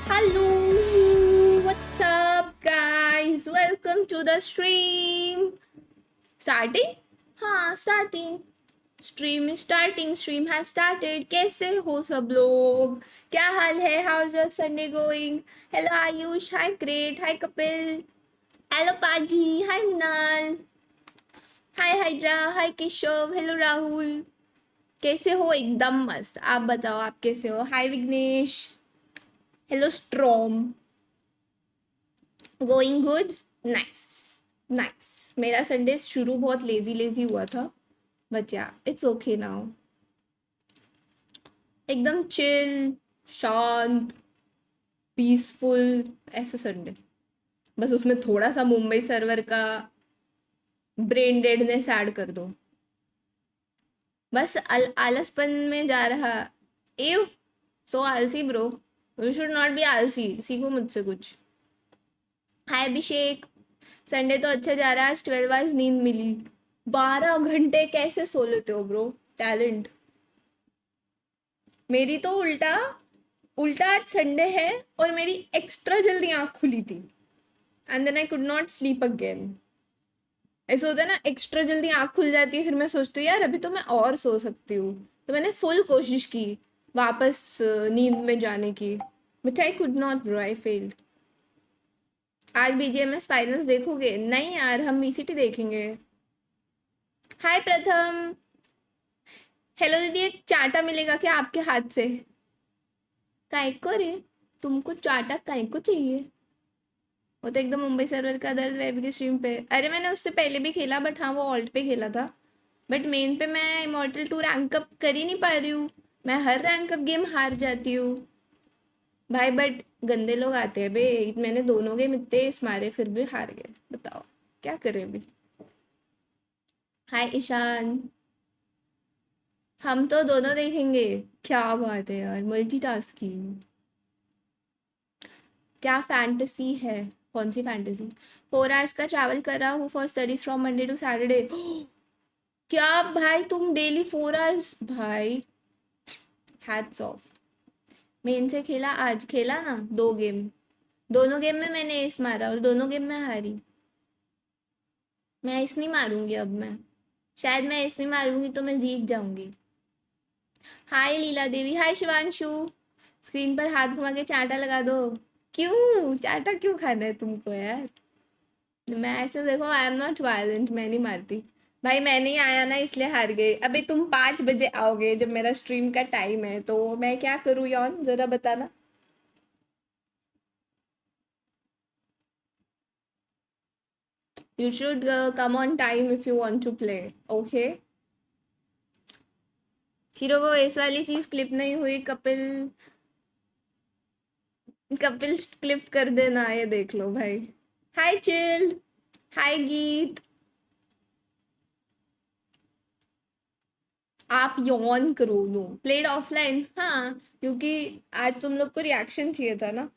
Hello, what's up, guys? Welcome to the stream. Starting? हाँ, starting. Stream is starting. Stream has started. कैसे हो सब लोग? क्या हाल है? How's your Sunday going? Hello Ayush. Hi Great. Hi Kapil. Hello Paji. Hi Nal. Hi Hydra. Hi Keshav. Hello Rahul. कैसे हो? एकदम मस्त. आप बताओ आप कैसे हो? Hi Vignesh. Hello Strom. Going good. Nice nice. मेरा संडे शुरू बहुत लेजी लेजी हुआ था, but yeah it's okay now. एकदम चिल, शांत, पीसफुल ऐसा संडे. बस उसमें थोड़ा सा मुंबई सर्वर का ब्रेन डेडनेस ऐड कर दो. बस आलसपन में जा रहा. एव सो आलसी bro. You should not be आलसी. सीखो मुझसे कुछ. हाय अभिषेक. संडे तो अच्छा जा रहा है. आज 12 आवर्स नींद मिली. 12 घंटे कैसे सो लेते हो ब्रो? टैलेंट. मेरी तो उल्टा उल्टा आज संडे है और मेरी एक्स्ट्रा जल्दी आंख खुली थी and then I could not sleep again. ऐसा होता है ना, एक्स्ट्रा जल्दी आंख खुल जाती है, फिर मैं सोचती हूँ यार अभी तो मैं और सो सकती हूँ. तो मैंने फुल कोशिश की वापस नींद में जाने की, but I could not bro. I failed. आज बीजीएमएस फाइनल्स देखोगे? नहीं यार, हम वीसीटी देखेंगे. हाय प्रथम. हेलो दीदी, एक चाटा मिलेगा क्या आपके हाथ से? काय को रे? तुमको चाटा काय को चाहिए? वो तो एकदम मुंबई सर्वर का दर्द वेब की स्ट्रीम पे. अरे मैंने उससे पहले भी खेला, बट हाँ वो ऑल्ट पे खेला था. बट मेन पे मैं इमॉर्टल 2 रैंक अप कर ही नहीं पा रही हूँ. मैं हर रैंक अप गेम हार जाती हूँ भाई. बट गंदे लोग आते हैं बे. मैंने दोनों गेम इतने मारे फिर भी हार गए. बताओ क्या करें अभी. हाय ईशान. हम तो दोनों देखेंगे. क्या बात है यार, मल्टीटास्किंग. क्या फैंटेसी है? कौन सी फैंटेसी? 4 आवर्स का ट्रैवल कर रहा हूँ for studies from Monday to Saturday. क्या भाई, तुम डेली 4 आवर्स? भाई हैट्स ऑफ. मेन से खेला, आज खेला ना 2 गेम. दोनों गेम में मैंने एस मारा और दोनों गेम में हारी. मैं एस नहीं मारूंगी अब. मैं शायद मैं एस नहीं मारूंगी तो मैं जीत जाऊंगी. हाय लीला देवी. हाय शिवांशु. स्क्रीन पर हाथ घुमा के चांटा लगा दो. क्यों चांटा क्यों खाना है तुमको यार? मैं ऐसे देखो, आई एम नॉट वायलेंट. मैं नहीं मारती भाई. मैं नहीं आया ना इसलिए हार गए. अभी तुम 5 बजे आओगे जब मेरा स्ट्रीम का टाइम है, तो मैं क्या करूँ यौन, जरा बताना. You should come on time if you want to play. Okay. Hero वो इस वाली चीज क्लिप नहीं हुई. कपिल कपिल क्लिप कर देना, ये देख लो भाई. हाय चिल. हाय गीत. आप यौन करो. No played offline. हाँ, क्योंकि आज तुम लोग को रिएक्शन चाहिए था ना,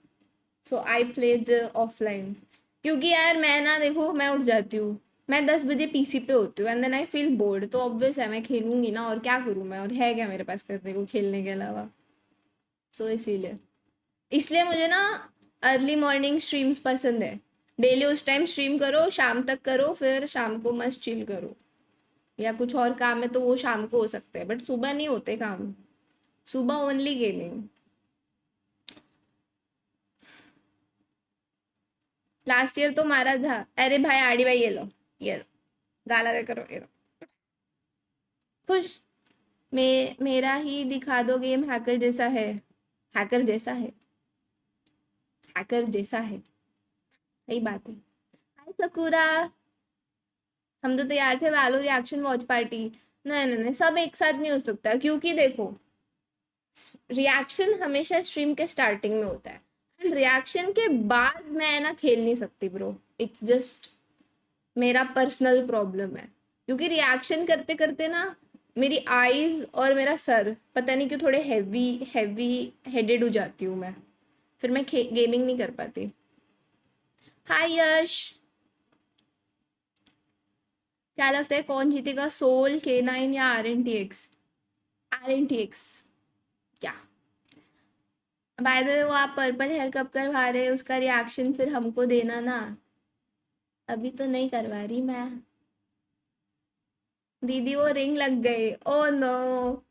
सो आई प्लेड ऑफलाइन. क्योंकि यार मैं ना देखो, मैं उठ जाती हूँ, मैं 10 बजे पीसी पे होती हूँ and then I feel bored. तो ऑब्वियस है मैं खेलूंगी ना, और क्या करूँ मैं, और है क्या मेरे पास करने को खेलने के अलावा. सो इसीलिए इसलिए मुझे ना अर्ली मॉर्निंग स्ट्रीम्स पसंद है. डेली उस टाइम स्ट्रीम करो, शाम तक करो, फिर शाम को मस्त चिल करो. या कुछ और काम है तो वो शाम को हो सकते हैं, बट सुबह नहीं होते काम. सुबह ओनली गेमिंग. लास्ट ईयर तो मारा था. अरे भाई आड़ी भाई, ये लो गाला दे करो, ये लो. खुश. मेरा ही दिखा दो गेम. हैकर जैसा है. हैकर जैसा है. हैकर जैसा है. सही बात है. हाय सकुरा. हम तो तैयार थे वैलो रिएक्शन वॉच पार्टी. नहीं नहीं नहीं, सब एक साथ नहीं हो सकता, क्योंकि देखो रिएक्शन हमेशा स्ट्रीम के स्टार्टिंग में होता है एंड रिएक्शन के बाद मैं ना खेल नहीं सकती ब्रो. इट्स जस्ट मेरा पर्सनल प्रॉब्लम है. क्योंकि रिएक्शन करते करते ना मेरी आईज और मेरा सर पता नहीं क्यों थोड़े हैवी हैवी हेडेड हो जाती हूँ मैं. फिर मैं गेमिंग नहीं कर पाती. हाय यश. क्या लगता है कौन जीतेगा, सोल, K9 या RNTX? RNTX. क्या बाय द वे वो आप पर्पल हेयर कब करवा रहे हैं, उसका रिएक्शन फिर हमको देना ना। अभी तो नहीं करवा रही मैं। दीदी वो रिंग लग गई, ओ नो।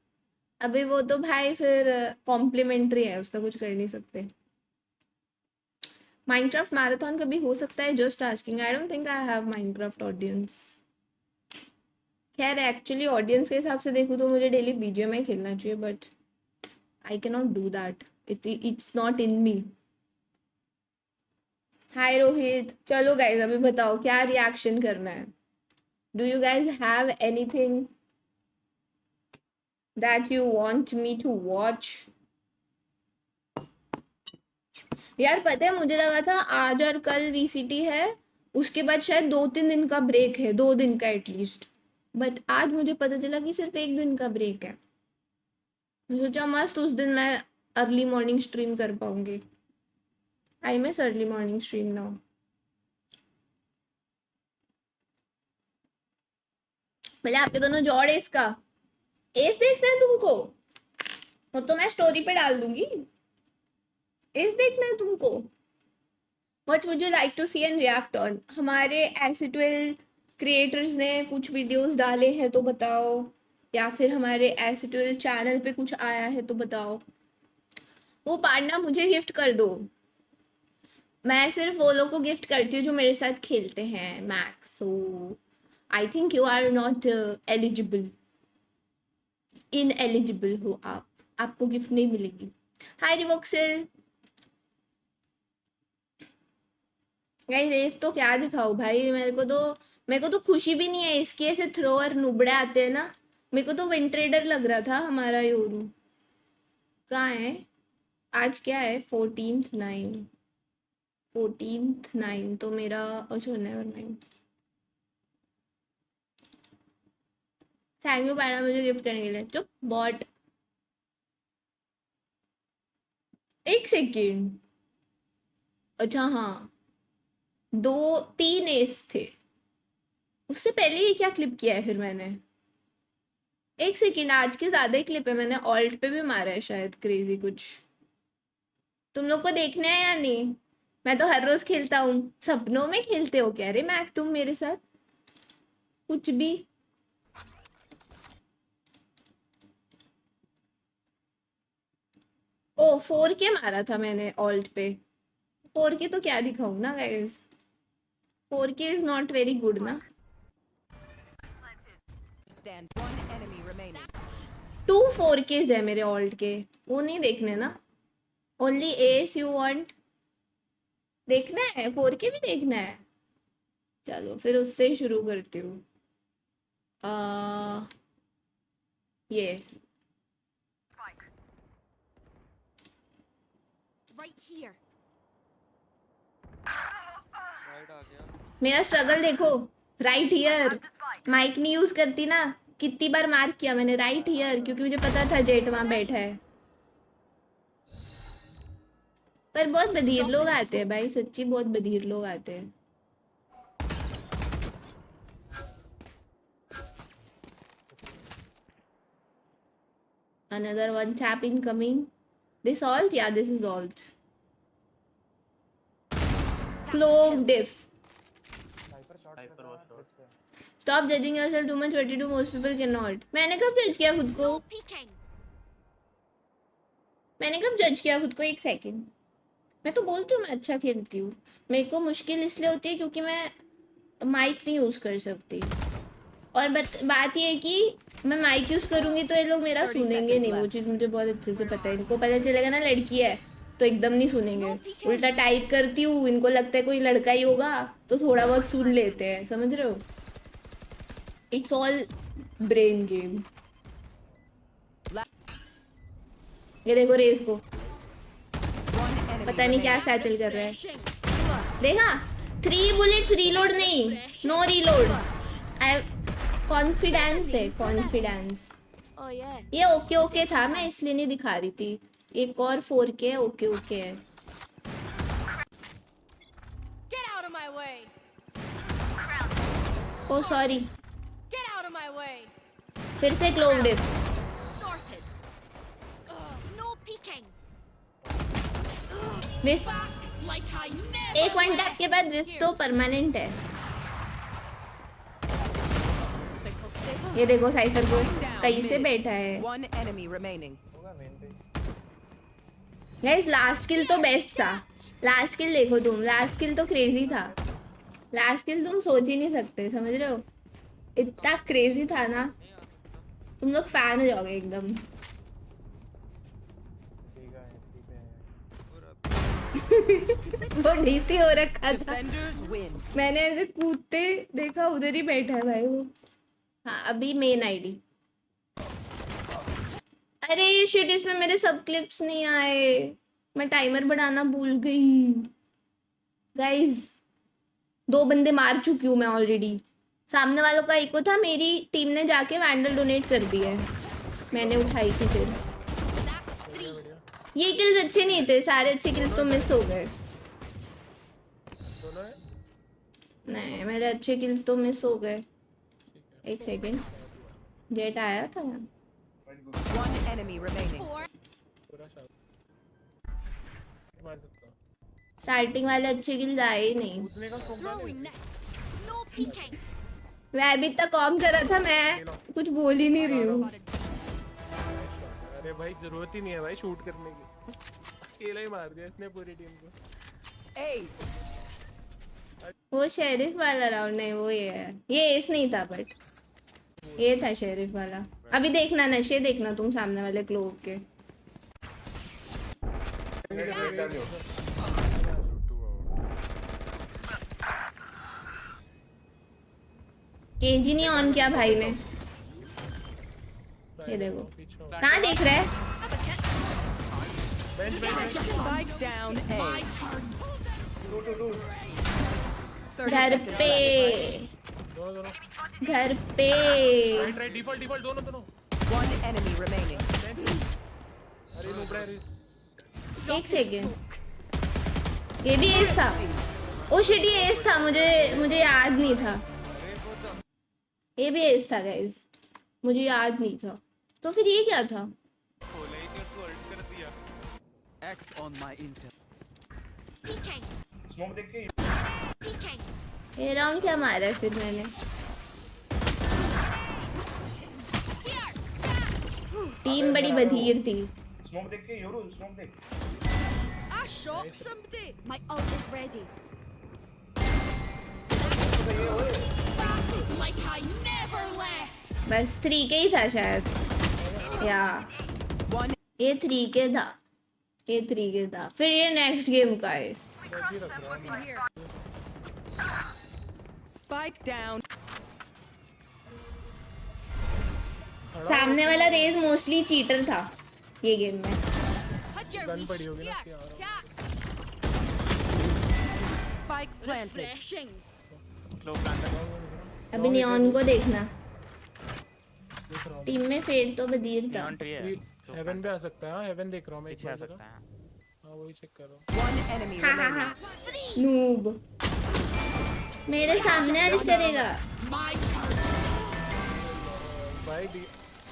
अभी वो तो भाई फिर कॉम्प्लीमेंट्री है, उसका कुछ कर नहीं सकते। माइनक्राफ्ट मैराथन कभी हो सकता है? Just asking, I don't think I have Minecraft audience. खैर एक्चुअली ऑडियंस के हिसाब से देखूँ तो मुझे डेली बीजीएमआई खेलना चाहिए, but I can not do that, it's not in me. Hi Rohit, चलो गाइज अभी बताओ क्या रिएक्शन करना है। Do you guys have anything that you want me to watch? यार पता है, मुझे लगा था आज और कल वीसीटी है, उसके बाद शायद 2-3 दिन का ब्रेक है, 2 दिन का एटलीस्ट। बट आज मुझे पता चला कि सिर्फ 1 दिन का ब्रेक है। मैं सोचा मस्त उस दिन मैं अर्ली मॉर्निंग स्ट्रीम कर पाऊंगी। I miss early morning stream now. पहले आपके दोनों जोड़ एस का एस देखना है तुमको, वो तो मैं स्टोरी पे डाल दूंगी। एस देखना है तुमको। What would you like to see and react on? हमारे एसिटुअल क्रिएटर्स ने कुछ वीडियोस डाले हैं तो बताओ, या फिर हमारे एसिटुअल चैनल पे कुछ आया है तो बताओ। वो पार्टनर मुझे गिफ्ट कर दो, मैं सिर्फ वो लोग को गिफ्ट करती हूँ जो मेरे साथ खेलते हैं Max. So I think you are not eligible, ineligible हो आप, आपको गिफ्ट नहीं मिलेगी। हाय रिवोक्सिल। गाइस एस तो क्या दिखाऊं भाई, मेरे को तो खुशी भी नहीं है इसकी, ऐसे थ्रोअर नुबड़े आते हैं ना। मेरे को तो विंट्रेडर लग रहा था हमारा योरू। कहाँ है आज, क्या है 14/9 तो मेरा, अच्छा नेवर माइंड। थैंक यू पैडा मुझे गिफ्ट करने के लिए। चुप बॉट, एक सेकेंड। अच्छा हाँ, 2-3 एस थे, उससे पहले ये क्या क्लिप किया है फिर मैंने? एक सेकेंड, आज के ज्यादा ही क्लिप है, मैंने ऑल्ट पे भी मारा है शायद क्रेजी कुछ। तुम लोग को देखना है या नहीं? मैं तो हर रोज खेलता हूँ। सपनों में खेलते हो क्या रे मैक तुम मेरे साथ? कुछ भी। ओ 4K मारा था मैंने ऑल्ट पे। 4K तो क्या दिखाऊं ना guys, 4K is not very good ना। 2 4Ks है मेरे ऑल्ट के, वो नहीं देखने ना। ओनली एस यू वांट देखना है, 4K भी देखना है। चलो फिर उससे ही शुरू करती हूँ। ये मेरा स्ट्रगल देखो, राइट हियर। माइक नहीं यूज करती ना, कितनी बार मार्क किया मैंने राइट हियर, क्योंकि मुझे पता था जेट वहां बैठा है। पर बहुत बधिर लोग आते हैं भाई, सच्ची बहुत बधिर लोग आते हैं। Another one tap incoming. This alt? Yeah, this is alt. Clove diff. Stop judging yourself too much. 22 most people cannot. मैंने कब जज किया खुद को? मैंने कब जज किया खुद को? एक सेकेंड। मैं तो बोलती हूँ मैं अच्छा खेलती हूँ। मेरे को मुश्किल इसलिए होती है क्योंकि मैं माइक नहीं यूज कर सकती, और बात ये है कि मैं माइक यूज करूंगी तो ये लोग मेरा सुनेंगे नहीं, वो चीज़ मुझे बहुत अच्छे से पता है। इनको पता चलेगा ना लड़की है तो एकदम नहीं सुनेंगे। उल्टा टाइप करती हूँ, इनको लगता है कोई लड़का ही होगा तो थोड़ा बहुत सुन लेते हैं, समझ रहे हो? It's all brain game. ये देखो रेस को, पता नहीं क्या सैचल कर रहा है। देखा, 3 बुलेट्स रीलोड नहीं, नो रीलोड। आई कॉन्फिडेंस है, कॉन्फिडेंस। ये ओके ओके था, मैं इसलिए नहीं दिखा रही थी। एक और 4K है, ओके ओके है। ओ सॉरी, फिर से क्लोव डिप। विफ एक वन टैप के बाद विफ तो परमानेंट है। ये देखो साइफर को कहीं से बैठा है। गाइस लास्ट किल तो बेस्ट था। लास्ट किल देखो तुम, लास्ट किल तो क्रेजी था। लास्ट किल तुम सोच ही नहीं सकते, समझ रहे हो? इतना क्रेजी था ना, तुम लोग फैन हो जाओगे एकदम। वो डीसी हो रखा था, मैंने ऐसे कूदते देखा, उधर ही बैठा है भाई वो। हाँ अभी मेन आईडी। अरे ये शिट, इसमें मेरे सब क्लिप्स नहीं आए, मैं टाइमर बढ़ाना भूल गई। गाइस 2 बंदे मार चुकी हूँ मैं ऑलरेडी। सामने वालों का इको था, मेरी टीम ने जाके वैंडल डोनेट कर दिया है, मैंने उठाई थी। फिर ये किल्स अच्छे नहीं थे, सारे अच्छे किल्स तो मिस हो गए। नहीं मेरे अच्छे किल्स तो मिस हो गए। एक सेकंड, जेट आया था यहाँ। स्टार्टिंग वाले अच्छे किल्स आए ही नहीं। मैं भी इतना कॉम कर रहा था, मैं कुछ बोल ही नहीं रही हूँ। अरे भाई जरूरत ही नहीं है भाई शूट करने की, अकेला ही मार दिया इसने पूरी टीम को। वो शेरिफ वाला राउंड नहीं, वो ये है, ये एस नहीं था बट ये था शेरिफ वाला। अभी देखना नशे, देखना तुम सामने वाले क्लोव के। केजी नहीं ऑन किया भाई ने। ये देखो कहाँ देख रहा है? घर पे, घर पे। डिफॉल्ट दोनों। एक सेकेंड, ये भी एस था। ओ शिट, ये एस था, मुझे याद नहीं था। ये भी एस था गाइस, मुझे याद नहीं था। तो फिर ये क्या था? ये राउंड क्या मारा है फिर मैंने? टीम बड़ी बधीर थी। स्मोक देख के योरू, स्मोक देख। I shot somebody. My ult is ready. Like I never left. बस 3 के ही था शायद, या ये 3 के था, ये 3 के था। फिर ये नेक्स्ट गेम का है। Spike down. सामने वाला रेज मोस्टली चीटर था ये गेम में। गन पड़ी होगी ना यार। Spike planted. अभी नियॉन को देखना, टीम में फेड तो बदीर था। हेवन पे आ सकता है। हाँ हेवन देख रहा हूँ मैं, पीछे आ सकता है। हाँ वही चेक कर रहा हूँ। हाँ नूब मेरे सामने अल्ट करेगा। भाई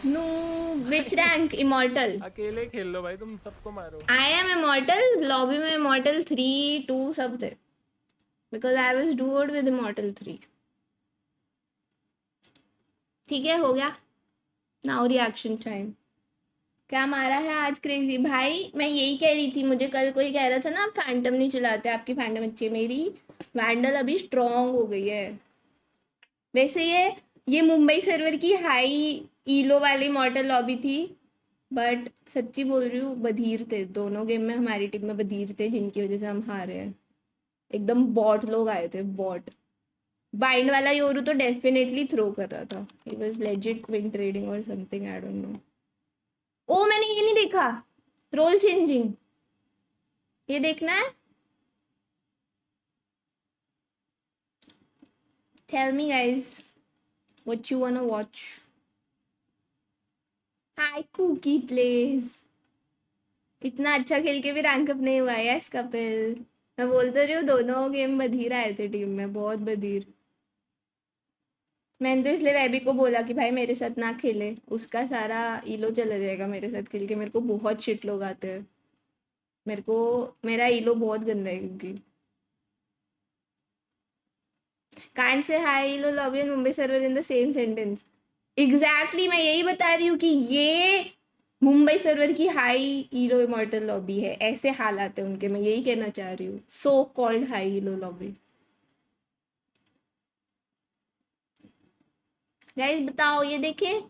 नूब विच रैंक? इमॉर्टल। अकेले खेल लो भाई, तुम सबको मारो। आई एम इमॉर्टल, लॉबी में इमॉर्टल 3, 2 सब थे, because I was duoed with immortal 3। ठीक है, हो गया। Now reaction time. क्या मारा है आज क्रेजी भाई? मैं यही कह रही थी, मुझे कल कोई कह रहा था ना आप फैंटम नहीं चलाते, आपकी फैंटम अच्छी है। मेरी वैंडल अभी स्ट्रॉन्ग हो गई है। वैसे ये मुंबई सर्वर की हाई ईलो वाली मॉडल लॉबी थी, बट सच्ची बोल रही हूँ बधीर थे दोनों गेम में। हमारी टीम में बधीर थे, जिनकी वजह से हम हारे हैं। एकदम बॉट लोग आए थे, बॉट। बाइंड वाला योरू तो डेफिनेटली थ्रो कर रहा था, he was legit win trading और something, I don't know. Oh मैंने ये नहीं देखा, रोल चेंजिंग, ये देखना है। Tell me guys what you wanna watch. Hi cookie please. इतना अच्छा खेल के भी रैंक अप नहीं हुआ है इसका। कपिल मैं बोलते रही हूँ, दोनों गेम बधीर आए थे टीम में, बहुत बधीर। मैंने तो इसलिए वैबी को बोला कि भाई मेरे साथ ना खेले, उसका सारा ईलो चला जाएगा मेरे साथ खेल के। मेरे को बहुत शिट लोग आते हैं। मेरा ईलो बहुत गंदा है क्योंकि can't say high ईलो lobby and Mumbai server in the same sentence. Exactly मैं यही बता रही हूँ कि ये मुंबई सर्वर की हाई ईलो इमॉर्टल लॉबी है, ऐसे हालात है उनके, मैं यही कहना चाह रही हूँ, so called high ईलो lobby. Guys बताओ ये देखे।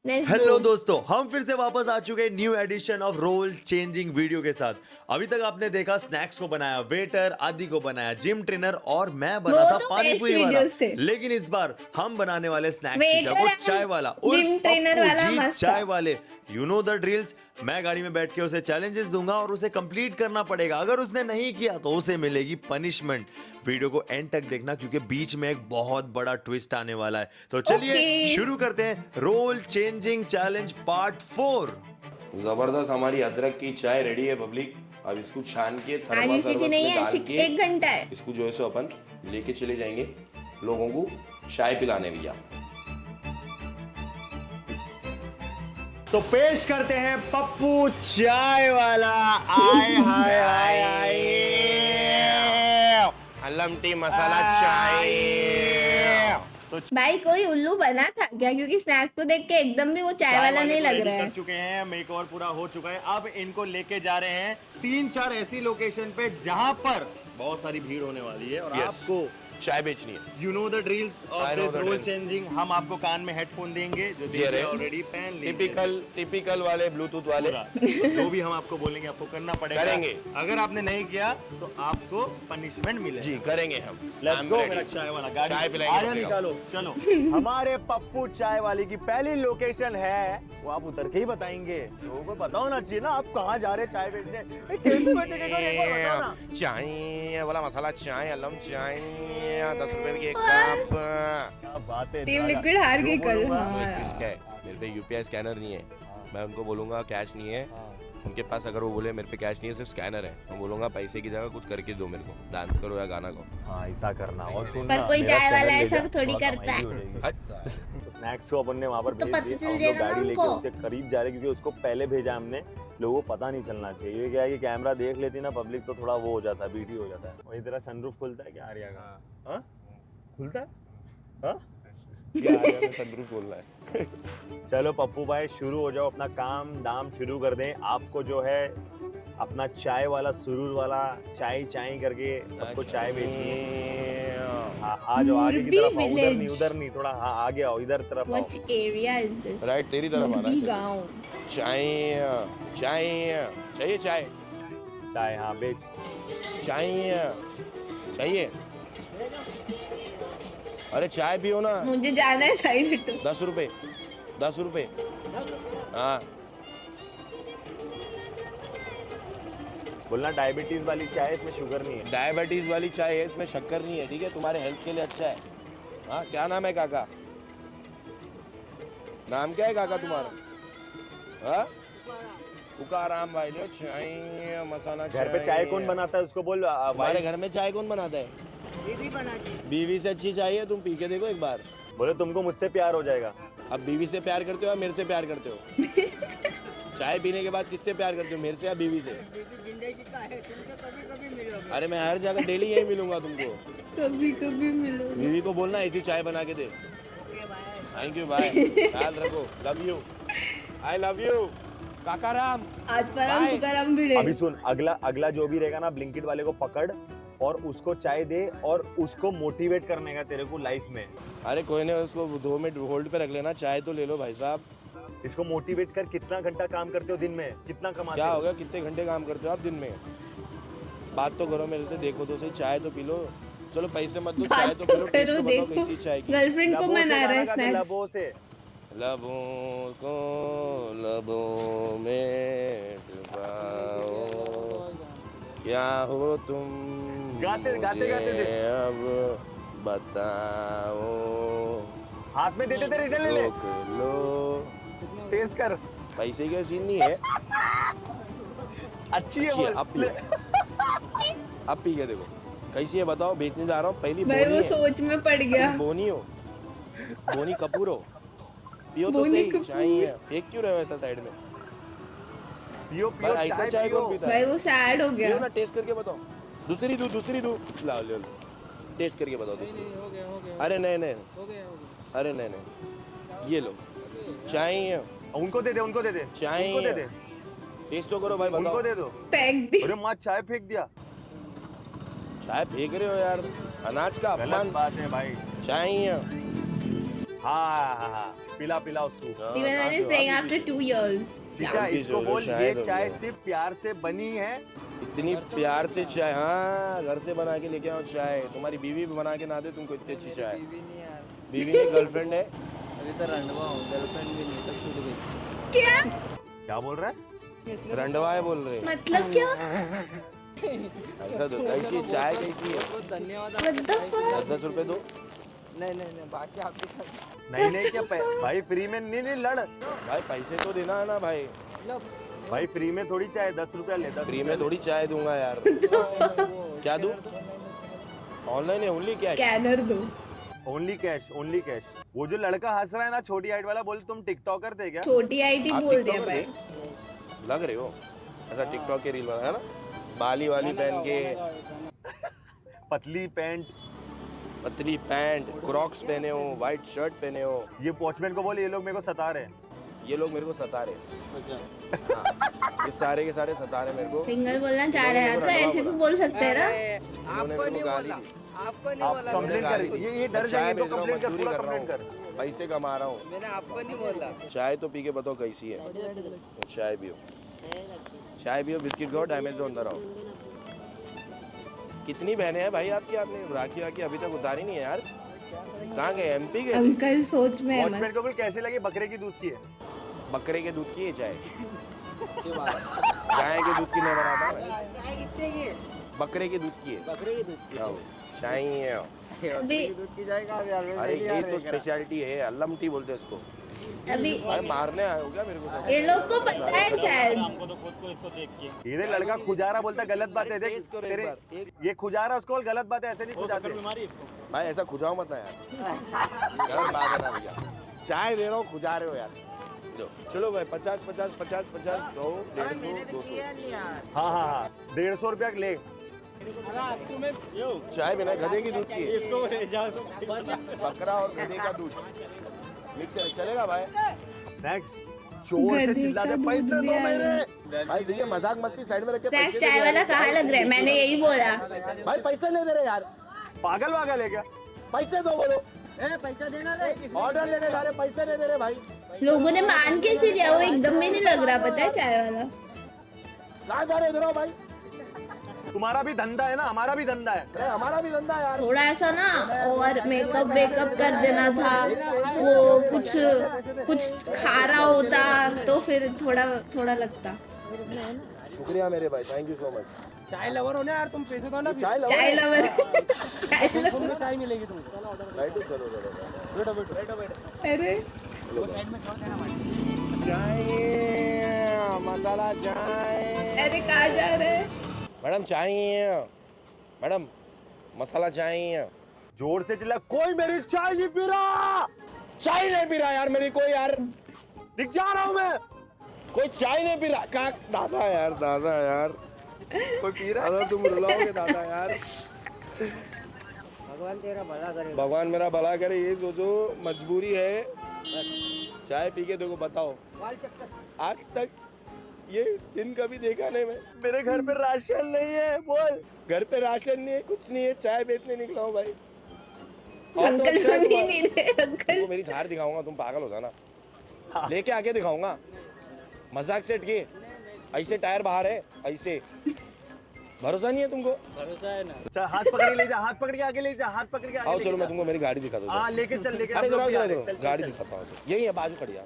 हेलो दोस्तों, हम फिर से वापस आ चुके हैं new edition of role changing video के साथ। अभी तक आपने देखा स्नैक्स को बनाया वेटर, आदि को बनाया जिम ट्रेनर और मैं बना था पानी पूरी वाला। लेकिन इस बार हम बनाने वाले स्नैक्स की जगह वो चाय वाला, जिम ट्रेनर वाला जी मस्त चाय वाले। You know the drills. मैं गाड़ी में बैठ के उसे चैलेंजेस दूंगा और उसे कंप्लीट करना पड़ेगा। अगर उसने नहीं किया तो उसे मिलेगी पनिशमेंट। वीडियो को एंड तक देखना क्योंकि बीच में एक बहुत बड़ा ट्विस्ट आने वाला है। तो चलिए शुरू करते हैं रोल चेंजिंग चैलेंज पार्ट 4। जबरदस्त, हमारी अदरक की चाय रेडी है पब्लिक। अब इसको छान के आज थर्मस VCT नहीं में है, डाल के 1 घंटा है। इसको जो है सो अपन लेके चले जाएंगे लोगों को चाय पिलाने भैया। तो पेश करते हैं पप्पू चाय वाला। आए हाय हाय हाय, अलम टी मसाला चाय। भाई कोई उल्लू बना था क्या? क्योंकि स्नैक्स को देख के एकदम भी वो चाय वाला नहीं लग रहा है। कर चुके हैं, मेक ओवर पूरा हो चुका है। अब इनको लेके जा रहे हैं 3-4 ऐसी लोकेशन पे जहां पर बहुत सारी भीड़ होने वाली है और आपको चाय बेचनी है। You know the drills of this role changing. हम आपको कान में हेडफोन देंगे जो दिए ऑलरेडी पहन लिए, टिपिकल वाले ब्लूटूथ वाले। जो भी हम आपको बोलेंगे आपको करना पड़ेगा। करेंगे। अगर आपने नहीं किया तो आपको पनिशमेंट मिलेगा। जी करेंगे हम। लेट्स गो मेरा चाय वाला गाड़ी चाय पिलाएंगे। आजा निकालो चलो। हमारे पप्पू चाय वाली की पहली लोकेशन है, वो आप उतर के ही बताएंगे। लोगों को बताओ ना चाहिए ना आप कहाँ जा रहे हैं चाय बेचने। कैसे बेचेंगे एक बार बताओ ना। चाय वाला मसाला चाय, अलम चाय, 10 रुपए की एक कप। क्या बात है। टीम लिक्विड हार गई कल। किसका है? मेरे पे यूपीआई स्कैनर नहीं है। मैं उनको बोलूंगा कैश नहीं है उनके पास। अगर वो बोले मेरे पे कैश नहीं है सिर्फ स्कैनर है, मैं बोलूंगा पैसे की जगह कुछ करके दो मेरे को, डांस करो या गाना गाओ। हाँ ऐसा करना। और सुन पर कोई चाय वाला ऐसा थोड़ी करता है। स्नैक्स को अपन ने वहाँ पर तो भेज पता दिया। चल हम लोग जाएगा ना गाड़ी लेके उनको। उसके करीब जा रहे क्योंकि उसको पहले भेजा हमने। लोगों को पता नहीं चलना चाहिए। ये क्या है कि कैमरा देख लेती ना पब्लिक तो थोड़ा वो हो जाता है, बीटी हो जाता है। वही तेरा सनरूफ खुलता है क्या आर्या का? हाँ खुलता है। हाँ सनरूफ खोल रहा है। चलो पप्पू भाई शुरू हो जाओ, अपना काम दाम शुरू कर दें। आपको जो है अपना चाय वाला सुरूर वाला चाय चाय करके सबको चाय बेचनी है। हाँ आ जाओ आगे की तरफ आओ। उधर नहीं थोड़ा हाँ आगे आओ, इधर तरफ आओ। What area is this? Right तेरी तरफ आना मुर्गी चाहिए। गाँव। चाय चाय चाहिए चाय चाय हाँ बेच। चाहिए चाहिए। अरे चाय पियो ना। मुझे जाना है साइड हटो। 10 रुपए 10 रुपए। हाँ बोलना डायबिटीज वाली चाय, इसमें शुगर नहीं है। डायबिटीज वाली चाय है, इसमें शक्कर नहीं है, ठीक है? तुम्हारे हेल्थ के लिए अच्छा है। हाँ क्या नाम है काका? नाम क्या है काका तुम्हारा? हाँ पुकाराम भाई। लो चाय मसाला। घर पे चाय कौन बनाता है उसको बोल। हमारे घर में चाय कौन बनाता है? बीवी से अच्छी चाय है, तुम पी के देखो एक बार। बोले तुमको मुझसे प्यार हो जाएगा। अब बीवी से प्यार करते हो या मेरे से प्यार करते हो? चाय पीने के बाद किससे प्यार करते हो, मेरे से या बीवी से? अरे मैं हर जगह डेली यही मिलूंगा तुमको। कभी कभी मिलो। बीवी को बोलना ऐसी चाय बना के दे। थैंक यू भाई, ख्याल रखो। Love you, I love you काका राम। आज परम तुकाराम भिड़े। अभी सुन, अगला जो भी रहेगा ना ब्लिंकिट वाले को पकड़ और उसको चाय दे और उसको मोटिवेट करने का तेरे को लाइफ में। अरे कोई नहीं, उसको 2 मिनट होल्ड पे रख लेना, चाय तो ले लो भाई साहब। इसको मोटिवेट कर। कितना घंटा काम करते हो दिन में, कितना कमाते क्या हो? हो गया, कितने घंटे काम करते हो आप दिन में? बात तो करो मेरे से, देखो तो सही, चाय तो पी लो। चलो पैसे मत दो, चाय तो पी लो। टेस्ट तो बताओ कैसी चाय की। गर्लफ्रेंड को मना रहा है स्नैक्स। लबों से। लबों को लबों में छुपाओ, क्या हो तुम गाते मुझे थे। अब बताओ। हाथ में देते थे रिटर्न ले ले। रोक लो, टेस्ट कर। पैसे का सीन नहीं है। अच्छी है बोल। अब पी के देखो कैसी है, बताओ। बेचने जा रहा हूँ पहली भाई बोनी वो है। सोच में पड़ गया। बोनी हो, बोनी कपूर हो, पियो तो बोनी सही। कपूर। चाहिए एक क्यों रहे हो ऐसा साइड में? पियो भाई पियो ऐसा चाय चाय पियो कौन पीता भाई है? वो सैड हो पियो गया। ना, टेस्ट करके बताओ। दूसरी दो लाओ ले लो, टेस्ट करके बताओ दूसरी। अरे नहीं, अरे नहीं, ये लो चाय ही है। उनको दे दे चाय उनको दे दे टेस्ट तो करो भाई, बताओ। उनको दे दो। फेंक दी। अरे माँ चाय फेंक दिया। चाय फेंक रहे हो यार, अनाज का गलत अपमान। बात है भाई। चाय ही है। हाँ पिला पिला उसको। Even is playing after 2 years. चीचा हम भी इसको जो बोल चाय ये दो चाय यार। सिर्फ प्यार से बनी है। इतनी प्यार से चाय, हाँ घर से बना के लेके आओ चाय। तुम्हारी बीवी भी बना के ना दे तुमको इतनी अच्छी चाय। बीवी नहीं यार, बीवी नहीं, गर्लफ्रेंड है। अभी तो रंडवा हूँ, गर्लफ्रेंड भी नहीं, सब छूट गई। क्या क्या बोल रहा है? रंडवा है बोल रहे। मतलब क्या? ऐसा तो कैसी चाय कैसी है? बहुत धन्यवाद What the fuck? 10 रुपए दो। नहीं, बाकी आपके साथ नहीं क्या भाई फ्री में नहीं लड़ भाई पैसे तो देना है ना भाई। भाई फ्री में थोड़ी चाय 10 रुपया ले 10 फ्री में थोड़ी चाय दूंगा यार। क्या दूं? ऑनलाइन है ओनली कैश। स्कैनर दो। ओनली कैश वो जो लड़का हंस रहा है ना छोटी हाइट वाला, बोल तुम टिकटॉकर थे क्या? छोटी आईटी आप बोल दिया टिकटॉकर भाई। थे? लग रहे हो ऐसा टिकटॉक के रील बना है ना, बाली वाली पहन के, पतली पैंट। पतली पैंट, क्रॉक्स पहने हो, व्हाइट शर्ट पहने हो। ये वॉचमैन को बोल ये लोग मेरे को सता रहे हैं। ये लोग मेरे को सता रहे हाँ, ये सारे के सारे सता रहे मेरे को। सिंगल बोलना चाह रहे हैं तो ऐसे भी बोल सकते हैं ना। आपको नहीं बोला, आपको नहीं आप बोला, कंप्लेंट कर, ये डर चाय जाएंगे तो बेच रहा हूँ, कंप्लेंट कर, मजदूरी पूरा कर रहा कंप्लेंट हूँ, कर। पैसे कमा रहा हूँ। मैंने आपको नहीं बोला। चाय तो पी के बताओ कैसी है। चाय पियो, चाय पियो, बिस्किट खाओ, डैमेज दो, अंदर आओ। कितनी बहनें हैं भाई आपकी? आपने राखी वाखी अभी तक उतारी नहीं है यार। कहाँ गए? एमपी गए? अंकल सोच में है वॉचमैन मस्त। को बोल कैसे लगी? बकरे की दूध की है। बकरे के दूध की है चाय। गाय के दूध की नहीं बनाता मैं। बकरे के दूध की है। बकरे की दूध की हाँ, चाय ही है। अभी दूध की जाएगा अभी अरे ये तो स्पेशलिटी है, अल्लम टी बोलते हैं इसको। अभी भाई मारने आए हो क्या मेरे को सब? ये लोग को पता है शायद। ये लड़का खुजारा बोलता है, गलत बात है। देख टेस्ट करो एक तेरे बार, ये खुजारा उसको बोल गलत बात है, ऐसे नहीं खुजाते। भाई ऐसा खुजाओ मत ना यार। गलत बात है ना भैया। चाय दे रहा हूँ, खुजा रहे हो यार। लो, चलो भाई 50 50 50 50 100 150 200। हाँ 150 रुपया ले। चाय बिना गधे की दूध की है। बकरा और गधे का दूध मिक्स है, चलेगा भाई? स्नैक्स चोर से गधे चिल्लाते, का दूध पैसे भी दो आ रहा है। मेरे। भाई देखिए मजाक मस्ती साइड में रखे। स्नैक्स चाय वाला कहाँ लग रहा है? मैंने यही बोला। भाई पैसे नहीं दे रहे यार। पागल वागल है क्या? पैसे दो बोलो। पैसा देना रे। ऑर्डर लेने जा रहे, पैसे नहीं दे रहे भाई। लोगों ने मान कैसे लिया? वो एकदम में नहीं लग रहा, पता है चाय वाला। कहाँ जा रहे हो भाई? तुम्हारा भी धंधा है ना, हमारा भी धंधा है। अरे हमारा भी धंधा है यार। थोड़ा ऐसा ना और मेकअप वेकअप कर देना था। वो कुछ खा रहा होता तो फिर थोड़ा लगता। शुक्रिया मेरे भाई, थैंक यू सो मच। चाय लवर हो ना यार, तुम पैसे दो ना। चाय लो। चाय लवर। चाय लवर। चाय मिलेगी तुमको। बैठो, चलो बैठो। अरे चाय, मसाला चाय। अरे कहाँ जा रहे हैं? मैडम चाय है मैडम, मसाला चाय है। जोर से चिल्ला, कोई मेरी चाय नहीं पी रहा। चाय नहीं पी रहा यार मेरी कोई यार। दिख जा रहा हूँ मैं। कोई चाय नहीं पी रहा। कहाँ? दादा यार कोई पी रहा है? दादा तुम रुलाओगे दादा यार। भगवान तेरा भला करे। भगवान मेरा भला करे, ये सोचो मजबूरी है। चाय पी के देखो, बताओ आज तक ये दिन कभी देखा नहीं मैं। मेरे घर पे राशन नहीं है। बोल। घर पे राशन नहीं है, कुछ नहीं है, चाय बेचने निकला हूँ भाई। अंकल सुन ही नहीं रहे। अंकल तुमको मेरी धार दिखाऊंगा, तुम पागल हो जाना। लेके आके दिखाऊंगा, मजाक सेट के। ऐसे टायर बाहर है, ऐसे भरोसा नहीं है तुमको? भरोसा है ना। चल हाथ पकड़ के ले जा, हाथ पकड़ के आगे ले जा, हाथ पकड़ के आगे आओ ले चलो, जा। मैं तुमको मेरी गाड़ी दिखा दूँ। हाँ लेके चल, लेके अरे हम लोग भी आ रहे हैं। जरा चल, गाड़ी चल, दिखाता हूँ। यही है, बाजू खड़ी है।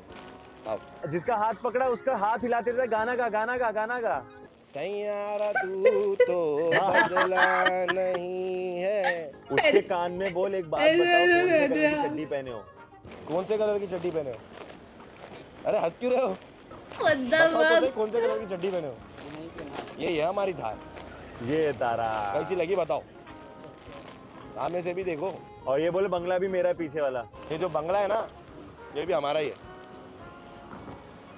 आओ। जिसका हाथ पकड़ा उसका हाथ हिलाते थे। गाना गा। सैयारा तू तो बदला नहीं है। उसके कान में बोल एक बात बताओ, कौन से कलर की चड्डी पहने हो? कौन से कलर की चड्डी पहने हो? अरे हंस क्यों रहे हो? बताओ तो सही, कौन से कलर की चड्डी पहने हो? ये है हमारी धार। ये तारा कैसी लगी बताओ? सामने से भी देखो। और ये बोले बंगला भी मेरा है पीछे वाला। ये जो बंगला है ना, ये भी हमारा ही है।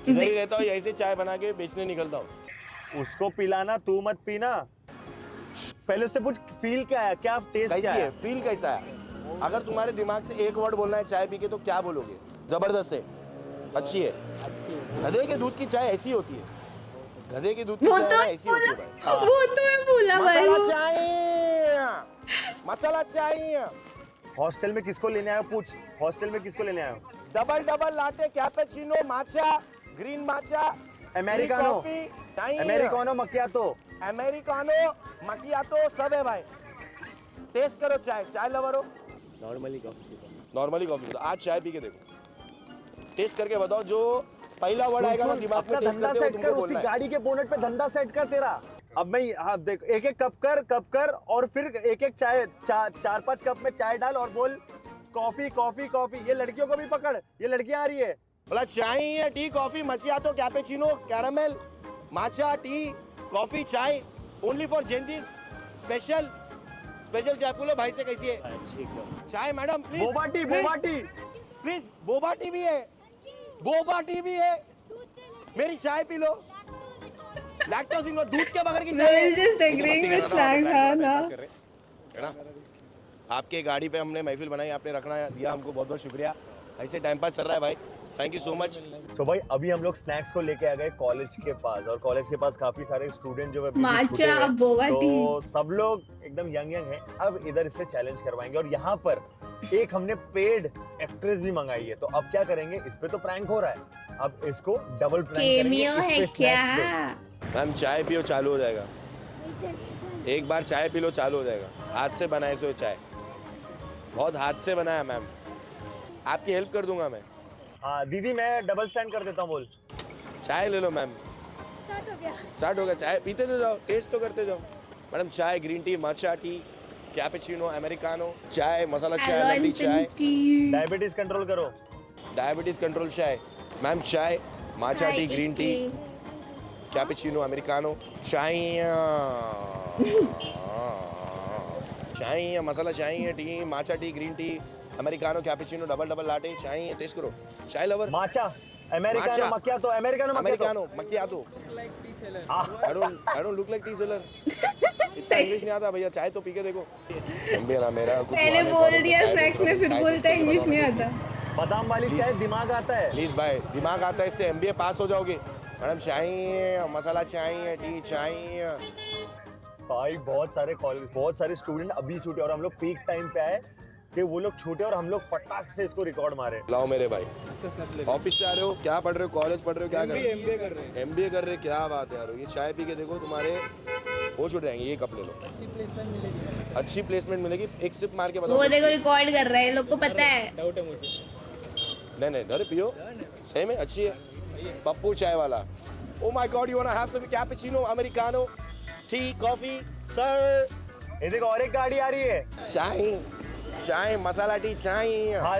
इधर ही रहता हूँ, यहीं से चाय बना के बेचने निकलता हूँ। उसको पिलाना, तू मत पीना। पहले उससे पूछ फील क्या है, क्या टेस्ट कैसी क्या है, है? फील कैसा है? अगर तुम्हारे दिमाग से एक वर्ड बोलना है चाय पी के तो क्या बोलोगे? जबरदस्त है, अच्छी है। गधे के दूध की चाय ऐसी होती है, गधे के दूध की वो चाय तो ना ऐसी होती है भाई। वो तो मैं बोला भाई। मसाला चाय, मसाला चाय। हॉस्टल में किसको लेने आया पूछ, हॉस्टल में किसको लेने आया? डबल डबल लाटे, कैपेचिनो, माचा, ग्रीन माचा, अमेरिकानो, नहीं अमेरिकानो, मक्यातो। अमेरिकानो, मकियातो सब है भाई। टेस्ट करो चाय, चाय लवर हो? Normally coffee. Normally coffee. तो आज चाय पी के देखो, टेस्ट करके बताओ। जो पहला वर्ड आएगा ना दिमाग में, टेस्ट करते हो सेट कर, तुमको उसी बोलना है। गाड़ी के बोनट पे धंधा सेट कर तेरा। अब मैं हाँ देख, एक एक कप कर और फिर एक एक चाय, चार पांच कप में चाय डाल और बोल कॉफी कॉफी कॉफी। ये लड़कियों को भी पकड़, ये लड़कियां आ रही है। बोला चाय है, टी, कॉफी, मचियातो, कैपेचिनो, कैरामेल, माचा, टी, कॉफी, चाय, only for Gen Zs, special special चाय। बोलो भाई से कैसी है चाय madam? Please boba tea, boba tea. Please, boba tea भी है, बोबा टी भी है। मेरी चाय पी लो, लैक्टोज इन, दूध के बगैर की I चाय was just agreeing with Sang, हाँ ना। है ना? आपके गाड़ी पे हमने महफिल बनाई, आपने रखना दिया हमको, बहुत बहुत शुक्रिया। ऐसे टाइम पास चल रहा है भाई, थैंक यू सो मच। सो भाई अभी हम लोग स्नैक्स को लेके आ गए कॉलेज के पास, और कॉलेज के पास काफी सारे स्टूडेंट जो है बिल्कुल माचा, छूटे हुए हैं। Boba tea. तो सब लोग एकदम यंग है। अब इधर इससे चैलेंज करवाएंगे, और यहाँ पर एक हमने पेड एक्ट्रेस भी मंगाई है। तो अब क्या करेंगे, इस पे तो प्रैंक हो रहा है, अब इसको डबल प्रैंक करेंगे। केमियो इस है पे क्या? snacks पे। मैम चाय पियो, चालू हो जाएगा। एक बार चाय पी लो, चालू हो जाएगा। हाथ से बनाए सो चाय, बहुत हाथ से बनाया मैम, आपकी हेल्प कर दूंगा मैं। हाँ दीदी, मैं डबल स्टैंड कर देता हूँ, बोल। चाय ले लो मैम। स्टार्ट हो गया। चाय पीते तो जाओ, टेस्ट तो करते जाओ। मैडम चाय, green tea, matcha tea, cappuccino, americano, चाय, मसाला चाय, लंबी चाय, डायबिटीज कंट्रोल करो। डायबिटीज कंट्रोल चाय। मैम चाय, matcha tea, green tea, cappuccino, americano, चाय, चाय, मसाला चाय, tea, matcha tea, green tea, americano, cappuccino, double double latte, चाय। टेस्ट करो, chai lover. Matcha, americano, macchiato, americano, americano, macchiato. I don't look like tea seller। इतना English नहीं आता भैया, चाय तो पी के देखो। एमबीए ना मेरा कुछ पहले हुआ नहीं, बोल तो दिया चाय स्नैक्स टेस्ट ने, करो, फिर चाय बोलता है टेस्ट इंग्लिश करो, नहीं बताओ आता। बादाम वाली चाय, दिमाग आता है। प्लीज भाई, दिमाग आता है, इससे एमबीए पास हो जाओगे। मैडम चाय, मसाला चाय, टी चाय। भाई बहुत सारे कॉलेज, बहुत सारे स्टूडेंट अभी छूटे, और हम लोग पीक टाइम पे आए कि वो लोग छूटे और हम लोग फटाक से इसको रिकॉर्ड मारे। लाओ मेरे भाई, ऑफिस से आ रहे हो, क्या पढ़ रहे हो, कॉलेज पढ़ रहे हो, क्या कर रहे हो? एमबीए कर रहे हैं। एमबीए कर रहे हो, क्या बात है यार। ये चाय पी के देखो, तुम्हारे वो छूट जाएंगे। ये कप ले लो, अच्छी प्लेसमेंट मिलेगी। एक सिप मार के बताओ। वो देखो रिकॉर्ड कर रहा है, लोग को पता है। डाउट है मुझे। नहीं, अरे पियो, सही में अच्छी है। पप्पू चाय वाला। Oh my god, you want to have some cappuccino, Americano, tea, coffee, sir. ये देखो और एक गाड़ी आ रही है। चाय, चाय, मसाला टी, चाय, हाँ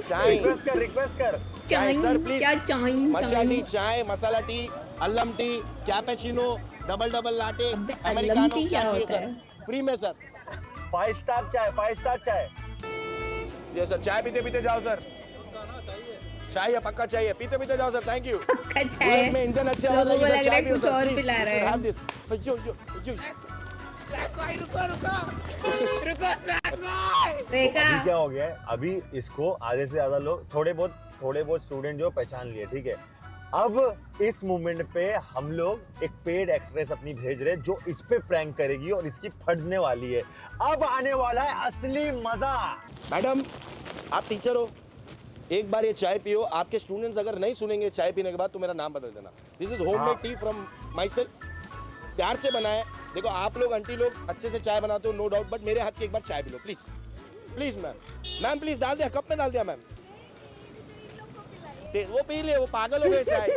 चाय, रिक्वेस्ट कर। चाय सर प्लीज। क्या चाय? मचा टी, चाय, मसाला टी, अल्लम tea, cappuccino, double double latte, अबे, अल्लम अमेरिकानो। टी क्या चाहिए होता सर? है? फ्री में सर। 5 स्टार चाय, 5 स्टार चाय। ये सर, चाय पीते पीते जाओ सर। चाय पक्का चाहिए, पीते पीते जाओ सर। Thank you. अच्छा है। में इंजन अच्छा लोगों को सर, लग रहा चाय है पियो कुछ सर, और please, पिला you रहा should है। have this। यो। देखा? अभी क्या हो गया है, अभी इसको आधे से ज्यादा लोग, थोड़े बहुत स्टूडेंट जो पहचान लिए, ठीक है। अब इस मूवमेंट पे हम लोग एक पेड एक्ट्रेस अपनी भेज रहे हैं जो इस पे प्रैंक करेगी और इसकी फटने वाली है। अब आने वाला है असली मजा। मैडम, आप टीचर हो, एक बार ये चाय पियो। आपके स्टूडेंट्स अगर नहीं सुनेंगे चाय पीने के बाद तो मेरा नाम बदल देना। This is homemade T from my self, प्यार से बनाया। देखो आप लोग आंटी लोग अच्छे से चाय बनाते हो, नो डाउट, बट मेरे हाथ की एक बार चाय P low please. Please ma'am please डाल दिया, कप में डाल दिया मैम। वो पी ले, वो पागल हो गए चाय।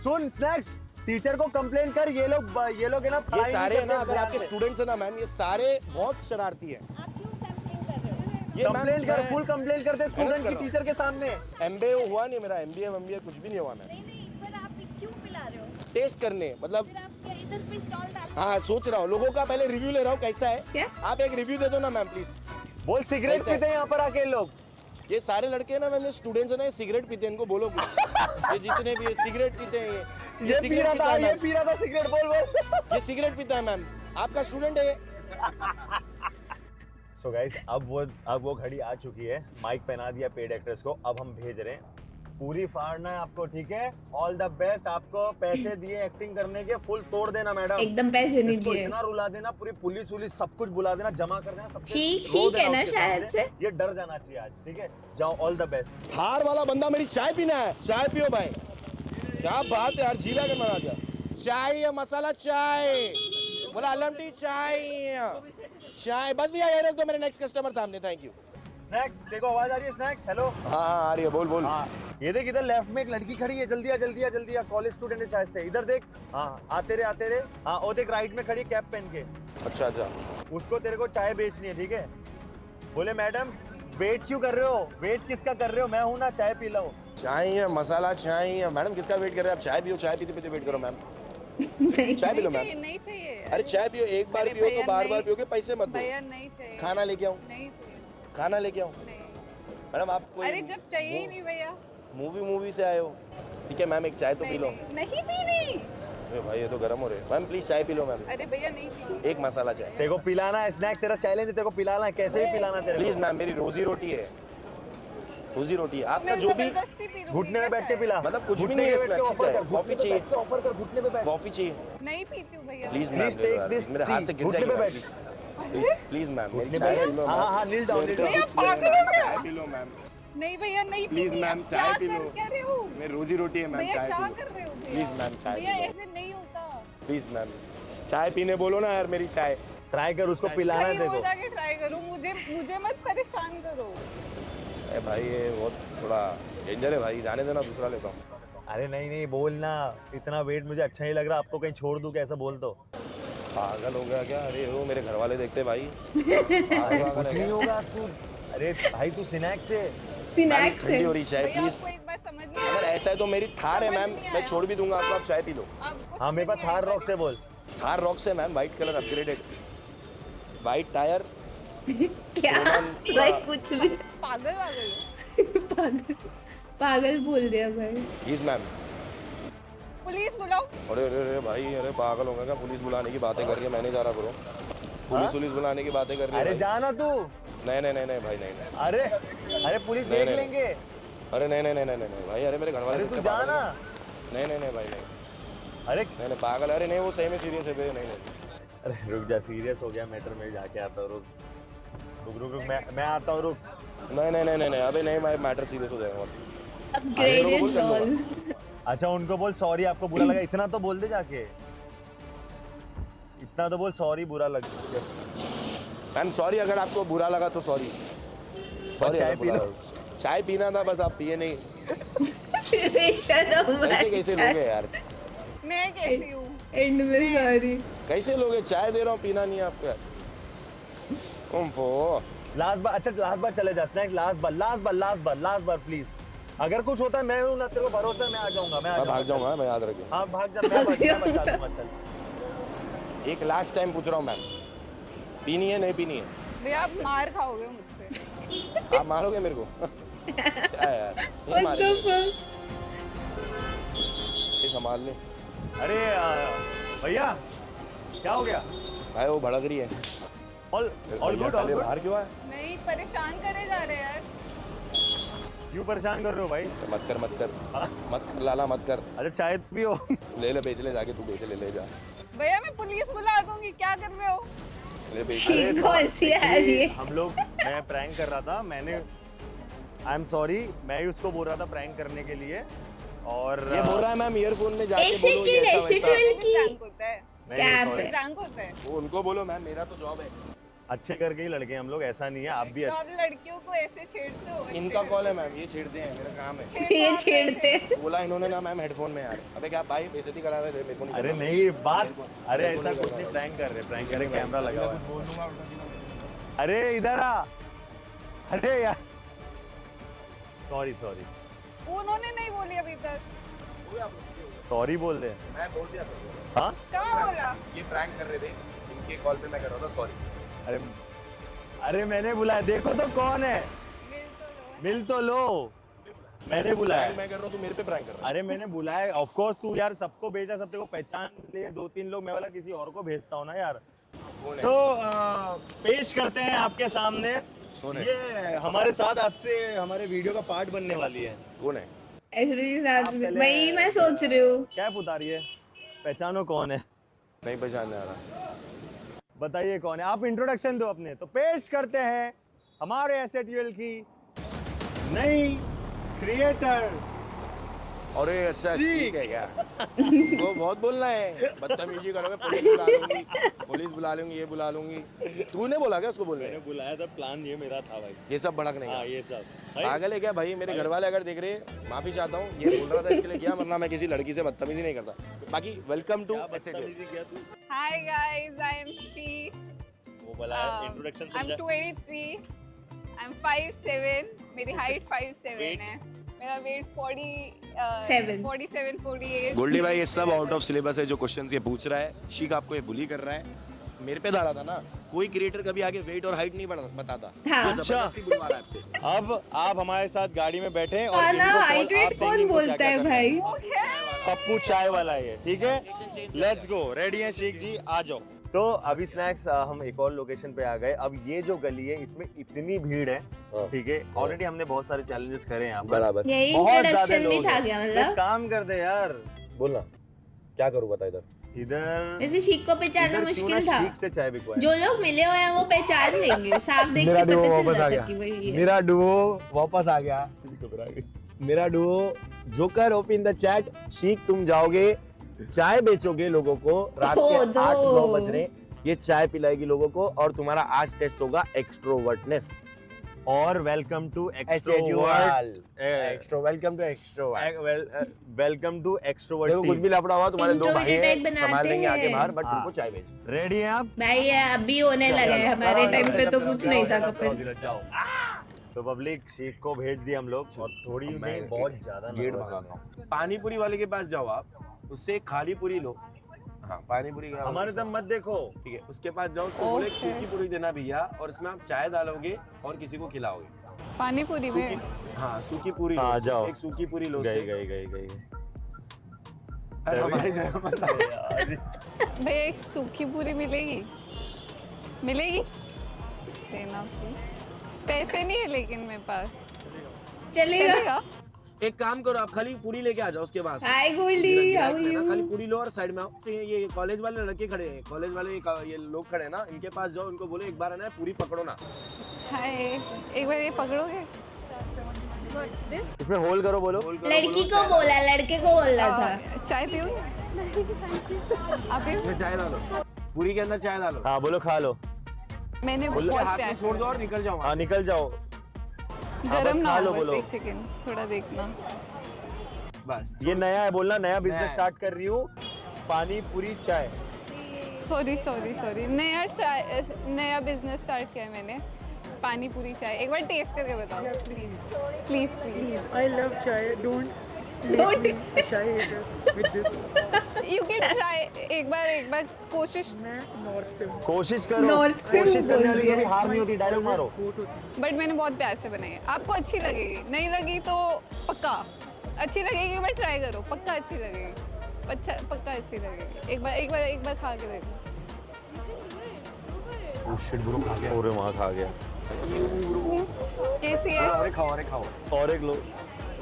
सुन स्नैक्स, टीचर को कंप्लेन कर। ये लोग है ना, ये सारे है ना, अगर आपके स्टूडेंट्स है ना मैम, ये सारे बहुत शरारती हैं। आप क्यों सैम्पलिंग कर रहे हो? ये कंप्लेन कर, मैं फुल कंप्लेन करते स्टूडेंट की टीचर के सामने। एमबीए हुआ नहीं मेरा, एमबीए कुछ भी नहीं हुआ। मैं नहीं, पर आप क्यों पिला रहे हो? टेस्ट करने, मतलब फिर आप क्या इधर पे स्टॉल डाल? हाँ सोच रहा हूँ, लोगों का पहले रिव्यू ले रहा हूँ कैसा है। क्या? आप एक रिव्यू दे दो ना मैम प्लीज। बोल सिगरेट कैसा है? पीते हैं यहाँ पर आके लोग। ये सारे लड़के ना, मैंने स्टूडेंट्स है ना, ये सिगरेट पीते हैं, इनको बोलो कुछ। ये जितने भी ये सिगरेट पीते हैं, ये पी रहा था, ये पी रहा था सिगरेट, बोल। ये सिगरेट पीता है मैम, आपका स्टूडेंट है ये। सो गाइस, अब वो घड़ी आ चुकी है, माइक पहना दिया पेड एक्टर्स को, अब हम भेज रहे हैं। पूरी फाड़ना है आपको, ठीक है? All the best. आपको पैसे दिए एक्टिंग करने के, फुल तोड़ देना मैडम। एकदम पैसे नहीं इसको दिए। इतना रुला देना, पूरी पुलिस सब कुछ बुला देना, जमा कर देना, सब ठीक है ना, शायद से ये डर जाना चाहिए आज, ठीक है? जाओ, ऑल द बेस्ट। थार वाला बंदा मेरी चाय पीना है, चाय पियो भाई। क्या बात है यार, जीवा के मना दिया। चाय या मसाला चाय, बोला अलम टी चाय, चाय। बस भैया ये रख दो मेरे नेक्स्ट कस्टमर सामने, थैंक यू। स्नैक्स, देखो आवाज आ रही है स्नैक्स? हेलो। हाँ आ रही है, बोल बोल। हाँ, ये देख इधर लेफ्ट में एक लड़की खड़ी है, जल्दी आ, कॉलेज स्टूडेंट है शायद से। इधर देख, हाँ आते रहे। हाँ, और देख राइट में खड़ी है कैप पहन के। अच्छा, उसको तेरे को चाय बेचनी है, ठीक है? बोले मैडम वेट क्यों कर रहे हो? वेट किसका कर रहे हो? मैं हूँ ना, चाय पी लो। चाय है मसाला चाय है। मैडम किसका वेट कर रहे हैं आप? चाय पियो, चाय पीते पीते वेट करो मैम। चाय पी लो मैम। नहीं चाहिए। अरे चाय पियो, एक बार पियो तो बार बार पियोगे, पैसे मत दो। भैया नहीं चाहिए। खाना लेके आऊँ? नहीं चाहिए। खाना लेके आऊँ? नहीं। मैडम आप कोई अरे जब चाहिए ही नहीं भैया। मूवी से आए हो? ठीक है मैम, एक चाय तो पी लो। नहीं पीनी। अरे भाई ये तो गर्म हो रहे हैं। मैम प्लीज चाय पी लो मैम। अरे भैया नहीं पीनी। एक मसाला चाय। तेरे को पिलाना है स्नैक्स, तेरा चैलेंज है, तेरे को पिलाना है, कैसे भी पिलाना तेरे प्लीज को। मैम, मेरी रोजी रोटी है, रोजी रोटी है। आपका जो भी घुटने में बैठ के पिला, मतलब कुछ भी घुटने नहीं है पे इसमें। बैठ के अच्छी ऑफर चाय, कर, कॉफी चाहिए, ऑफर कर, घुटने पे बैठ। कॉफी चाहिए। नहीं पीती हूँ भैया। Please ma'am, please take this, मेरे हाथ से गिर घुटने जाएगी। पे बैठ। प्लीज मैम, मेरी घुटने चाय पे पी लो। हाँ, नील डाउन। भैया पागल हो गया। चाय पी लो मैम। नहीं भैया नहीं प्लीज पीनी। मैम, क्या चाय पी कर लो। क्या रहे हो? मेरी रोजी रोटी है मैम, भैया चाय क्या पी लो। कर रहे हो भैया? प्लीज मैम, चाय भैया पी लो। ऐसे नहीं होता। प्लीज मैम, चाय पीने बोलो ना यार, मेरी चाय। ट्राई कर, उसको पिलाना है कहीं और देखो। जाके ट्राई करो, मुझे मत परेशान करो। अरे भाई ये बहुत थोड़ा डेंजर है भाई, जाने देना, दूसरा लेता हूँ। अरे नहीं बोलना, इतना वेट मुझे अच्छा नहीं लग रहा, आपको कहीं छोड़ दूं क्या? ऐसा बोल दो। पागल हो गया क्या? अरे वो मेरे घर वाले देखते भाई। अरे कुछ नहीं होगा तू। अरे भाई तू स्नैक्स है। स्नैक्स ठंडी है। हो रही चाय भैया प्लीज। आपको एक बात समझ नहीं अगर आया? ऐसा है तो मेरी थार है मैम, मैं छोड़ भी दूंगा आपको, आप चाय पी लो। आपको हाँ, मेरे पास समझ थार नहीं रॉक से बोल। थार रॉक से ma'am, white colour upgraded, white tyre. क्या भाई, कुछ भी। पागल हो। पागल बोल दिया भाई। Please ma'am. पुलिस बुलाओ। अरे अरे अरे भाई, अरे पागल हो गया क्या? पुलिस बुलाने की बातें कर रही है, मैं नहीं जा रहा ब्रो। पुलिस बुलाने की बातें कर रही है अरे भाई। जाना तू। नहीं भाई, नहीं। अरे पुलिस नहीं, देख नहीं। लेंगे। अरे नहीं भाई, अरे मेरे घर वाले अरे तू देखते, पागल जाना। है। नहीं भाई, नहीं। अरे नहीं पागल, अरे नहीं वो सही में सीरियस है बे, नहीं। अरे रुक जा, सीरियस हो गया मैटर में, जाके आता हूँ। रुक मैं आता हूँ, रुक। नहीं अबे नहीं, मैं मैटर सीरियस हो जाएगा। Upgraded doll. अच्छा उनको बोल सॉरी, आपको बुरा लगा, इतना तो बोल दे जाके। इतना तो बोल सॉरी, बुरा लग गया। मैम सॉरी, अगर आपको बुरा लगा तो सॉरी। चाय पी लो। चाय पीना था बस, आप पिए नहीं। शर्म कैसे लोग हैं यार? मैं कैसी हूँ? एंड में सॉरी। कैसे लोग हैं? चाय दे रहा हूँ, पीना नहीं है आपको यार। लास्ट बार चले जा स्नैक्स, लास्ट बार प्लीज। अगर कुछ होता है मैं हूं ना, तेरे को भरोसा है, मैं आ जाऊंगा। मैं भाग जाऊंगा, मैं याद रखिए। हाँ भाग जा, मैं बचा दूंगा। चल एक लास्ट टाइम पूछ रहा हूँ मैम, पीनी है नहीं पीनी है? भैया आप मार खाओगे मुझसे। आप मारोगे मेरे को? क्या यार, नहीं What the मारेंगे। fuck? ये संभाल ले अरे भैया क्या हो गया? भाई, वो भड़क रही है। All good. बाहर क्यों आए? नहीं परेशान करे जा रहे यार। क्यों परेशान कर रहे हो भाई? मत कर लाला, मत कर। अरे चाय भी हो। ले बेच ले, जाके तू बेच ले जा। भैया मैं पुलिस बुला दूंगी, क्या कर रहे हो? ले बेच। ठीक कौन सी है ये? हम लोग, मैं प्रैंक कर रहा था, मैंने आई एम सॉरी, मैं ही उसको बोल रहा था प्रैंक करने के लिए। और ये बोल रहा है मैम ईयरफोन में जाके एक बोलो ये सेकंड, ऐसा ऐसे वैसा। 12 की प्रैंक होता है। कैप है। प्रैंक होता है। वो उनको बोलो मैम, मेरा तो जॉब है। अच्छे करके ही लड़के हम लोग, ऐसा नहीं है। आप भी तो आप लड़कियों को ऐसे छेड़ते हो? इनका कॉल है मैम, ये छेड़ते हैं, मेरा काम है। ये छेड़ते। बोला इन्होंने ना मैम हेडफोन में यार। अबे क्या भाई बेइज्जती करा रहे थे मेरे को? नहीं अरे करना। नहीं बात, अरे ऐसा कुछ नहीं, प्रैंक कर रहे, कैमरा लगा हुआ है। अरे इधर आ। अरे यार सॉरी उन्होंने नहीं बोली अभी तक। सॉरी बोल दे। मैं बोल दिया सर। हाँ कहाँ बोला? ये प्रैंक कर रहे थे, इनके कॉल पे मैं कर रहा था सॉरी। अरे मैंने बुलाया, देखो तो कौन है। मिल तो लो, मिल तो लो। मैंने बुलाया। मैं कर रहा हूँ, तू मेरे पे प्रैंक कर रहा है। अरे मैंने बुलाया, ऑफ कोर्स तू यार सबको भेजा, सब तेरे को पहचान ले, 2-3 लोग, मैं वाला किसी और को भेजता हूँ ना यार। सो पेश करते हैं आपके सामने, ये हमारे साथ आज से हमारे वीडियो का पार्ट बनने वाली है। कौन है? वही मैं सोच रही हूँ। कैप उतारिए, पहचानो कौन है। नहीं पहचानने आ रहा। बताइए कौन है, आप इंट्रोडक्शन दो अपने। तो पेश करते हैं हमारे एसएटीएल की नई क्रिएटर। अरे अच्छा ठीक है क्या? वो बहुत बोलना है, बदतमीजी करोगे पुलिस बुला लूंगी, ये बुला लूंगी। तूने बोला क्या उसको बोलने? मैंने बुलाया था, प्लान ये मेरा था भाई। ये सब भड़कने का। हाँ ये सब पागल है क्या भाई? मेरे घर वाले अगर देख रहे हैं, माफी चाहता हूँ, ये बोल रहा था इसके लिए किया, वरना मैं किसी लड़की से बदतमीजी नहीं करता। बाकी वेलकम टू किया तू? Hi guys, I am She. वो बोला इंट्रोडक्शन I'm 23. I'm 5'7". मेरी हाइट 5'7" है। मेरा वेट 47-48। गोल्डी भाई, ये सब आउट ऑफ सिलेबस है जो क्वेश्चंस ये पूछ रहा है। शीख आपको ये बुली कर रहा है। मेरे पे डाला था ना, कोई क्रिएटर कभी आगे वेट और हाइट नहीं बताता। हाँ। ये जबरदस्ती बुलवा रहा है आपसे। अब आप हमारे साथ गाड़ी में बैठे और हाँ ना, इनको हाइट आप वेट कौन देंगे इनको बोलता क्या-क्या है करना भाई? पप्पू चाय वाला है, ठीक है। लेट्स गो, रेडी है शीख जी, आ जाओ। तो अभी स्नैक्स हम एक और लोकेशन पे आ गए। अब ये जो गली है इसमें इतनी भीड़ है, ठीक है। ऑलरेडी हमने बहुत सारे चैलेंजेस करे हैं यहाँ पर। बराबर। यही बहुत ज्यादा इंट्रोडक्शन भी लोग था हैं। क्या एक मतलब? काम कर दे यार, बोलना क्या करूँ, बता इधर। वैसे शीख को पहचानना इधर क्यों ना मुश्किल था। शीख से चाय बिकवाए। जो लोग मिले हुए हैं वो पहचान लेंगे, साफ देख के पता चल जाता कि वही है। मेरा डुओ वापस आ गया। मेरा Duo joker open the chat. Sikh तुम जाओगे, चाय बेचोगे लोगों को, रात के 8-9 बज रहे, ये चाय पिलाएगी लोगों को, और तुम्हारा आज टेस्ट होगा एक्सट्रोवर्टनेस। और welcome to extrovert, welcome to extrovert. Welcome to extrovert. देखो कुछ भी लफड़ा हुआ, तुम्हारे 2 भाई Introverted हैं, type बनाते संभाल लेंगे आगे हैं। बाहर, बट हाँ। तुमको चाय बेच। रेडी हैं आप? भाई ये अभी होने लगा है, हमारे टाइम पे तो कुछ नहीं था कपिल। जाओ। तो पब्लिक शीख को भेज दिया हम लोग, और थोड़ी में बहुत ज्यादा गेट nervous भगाता हूँ। हूँ। पानी पूरी वाले के पास जाओ आप, उससे एक खाली पूरी लो। हाँ, पानी पूरी का हमारे दम मत देखो, ठीक है। उसके पास जाओ, उसको बोले एक सूखी पूरी देना भैया, और इसमें आप चाय डालोगे और किसी को खिलाओगे। पानी पूरी में? हाँ, सूखी पूरी लो। हाँ, जाओ। एक सूखी पूरी लो। गई। अरे हमारी जगह मत आओ। भैया एक सूखी पूरी मिलेगी? देना प्लीज। पैसे नहीं है लेकिन मेरे पास। चलेगा। एक काम करो, आप खाली पूरी लेके आ जाओ उसके पास। हाय गोल्डी, हाउ आर यू? खाली पूरी लो और साइड में आओ। तो ये कॉलेज वाले लड़के खड़े हैं, कॉलेज वाले ये लोग खड़े हैं ना, इनके पास जाओ, इनको बोलो एक बार है ना पूरी पकड़ो ना। हाय, एक बार ये पकड़ोगे? इसमें होल करो, बोलो। लड़की को बोला, लड़के को बोल रहा था। चाय पियोगे? आप इसमें चाय डालो, पूरी के अंदर चाय डालो। हाँ बोलो, खा लो। मैंने बोलो, बहुत हाथ प्यार में छोड़ दो और निकल जाओ। हाँ निकल जाओ। गरम बस ना खा हो, लो, बस बोलो। एक सेकंड, थोड़ा देखना। बस ये नया है, बोलना नया बिजनेस नया है। स्टार्ट कर रही हूँ, पानी पूरी चाय। सॉरी, नया बिजनेस स्टार्ट किया है मैंने, पानी पूरी चाय। एक बार टेस्ट करके बताओ please. I love chai. Don't chai with this. You can try, एक बार कोशिश। मैं नॉर्थ से हूँ। कोशिश करो, नॉर्थ से कोशिश बोल करने वाली दिया। कभी हार नहीं होती, डायलॉग मारो। बट मैंने बहुत प्यार से बनाई है, आपको अच्छी लगेगी। नहीं लगी तो पक्का अच्छी लगेगी, एक बार ट्राई करो, पक्का अच्छी लगेगी। पक्का अच्छी लगेगी। एक बार खा के देखो। शिट ब्रो, खा गया। पूरे वहाँ खा गया। कैसी है? और एक खाओ, और एक लो।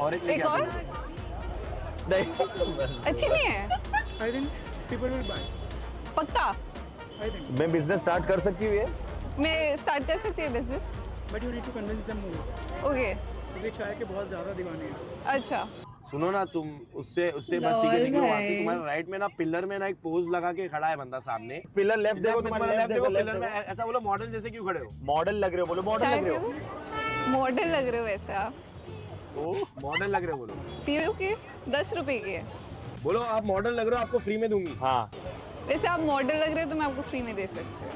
और एक एक लेके और? आओ। नहीं, अच्छी नहीं है? I think people will buy. पक्का I think. मैं बिजनेस स्टार्ट कर सकती हूँ ये? मैं स्टार्ट कर सकती हूँ business? But you need to convince them more. Okay, क्योंकि चाय के बहुत ज़्यादा दीवाने हैं। अच्छा। सुनो ना, तुम उससे मस्ती के निकलो वहाँ से। तुम्हारे राइट में ना पिलर में ना एक पोज लगा के खड़ा है बंदा सामने। पिलर लेफ्ट देखो, तुम्हारा तुम्हारा लेफ्ट देखो, लेफ्ट पिलर में ऐसा बोलो, मॉडल जैसे क्यों खड़े हो? मॉडल लग रहे हो, बोलो मॉडल लग रहे हो। मॉडल लग रहे हो वैसे आप। मॉडल लग रहे हो, बोलो। पीयू के 10 रुपए की है। बोलो आप मॉडल लग रहे हो, आपको फ्री में दूंगी। हाँ वैसे आप मॉडल लग रहे हो तो मैं आपको फ्री में दे सकती हूँ।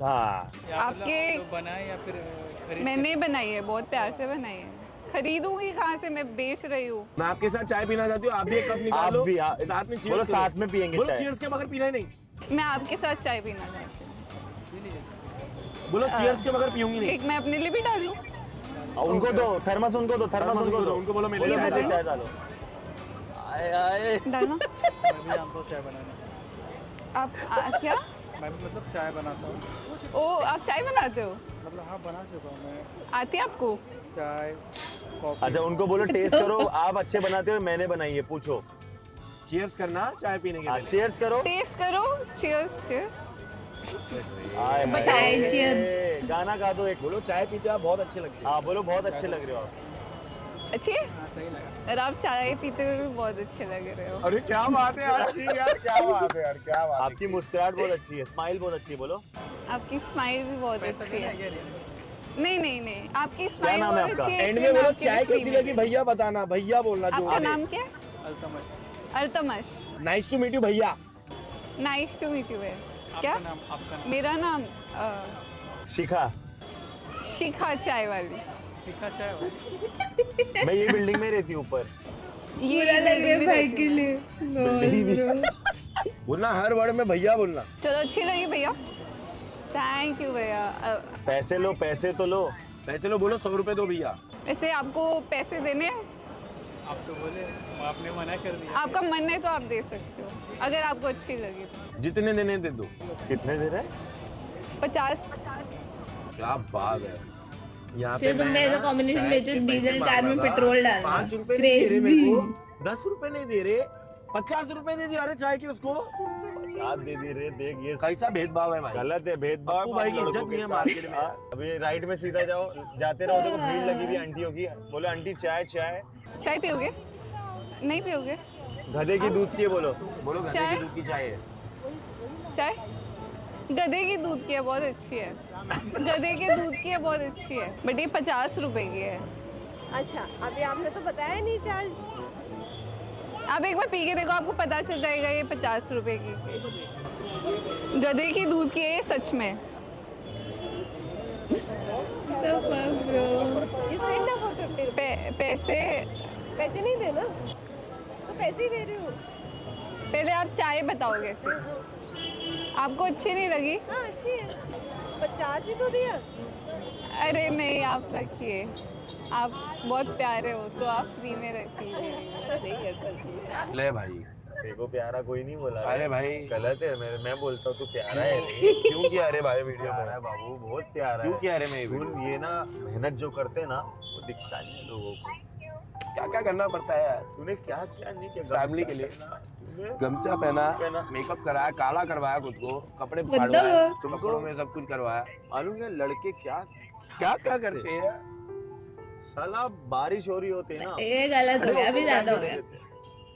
हाँ, आपके बनाए या फिर खरीद? मैंने बनाई है, बहुत प्यार से बनाई है। खरीदूंगी कहाँ से, मैं बेच रही हूँ। मैं आपके साथ चाय पीना चाहती हूँ, आप भी एक कप निकाल आप लो, भी साथ में बोलो, cheers साथ करो। में पियेंगे बोलो चाय। चीयर्स के बगैर पीना ही नहीं। मैं आपके साथ चाय पीना चाहती हूँ। बोलो चीयर्स के बगैर पीऊंगी नहीं। एक मैं अपने लिए भी डालूं? उनको दो थर्मस, उनको दो थर्मस, उनको दो, उनको बोलो मेरे बोलो लिए मेरे चाय लिए चाय डालो। आए आए डालना। मैं भी जानता हूँ चाय बनाना। आप क्या? मैं भी मतलब चाय बनाता हूँ। ओ आप चाय बनाते हो? मतलब हाँ बना चुका हूँ मैं आती है आपको? चाय, कॉफी। अच्छा उनको बोलो टेस्ट करो, आप अच्छे बनाते हो, मैंने बनाई है, पूछो। चीयर्स करना चाय पीने के हाँ लिए। चीयर्स करो। टेस्ट करो। Cheers cheers. आए बताएं, हाय। cheers। गाना गा दो एक। बोलो चाय पीते हो आप बहुत अच्छे लगते हो। हाँ बोलो बहुत अच्छे लग रहे हो आप। अच्छी है? हाँ सही लगा। और आप चाय पीते हुए भी बहुत अच्छे लग रहे हो। अरे क्या बात है यार, ठीक यार, क्या बात है यार, क्या बात है। आपकी मुस्कुराहट बहुत अच्छी है, स्माइल बहुत अच्छी है, बोलो। आपकी स्माइल भी बहुत अच्छी है। नहीं नहीं नहीं, आपकी क्या स्माइल नाम है बहुत आपका? अच्छी है। एंड इसलिए में मैं बोलो आपके लिए चाय free कैसी में लगी दे- भैया बताना, भैया बोलना जोर आपका से। नाम क्या है? Altamash. Altamash. Nice to meet you भैया। Nice to meet you. क्या? आपका नाम? मेरा नाम शिखा। शिखा चाय वाली। शिखा चाय वाला। मैं ये बिल्डिंग में रहती हूँ ऊपर। ये बुरा लग रहा है building में भाई रहती के हूँ मैं। लिए। बिल्डिंग ही लो, बोलना हर वर्ड में भैया बोलना। चलो अच्छी लगी भैया। थैंक यू भैया। पैसे लो, पैसे तो लो। पैसे लो, बोलो 100 रुपए दो भैया। ऐसे आपको पैसे देने हैं? आप तो बोले, आपने मना कर दिया। आपका मन है तो आप दे सकते हो, अगर आपको अच्छी लगी तो। जितने देने दे दो। कितने दे रहे? 50। क्या बात है। यहाँ फिर तुम मैं ऐसा ना कॉम्बिनेशन चाय बेचो, के पैसे डीजल मांग कार में रहा था, पेट्रोल डालना। 5 रुपए नहीं दे रहे मेरे Crazy। को, 10 रुपए नहीं दे रहे, 50 रुपए दे दिए। अरे चाय की उसको 50 दे दी रे, देख ये कैसा भेदभाव है भाई। गलत है भेदभाव। पप्पू भाई की हम इज्जत लड़कों के नहीं है साथ। मार्केट में। हाँ, अभी राइट में सीधा जाओ, जाते रहो, देखो भीड़ लगी हुई है आंटियों की। बोलो आंटी चाय चाय। चाय पियोगे? नहीं पियोगे? गधे की दूध की है, बोलो। बोलो गधे चाय? की दूध की चाय है। चाय गधे की दूध की है, बहुत अच्छी है। गधे के दूध की है, बहुत अच्छी है, बट ये 50 रुपए की है। अच्छा, अभी आपने तो बताया नहीं चार्ज। आप एक बार पी के देखो, आपको पता चल जाएगा ये 50 रुपए की गधे की दूध की है ये, सच में। The fuck, bro? You said ना 450 रुपए। पैसे पैसे नहीं देना, तो पैसे ही दे रही हूँ। पहले आप चाय बताओ कैसे। आपको अच्छी नहीं लगी? हाँ अच्छी है, 50 ही तो दिया। अरे नहीं, आप रखिए, आप बहुत प्यारे हो तो आप फ्री में रखिए। ले भाई, देखो प्यारा कोई नहीं बोला। अरे भाई गलत है, मैं बोलता हूँ तू प्यारा है रे। क्यों किया रे भाई वीडियो प्यारा है में? बाबू, बहुत प्यारा क्यों है। किया रे मैं ये सुन, वीडियो? ये ना मेहनत जो करते हैं ना वो दिखता नहीं है लोगों को। क्या क्या करना पड़ता है यार तूने क्या क्या नहीं किया फैमिली के लिए। तूने गमछा पहना, पहना। मेकअप कराया, काला करवाया खुद को, कपड़े मतलब फाड़वाए, तुमको- कपड़ों में सब कुछ करवाया। मालूम है लड़के क्या क्या क्या करते हैं? साला बारिश हो रही होती है ना, ये गलत हो गया, अभी ज्यादा हो गया।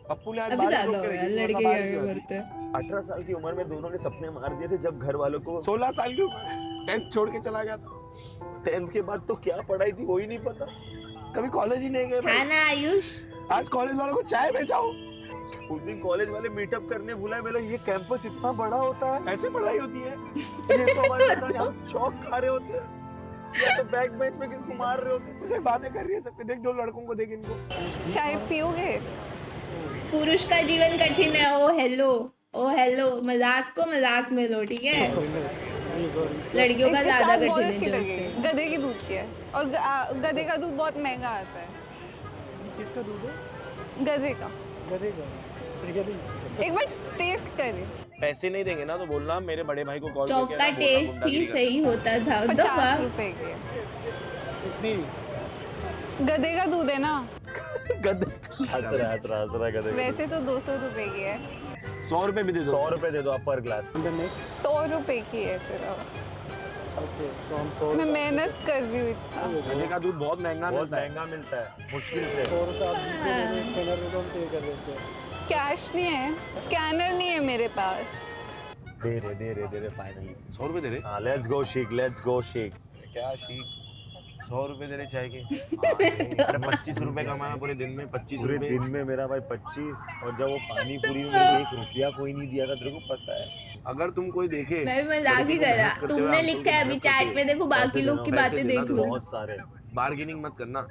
पप्पू ने आज अभी बारिश ज्यादा रोक हो के गया, रखी थी, लड़के वरना बारिश क्या नहीं होती। करते हैं। 18 साल की उम्र में दोनों ने सपने मार दिए थे जब घर वालों को 16 साल की उम्र, 10th छोड़ के चला गया था। 10th के बाद तो क्या पढ़ाई थी वो ही नहीं पता। कभी कॉलेज ही नहीं गए भाई। हाँ ना आयुष, आज कॉलेज वालों को चाय बेचाओ, उस दिन कॉलेज वाले मीटअप करने बुलाए, मेरा ये कैंपस इतना बड़ा होता है, ऐसे पढ़ाई होती है। ये तो हमारे पता नहीं हम चौक खा रहे होते हैं या तो बैक बेंच में किसको मार रहे होते हैं। तुझे बातें कर रही है सब पे, देख 2 लड़कों को, देख इनको। चाय पियोगे? पुरुष का जीवन कठिन है। ओ हेलो, ओ हेलो, मजाक को मजाक में लो, ठीक है। लड़कियों का इसके ज्यादा साथ बहुत कठिन है अच्छी जो लगी। उससे। गधे की दूध की है, और गधे का दूध बहुत महंगा आता है। किसका दूध है? गधे का। गधे का। फिर गधे। एक बार टेस्ट करें। पैसे नहीं देंगे ना तो बोलना मेरे बड़े भाई को कॉल चौक करके का ना बोलना टेस्ट ही गुंडागिरी कर। सही होता था। 50 रुपए की है। कितनी? गधे का दूध है ना, गधे हंस रहा गधे का। वैसे तो 200 रुपए की है। 100 रुपए भी दे दो। 100 रुपए दे दो आप पर ग्लास। 100 रुपए की है सिर्फ। ओके, तो हम 100 मैं मेहनत कर रही हूँ इतना। गधे का दूध बहुत महंगा बहुत मिलता है। महंगा मिलता है, मुश्किल से। 100 रुपये आप जीपे दे दो, स्कैनर दे दो, हम पे कर देते हैं। कैश नहीं है, स्कैनर नहीं है मेरे पास। दे रहे फाइनली 100 रुपए दे रहे? हाँ, लेट्स गो शेक। क्या शीख, 100 रुपए दे रहे चाय के। 25 रुपए कमाया पूरे दिन में, 25 पूरे रुपए। दिन में मेरा भाई 25, और जब वो पानी पूरी में मेरे को 1 रुपया कोई नहीं दिया था, तेरे को पता है। अगर तुम कोई देखे, मैं भी मजाक ही कर रहा। तुमने लिखा है अभी चैट में, देखो बाकी लोग की पैसे बातें देना देख तो लो। बहुत सारे। बार्गेनिंग मत करना।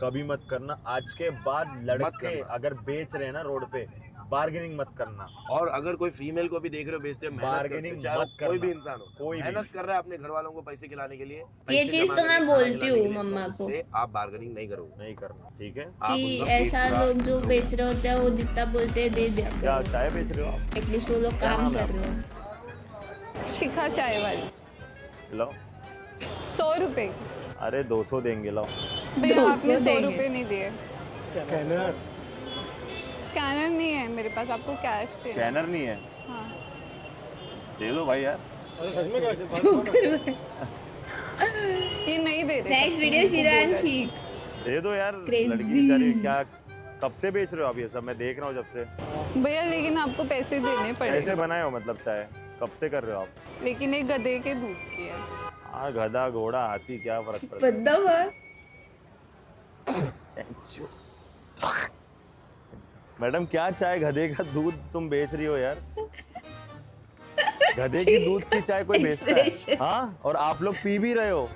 कभी मत करना, आज के बाद लड़के करना। अगर बेच रहे हैं ना रोड पे, बार्गेनिंग मत करना। और अगर कोई फीमेल को भी देख रहे हो बेचते हो, मेहनत करते Bargaining हो, चाहे वो मत कोई करना। भी इंसान हो, कोई भी। मेहनत कर रहा है अपने घर वालों को पैसे खिलाने के लिए, ये पैसे चीज जमा तो करके मैं खाना बोलती खिलाने के हूँ लिए, मम्मा तो को उससे आप बार्गेनिंग नहीं करोगे। नहीं करना, ठीक है। आप कि उनका पेट ऐसा पूरा लोग जो करोगे। बेच रहे होते हैं वो जितना बोलते हैं दे दिया क्या करो। चाय बेच रहे हो आप? एटलीस्ट वो लोग क्या काम नाम है कर रहे हो। शिखा चाय वाली लाओ। 100 रुपए। अरे 200 देंगे, लाओ। भैया 200 आपने 100 देंगे। रुपए नहीं दिए। स्कैनर स्कैनर नहीं है मेरे पास, आपको कैश देना। स्कैनर नहीं है? हाँ दे दो भाई यार। ये नहीं दे रहे। Next video शिरांशी। दे दो यार। Crazy। लड़की बेचारी, क्या कब से बेच रहे हो आप ये सब? मैं देख रहा हूँ जब से। भैया लेकिन आपको पैसे देने कैसे पड़ेंगे। बनाए हो मतलब चाय? कब से कर रहे हो आप? लेकिन एक गधे के दूध की है। हाँ, गधा घोड़ा हाथी क्या फर्क पड़ता है? बदवा मैडम क्या चाय गधे का दूध तुम बेच रही हो यार? गधे की दूध की चाय कोई बेचता है? Expression। हाँ, और आप लोग पी भी रहे हो।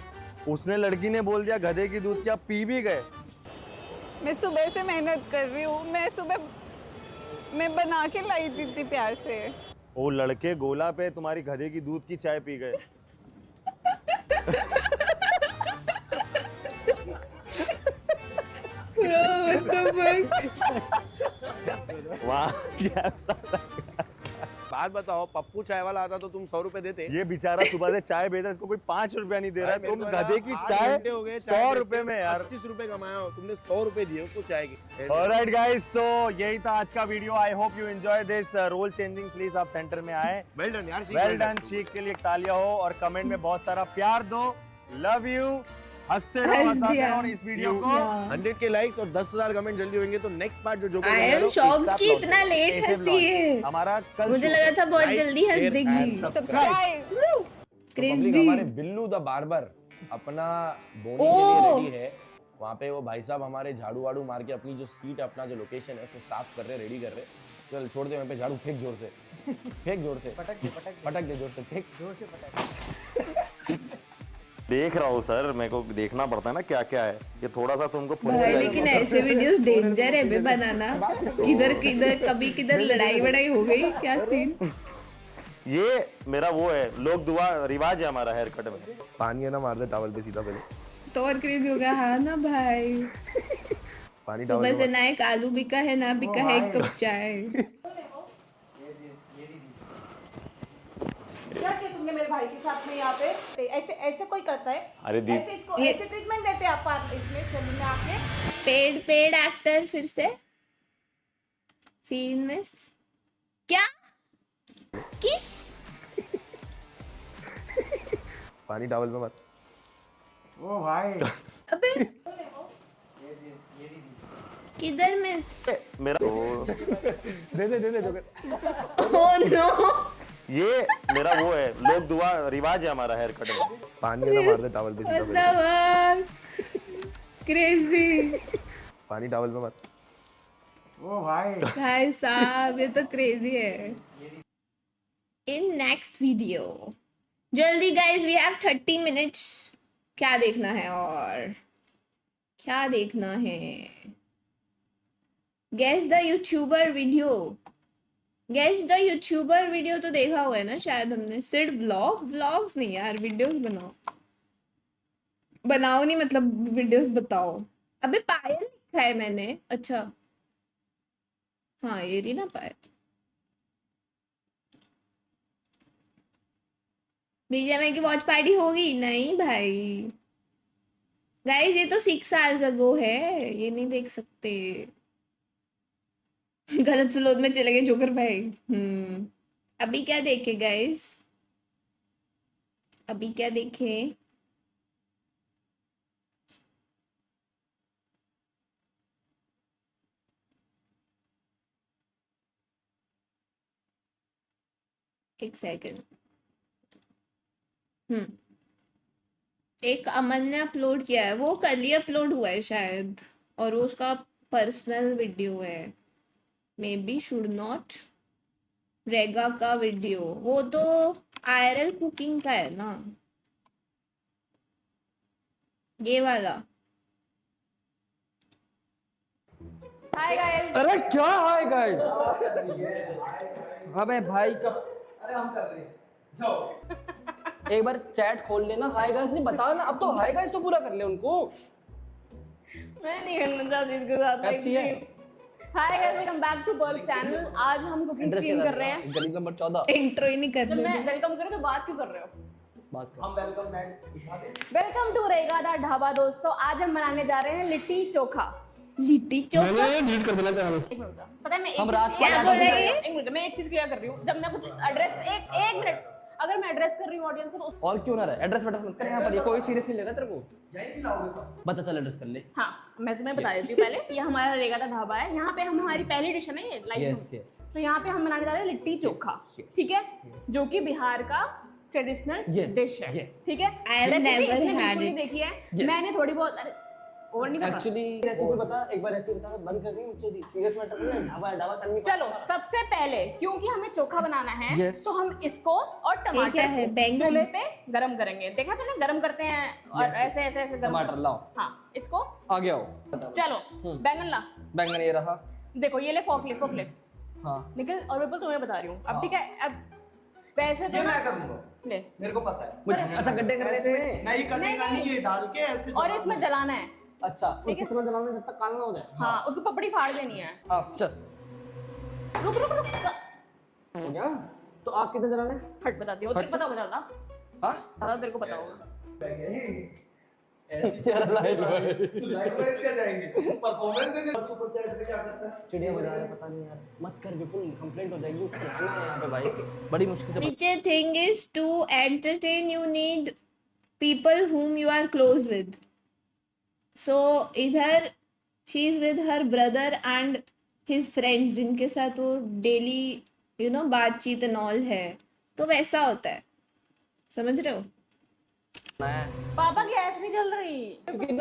उसने, लड़की ने बोल दिया गधे की दूध की, आप पी भी गए। मैं सुबह से मेहनत कर रही हूँ। मैं बना के लाई थी इतनी प्यार से। वो लड़के गोला पे तुम्हारी गधे की दूध की चाय पी गए। वाह क्या बात बताओ, पप्पू चाय वाला आता तो तुम 100 रुपए देते? ये बेचारा सुबह से चाय बेच रहा है, इसको कोई 5 रुपया नहीं दे रहा है। भाई, तुम मेरे को गधे की ना 8 चाय घंटे हो गए 100 रुपए में यार। 25 रुपए कमाया हो तुमने, 100 रुपए दिए उसको चाय की। ऑलराइट गाइस, सो यही था आज का video. I hope you enjoy this role changing. Please आप सेंटर में आए। वेल डन यार, वेल डन। शीख के लिए एक तालियां हो और कमेंट में बहुत सारा प्यार दो। Love you. हंसते रहो, हंस हंसाते दिया। रहो और इस वीडियो को 100 के लाइक्स और 10,000 कमेंट जल्दी होंगे तो नेक्स्ट पार्ट जो आई एम शॉक्ड कि इतना लेट हंसी है। हमारा कल मुझे लगा था बहुत जल्दी हंस देगी। सब्सक्राइब। पब्लिक हमारे बिल्लू द बार्बर अपना बोने के ओ। लिए रेडी है। वहाँ पे वो भाई साहब हमारे झाड़ू वाड़ू मार के अपनी जो सीट, अपना जो लोकेशन है उसको साफ कर रहे, रेडी कर रहे। चल छोड़ दे वहाँ पे झाड़ू, फेंक जोर से, फेंक जोर से, पटक दे जोर से, फेंक जोर से पटक। देख रहा हूँ सर, मेरे को देखना पड़ता है ना क्या क्या है। ये थोड़ा सा तुमको भाई लेकिन ऐसे वीडियोस डेंजर है बे बनाना। किधर किधर कभी किधर लड़ाई वड़ाई हो गई, क्या सीन। ये मेरा वो है, लोग दुआ रिवाज है हमारा हेयर कट में। पानी है ना, मार दे टॉवल पे सीधा पहले। तो और क्रेजी हो गया। हाँ ना भाई, पानी टॉवल सुबह से पे ना एक आलू बिका है ना बिका है एक कप चाय। क्या किया तुमने मेरे भाई के साथ में यहाँ पे? ऐसे ऐसे कोई करता है? अरे दी ऐसे इसको ऐसे ट्रीटमेंट देते हैं आप इसमें सैलून में आके? पेड एक्टर फिर से सीन में क्या किस पानी टॉवल पे मत। ओ भाई अबे किधर मिस। मेरा दे जोकर। ओह नो, ये मेरा वो है, लोग दुआ रिवाज है हमारा हेयर कट में। पानी है ना, मार दे टॉवल पे सीधा पहले। क्रेजी पानी टॉवल पे मत। ओ भाई भाई साहब, ये तो क्रेजी है। इन नेक्स्ट वीडियो जल्दी गाइस, वी हैव 30 मिनट्स। क्या देखना है और क्या देखना है? Guess the YouTuber video. Guess the YouTuber video तो देखा हुआ है ना शायद हमने। सिर्फ व्लॉग्स नहीं यार, वीडियोस बनाओ नहीं मतलब वीडियोस बताओ। अबे पायल लिखा है मैंने। अच्छा हाँ, ये रही ना पायल। बीजेएमआई की वॉच पार्टी होगी? नहीं भाई गाइस, ये तो 6 hours ago है, ये नहीं देख सकते। गलत स्लोद में चले गए जोकर भाई। अभी क्या देखे गाइस? अभी क्या देखे? एक सेकंड। एक अमन ने अपलोड किया है, वो कल ही अपलोड हुआ है शायद, और वो उसका पर्सनल वीडियो है। Maybe should not. रेगा का वीडियो, वो तो आईआरएल कुकिंग का है ना, ये वाला। Hi guys. अरे क्या हाय गाइस? अबे भाई का अरे हम कर रहे हैं जाओ। एक बार चैट खोल लेना, हाय गाइस नहीं बता ना, अब तो हाय गाइस तो पूरा कर ले उनको। मैं नहीं करना चाहती इसके साथ FC है। Hi guys, welcome back to Berg channel. आज हम कुकिंग स्ट्रीम कर रहे हैं। गली नंबर 14। इंट्रो ही नहीं कर रहे। मैं वेलकम करूं तो बात क्यों कर रहे हो? बात कर। हम वेलकम मैट दिखा दे। वेलकम टू रेगा दा ढाबा दोस्तों। आज हम बनाने जा रहे हैं लिट्टी चोखा। लिट्टी चोखा डिलीट कर देना चैनल। एक मिनट पता है मैं हम रात क्या बोल रहे हैं? एक मिनट, मैं एक चीज क्लियर कर रही हूँ। जब मैं कुछ एड्रेस एक मिनट, अगर मैं एड्रेस कर रही हूँ ऑडियंस को तो और क्यों ना रहे, एड्रेस मत कर यहाँ पर, ये कोई सीरियस नहीं लेगा तेरे को। यही दिलाओगे सब। बता चल एड्रेस कर ले। हाँ, मैं तुम्हें बता देती हूँ पहले। ये हमारा रेगा दा ढाबा है। यहाँ पे हम हमारी पहली डिश है ना ये लाइव। यस। तो यहाँ पे हम बनाने जा रहे हैं लिट्टी चोखा। ठीक है, जो कि बिहार का ट्रेडिशनल डिश है। ठीक है, देखी है मैंने थोड़ी बहुत। और नहीं पता एक्चुअली रेसिपी बता, एक बार रेसिपी बता, बंद कर देंगे सीरियस मैटर नहीं है। ढाबा ढाबा चलने। चलो, सबसे पहले क्योंकि हमें चोखा बनाना है Yes. तो हम इसको और टमाटर चूल्हे पे गरम करेंगे। देखा तूने गरम करते हैं और ऐसे ऐसे ऐसे गरम टमाटर लाओ। हाँ, इसको आगे आओ। चलो बैंगन ला। बैंगन ये रहा। देखो ये ले, फोक ले हाँ निकल। और बिल्कुल तुम्हें बता रही हूँ अब। ठीक है, अब वैसे तो ये मैं करूंगा, ले। मेरे को पता है। मुझे अच्छा गड्ढे करने इसमें नहीं कटेगा नहीं, ये डाल के ऐसे और इसमें जलाना है। अच्छा, और कितना जलाना है जब तक काला ना हो जाए। हाँ, उसको पपड़ी फाड़ देनी है। हाँ चल। रुक हो गया तो आप कितना जलाना है? हट बताती हूँ, तेरे को पता होगा ज्यादा। हाँ ज्यादा तेरे को पता होगा। यार लाइव लाइव क्या जाएंगे परफॉर्मेंस देने। सुपर चैट पे क्या करता है? चिड़िया बजा रहा है, पता नहीं यार। मत कर, बिल्कुल कंप्लेंट हो जाएगी। उसको आना है यहाँ पे भाई, बड़ी मुश्किल से। Which thing is to entertain you need people whom you are close with. So इधर she is with her brother and his friends जिनके साथ वो daily बातचीत and all है। तो वैसा होता है, समझ रहे हो? पापा गैस नहीं चल रही।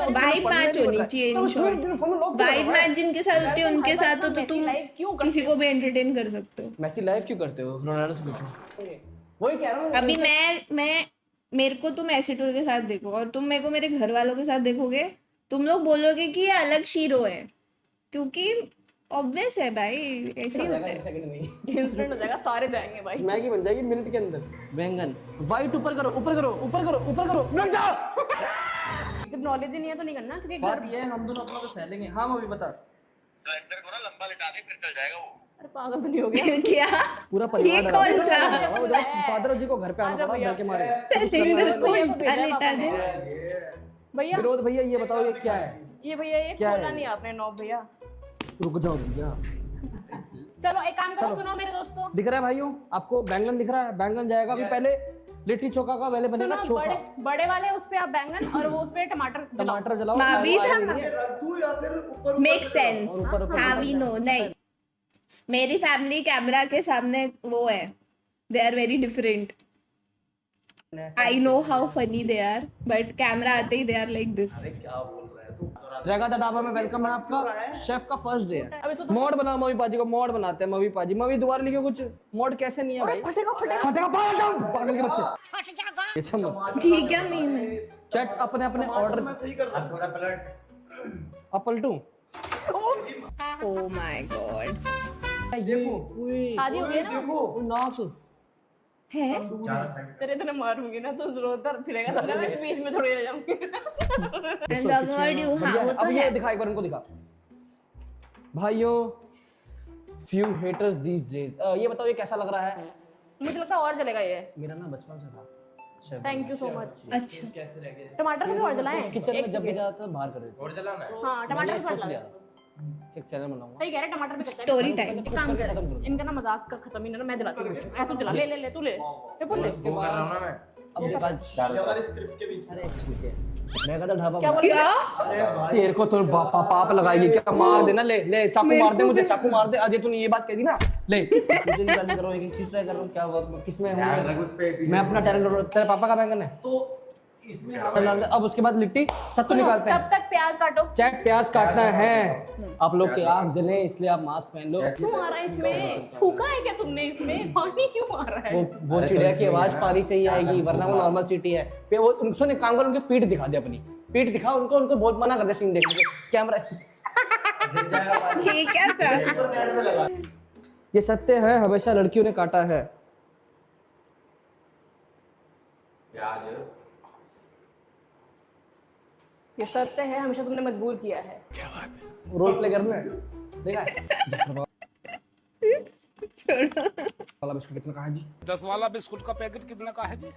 वाइब मैच होनी चाहिए इन शॉर्ट। वाइब मैच जिनके साथ होती है उनके साथ हो तो तुम किसी को भी एंटरटेन कर सकते हो। मैसी लाइव क्यों करते हो? रोनाल्डो से पूछो। वही कह रहा हूँ। अभी मैं मेरे को तुम ऐसे टूल के साथ देखो और तुम मेरे को मेरे घर वालों के साथ देखोगे, तुम लोग बोलोगे कि ये अलग शीरो है, क्योंकि ऑब्वियस है भाई, ऐसे ही होता है। इंसिडेंट हो जाएगा, सारे जाएंगे भाई। मैगी बन जाएगी मिनट के अंदर। बैंगन वाइट ऊपर करो, ऊपर करो, ऊपर करो, ऊपर करो, लग जाओ। जब नॉलेज ही नहीं है तो नहीं करना, क्योंकि बात ये है हम दोनों अपना तो सह लेंगे। हाँ मम्मी बता। सिलेंडर को ना लंबा लिटा दे, फिर चल जाएगा वो। अरे पागल तो नहीं हो गया क्या? पूरा परिवार ये कौन था? फादर जी को घर पे आना पड़ा डर के मारे। सिलेंडर को उल्टा लिटा दे भैया। विनोद भैया ये बताओ ये क्या है? ये भैया ये खोला नहीं आपने नॉब भैया। रुक जाओ भैया। चलो एक काम करो, सुनो मेरे दोस्तों। दिख रहा है भाइयों आपको बैंगन दिख रहा है? बैंगन जाएगा अभी पहले लिट्टी चोखा का, पहले बनेगा चोखा। बड़े वाले उस पे आप बैंगन और वो उस पे टमाटर जलाओ। भाभी था रख दूं या फिर ऊपर मेक सेंस। हाँ वी नो। नहीं, मेरी फैमिली कैमरा के सामने वो है, they are very different. I know how funny they are, but camera आते ही दे आर लाइक दिस। रेगा दा ढाबा में वेलकम है आपका। शेफ का फर्स्ट डे है। मोड बना मवी पाजी को, मोड बनाते हैं मवी पाजी। मवी दोबारा लिखो कुछ। मोड कैसे नहीं है भाई? फटेगा पागल के बच्चे। ये सब ठीक है मीम है। चैट अपने अपने ऑर्डर मैं सही कर रहा हूं। थोड़ा पलट अब पलटूं। ओह माय गॉड, देखो शादी हो गई ना? देखो नाक है तेरे तो मारूंगी ना तो रोता फिरेगा, समझा? मैं बीच में थोड़ी रह जाऊंगी। I'm talking about you। हाँ वो तो अब ये है। दिखा, एक बार उनको दिखा भाइयों। few haters these days। ये बताओ ये कैसा लग रहा है? मुझे लगता है और चलेगा ये। मेरा ना बचपन से था। Thank you so much. अच्छा, टमाटर भी और जलाएं? किचन में जब भी जाता था बाहर कर देते। और जलाना है। हाँ, टमाटर भी और सोच लिया जलाएं। एक चैनल बनाऊंगा। सही कह रहे, टमाटर भी कच्चा है। Story time. एक काम कर, खत्म कर दो। इनका ना मजाक का खत्म ही ना, मैं जलाती हूँ। तू जला, ले तू ले। ये बोल ले। उसके बाद अब देखा हमारे स्क्रिप्ट के बीच। अरे ठीक है। रेगा दा ढाबा क्या बोल क्या? अरे भाई तेरे को तो पाप लगाएगी क्या? मार देना। ले चाकू मार दे मुझे, चाकू मार दे। अजय तूने ये बात कह दी ना। ले मुझे नहीं ट्राई कर रहा हूँ, एक चीज ट्राई कर रहा हूँ। क्या वर्क किसमें हूँ मैं? अपना टैलेंट। तेरे पापा का बैंगन है तो इसमें अब उसके बाद थूका सत्तू निकालते हैं। तब तक प्याज काटो। चैट प्याज काटना है। आप लोग के आंख जले इसलिए आप मास्क पहन लो। क्यों आ रहा है इसमें? थूका है क्या तुमने इसमें? पानी क्यों आ रहा है? वो चिड़िया की आवाज पानी से ही आएगी, वरना वो नॉर्मल सीटी है। फिर वो उन्होंने काम कर, उनकी पीठ दिखा दे, अपनी पीठ दिखा। उनको बहुत मना कर दे सीन देखने से। कैमरा ये क्या था? ये सत्य है, हमेशा लड़कियों ने काटा है। ये सत्य है, हमेशा तुमने मजबूर किया है। रोल प्ले करना है, देखा है? वाला बिस्कुट कितने का है जी? 10 वाला बिस्कुट का पैकेट कितने का है जी?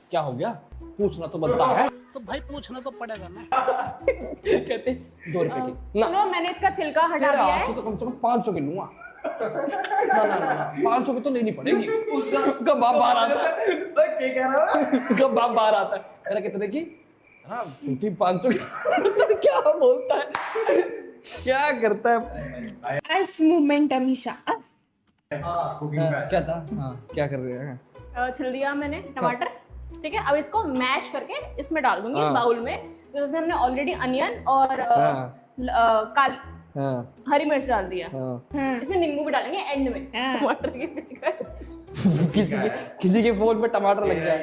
क्या हो गया? पूछना तो बनता है। तो भाई पूछना तो पड़ेगा ना। कहते 2 रुपए की ना। सुनो, मैंने इसका छिलका हटा दिया है। तो कम से कम 500 की लूंगा। ना 500 की तो लेनी पड़ेगी। कब बाप बाहर आता है? क्या कह रहा है? कब बाप बाहर आता है? मेरा कितने की? हाँ, 500 की। क्या बोलता है? क्या करता है? अस मूवमेंट हमेशा अस। क्या था? हाँ, क्या कर रहे हैं? छिल दिया मैंने टमाटर, ठीक है। अब इसको मैश करके इसमें डाल दूंगी बाउल में। तो इसमें हमने ऑलरेडी अनियन और काली हरी मिर्च डाल दिया। इसमें नींबू भी डालेंगे एंड में, टमाटर की पिचकारी। किसी के फोन पे टमाटर लग गया।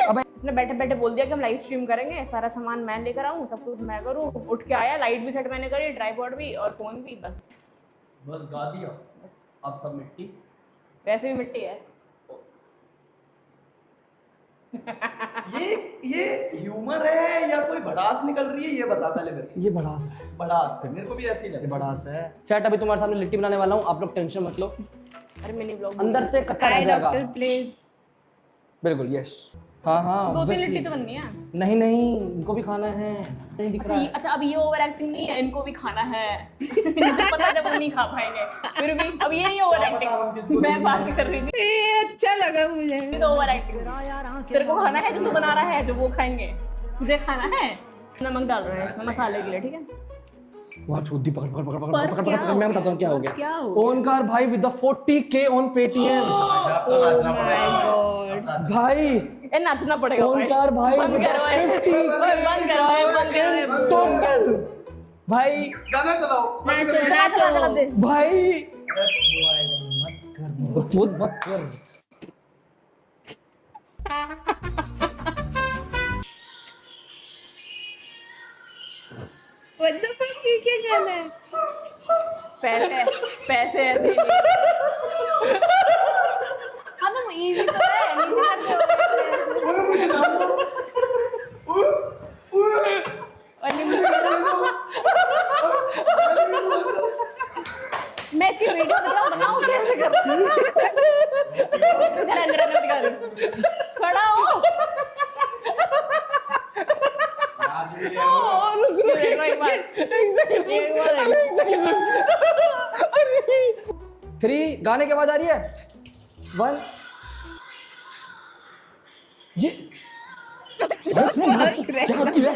अब इसने बैठे बैठे बोल दिया कि हम लाइव स्ट्रीम करेंगे, सारा सामान मैं लेकर आऊँ, सब कुछ मैं करूँ। उठ के आया, लाइट भी सेट मैंने करी, ट्राइपॉड भी और फोन भी। बस गा दिया। अब सब मिट्टी। वैसे भी मिट्टी है। ये ह्यूमर है या कोई भड़ास निकल रही है, ये बता पहले मेरे को। ये बड़ास है। भड़ास है, मेरे को भी ऐसी लगे। बड़ास है। चैट अभी तुम्हारे सामने लिट्टी बनाने वाला हूँ, आप लोग टेंशन मत लो। अरे मिनी ब्लॉग अंदर से कच्चा रह जाएगा। Doctor please. बिल्कुल यस। हाँ 2-3 लिट्टी तो बननी है। नहीं इनको भी खाना है। नहीं दिख रहा है। अच्छा अब ये ओवर एक्टिंग नहीं है, इनको भी खाना है। मुझे पता है जब वो नहीं खा पाएंगे, फिर भी अब ये नहीं ओवर एक्टिंग। मैं बात कर रही थी, ये अच्छा लगा मुझे। ये तो ओवर एक्टिंग। तेरे को खाना है जो तू बना रहा है, जो वो खाएंगे। तुझे खाना है। नमक डाल रहे हैं इसमें मसाले के लिए, ठीक है। वहाँ छोटी पकड़ क्या मैं बताता हूँ क्या हो क्या गया। हो ओनकार भाई with the 40K on Paytm. Oh my God. भाई ए नाचना पड़ेगा। ओनकार भाई बंद विद करो, 50K बंद करो। टोटल। भाई गाना चलाओ। नाचो। भाई मत कर। What the fuck, ये क्या गाना है? पैसे ऐसे ही हाँ तुम इजी तो है, नीचे मैं इसकी वीडियो बनाऊं कैसे करूं? खड़ा हो। थ्री गाने के बाद आ रही है 1 ये क्या किया?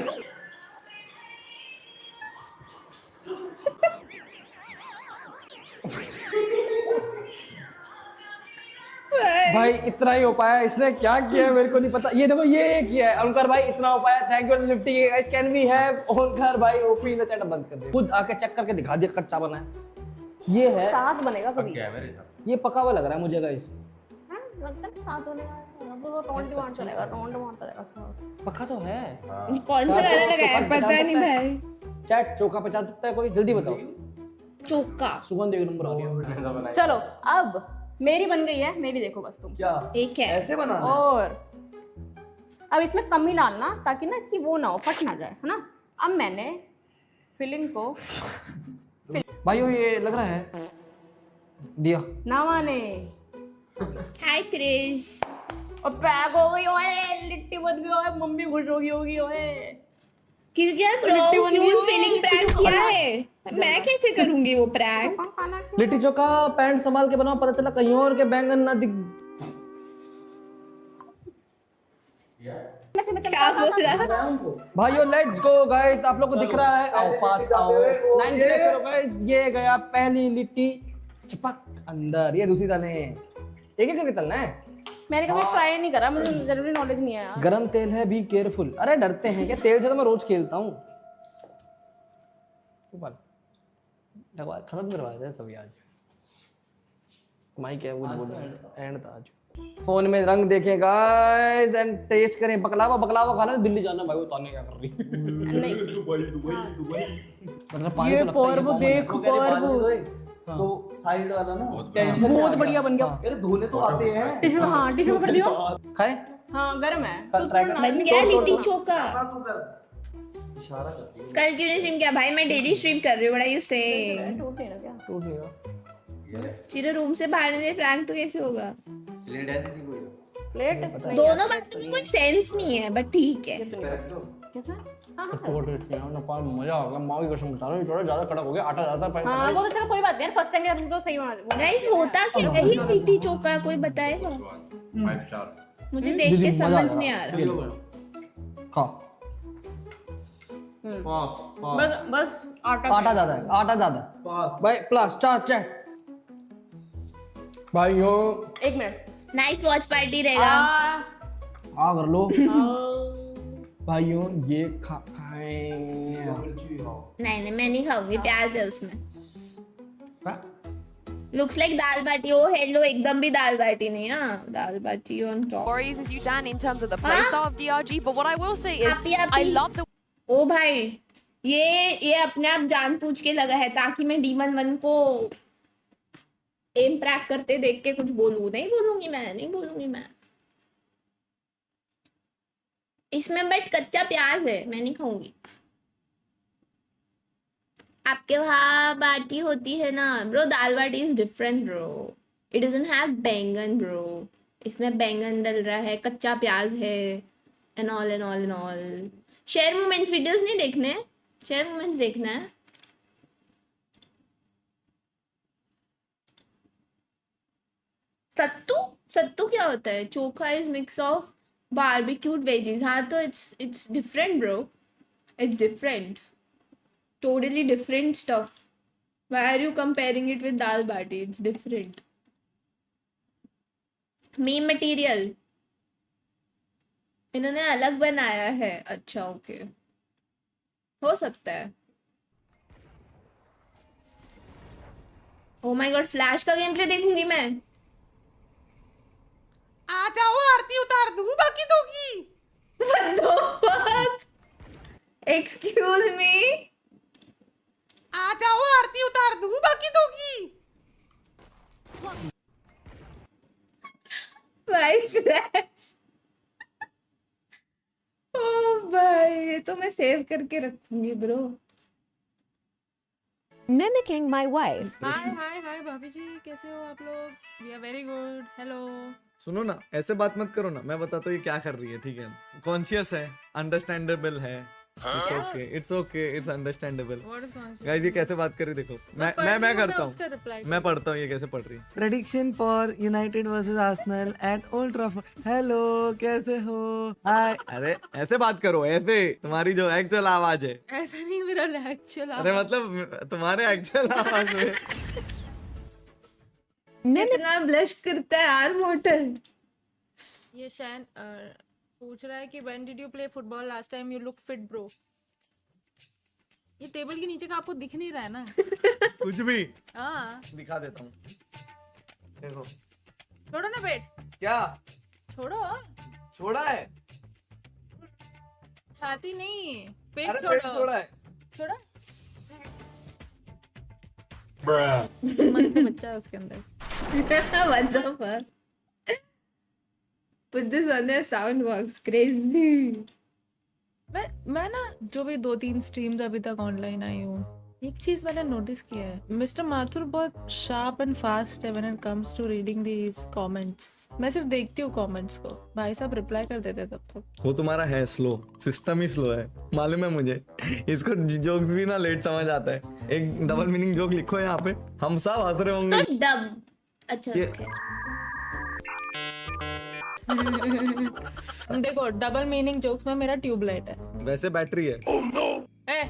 भाई इतना ही हो पाया, इसने क्या किया मेरे को नहीं पता। ये देखो ये किया है ओनकार भाई, इतना हो पाया। Thank you 50 guys. Can we have Onkar भाई ओपी इन द चैट? बंद कर दे, खुद आके चेक करके दिखा दिया कच्चा बना है। ये है सांस बनेगा कभी। ये पका हुआ लग रहा है मुझे गाइस। लगता है सांस बनेगा। अब वो टोंट चलेगा, टोंट चलेगा सांस। पका तो है। कौन सा गाना लगाया पता नहीं भाई। चैट चोखा पचा सकता है कोई? जल्दी बताओ। चोका सुगंध 1 नंबर आ रही है। चलो अब मेरी बन गई है, मेरी देखो बस तुम। क्या एक है ऐसे बनाना है? और अब इसमें कमी डालना ताकि ना इसकी वो ना हो, फट ना जाए, है ना। अब मैंने फिलिंग को भाई ये लग रहा है दिया ना माने हाय क्रिश। और पैक हो गई ओए, लिट्टी बन गई ओए, मम्मी खुश हो गई होगी ओए। किसके साथ रॉ फ्यूल फिलिंग प्रैंक किया है? मैं कैसे करूंगी वो प्रैंक? लिट्टी चोखा पैंट संभाल के बनाओ, पता चला कहीं और के बैंगन ना दिख। क्या बोल रहा? भाइयों लेट्स गो गाइस, आप लोग को दिख रहा है? आओ पास आओ, 9 गिनेस करो गाइस। ये गया पहली लिट्टी चपक अंदर, ये दूसरी तले एक करके तलना है। मैंने कभी फ्राई नहीं करा, मुझे जनरली नॉलेज नहीं है यार। गरम तेल है, बी केयरफुल। अरे डरते हैं क्या? तेल से तो मैं रोज खेलता हूँ। खत्म करवाया था सभी आज। माइक है वो बोल एंड था आज। फोन में रंग देखें गाइस एंड टेस्ट करें। बकलावा खाना है, दिल्ली जाना भाई, बताने क्या कर रही नहीं मतलब ये पर्व देख, पर्व तो साइड वाला ना बहुत बढ़िया बन गया। अरे धोने तो आते हैं। टिश्यू, हाँ टिश्यू पेपर दियो। खाए हाँ गर्म है। कल ट्राई कर। बन गया लिट्टी चोखा। तू कर इशारा करती है। कल क्यों नहीं स्ट्रीम किया भाई? मैं डेली स्ट्रीम कर रही हूँ। What are you saying? टूट नहीं रहा क्या? टूट नहीं रहा। चिरो रूम से बाहर नहीं दे, प्रैंक तो कैसे होगा? प्लेट दोनों बातों में कोई सेंस नहीं है, बट ठीक है। कैसा? तो टेस्ट किया ना, पान मजा आ गया। माँ की कसम बता रहा हूँ, थोड़ा ज्यादा कड़क हो गया, आटा ज्यादा पानी। हाँ वो तो चलो कोई बात नहीं, फर्स्ट टाइम यार तो सही बना। गाइस होता क्या है ये लिट्टी चोखा? कोई बताएगा? 5 स्टार। मुझे देख के समझ नहीं आ रहा। खा। पास बस आटा ज्यादा है, आटा ज्यादा है पास भाई। प्लस चार चेक भाइयों। 1 मिनट। नाइस वॉच पार्टी रहेगा। आ कर लो भाइयों, ये खाएं। नहीं मैं नहीं खाऊंगी, प्याज है उसमें। Looks like dal baati. Oh hello, एकदम भी दाल बाटी नहीं। हाँ dal baati on top. Worries as you Dan in terms of the playstyle of DRG, but what I will say is I love the ओ भाई ये अपने आप जानबूझ के लगा है ताकि मैं डीमन 1 को एम प्रैक करते देख के कुछ बोलूं। नहीं बोलूंगी मैं। इसमें बट कच्चा प्याज है, मैं नहीं खाऊंगी। आपके वहाँ बाटी होती है ना bro? Dal baati is different bro. It doesn't have baingan bro. इसमें बैंगन डल रहा है, कच्चा प्याज है, and all. Share moments videos नहीं देखने, शेयर मोमेंट्स देखना है। सत्तू क्या होता है? चोखा इज मिक्स ऑफ बारबेक्यूड वेजीज। हाँ तो it's different bro, it's different, totally different stuff. Why are you comparing it with dal bati? It's different. Meme material इन्होंने अलग बनाया है। अच्छा ओके, हो सकता है। ओ माय गॉड, फ्लैश का गेम प्ले देखूंगी मैं। आ जाओ आरती उतार दूं बाकी दोगी। What the fuck? Excuse me? आ जाओ आरती उतार दूं बाकी दोगी। भाई फ्लैश, ओ भाई ये तो मैं सेव करके रखूंगी bro. mimicking my wife. Hi भाभी जी, कैसे हो आप लोग? We are very good. Hello. सुनो ना, ऐसे बात मत करो ना। मैं बताता हूँ ये क्या कर रही है, ठीक है? कॉन्शियस है, अंडरस्टैंडेबल है। It's okay, it's understandable. Guys ये कैसे बात कर रही देखो। मैं करता हूँ, मैं पढ़ता हूँ ये कैसे पढ़ रही है। Prediction for United versus Arsenal at Old Trafford. Hello कैसे हो? हाय। अरे ऐसे बात करो, ऐसे तुम्हारी जो एक्चुअल आवाज है। ऐसा नहीं मेरा एक्चुअल। अरे मतलब तुम्हारे एक्चुअल आवाज में इतना ब्लश करता है यार मोटल। ये शैन पूछ रहा है कि when did you play football last time you look fit bro. ये टेबल के नीचे का आपको दिख नहीं रहा है ना? कुछ भी हाँ दिखा देता हूँ, देखो। छोड़ो ना पेट। क्या छोड़ो, छोड़ा है? छाती नहीं, पेट अरे छोड़ो। पेट छोड़ा है। छोड़ा मन का बच्चा है उसके अंदर। What the fuck? Put this on their sound box. Crazy. मैं ना जो भी 2-3 स्ट्रीम्स अभी तक ऑनलाइन आई हूँ, एक चीज मैंने नोटिस किया है, मिस्टर माथुर बहुत शार्प एंड फास्ट है when it comes to reading these comments. मैं सिर्फ देखती हूँ कमेंट्स को, भाई साहब रिप्लाई कर देते तब तक। वो तुम्हारा है स्लो, सिस्टम ही स्लो है, मालूम है मुझे। इसको जोक्स भी ना लेट समझ आता है। एक डबल मीनिंग जोक लिखो यहाँ पे, हम सब हंस रहे होंगे। तो डब अच्छा okay. देखो डबल मीनिंग जोक्स में मेरा ट्यूबलाइट है। वैसे बैटरी है। ए,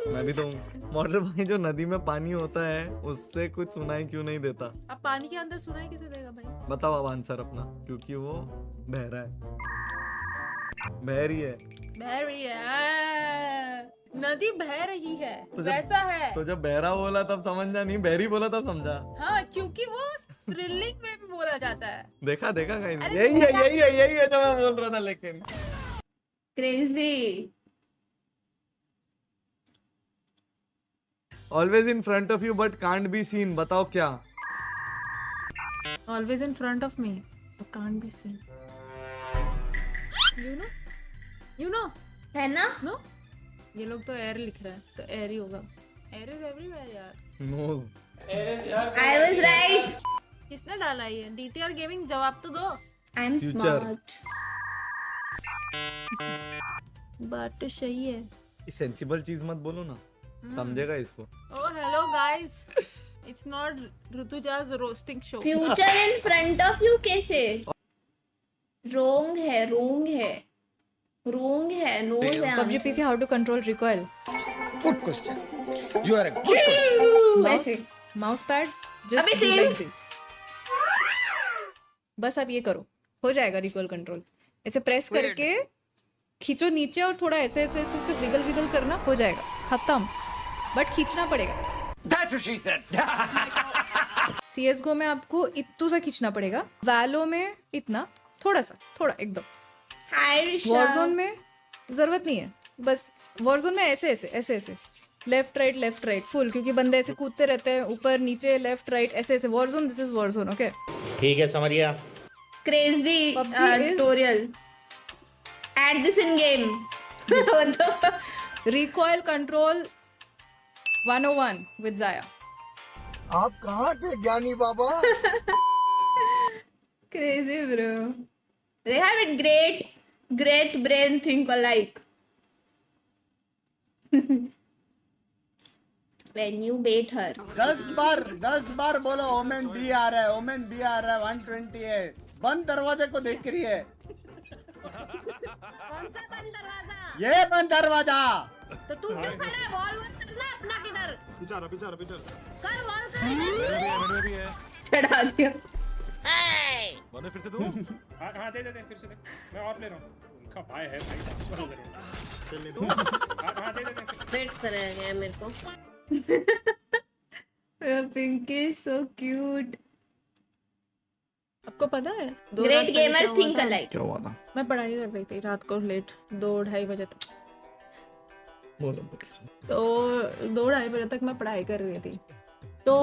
मैं भी तो मॉडल भाई, जो नदी में पानी होता है उससे कुछ सुनाई क्यों नहीं देता? अब पानी के अंदर सुनाई कैसे देगा भाई? बताओ अब आंसर अपना। क्योंकि वो बहरा है, बहरी है। बहरी है, नदी बह रही है, तो वैसा है। तो जब बहरा बोला तब समझा नहीं, बहरी बोला तब समझा। हाँ क्योंकि वो थ्रिलिंग में भी बोला जाता है। देखा देखा कहीं नहीं। यही है जो मैं बोल रहा था। लेकिन crazy. Always in front of you but can't be seen, बताओ क्या? Always in front of me, but can't be seen. You know? है ना? No? ये लोग तो एयर लिख रहा है, तो एयर ही होगा। एयर इज एवरीवेयर यार। No, I was right. किसने डाला ये? DTR गेमिंग, जवाब तो दो। I'm Future. smart. बात तो सही है। सेंसिबल चीज मत बोलो ना, समझेगा इसको। Oh hello guys, it's not Rutuja's roasting show. Future in front of you कैसे? Wrong है, wrong है, wrong है, no है PUBG answer. PC, how to control recoil? Good question. You are a good question. वैसे Mouse pad, just अबे do same. like this. बस अब ये करो, हो जाएगा रिकॉल कंट्रोल। ऐसे प्रेस करके खींचो नीचे और थोड़ा ऐसे ऐसे ऐसे, ऐसे विगल विगल करना, हो जाएगा, खत्म। बट खींचना पड़ेगा। That's what she said. CSGO में आपको इतू सा खींचना पड़ेगा, वैलो में इतना, थोड़ा सा, थोड़ा एकदम। Hi Risha. वॉरजोन में जरूरत नहीं है, बस वॉरजोन में ऐसे ऐसे ऐसे ऐसे लेफ्ट राइट फुल, क्योंकि बंदे ऐसे कूदते रहते हैं ऊपर नीचे लेफ्ट राइट ऐसे ऐसे। Warzone, this is Warzone, okay? ठीक है, समरिया। Crazy PUBG is- tutorial. Add this in game. Recoil control 101 with जाया। आप कहाँ थे ज्ञानी बाबा? Crazy bro. They have it great brain think alike. When you bait her. 10 बार बोलो ओमेन बी आ रहा है, ओमेन बी आ रहा है। 120 है। बंद दरवाजे को देख रही है। कौन सा बंद दरवाजा? ये बंद दरवाजा। तो तू क्यों खड़ा है? वॉल मत करना अपना किधर? पीछे कर वॉल कर। चढ़ा दिया। हाँ दे फिर से दे। मैं और ले रहा हूँ। उनका भाई है भाई। हाँ दे। सेट करेगा मेरे को। Pinky so cute. आपको पता है? Great gamers think alike. क्या हुआ था? मैं पढ़ाई कर रही थी रात को लेट 2-2:30 बजे तक। बोलो। तो 2-2:30 बजे तक मैं पढ़ाई कर रही थी। तो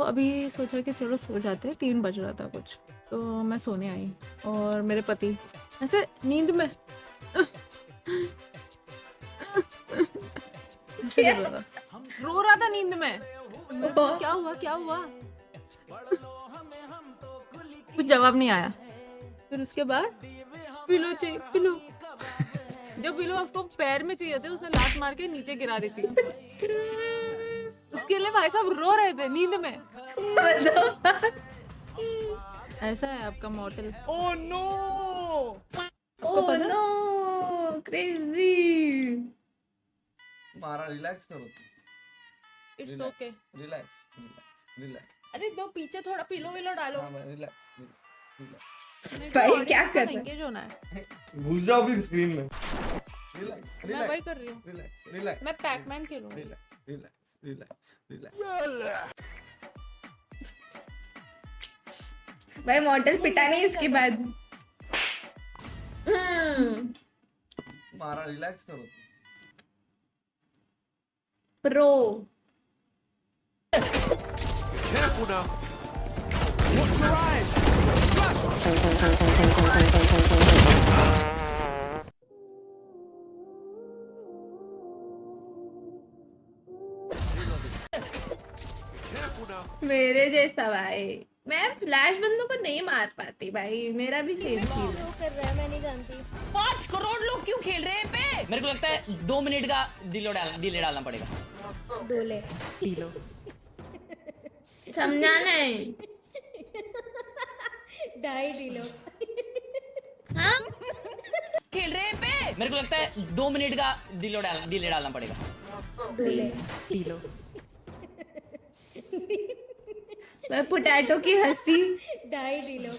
अभी सोचा कि चलो सो जाते हैं, 3 बज रहा था कुछ। तो मैं सोने आई और मेरे पति ऐसे नींद में ऐसे कर रहा था, रो रहा था नींद में। मैं तो, क्या हुआ? कुछ जवाब नहीं आया। फिर उसके बाद पिलो चाहिए, पिलो। जो पिलो उसको पैर में चाहिए थे, उसने लात मार के नीचे गिरा दी थी। उसके लिए भाई साहब रो रहे थे नींद में। ऐसा है आपका model. Oh no, Oh no, crazy. मारा, रिलैक्स करो। It's okay. रिलैक्स। अरे दो पीछे थोड़ा पिलो विलो डालो। रिलैक्स। भाई क्या कर रहा है? एंगेज होना है। घुस जाओ फिर स्क्रीन में। रिलैक्स। मैं वही कर रही हूँ। रिलैक्स। मैं पैकमैन खेलूंगी। रिलैक्स। भाई मॉडल पिटा नहीं इसके बाद। मारा, रिलैक्स करो। प्रो। Careful now. मेरे जैसा भाई, मैं फ्लैश बंदों को नहीं मार पाती भाई, मेरा भी सेम फील है। कर रहा है मैं नहीं जानती। 5 करोड़ लोग क्यों खेल रहे हैं पे? मेरे को लगता है 2 मिनट का डिले डालना पड़ेगा। डोले। समझाना है। 2.5 किलो। हाँ? खेल रहे हैं पे? मेरे को लगता है 2 मिनट का डिले डालना पड़ेगा। डोले। मैं पोटैटो की हंसी। 2.5 किलो।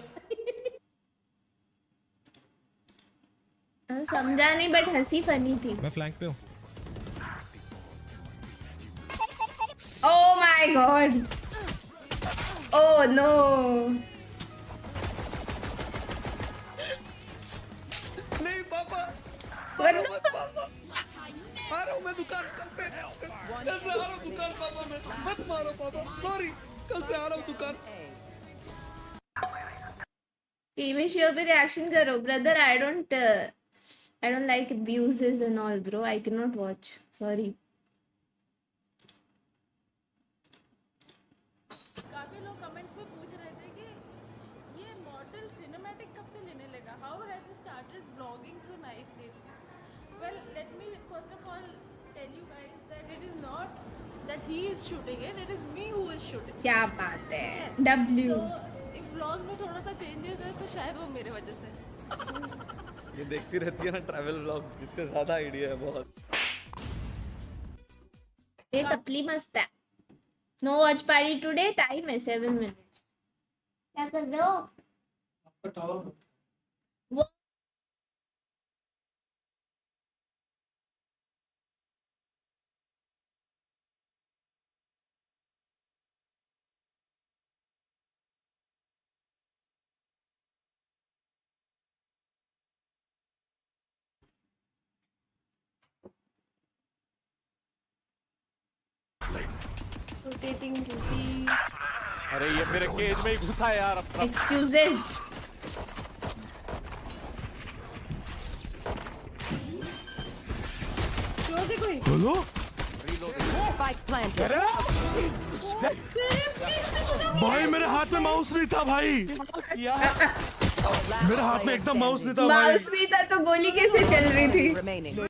समझा नहीं बट हंसी फनी थी। मैं फ्लैंक पे हूँ। Oh my God. Oh no. नहीं पापा, What the पापा, आ रहा हूँ मैं दुकान कल पे, कल से आ रहा हूँ दुकान पापा मैं, मत मारो पापा, सॉरी, कल से आ रहा हूँ दुकान। टीवी शो पे रिएक्शन करो brother. I don't like abuses and all bro. I cannot watch. Sorry. काफी लोग कमेंट्स में पूछ रहे थे कि ये मॉडल सिनेमैटिक कब से लेने लगा. How has he started blogging so nicely. Well let me first of all tell you guys that it is not that he is shooting it is me who is shooting. क्या बात है. W. If blog में थोड़ा सा changes है तो शायद वो मेरे वजह से. ये देखती रहती है ना ट्रैवल व्लॉग, इसका ज्यादा आइडिया है बहुत। ये टपली मस्त है। No watch party today, time है 7 मिनट्स। क्या कर रहे हो? वो रोटेटिंग रूसी। अरे ये मेरे केज में ही घुसा है यार अपना। एक्सक्यूजेस। कोई बोलो भाई मेरे हाथ में माउस नहीं था भाई। मेरे हाथ में एकदम माउस नहीं था भाई। माउस नहीं था तो गोली कैसे चल रही थी?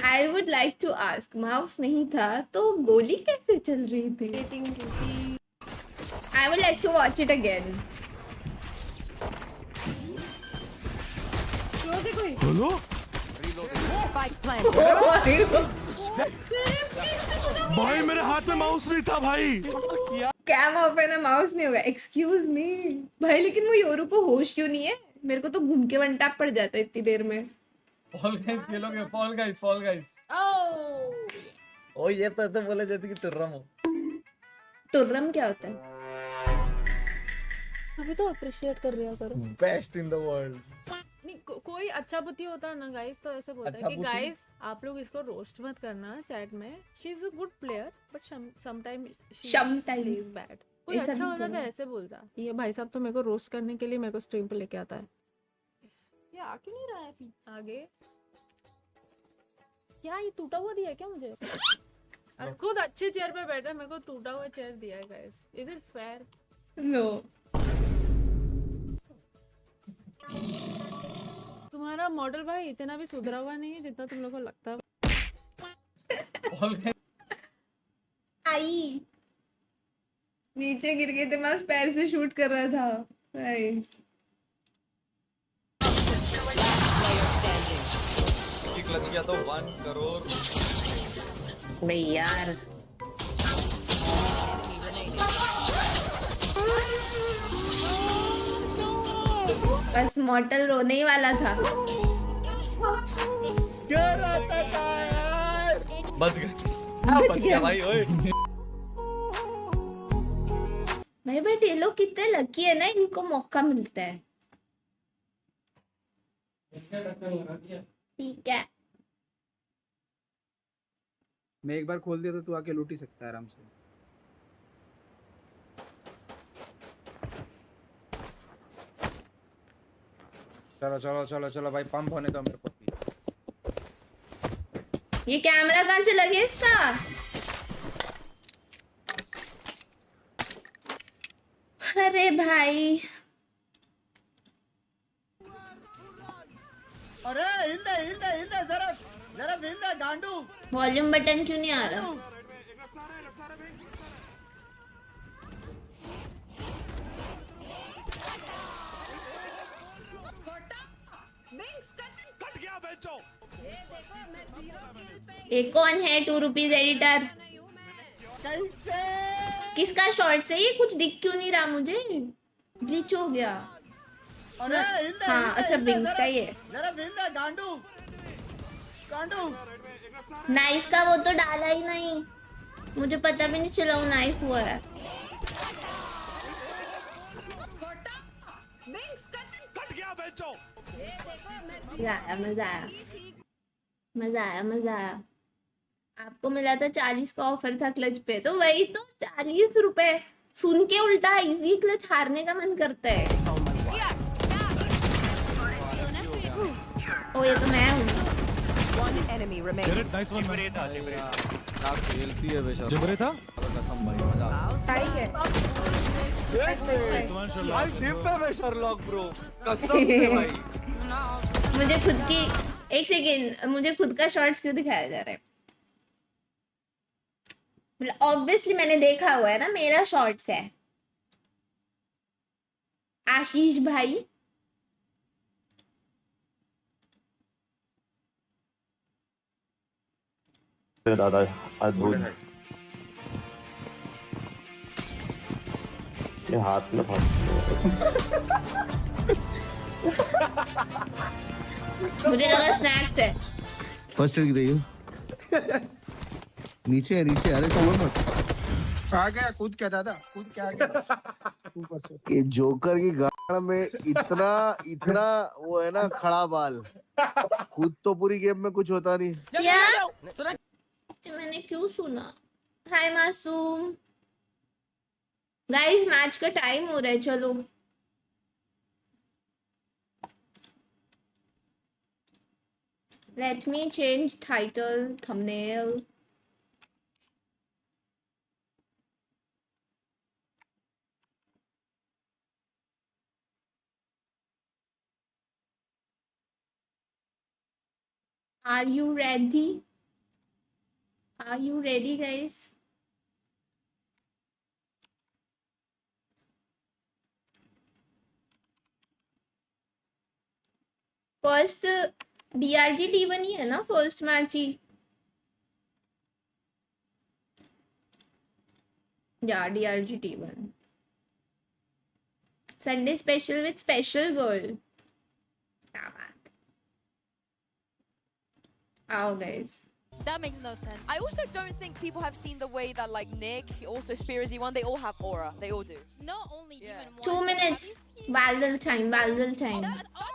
I would like to ask, mouse नहीं था तो गोली कैसे चल रही थी? I would like to watch it again. कोई बोलो भाई मेरे हाथ में माउस नहीं था भाई। कैम ऑफ है ना, माउस नहीं होगा। एक्सक्यूज मी भाई, लेकिन वो योरू को होश क्यों नहीं है? मेरे को तो घूम के वन टैप पड़ जाता है इतनी देर में। फॉल गाइस खेलोगे? Fall Guys. ओ ये तो ऐसे बोले जाती कि तुर्रम हो। तुर्रम क्या होता है? अभी तो अप्रिशिएट कर रहा करो। Best in the world. नहीं कोई अच्छा बुद्धि होता है ना गाइस तो ऐसे बोलता अच्छा है कि गाइस आप लोग इसको रोस्ट मत करना चैट में। She is a good player but sometime is bad. कोई अच्छा होता तो ऐसे बोलता। ये भाई साहब तो मेरे को रोस्ट करने के लिए मेरे को स्ट्रीम पे लेके आता है। ये आ क्यों नहीं रहा है आगे? क्या ये टूटा हुआ दिया है क्या मुझे? और खुद अच्छे चेयर पे बैठा मेरे को टूटा हुआ चेयर दिया है guys. Is it fair? No. तुम्हारा मॉडल भाई इतना भी सुधरा हुआ नहीं है जितना तुम लोग को लगता है। आई नीचे गिर गए थे, माउस पैर से शूट कर रहा था भाई। क्लच किया तो 1 करोड़ भाई यार। बस मॉडल रोने ही वाला था। क्या रहता था यार? बच गया भाई। ओए भाई बट ये लोग कितने लकी है ना, इनको मौका मिलता है। ठीक है मैं एक बार खोल दिया तो तू आके लूट ही सकता है आराम से। चलो चलो चलो चलो भाई, पंप होने दो मेरे को। ये कैमरा कहाँ से लगे इसका? अरे भाई अरे हिंदे जरा हिंदे गांडू। वॉल्यूम बटन क्यों नहीं आ रहा? कट गया बेचो। ये कौन है 2 रुपीज एडिटर? कैसे? किसका शॉर्ट से? ये कुछ दिख क्यों नहीं रहा मुझे? ग्लिच हो गया। अरे हाँ अच्छा बिंग्स का ये जरा हिंदे गांडू। नाइफ का वो तो डाला ही नहीं, मुझे पता भी नहीं चला वो नाइफ हुआ है। कट गया बेचो मजा आया मजा आया मजा आया। आपको मिला था 40 का ऑफर था क्लच पे, तो वही तो 40 रुपए सुन के उल्टा इजी क्लच हारने का मन करता है। ओ ये तो मैं हूँ। नाइस वन क्या खेलती है बेशर्म। जिबरे था कसम भाई मजा सही है। भाई डिप है मैं शर्लॉक ब्रो कसम से भाई। मुझे खुद की एक सेकेंड, मुझे खुद का शॉर्ट्स क्यों दिखाया जा रहा है? मतलब ऑब्वियसली मैंने देखा हुआ है ना, मेरा शॉर्ट्स है। आशीष भाई दादा अद्भुत ये हाथ में मुझे लगा स्नैक्स है। फर्स्ट एड रही हो नीचे है नीचे, अरे तो मत आ गया, कूद क्या दादा, कूद क्या आ गया ऊपर से। ये जोकर की गाड़ में इतना इतना वो है ना खड़ा बाल, खुद तो पूरी गेम में कुछ होता नहीं। क्या मैंने क्यों सुना? हाय मासूम। गाइस मैच का टाइम हो रहा है, चलो। Let me change title, thumbnail. Are you ready? Are you ready, guys? First DRG T1 ही है ना फर्स्ट मैच ही? या DRG T1 Sunday special with special girl. क्या बात। आओ guys. That makes no sense. I also don't think people have seen the way that like Nick, also Spearsy one, they all have aura. They all do. Not only even one. 2 minutes. Valorant time. Valorant time. That's aura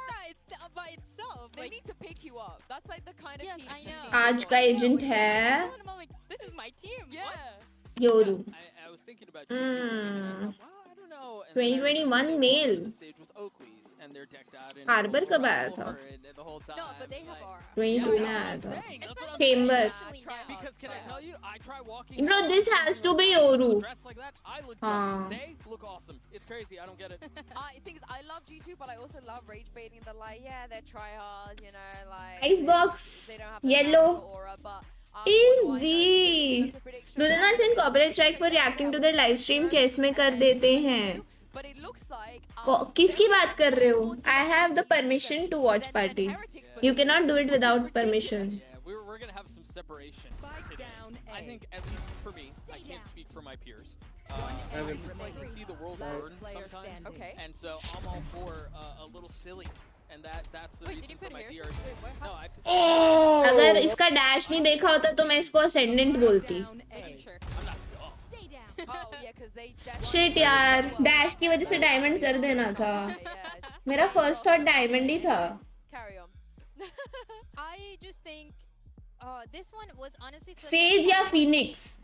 by itself. They need to pick you up. That's like the kind of team. I know. आज का agent है This is my team. Yeah. Yoru. I was thinking about you. I don't know. 2021 मेल। Stage with Oakley's and they're decked out in Harbor कब आया था? the whole time. No, but they have aura. 22 में आया था। Chamber. Because can I tell you, I try walking. Bro, this has to be Yoru. Dressed like that, I look हाँ। dumb. They look awesome. It's crazy. I don't get it. I think I love G2, but I also love rage baiting. They're like, yeah, they're tryhards, you know, like. Icebox. They don't have the Yellow. aura, but. Is the do they not send copyright strike for reacting to their live stream? चेस में कर देते हैं। किसकी बात कर रहे हो? I have the permission to watch party. You cannot do it without permission. Yeah, we're gonna have some separation today. I think at least for me, I can't speak for my peers. I just like to see the world burn sometimes. Okay. And so I'm all for a little silly. And that's the reason for my DRG. No, I अगर इसका dash नहीं देखा होता तो मैं इसको ascendant बोलती। Shit यार, डैश की वजह से डायमंड कर देना था। मेरा फर्स्ट थॉट डायमंड ही था। I just think this one was honestly says या फिनिक्स?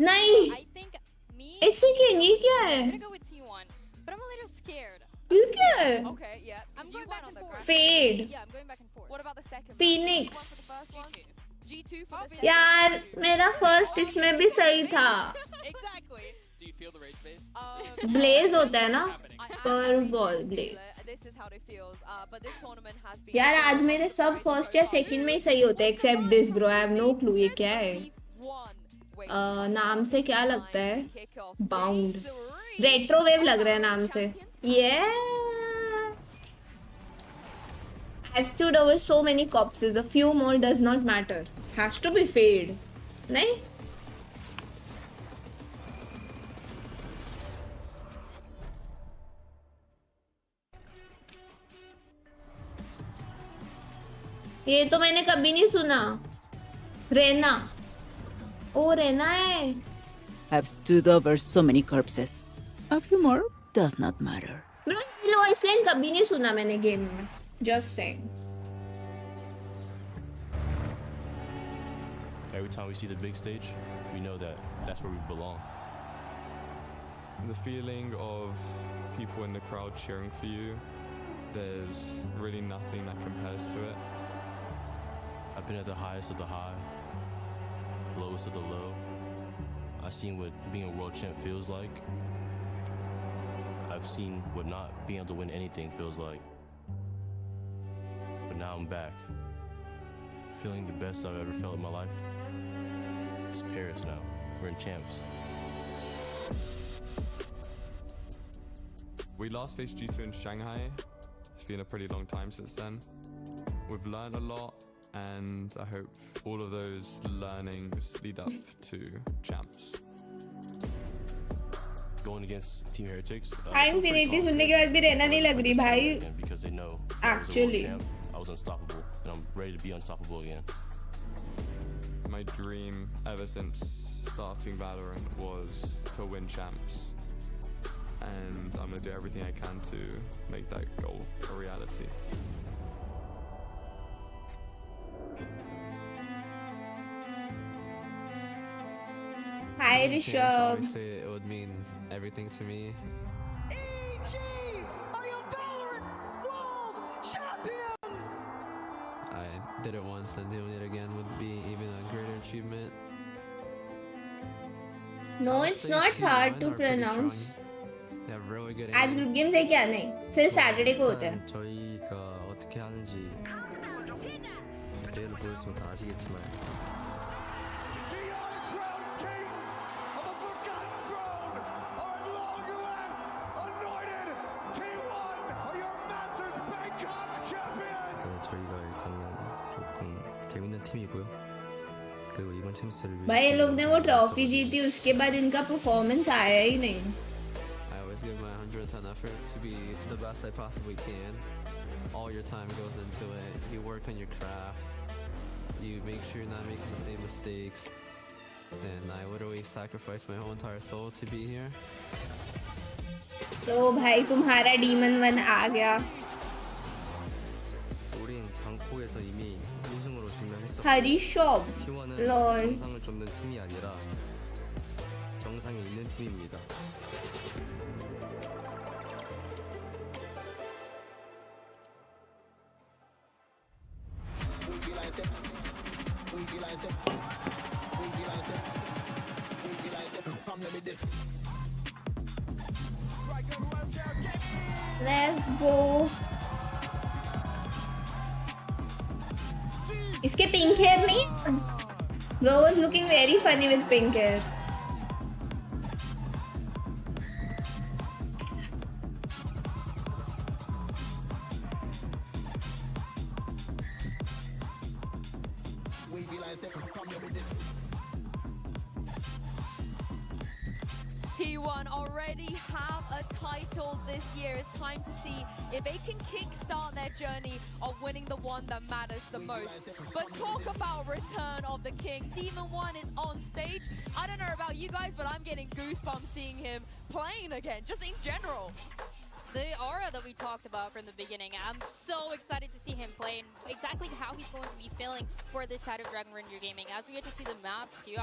नहीं। I think me. एक सेकेंड, ये क्या है? I'm gonna go with T1, but I'm a little scared. ये क्या है? Okay, yeah. I'm going back and forth. Fade. Yeah, I'm going back and forth. What about the second? Phoenix. G1 for the first one. G2 for the second. यार मेरा first इसमें भी सही था। Exactly. Do you feel the rage phase? Blaze होता है ना? पर ball blaze. This is how it feels. But this tournament has been. यार आज मेरे सब फर्स्ट या सेकंड में ही सही होते हैं except this bro. I have no clue ये क्या है। नाम से क्या लगता है? बाउंड। रेट्रो वेव लग रहा है नाम से। I've stood over so many corpses. A few more does not matter. Has to be fade. नहीं? ये तो मैंने कभी नहीं सुना। रेना। ओ रेना है। I've stood over so many corpses. A few more does not matter. Bro, ये वॉइस लाइन कभी नहीं सुना मैंने गेम में. Just saying. Every time we see the big stage, we know that that's where we belong. The feeling of people in the crowd cheering for you, there's really nothing that compares to it. I've been at the highest of the high, lowest of the low. I've seen what being a world champ feels like. I've seen what not being able to win anything feels like. But now I'm back, feeling the best I've ever felt in my life. It's Paris now. We're in champs. We last faced G2 in Shanghai. It's been a pretty long time since then. We've learned a lot, and I hope all of those learnings lead up to champs. Going against Team Heretics. Infinity सुनने के बाद भी रहना नहीं लग रही भाई. Because they know Actually, I was unstoppable, and I'm ready to be unstoppable again. My dream ever since starting Valorant was to win champs. And I'm going to do everything I can to make that goal a reality. Hi Rishabh. Obviously, it would mean everything to me. I did it once, and doing it again would be even a greater achievement. No, it's not hard to pronounce. They have really good आज group games है क्या? नहीं, सिर्फ Saturday को होता है. 저희가 어떻게 하는지 대회를 보였으면 다 아시겠지만 저희가 일단은 조금 재밌는 팀이고요. 그리고 이번 챔스를 위해서 भाई ये लोग ने वो ट्रॉफी जीती, उसके बाद इनका परफॉर्मेंस आया ही नहीं. I always give my 110 effort to be the best I possibly can. All your time goes into it. You work on your craft. You make sure you're not making the same mistakes. And I literally sacrificed my whole entire soul to be here. तो भाई तुम्हारा demon 1 आ गया. 우린 방콕에서 이미 우승으로 증명했었고 Harishab. T1은 lol. 정상을 쫓는 팀이 아니라 정상에 있는 팀입니다. Let's go. इसके pink hair नहीं? Bro was looking very funny with pink hair. T1 already have a title this year. It's time to see if they can kickstart their journey of winning the one that matters the most. But talk about return of the king. Demon 1 is on stage. I don't know about you guys, but I'm getting goosebumps seeing him playing again, just in general. The aura that we talked about from the beginning, I'm so excited to see him play and exactly how he's going to be feeling for this side of Dragon Reindeer Gaming. As we get to see the maps too,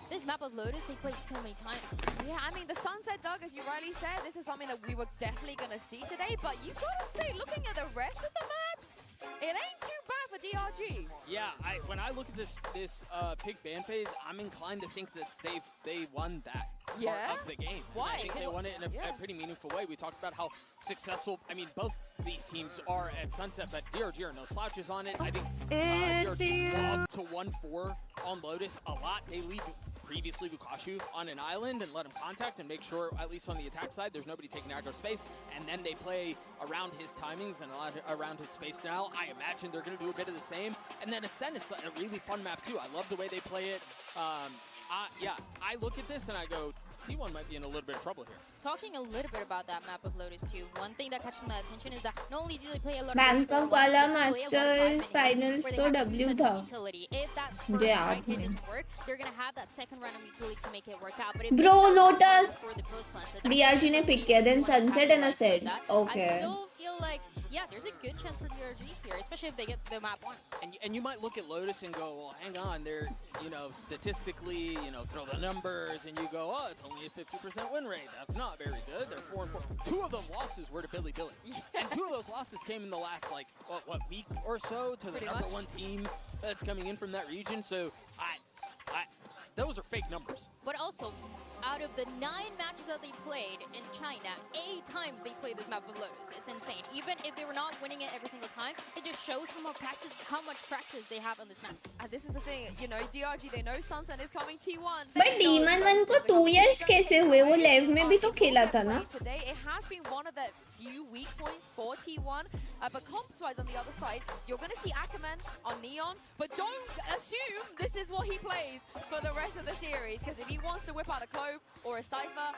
this map of Lotus, they played so many times. Yeah, I mean, the Sunset Dog, as you rightly said, this is something that we were definitely going to see today, but you gotta say, looking at the rest of the maps, it ain't too bad for DRG. Yeah, when I look at this pick ban phase, I'm inclined to think that they won that part of the game. Why? I think they won it in a pretty meaningful way. We talked about how successful, I mean, both these teams are at Sunset, but DRG are no slouches on it. I think DRG logged to 1-4 on Lotus a lot. They lead previously Vukashu on an island and let him contact and make sure, at least on the attack side, there's nobody taking aggro space. And then they play around his timings and around his space style. I imagine they're going to do a bit of the same. And then Ascent is a really fun map too. I love the way they play it. Yeah, I look at this and I go, T1 might be in a little bit of trouble here. Talking a little bit about that map of Lotus too, one thing that catches my attention is that not only do they play a lot of Bangkok वाला Masters Finals तो W था. If that first strike hit doesn't work, they're gonna have that second run of utility to make it work out. But if Bro, it's not Lotus. for the post plant, so DRG ने pick किया, then Sunset and a set. I Okay. still feel like, yeah, there's a good chance for DRG here, especially if they get the map one. And you might look at Lotus and go, well, hang on, they're, you know, statistically, you know, throw the numbers, and you go, oh, it's only a 50% win rate. That's not very good. They're 4-4. 2 of those losses were to Billy. And 2 of those losses came in the last, like, what week or so to the number 1 team that's coming in from that region. So, those are fake numbers. But also, out of the 9 matches that they played in China, 8 times they played this map of Lotus. It's insane. Even if they were not winning it every single time, it just shows how much practice they have on this map. And this is the thing, you know, DRG, they know Sunset is coming T1. But Demon 1 को 2 years कैसे हुए? वो Lev में भी तो खेला था ना? Today, it has been one of the few weak points for T1. But comps-wise on the other side, you're going to see Ackerman on Neon. But don't assume this is what he plays for the rest of the series. Because if he wants to whip out a Clove or a Cypher,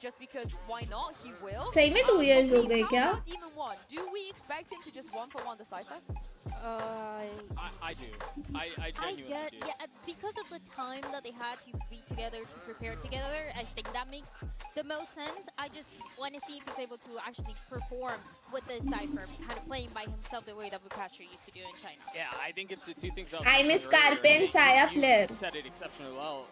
just because why not, he will. सही में 2 years हो गए क्या? Demon 1, do we expect him to just 1-for-1 the Cypher? I do. I genuinely do. Yeah, because of the time that they had to be together, to prepare together, I think that makes the most sense. I just want to see if he's able to actually perform with this Cypher, kind of playing by himself the way that Vukachu used to do in China. Yeah, I think it's the 2 things. I miss Carpen Saya player. You said it exceptionally well,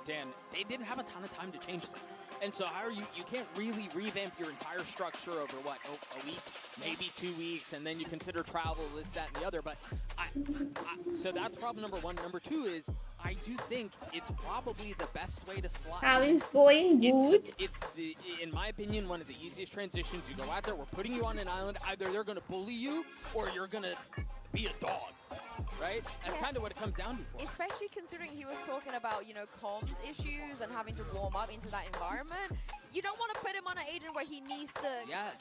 Dan. They didn't have a ton of time to change things. And so how are you can't really revamp your entire structure over, what, a week, maybe 2 weeks, and then you consider travel, this, that, and the other. But so that's problem number 1. Number 2 is, I do think it's probably the best way to slide. How is going good? It's in my opinion, one of the easiest transitions. You go out there, we're putting you on an island. Either they're going to bully you, or you're going to be a dog. Right? That's kind of what it comes down to for him. Especially considering he was talking about, you know, comms issues and having to warm up into that environment. You don't want to put him on an agent where he needs to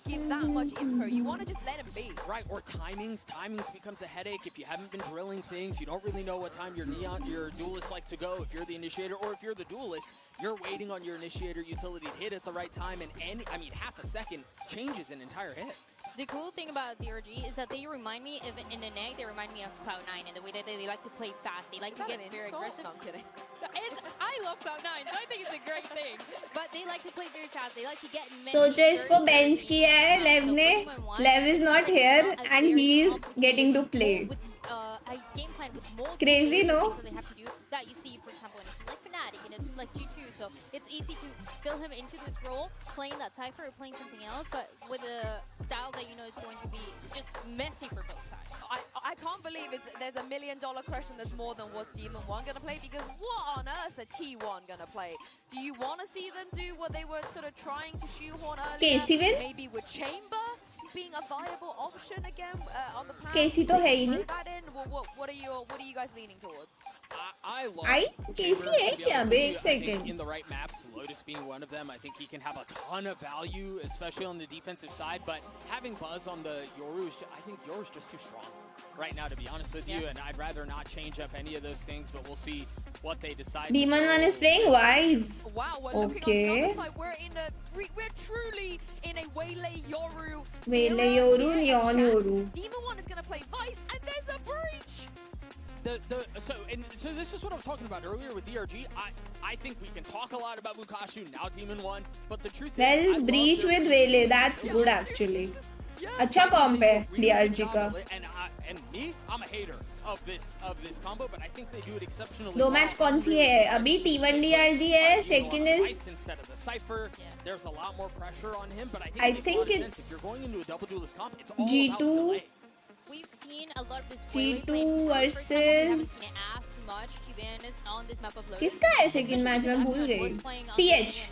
give that much info. You want to just let him be. Right, or timings. Timings becomes a headache if you haven't been drilling things. You don't really know what time your duelist like to go if you're the initiator, or if you're the duelist, you're waiting on your initiator utility to hit at the right time, and half a second changes an entire hit. The cool thing about DRG is that they remind me of, in the egg, they remind me of Cloud9 in the way that they like to play fast. They like to get very aggressive. No, I'm kidding. I love Cloud9, so I think it's a great thing. But they like to play very fast. They like to get many. तो जो इसको bench किया है Lev ने, Lev is not here and he is getting to play. A game plan with multiple Crazy, no? things that they have to do that you see, for example, in a team like Fnatic, in a team like G2. So it's easy to fill him into this role, playing that Cypher or playing something else, but with a style that you know is going to be just messy for both sides. I can't believe there's $1 million question that's more than what's Demon 1 going to play, because what on earth are T1 going to play? Do you want to see them do what they were sort of trying to shoehorn earlier? Maybe with Chamber being a viable option again on the plan? Casey तो है ही नहीं. What are you guys leaning towards? I love Casey है क्या? Wait a second. In the right maps, Lotus being one of them, I think he can have a ton of value, especially on the defensive side. But having Buzz on the Yoru, I think Yoru's just too strong right now, to be honest with you. And I'd rather not change up any of those things, but we'll see what they decide. Demon 1 is playing Wise. Wow, we're looking on the other side. We're truly in a Waylay Yoru. Waylay Yoru, Neon Yoru. Demon 1 is going to play Vice, and there's a breach. So this is what I was talking about earlier with DRG. I think we can talk a lot about Vukachu, now Demon 1, but the truth is, Well, breach with Waylay, that's good actually. अच्छा comp है DRG का. And me, I'm a hater of this combo, but I think they do it exceptionally. दो match कौन सी है? अभी T1 DRG है, second is instead of the Cypher. There's a lot more pressure on him, but I think it's if you're going into a double duelist comp, it's all G2. about delay. We've seen a lot of this G2 versus much to be honest on this map of Lotus. किसका है second match? मैं भूल गई. TH.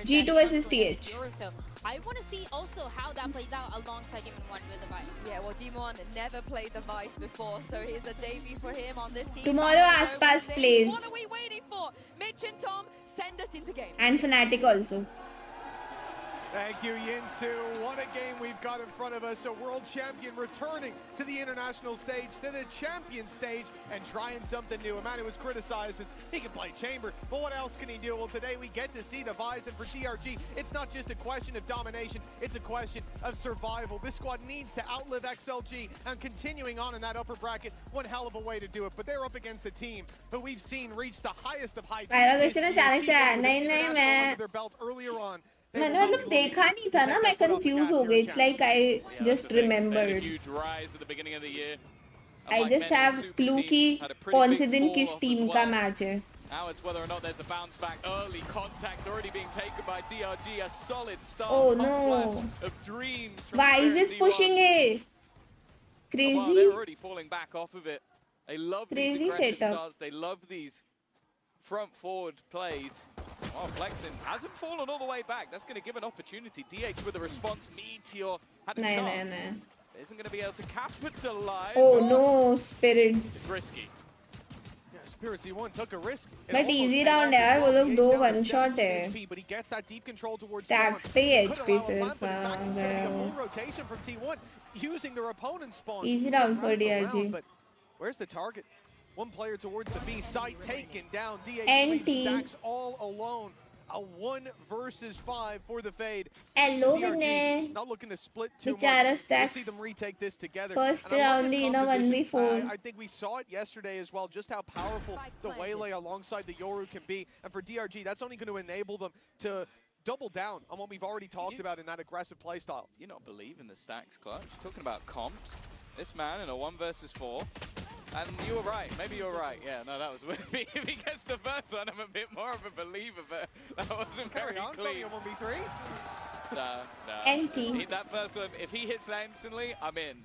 G2 versus TH. So I want to see also how that plays out alongside Demon 1 with the Vice. Yeah, well, Demon never played the Vice before, so here's a debut for him on this team. Tomorrow Aspas plays. What are we waiting for? Mitch and Tom, send us into game. And Fnatic also. Thank you, Yinsu. What a game we've got in front of us. A world champion returning to the international stage, to the champion stage, and trying something new. A man who was criticized as he can play chamber, but what else can he do? Well, today we get to see the Bison for DRG. It's not just a question of domination, it's a question of survival. This squad needs to outlive XLG, and continuing on in that upper bracket, one hell of a way to do it. But they're up against a team who we've seen reach the highest of heights. Their belt earlier on. मैंने मतलब देखा नहीं था ना, मैं confuse हो गई. It's like I just remembered. I just have clue कि कौन से दिन किस टीम का मैच है. Now it's whether or not there's a bounce back. Early contact already being taken by DRG. A solid start. Oh no! Of dreams. Why is this pushing it? Crazy. Well, they're already falling back off of it. They love Crazy these aggressive setup. starts. They love these front forward plays. Oh, Flexin hasn't fallen all the way back. That's going to give an opportunity. DH with a response. Meteor had a chance. Isn't going to be able to capitalize. Oh no, Spirits. It's risky. Yeah, Spirits, he took a risk. But easy round यार, वो लोग दो one shot है. But he gets that deep control towards Stacks पे HP सिर्फ full rotation from T1 using their opponent's spawn. Easy round for DRG. But where's the target? One player towards the B site, taken down. DH Stacks all alone. A 1 versus 5 for the Fade. Hello, DRG not looking to split too much. Bichara Stacks. We'll see them retake this together. First round in a 1v4. I think we saw it yesterday as well, just how powerful the Waylay alongside the Yoru can be. And for DRG, that's only going to enable them to double down on what we've already talked about in that aggressive playstyle. Do you not believe in the Stacks clutch? Talking about comps. This man in a 1 versus 4. And you were right. Maybe you were right. Yeah, no, that was if he gets the first one, I'm a bit more of a believer, but that wasn't very clean. 1v3. NT. That first one, if he hits that instantly, I'm in.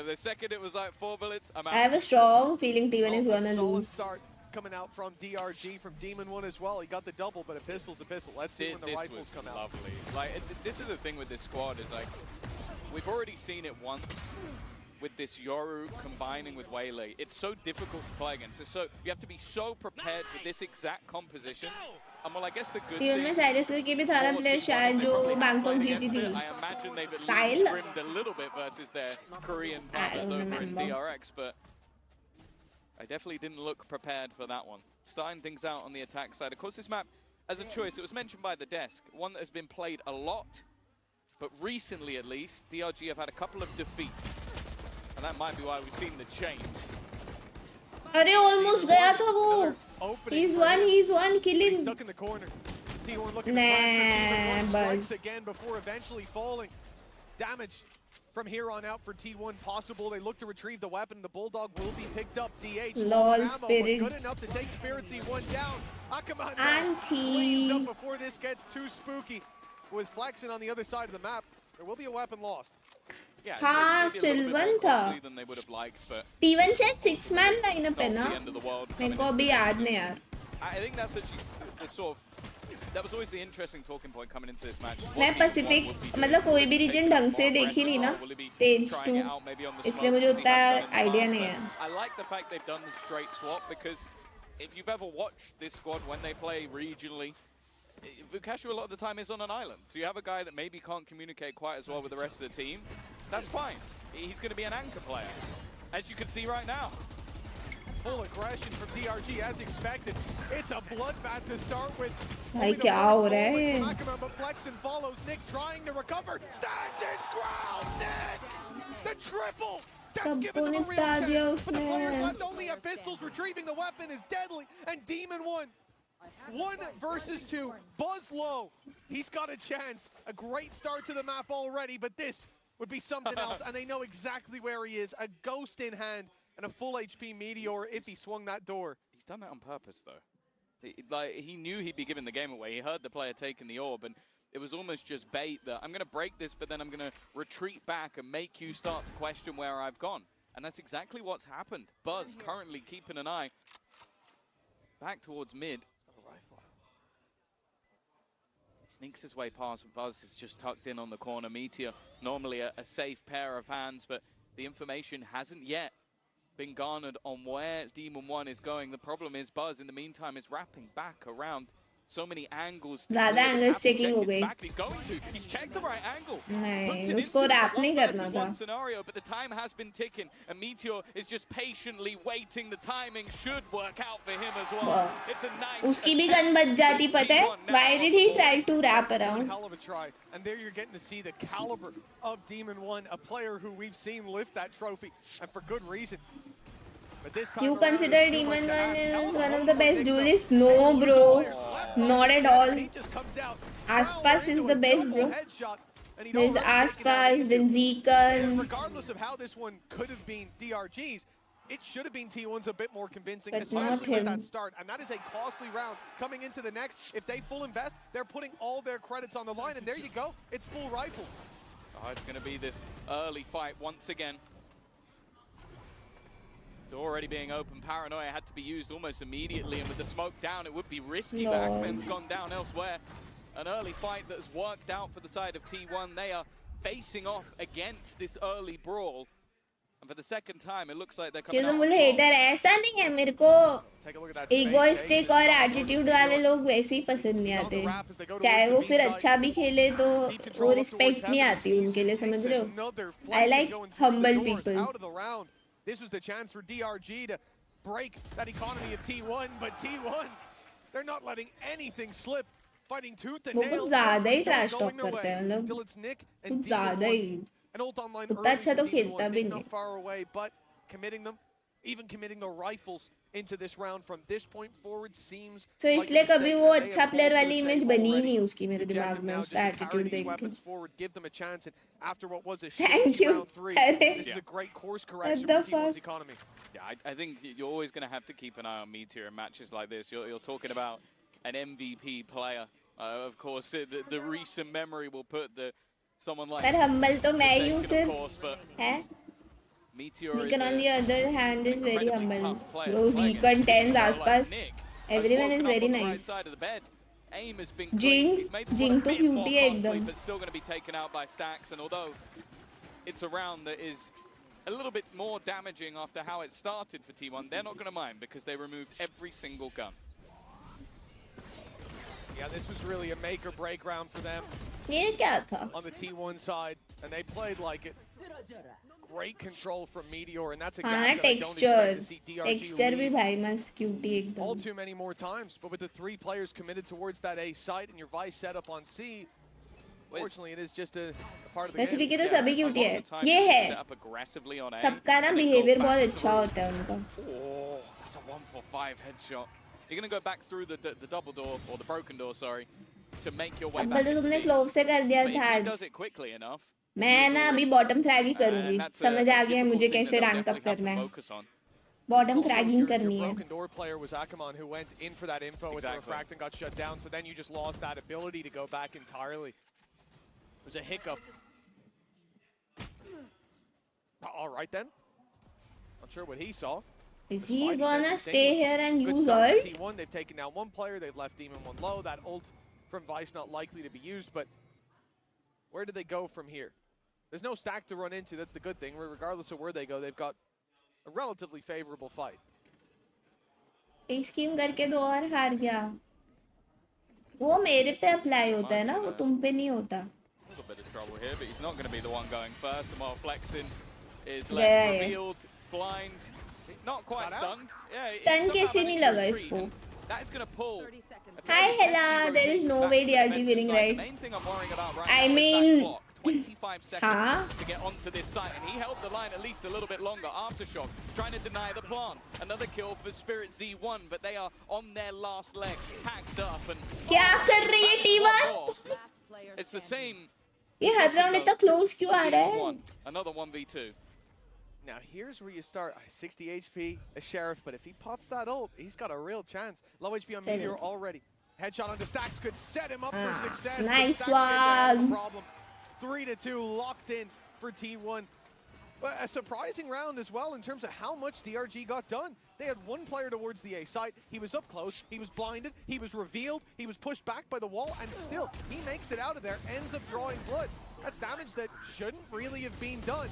The second it was like 4 bullets, I'm out. I have a strong feeling T1 is gonna solid lose. Start coming out from DRG, from Demon 1 as well. He got the double, but a pistol's a pistol. Let's see when the rifles come out. Lovely. Like, this is the thing with this squad, is like, we've already seen it once. With this Yoru combining with Waylay, it's so difficult to play against. So you have to be so prepared with this exact composition. And well, I guess the good T1 में silence करके भी था ना player शायद जो Bangkok जीती थी. I imagine they've at least scrimmed a little bit versus their Korean partners over in DRX, but I definitely didn't look prepared for that one. Starting things out on the attack side. Of course, this map, as a choice, it was mentioned by the desk, one that has been played a lot, but recently at least, DRG have had a couple of defeats. And that might be why we've seen the change. अरे almost गया था वो. He's one, kill him. He's stuck in the corner. T1 looking to pressure. T1 strikes again before eventually falling. Damage from here on out for T1 possible. They look to retrieve the weapon. The Bulldog will be picked up. DH. Lol, Spirits. Good enough to take Spirits C1 down. Akaman Auntie. up before this gets too spooky. With Flexin on the other side of the map, there will be a weapon lost. Yeah, हाँ सिल्वन था. T1 शायद 6-man lineup है ना. मेरे को अभी याद नहीं यार. I think that's actually the sort of that was always the interesting talking point coming into this match. मैं पैसिफिक मतलब कोई भी रीजन ढंग से देखी नहीं ना. Stage 2 इसलिए मुझे उतना आइडिया नहीं है. I like the fact they've done the straight swap because if you've ever watched this squad when they play regionally, Vukashu a lot of the time is on an island, so you have a guy that maybe can't communicate quite as well with the rest of the team. That's fine. He's going to be an anchor player, as you can see right now. Full aggression from DRG as expected. It's a bloodbath to start with. भाई क्या हो रहा है? But Flexin follows. Nick trying to recover. Stands his ground. Nick, the triple. That's given them a real chance. But the players left only have pistols. Retrieving the weapon is deadly. And Demon 1. 1 versus 2. Buzz low. He's got a chance. A great start to the map already, but this would be something else, and they know exactly where he is. A ghost in hand and a full HP Meteor if he swung that door. He's done that on purpose, though. He knew he'd be giving the game away. He heard the player taking the orb, and it was almost just bait that I'm going to break this, but then I'm going to retreat back and make you start to question where I've gone. And that's exactly what's happened. Buzz currently keeping an eye back towards mid. Sneaks his way past. Buzz is just tucked in on the corner. Meteor, normally a safe pair of hands, but the information hasn't yet been garnered on where Demon 1 is going. The problem is Buzz, in the meantime, is wrapping back around so many angles. ज़्यादा angles checking हो गई. He's going to. He's checked the right angle. नहीं, उसको rap नहीं करना था. One scenario, but the time has been ticking, and Meteor is just patiently waiting. The timing should work out for him as well. It's a nice. उसकी भी gun बच जाती पता है? Why did he try to wrap around? Hell of a try, and there you're getting to see the caliber of Demon One, a player who we've seen lift that trophy, and for good reason. But this time You around, consider it's too Demon much to One ask. is one of the best duelists? No, bro. Not at all. Aspas is the best, bro. There's Aspas, then Zekan. Regardless of how this one could have been DRG's, it should have been T1's a bit more convincing, But especially not with him. that start. And that is a costly round coming into the next. If they full invest, they're putting all their credits on the line. And there you go. It's full rifles. Oh, it's going to be this early fight once again. Door already being open. Paranoia had to be used almost immediately. And with the smoke down, it would be risky. No. But Akmen's gone down elsewhere. An early fight that has worked out for the side of T1. They are facing off against this early brawl. And for the second time, it looks like they're coming out. चीज़ों hater ऐसा नहीं है मेरे को egoistic और attitude वाले लोग वैसे ही पसंद नहीं आते चाहे वो फिर अच्छा भी खेले तो वो respect नहीं आती उनके लिए समझ रहे हो I like humble people. This was the chance for DRG to break that economy of T1, but T1, they're not letting anything slip. Fighting tooth and वो nail. कुछ ज़्यादा ही trash talk करते हैं मतलब कुछ ज़्यादा ही उतना अच्छा तो खेलता भी नहीं far away, but committing them, even committing the rifles into this round from this point forward seems तो इसलिए कभी वो अच्छा प्लेयर वाली इमेज बनी ही नहीं उसकी मेरे दिमाग में उसका एटीट्यूड देख के Thank you. This is a great course correction for T1's economy. Yeah, I think you're always going to have to keep an eye on Meteor in matches like this. You're talking about an MVP player. Of course, the recent memory will put someone like. पर humble तो मैं ही हूँ सिर्फ है. Meteor Zekan on the other hand is very humble. Bro, Zekan 10s आसपास. Everyone is very nice. Aim has been Jing तो cutie है एकदम. But still going to be taken out by Stacks, and although it's a round that is a little bit more damaging after how it started for T1, they're not going to mind because they removed every single gun. Yeah, this was really a make or break round for them. ये क्या था? On the T1 side, and they played like it. Great control from Meteor, and that's a gap that I don't expect to see DRG texture भी leave भाई मस्त cutie एकदम. all too many more times. But with the 3 players committed towards that A site and your Vice set up on C, fortunately it is just a part of the वैसे भी game. के तो सभी cutie है. ये है. सबका ना behavior बहुत अच्छा होता है उनका. Oh, that's a 1-for-5 headshot. You're going to go back through the double door, or the broken door, sorry, to make your way back. तो तुमने क्लोव से कर दिया But था if he आज. does it quickly enough, मैं ना अभी बॉटम फ्रैगिंग करूंगी समझ आ गया मुझे कैसे रैंक अप करना है बॉटम फ्रैगिंग करनी है Broken door player was Akamon who went in for that info with the refract and got shut down, so then you just lost that ability to go back entirely. It was a hiccup. All right then. Not sure what he saw. Is he gonna stay here and use ult? T1, they've taken down one player, they've left Demon 1 low. That ult from Vice not likely to be used, but where do they go from here? There's no stack to run into, that's the good thing. Regardless of where they go, they've got a relatively favorable fight. एक scheme करके दो और हार गया वो मेरे पे apply होता है ना वो तुम पे नहीं होता a little bit of trouble here, but he's not going to be the one going first. And while Flexin is left revealed, blind, not quite stunned. Yeah, stun कैसे नहीं लगा इसको that is going to pull. Hi Hela, there is no way DRG winning, right? The main thing I'm worrying about right I now mean, is that clock. 25 seconds to get onto this site, and he held the line at least a little bit longer. Aftershock trying to deny the plant. Another kill for Spirit Z1, but they are on their last leg, packed up. And क्या कर रही है T1? It's the same. ये हर round इतना close क्यों आ रहा है? Another 1v2. Now here's where you start. 60 HP, a Sheriff, but if he pops that ult, he's got a real chance. Low HP on Meteor already. Headshot onto Stacks could set him up for success. Nice one. 3-2 locked in for T1. But a surprising round as well in terms of how much DRG got done. They had one player towards the A site. He was up close, he was blinded, he was revealed, he was pushed back by the wall, and still, he makes it out of there, ends up drawing blood. That's damage that shouldn't really have been done.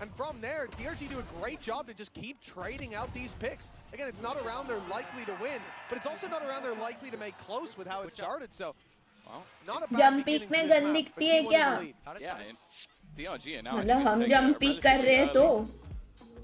And from there, DRG do a great job to just keep trading out these picks. Again, it's not around they're likely to win, but it's also not around they're likely to make close with how it started. So, not a bad jump beginning pick में to this gun map, दिखती but है T1 क्या? in the lead. Yeah, and DRG are now मतलब हम jump pick कर रहे हैं तो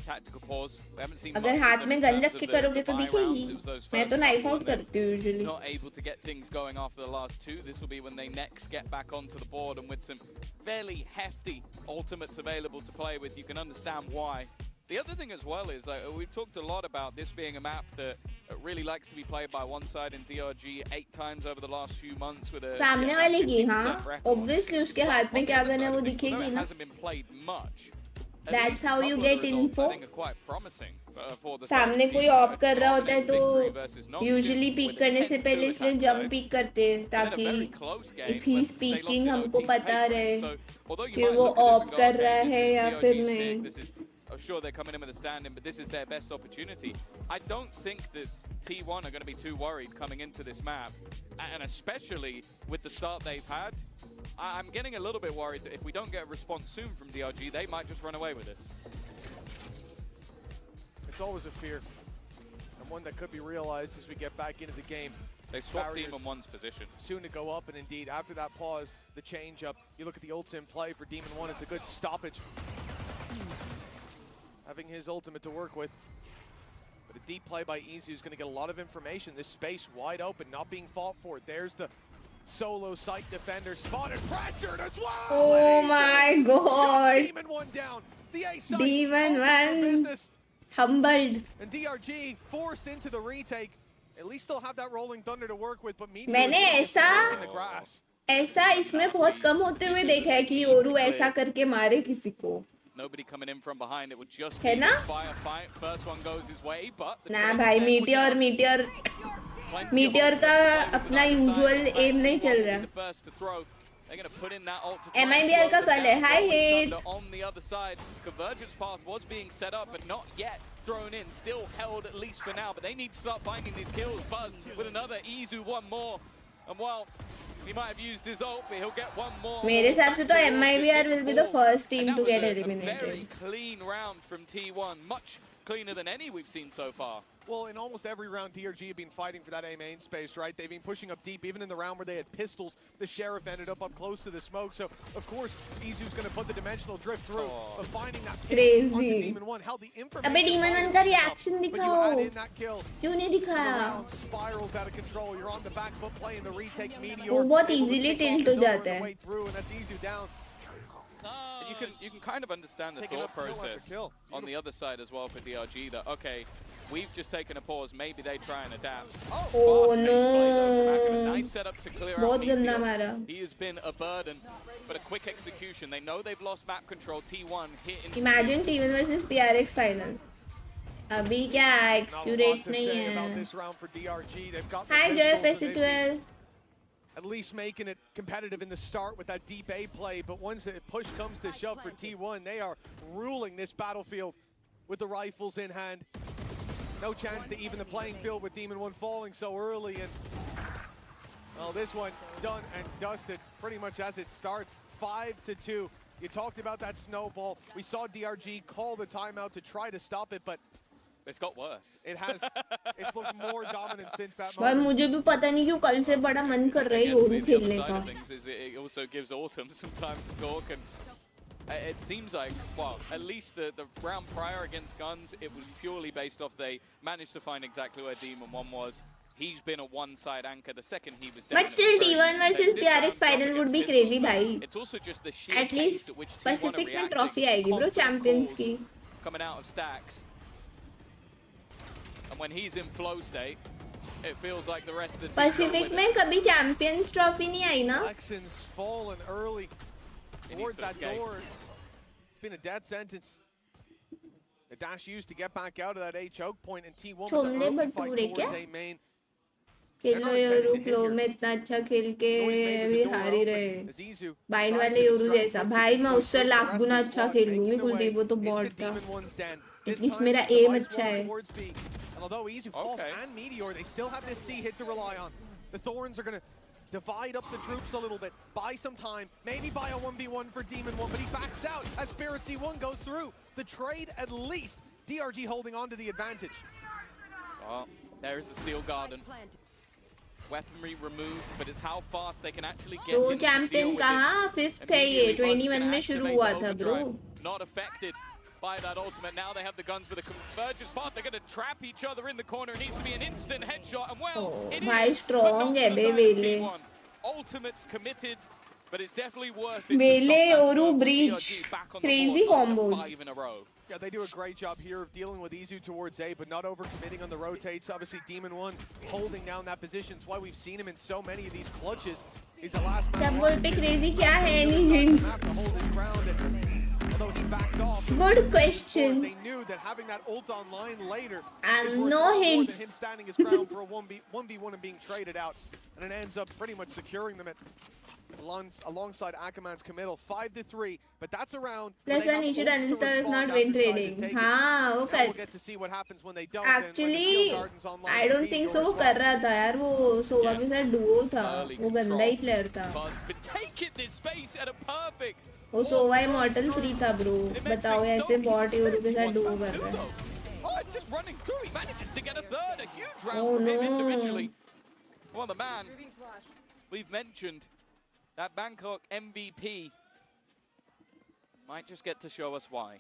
tactical pause. We haven't seen अगर much हाथ of them में in गन terms रख of के the करोगे तो buy दिखेगी. rounds. It was those मैं तो first knife couple out and then करती हूँ usually. Not able to get things going after the last two. This will be when they next get back onto the board, and with some fairly hefty ultimates available to play with, you can understand why. The other thing as well is we've talked a lot about this being a map that really likes to be played by one side in DRG 8 times over the last few months with a सामने वाले की हाँ 50% record. obviously उसके हाथ में क्या gun है वो दिखेगी ना. Hasn't been played much. That's how you get info. I think are quite promising for the सामने कोई team. ऑप कर रहा होता है तो यूजुअली पीक करने से पहले इसलिए जंप पीक करते हैं ताकि इफ ही इज पीकिंग हमको पता रहे कि वो ऑप कर रहा है या फिर नहीं. I'm sure they're coming in with a stand-in, but this is their best opportunity. I don't think that T1 are going to be too worried coming into this map, and especially with the start they've had. I'm getting a little bit worried that if we don't get a response soon from DRG, they might just run away with this. It's always a fear, and one that could be realized as we get back into the game. They swapped Barriers Demon 1's position. Soon to go up, and indeed, after that pause, the change-up, you look at the ults in play for Demon 1, it's a good stoppage. Having his ultimate to work with. But a deep play by Izu is going to get a lot of information. This space wide open, not being fought for. There's the solo site defender spotted, fractured as well! Oh my god! Demon 1 down. The A site Demon open for 1 business. humbled. And DRG forced into the retake. At least they'll have that rolling thunder to work with, but Meteor मैंने is ऐसा in the grass. ऐसा इसमें बहुत कम होते हुए देखा है कि ओरू ऐसा करके मारे किसी को. Nobody coming in from behind. It would just है be ना? a firefight. First one goes his way, but the ना trade भाई there मीटियोर का अपना यूजुअल एम नहीं चल रहा. the first to throw. They're going to put in that ult to try and MIBR slow का them कल है. down. Hi Rolling hate. thunder on the other side. Convergence path was being set up, but not yet thrown in. Still held at least for now, but they need to start finding these kills. Buzz with another Izu, one more. And while he might have used his ult, but he'll get one more. मेरे हिसाब से तो MIBR will be the first team to get A very eliminated. clean round from T1, much cleaner than any we've seen so far. Well, in almost every round, DRG have been fighting for that A main space, right? They've been pushing up deep, even in the round where they had pistols. The Sheriff ended up close to the smoke, so of course, Izu's going to put the dimensional drift through. But finding that pick onto Crazy. Demon 1, how the information... अबे Demon 1 का reaction But you दिखाओ. add in that kill. क्यों नहीं The दिखाया? round spirals out of control. You're on the back foot playing the retake Meteor. वो बहुत able to easily pick off tilt the हो door जाता on the है. way through, and that's Izu down. And you can kind of understand the Picking thought up kill after process kill. on the other side as well for DRG that, okay, we've just taken a pause, maybe they try and adapt. Oh Fast-paced play though from Akana. no. Nice setup to clear out बहुत गंदा Meteor. मारा. He has been a burden, but a quick execution. They know they've lost map control. T1 hit into Imagine T1 versus PRX final. अभी क्या accurate नहीं About है. this round for DRG. They've got the Hi Joy pistols, and they've been Festi12. at least making it competitive in the start with that deep A play, but once the push comes to shove for T1, they are ruling this battlefield with the rifles in hand. No chance to even the playing field with Demon 1 falling so early, and well, this one done and dusted pretty much as it starts, 5-2. You talked about that snowball. We saw DRG call the timeout to try to stop it, but it's got worse. It has. It's looked more dominant since that भाई moment. मुझे भी पता नहीं क्यों कल से बड़ा मन कर रहा है ओरू खेलने The other side का. of things is it also gives Autumn some time to talk, and it seems like, well, at least the round prior against Guns, it was purely based off they managed to find exactly where Demon 1 was. He's been a one-side anchor. The second he was down, But still T1 versus PRX final would be crazy भाई. It's also just the sheer At pace least at which T1 are Pacific में reacting, trophy आएगी bro confident champions calls की. coming out of stacks. And when he's in flow state, it feels like the rest of the team Pacific में कभी champions trophy नहीं आई ना? Lexin's fallen early towards that door. It's been a death sentence. The dash used to get back out of that A choke point, and T1 with the छोमने early fight bhature towards क्या? A main. Khelo Yoru flow में इतना अच्छा खेल के भी हार ही रहे. Bind वाले योरू जैसा. भाई मैं उससे लाख गुना अच्छा खेल लूंगी कुलदीप, वो तो बॉट था. एटलीस्ट मेरा एम अच्छा है. And although Izu falls and Meteor, they still have this C hit to rely on. The Thorns are going to divide up the troops a little bit, buy some time, maybe buy a 1v1 for Demon 1, but he backs out as Spirit C1 goes through. The trade, at least, DRG holding on to the advantage. Well, there is the Steel Garden. Weaponry removed, but it's how fast they can actually get तो in to champion deal with कहाँ it. 5th है ये Immediately, 21 Buzz में can शुरू activate हुआ the था overdrive. Bro. Not affected by that ultimate. Now they have the guns with a convergence path. They're going to trap each other in the corner. It needs to be an instant headshot. And well, it भाई is, but strong not है for बे the side of वेले. T1. Ultimate's committed, but it's definitely worth it. वेले ओरू breach. Crazy combos. 5 in a row. Yeah, they do a great job here of dealing with Izu towards A, but not overcommitting on the rotates. Obviously, Demon 1 holding down that position. It's why we've seen him in so many of these clutches. He's the last man. सब बोल पे crazy क्या है? Any hints? Although he backed off. Good question. They knew that having that ult online later And is worth no more hints. than him standing his ground for a 1v1 and being traded out. And it ends up pretty much securing them alongside Ackerman's committal. 5-3, but that's a round. +1 you should uninstall if not win trading. हाँ वो कर. We'll get to see what happens when they don't. Actually, I don't think so. वो कर रहा था यार, वो सोवा के साथ duo था. वो गंदा ही player था. वो सोवा इमॉर्टल 3 था ब्रो. बताओ ऐसे बॉट योरू के साथ duo कर रहा है. Just running through, he manages to get a third. A huge round Oh, from him no. individually. Well, the man we've mentioned, that Bangkok MVP, might just get to show us why.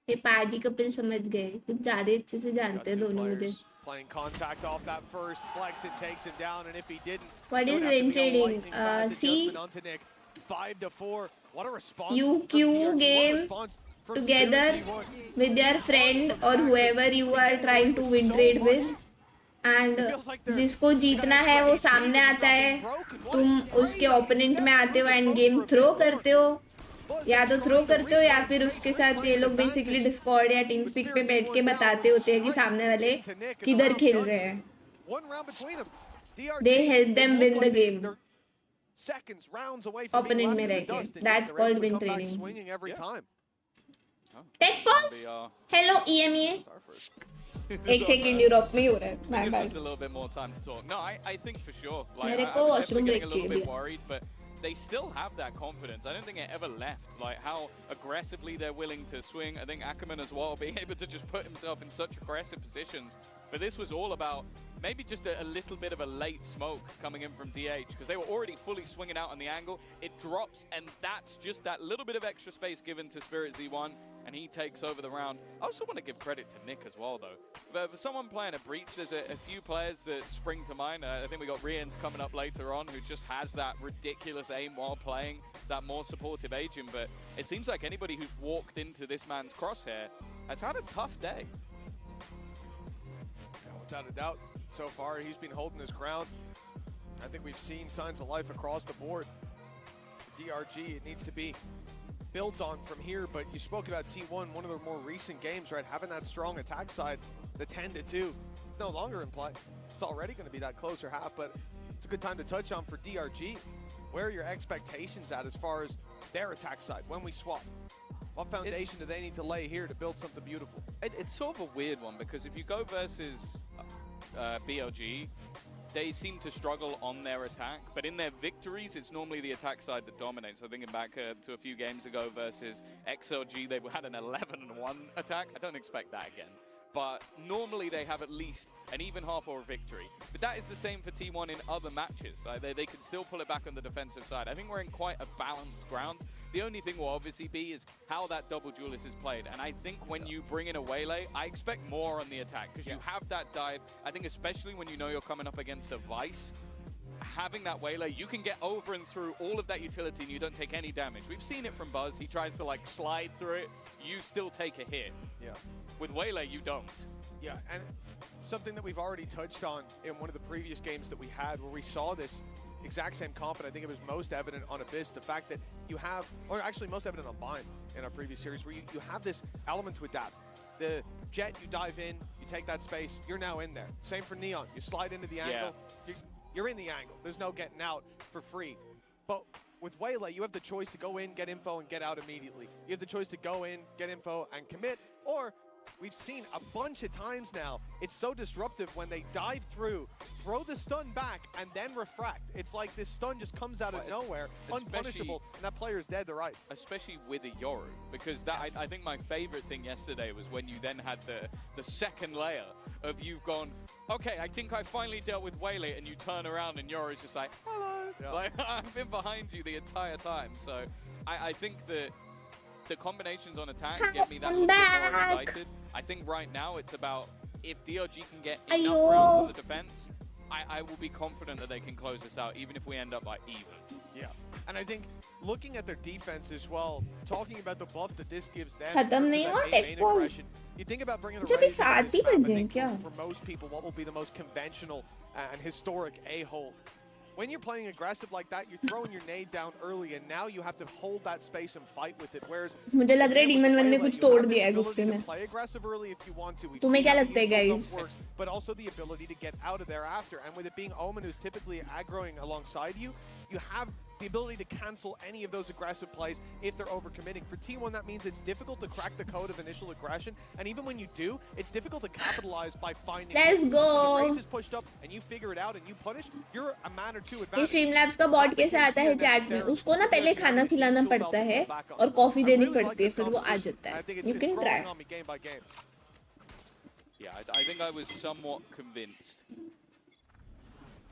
ये पाजी कपिल समझ गए. कुछ ज़्यादा अच्छे से जानते हैं दोनों मुझे. Playing contact off that first flex, it takes him down, and if he didn't, What it is would have to win be a trading? lightning fast See, adjustment onto Nick. 5-4. What a response! you from queue DRG. What a game response from together Spirit C1. with your friend or whoever you are trying to win trade with. And जिसको जीतना है वो सामने आता है. तुम उसके opponent में आते हो एंड गेम थ्रो करते हो. या तो थ्रो करते हो या फिर उसके साथ ये लोग बेसिकली डिस्कॉर्ड या टीम स्पीक पे बैठ के बताते होते हैं कि सामने वाले किधर खेल रहे हैं. They help them win the game. Opponent में रह के. That's called win trading. Tech pause. Hello EMEA. एक सेकंड यूरोप में ही हो रहा है. My Gives bad. us a little bit more time to talk. No, I think for sure. Like, मेरे I को was washroom definitely break getting a little bit चाहिए. worried, but they still have that confidence. I don't think it ever left. Like how aggressively they're willing to swing. I think Ackerman as well, being able to just put himself in such aggressive positions. But this was all about maybe just a little bit of a late smoke coming in from DH, because they were already fully swinging out on the angle. It drops, and that's just that little bit of extra space given to Spirit Z1, and he takes over the round. I also want to give credit to Nick as well, though. For someone playing a breach, there's a few players that spring to mind. I think we got Rian's coming up later on, who just has that ridiculous aim while playing, that more supportive agent. But it seems like anybody who's walked into this man's crosshair has had a tough day. Without a doubt, so far he's been holding his ground. I think we've seen signs of life across the board. DRG, it needs to be built on from here, but you spoke about T1, one of their more recent games, right? Having that strong attack side, the 10-2, it's no longer in play. It's already going to be that closer half, but it's a good time to touch on for DRG. Where are your expectations at as far as their attack side when we swap? What foundation do they need to lay here to build something beautiful? It's sort of a weird one, because if you go versus BLG, they seem to struggle on their attack, but in their victories, it's normally the attack side that dominates. So thinking back to a few games ago versus XLG, they had an 11-1 attack. I don't expect that again. But normally they have at least an even half or a victory. But that is the same for T1 in other matches. They can still pull it back on the defensive side. I think we're in quite a balanced ground. The only thing will obviously be is how that double duelist is played. And I think when you bring in a Waylay, I expect more on the attack, because you have that dive. I think especially when you know you're coming up against a Vice, having that Waylay, you can get over and through all of that utility and you don't take any damage. We've seen it from Buzz. He tries to like slide through it. You still take a hit. Yeah. With Waylay, you don't. Yeah, and something that we've already touched on in one of the previous games that we had, where we saw this exact same comp, and I think it was most evident on Abyss, the fact that you have, or actually most evident on Bind in our previous series, where you have this element to adapt. The Jet, you dive in, you take that space, you're now in there. Same for Neon, you slide into the angle, you're in the angle. There's no getting out for free. But with Waylay, you have the choice to go in, get info, and get out immediately. You have the choice to go in, get info, and commit, or we've seen a bunch of times now. It's so disruptive when they dive through, throw the stun back, and then refract. It's like this stun just comes out of nowhere, unpunishable, and that player is dead to rights. Especially with a Yoru, because that I think my favorite thing yesterday was when you then had the second layer of you've gone, okay, I think I finally dealt with Waylay, and you turn around and Yoru's just like, hello. Yeah. Like, I've been behind you the entire time. So I think that the combinations on attack get me that little bit more excited. I think right now it's about if DRG can get enough rounds on the defense, I will be confident that they can close this out, even if we end up like even. Yeah, and I think looking at their defense as well, talking about the buff that this gives them. खत्म नहीं हुआ take pause You think about bringing a जब ये 7 ही बजे हैं क्या? For most people, what will be the most conventional and historic A-hold. When you're playing aggressive like that, you're throwing your nade down early, and now you have to hold that space and fight with it. Whereas मुझे लग रहा है demon 1 ने कुछ तोड़ दिया है गुस्से में. play aggressive early if you want to. तुम्हें क्या लगता है guys? But also the ability to get out of there after. And with it being Omen, who's typically aggroing alongside you, you have the ability to cancel any of those aggressive plays if they're overcommitting. For T1, that means it's difficult to crack the code of initial aggression, and even when you do, it's difficult to capitalize by finding. Let's go. When the race is pushed up and you figure it out and you punish, you're a man or two advantage. ये Streamlabs का bot कैसे आता है chat में? उसको ना पहले खाना खिलाना पड़ता है और कॉफी देनी पड़ती है, फिर वो आ जाता है. You can try. Yeah, I think I was somewhat convinced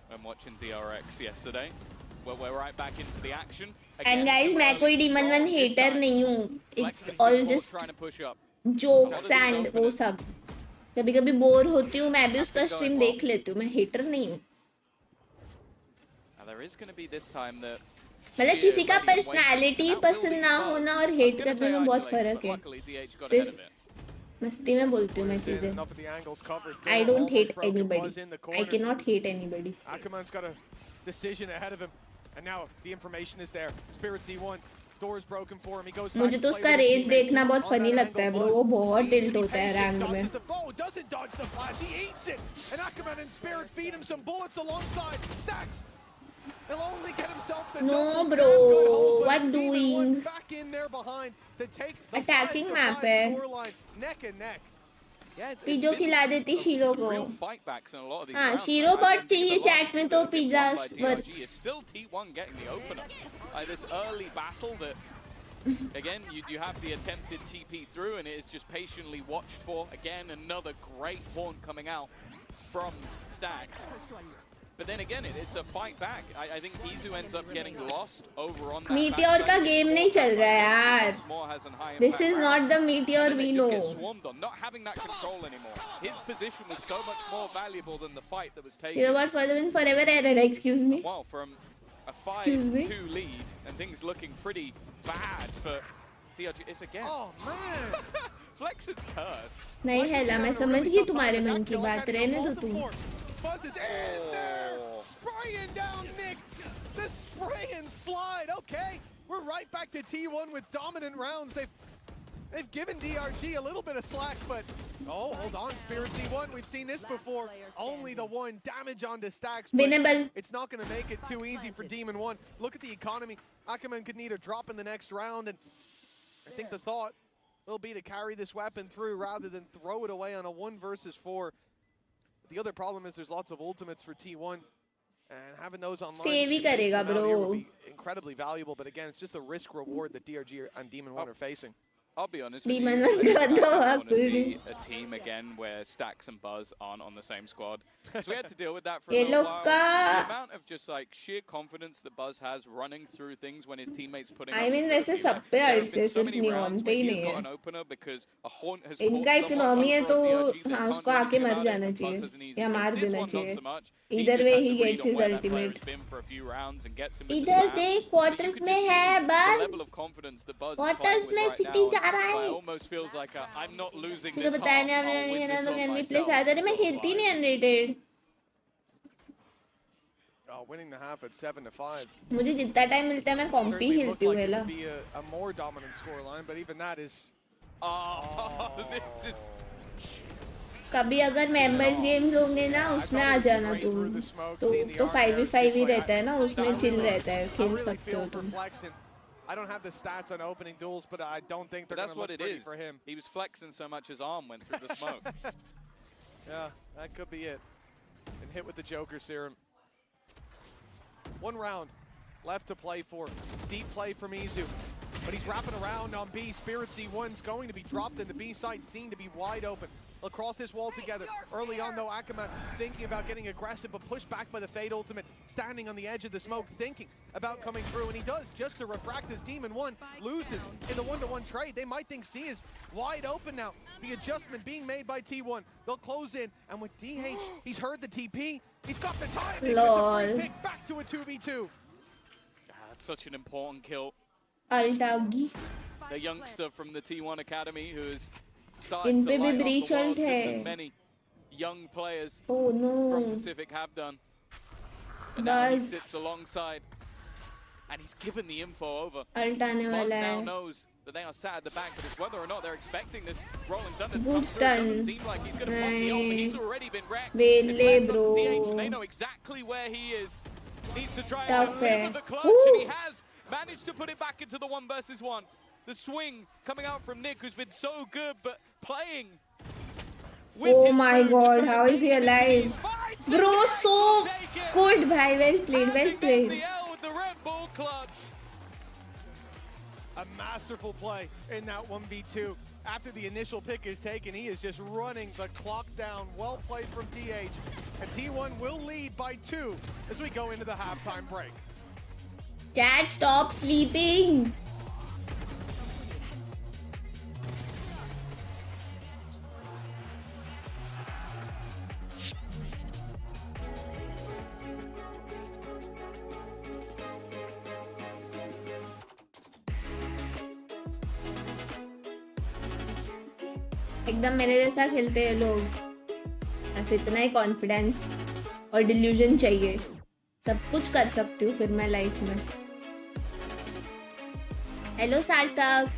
when watching DRX yesterday. We're right back into the action. And guys, मैं कोई Demon 1 hater नहीं हूँ. It's all just jokes and वो सब. कभी-कभी बोर होती हूँ, मैं भी उसका स्ट्रीम देख लेती हूँ. मैं hater नहीं हूँ. There is going to be this time that मतलब किसी का पर्सनालिटी पसंद ना होना और हेट करने में बहुत फर्क है. सिर्फ मस्ती में बोलती हूँ मैं चीजें. I don't hate anybody. I cannot hate anybody. Akaman's got a decision ahead of him, and now the information is there. Spirit C1, doors broken for him. He goes back. मुझे तो उसका रेस देखना बहुत funny लगता है bro. वो बहुत tilt होता है रैंक में. Doesn't dodge the flash. He eats it, and Akaman and Spirit feed him some bullets alongside Stacks. He'll only get himself the no bro, what doing? Back in there behind to take the attacking map है. Neck and neck. पिज्जो खिला देती shero को. हाँ, shero bot चाहिए chat में तो pizza works. Still T1 getting the opener. This early battle that again you have the attempted TP through, and it is just patiently watched for. Again, another great horn coming out from Stacks. But then again, it's a fight back. I think Izu ends up getting lost over on that. Meteor का game नहीं चल रहा है यार. This is not the Meteor we know. Not having that control anymore. His position was so much more valuable than the fight that was taken. Hero bot for the win, forever error. Excuse me. Well, from a 5-2 lead and things looking pretty bad for DRG. It's again. Oh man. Flex is cursed. नहीं है ला, मैं समझ गई तुम्हारे मन की बात. रहने दो तुम. Buzz is in there, spraying down Nick. The spray and slide. Okay, we're right back to T1 with dominant rounds. They've given DRG a little bit of slack, but oh, hold on, Spirit C1. We've seen this before. Only the one damage onto Stacks. Winnable. It's not going to make it too easy for Demon 1. Look at the economy. Akaman could need a drop in the next round, and I think the thought will be to carry this weapon through rather than throw it away on a 1 versus 4. The other problem is there's lots of ultimates for T1, and having those online Save ही करेगा bro. would be incredibly valuable. But again, it's just the risk reward that DRG and Demon 1 are facing. I'll be honest with Demon you. I 1 want to see a team again where Stacks and Buzz aren't on the same squad. So we had to deal with that for a little while. The amount of just like sheer confidence that Buzz has running through things when his teammates putting. I mean वैसे सब पे अर्ज से सिर्फ neon पे ही नहीं है. इनका इकोनॉमी है तो हाँ उसको आके मर जाना चाहिए या मार देना चाहिए. Either way he gets his ultimate. इधर देख क्वार्टर्स में है बस. क्वार्टर्स में सिटी जा रहा है. तुझे बताया नहीं हमने ना तो गेम में प्लेस आया था. मैं खेलती नहीं unrated. Winning the half at 7-5. मुझे जितना टाइम मिलता है मैं कॉम्पी खेलती हूँ हेला. A more dominant scoreline, but even that is. कभी अगर मेंबर्स गेम्स होंगे ना उसमें आ जाना तुम. तो 5v5 ही रहता है ना, उसमें चिल रहता है, खेल सकते हो तुम. I don't have the stats on opening duels, but I don't think they're But going that's to look what it pretty is. for him. He was flexing so much his arm went through the smoke. Yeah, that could be it. And hit with the Joker serum. 1 round left to play for. Deep play from Izu. But he's wrapping around on B. Spirit C1's going to be dropped in the B side, seen to be wide open. Across this wall together. Early on, though, Akama thinking about getting aggressive, but pushed back by the Fade Ultimate, standing on the edge of the smoke, thinking about coming through, and he does, just to refract as Demon 1 loses in the 1-to-1 trade. They might think C is wide open now. The adjustment being made by T1. They'll close in, and with DH, he's heard the TP. He's got the time. It's a free pick back to a 2v2. That's such an important kill. Altagi. The youngster from the T1 Academy who is starting in to पे भी light up breach the world ult just है. as many young players Oh no. from Pacific have done. And now he बस sits alongside and he's given the info over. ult आने Buzz वाला now है. knows that they are sat at the back, but it's whether or not they're expecting this rolling thunder to Good come through. It doesn't stun. seem like he's going to pop the ult, but he's नहीं. already been wrecked. Wele, It's left up to bro. DH, and they know exactly where he is. Needs to try and Tough deliver है. the clutch, Woo. and he has managed to put it back into the 1 versus 1. The swing coming out from Nick, who's been so good, but playing. with Oh his my move, god, just trying how to is he beat it. alive? Bro, so good, bhai. Well played, well played. The L with the Red Bull clutch. A masterful play in that 1v2. After the initial pick is taken, he is just running the clock down. Well played from DH. And T1 will lead by 2 as we go into the halftime break. Dad, stop sleeping. एकदम मेरे जैसा खेलते हैं लोग. बस इतना ही confidence और delusion चाहिए. सब कुछ कर सकती हूँ फिर मैं लाइफ में. हेलो सार्थक.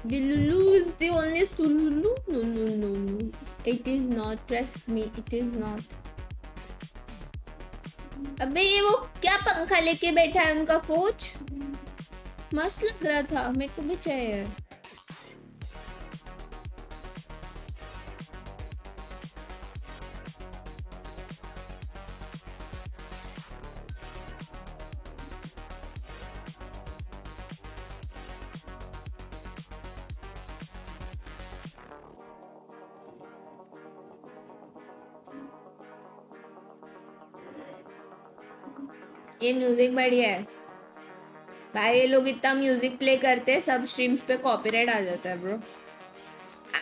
Dilulu is the only Sululu? No, no, no, no. It is not. Trust me, it is not. अबे ये वो क्या पंखा लेके बैठा है उनका कोच? मस्त लग रहा था. मेरे को भी चाहिए. ये म्यूजिक बढ़िया है भाई. ये लोग इतना म्यूजिक प्ले करते हैं, सब स्ट्रीम्स पे कॉपीराइट आ जाता है ब्रो.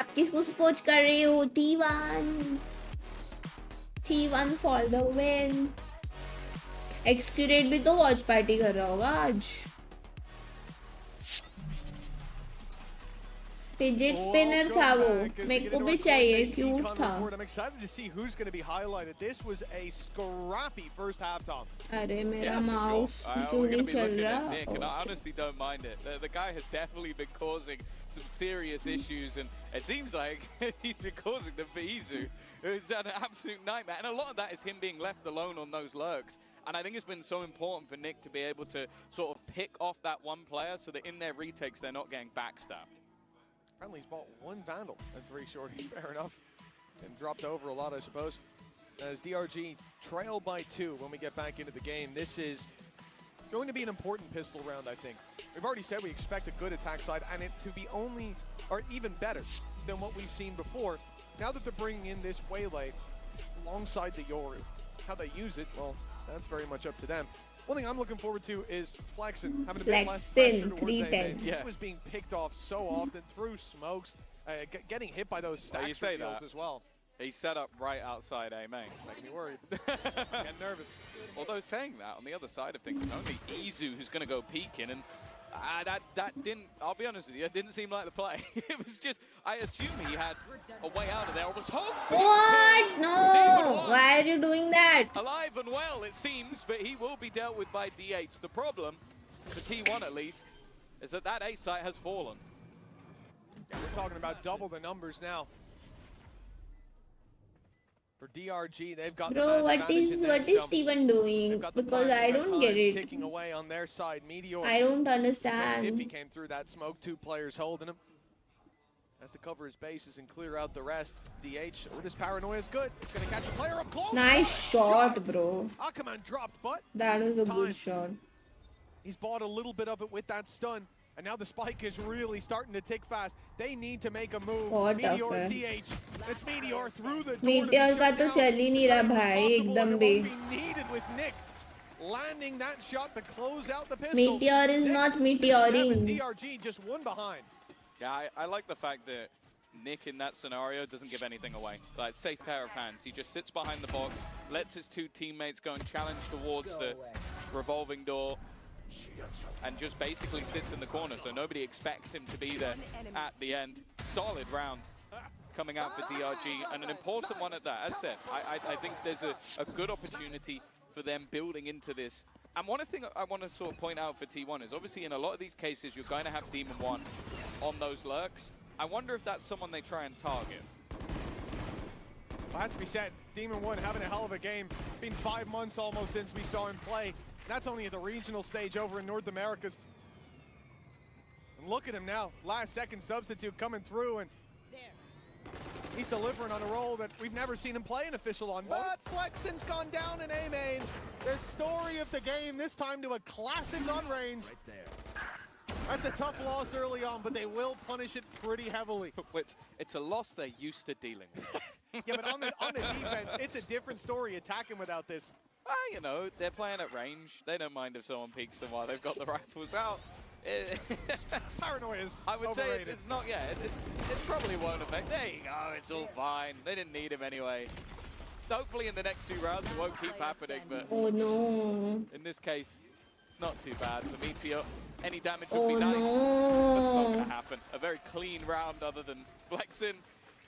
आप किसको सपोर्ट कर रहे हो? T1 for the win. एक्सक्यूरेट भी तो वॉच पार्टी कर रहा होगा आज. फिजेट स्पिनर था वो. मेरे को भी चाहिए. क्यूट था. I'm excited to see who's going to be highlighted. This was a scrappy first half, Tom. अरे मेरा Yeah, for माउस sure. क्यों We're नहीं going to be चल looking at रहा? Nick, and I honestly don't mind it. The guy has definitely been causing some serious issues, and it seems like he's been causing them for Izu, who's an absolute nightmare. And a lot of that is him being left alone on those lurks. And I think it's been so important for Nick to be able to sort of pick off that one player so that in their retakes they're not getting backstabbed. Friendly's bought 1 Vandal and 3 shorties, fair enough. And dropped over a lot, I suppose. As DRG trail by 2 when we get back into the game. This is going to be an important pistol round, I think. We've already said we expect a good attack side and it to be only, or even better than what we've seen before. Now that they're bringing in this Waylay alongside the Yoru. How they use it, well, that's very much up to them. One thing I'm looking forward to is Flexin having a bit less pressure towards 310. He was being picked off so often through smokes, getting hit by those stacks You say of heals that. as well. He's set up right outside A main. Making me worried. Getting nervous. Although saying that, on the other side of things, it's only Izu who's going to go peeking, and that didn't, I'll be honest with you, it didn't seem like the play. It was just, I assume he had a way out of there. I was hoping. What? No. Why are you doing that? Alive and well, it seems, but he will be dealt with by DH. The problem for T1 at least, is that that A site has fallen. Yeah, we're talking about double the numbers now. For DRG, they've got Bro, what is Steven doing? Because I don't get it. Ticking away on their side. Meteor. I don't If he understand. came through that smoke, 2 players holding him. Has to cover his bases and clear out the rest. DH, this paranoia is good. It's going to catch a player up close. Nice shot, bro. Akaman dropped, but That was a good shot. he's bought a little bit of it with that stun. And now the spike is really starting to tick fast. They need to make a move. बहुत Meteor tough है. DH. It's Meteor through the door. Meteor का तो चल ही नहीं रहा भाई एकदम भी. Needed with Nick landing that shot to close out the pistol. Meteor is not meteoring. DRG just one behind. Yeah, I like the fact that Nick in that scenario doesn't give anything away. Like, safe pair of hands. He just sits behind the box, lets his 2 teammates go and challenge towards the revolving door, and just basically sits in the corner, so nobody expects him to be there at the end. Solid round coming out for DRG, and an important one at that. As said, I think there's a good opportunity for them building into this. And one thing I want to sort of point out for T1 is obviously in a lot of these cases you're going to have Demon 1 on those lurks. I wonder if that's someone they try and target. Well, has to be said, Demon 1 having a hell of a game. It's been 5 months almost since we saw him play. And that's only at the regional stage over in North Americas. And look at him now, last second substitute coming through, and he's delivering on a role that we've never seen him play an official on. But Flexen's gone down in A main. The story of the game, this time to a classic on range. Right there. That's a tough loss early on, but they will punish it pretty heavily. It's a loss they're used to dealing with. Yeah, but on the defense, it's a different story attacking without this. You know, they're playing at range. They don't mind if someone peeks them while they've got the rifles out. Paranoia is I would overrated. say it's not, yeah, it probably won't affect. There you go, it's all fine. They didn't need him anyway. Hopefully in the next 2 rounds it won't keep happening, but Oh no. in this case, it's not too bad for Meteor. Any damage would Oh be nice, but it's not going no. to happen. A very clean round other than flexing,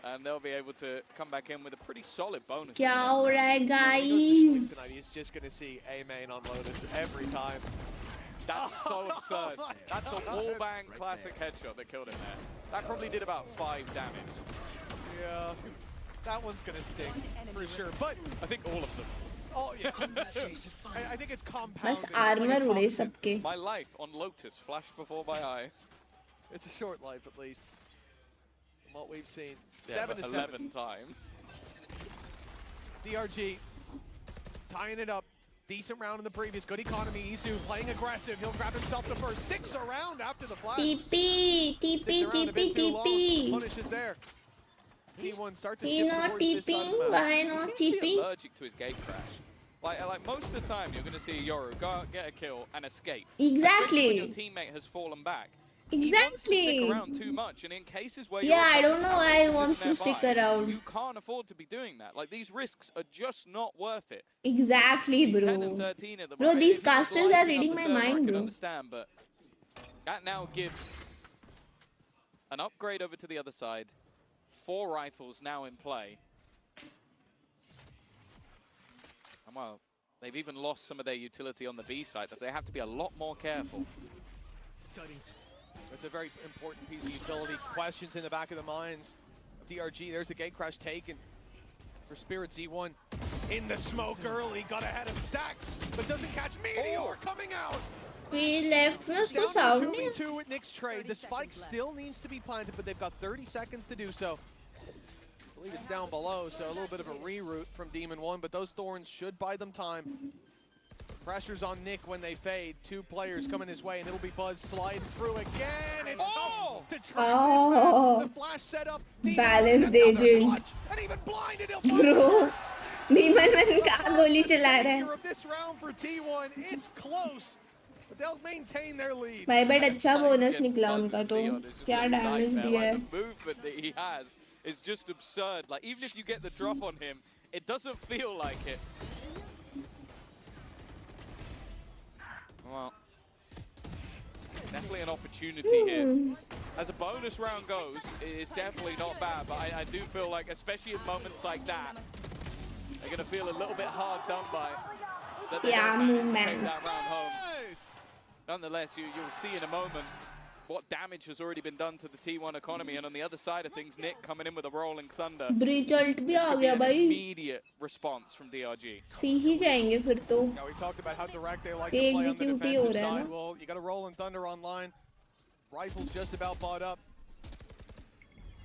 and they'll be able to come back in with a pretty solid bonus. क्या हो रहा है Guys. guys? Tonight, he's just going to see A main on Lotus every time. That's so absurd. my That's a wallbang classic headshot that killed him there. That probably did about 5 damage. Yeah, that one's going to sting for sure. But I think all of them. Oh, yeah. I think it's compounding. बस It's like armor a उड़े top- सबके. My life on Lotus flashed before my eyes. It's a short life, at least. From what we've seen. Yeah, 7 but to 11 7. times. DRG tying it up. Decent round in the previous. Good economy. Isu playing aggressive. He'll grab himself the first. Sticks around after the flash. TP, TP, Sticks around a bit TP, too long. TP. Punishes there. T1 start to He shift not towards this side of TPing? the map. Why He not seems to be TPing? allergic to his gate crash. Like most of the time, you're going to see Yoru go out, get a kill, and escape. Exactly. Especially when your teammate has fallen back. He wants to Exactly. stick around too much, and in cases where Yeah, I your don't know opponent's why he forces wants to stick nearby, around. You can't afford to be doing that. Like, these risks are just not worth it. Exactly, He's 10 and bro. 13 at the Bro, moment. these If he was casters are lighting up reading the my server, I mind, can bro. understand, but that now gives an upgrade over to the other side. 4 rifles now in play. And well, they've even lost some of their utility on the B side, that they have to be a lot more careful. That's a very important piece of utility. Questions in the back of the minds of DRG. There's the gate crash taken for Spirit Z1. In the smoke early, got ahead of Stacks, but doesn't catch Meteor coming out. We left में उसको Down sound to नहीं 2v2 with Nick's trade. The spike still needs to be planted, but they've got 30 seconds to do so. I believe it's down below, so a little bit of a reroute from Demon 1, but those thorns should buy them time. Pressure's on Nick when they fade. 2 players coming his way, and it'll be Buzz sliding through again. It's tough to track this man. The flash set up. Balanced agent. And even blinded. Bro, Demon Man कहाँ गोली चला रहा है? Of this round for T1, it's close, but they'll maintain their lead. भाई but अच्छा bonus निकला उनका तो क्या डैमेज दिया है? The movement that he has is just absurd. Like, even if you get the drop on him, it doesn't feel like it. Well, definitely an opportunity here. As a bonus round goes, it's definitely not bad, but I do feel like, especially in moments like that, they're going to feel a little bit hard done by. That they Yeah, don't manage to take movement. that round home. nonetheless, you'll see in a moment what damage has already been done to the T1 economy. And on the other side of things, Nick coming in with a rolling thunder. Bridge alt भी This आ could be गया an भाई. immediate response from DRG. सी ही जाएंगे फिर तो. Now we talked about how direct they like कि to play on the execute ही हो defensive रहा है side. ना. Well, you got a rolling thunder online. Rifle's just about bought up.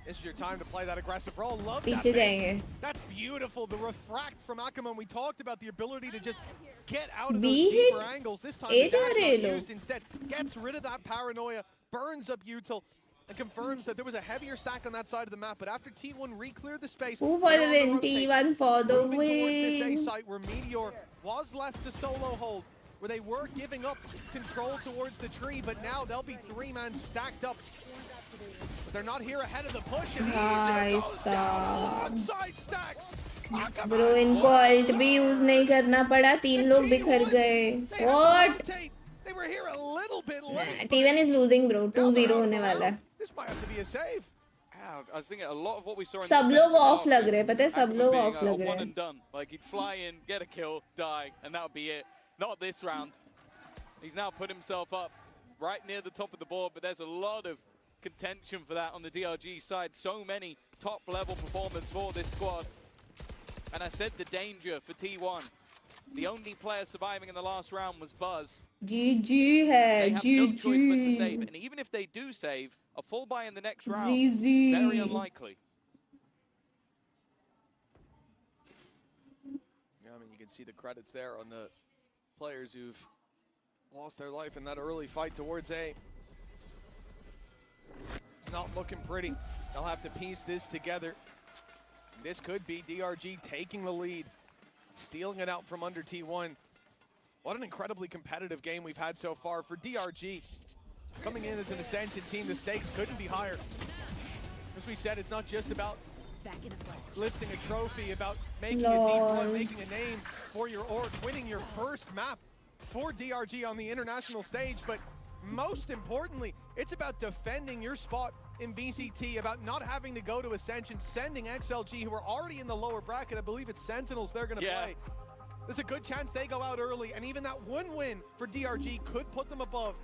This is your time to play that aggressive role. Love that. पीछे जाएंगे. That's beautiful. The refract from Ackerman. We talked about the ability to just get out of B those deeper hit. angles. This time A the dash जा रहे not लोग. used. Instead, gets rid of that paranoia, burns up Util, and confirms that there was a heavier stack on that side of the map. But after T1 re-cleared the space, Who for the win? T1 for the moving towards this A win. site where Meteor was left to solo hold, where they were giving up control towards the tree, but now they'll be 3-man stacked up. But they're not here ahead of the push, and Nice. one side stacks. Bro इनको alt भी use नहीं करना पड़ा. 3 लोग बिखर गए. What? They were here a little bit late. T1 is losing bro. 2-0 होने वाला है. This might have to be a save. Yeah, I was thinking a lot of what we saw in सब the लोग defensive of half लग was रहे हैं. पता है सब Ackerman लोग being ऑफ a लग रहे one हैं. and done. Like he'd fly in, get a kill, die, and that would be it. Not this round. He's now put himself up right near the top of the board, but there's a lot of contention for that on the DRG side. So many top-level performers for this squad. And I said the danger for T1. The only player surviving in the last round was Buzz. GG They है. have no choice but to save. GG. And even if they do save, a full buy in the next round, ZZ. very unlikely. Yeah, I mean, you can see the credits there on the players who've lost their life in that early fight towards A. It's not looking pretty. They'll have to piece this together. This could be DRG taking the lead, stealing it out from under T1. What an incredibly competitive game we've had so far for DRG. Coming in as an Ascension team, the stakes couldn't be higher. As we said, it's not just about lifting a trophy, about making a deep run, making a name for your org, winning your first map for DRG on the international stage, but most importantly, it's about defending your spot in VCT, about not having to go to Ascension, sending XLG, who are already in the lower bracket. I believe it's Sentinels they're going to play. There's a good chance they go out early, and even that one win for DRG could put them above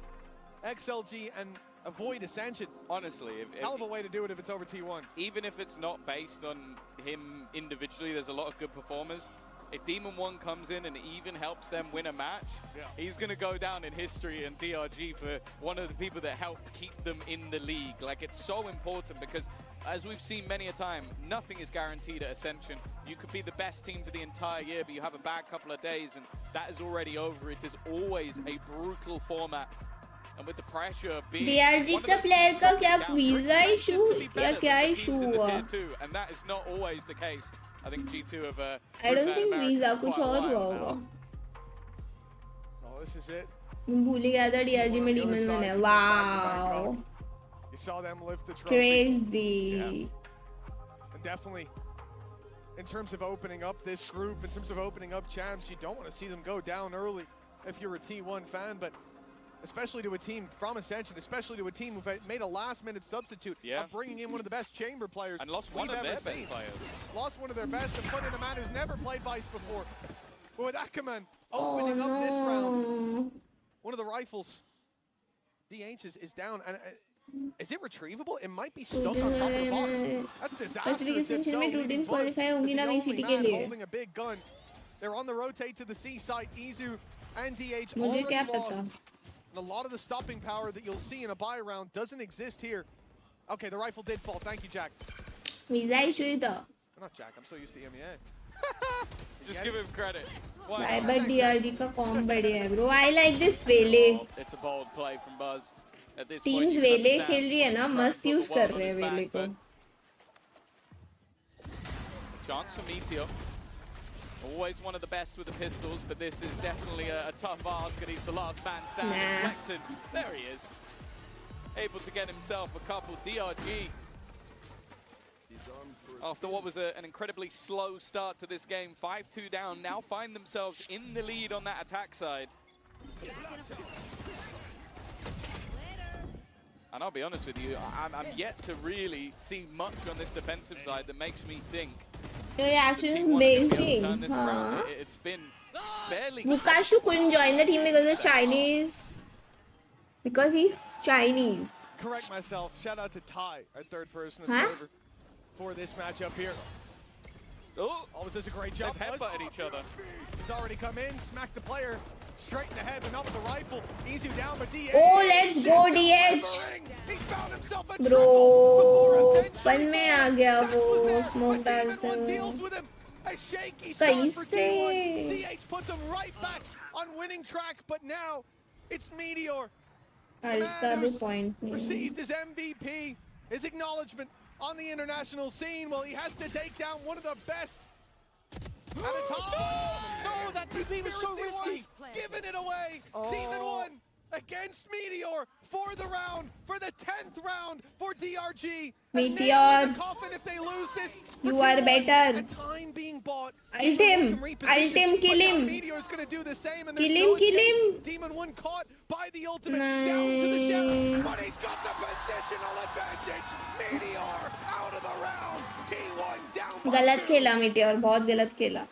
XLG and avoid Ascension. Honestly, hell of a way to do it if it's over T1. Even if it's not based on him individually, there's a lot of good performers. If Demon One comes in and even helps them win a match, he's going to go down in history and DRG for one of the people that helped keep them in the league. Like, it's so important because, as we've seen many a time, nothing is guaranteed at Ascension. You could be the best team for the entire year, but you have a bad couple of days, and that is already over. It is always a brutal format. And with the pressure of being DRG का player का क्या visa issue या क्या issue हुआ? And that is not always the case. I think G2 have I don't think visa कुछ और हुआ होगा. Oh, this is it. मैं भूल ही गया था DRG में demon one है. Wow. You saw them lift the trophy. Crazy. And definitely, in terms of opening up this group, in terms of opening up champs, you don't want to see them go down early if you're a T1 fan, but especially to a team from Ascension, especially to a team who've made a last-minute substitute of bringing in one of the best chamber players and lost one of their best players. Lost one of their best and put in a man who's never played Vice before. But with Ackerman opening up this round, one of the rifles, DH is down. And is it retrievable? It might be stuck on top of the box. That's disastrous. If so, में 2 teams qualify होंगी ना VCT के लिए. Holding a big gun. They're on the rotate to the C site. Izu and DH मुझे already क्या lost. पता? And a lot of the stopping power that you'll see in a buy round doesn't exist here. Okay, the rifle did fall. Thank you, Jack. Visa issue ही था. Not Jack. I'm so used to MEA. Just give him credit. Why but DRG का com बढ़िया है bro. I like this Vele. It's a bold play from Buzz. At this Teams point, you Vele understand खेल रही है ना, मस्त use कर रहे हैं well on Vele his को. back, but chance for Meteor. Always one of the best with the pistols, but this is definitely a tough ask, and he's the last man standing. Flexing. There he is. Able to get himself a couple. DRG, after what was an incredibly slow start to this game, 5-2 down, now find themselves in the lead on that attack side. And I'll be honest with you, I'm yet to really see much on this defensive side that makes me think Your reaction is amazing. It's been barely. Mukashu couldn't join the team because of Chinese. Because he's Chinese. Correct myself. Shout out to Ty, our third person Huh? observer for this matchup here. Oh, always does a great job. They've headbutted each other. He's already come in, smacked the player straight in the head, but not with the rifle. Easy down, but DH. Oh, let's go DH. He's found himself a Bro, one में आ गया वो smoke डालते हुए. A shaky start for कैसे? T1. DH put them right back on winning track, but now it's Meteor. Alta भी point नहीं. Received his MVP, his acknowledgement on the international scene. Well, he has to take down one of the best at a time. No, that TP was so risky. Giving it away. Demon 1 against Meteor for the round, for the 10th round for DRG. Meteor, If they lose this, you are better. time being bought. Ultim, kill him. Meteor's going to do the same, and Kill there's him, no kill escape. him. Demon 1 caught by the ultimate, down to the shadow, but he's got the positional advantage. Meteor out of the round. T1 down by गलत 2. खेला Meteor, बहुत गलत खेला.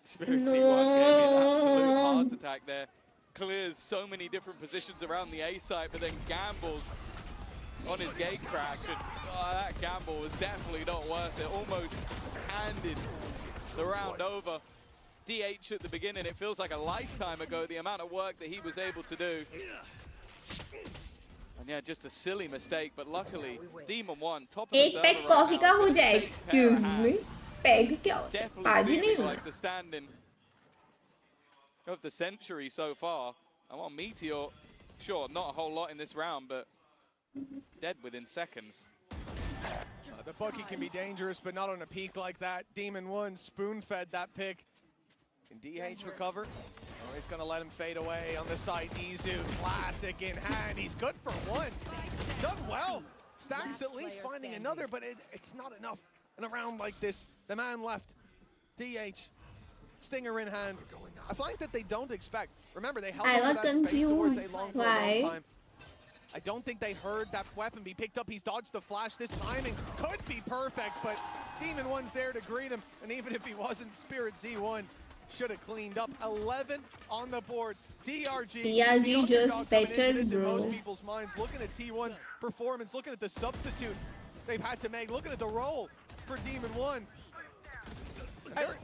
Spirit C1 gave me an absolute heart attack there. Clears so many different positions around the A site, but then gambles on his gate crash. And that gamble was definitely not worth it. Almost handed the round over. DH at the beginning, it feels like a lifetime ago, the amount of work that he was able to do. And yeah, just a silly mistake, but luckily, Demon 1, top of the एक server pack right coffee now, का हो with a जाए. safe pair of Excuse me. hands. Peg क्या होता है? Definitely पाजी नहीं seeming होगा. like the standing of the century so far. I'm on Meteor. Sure, not a whole lot in this round, but dead within seconds. The Bucky can be dangerous, but not on a peak like that. Demon 1 spoon-fed that pick. Can DH recover? Oh, he's going to let him fade away on the side. Izu, classic in hand. He's good for 1. Done well. Stacks at least finding another, but it's not enough in a round like this. The man left. DH. Stinger in hand. A flank that they don't expect. Remember, they held I on to got that space towards confused. A long for a Why? long time. I don't think they heard that weapon be picked up. He's dodged the flash. This timing could be perfect, but Demon 1's there to greet him. And even if he wasn't, Spirit Z1 should have cleaned up. 11 on the board. DRG just better, in bro. most people's minds. Looking at T1's performance, looking at the substitute they've had to make, looking at the role for Demon 1.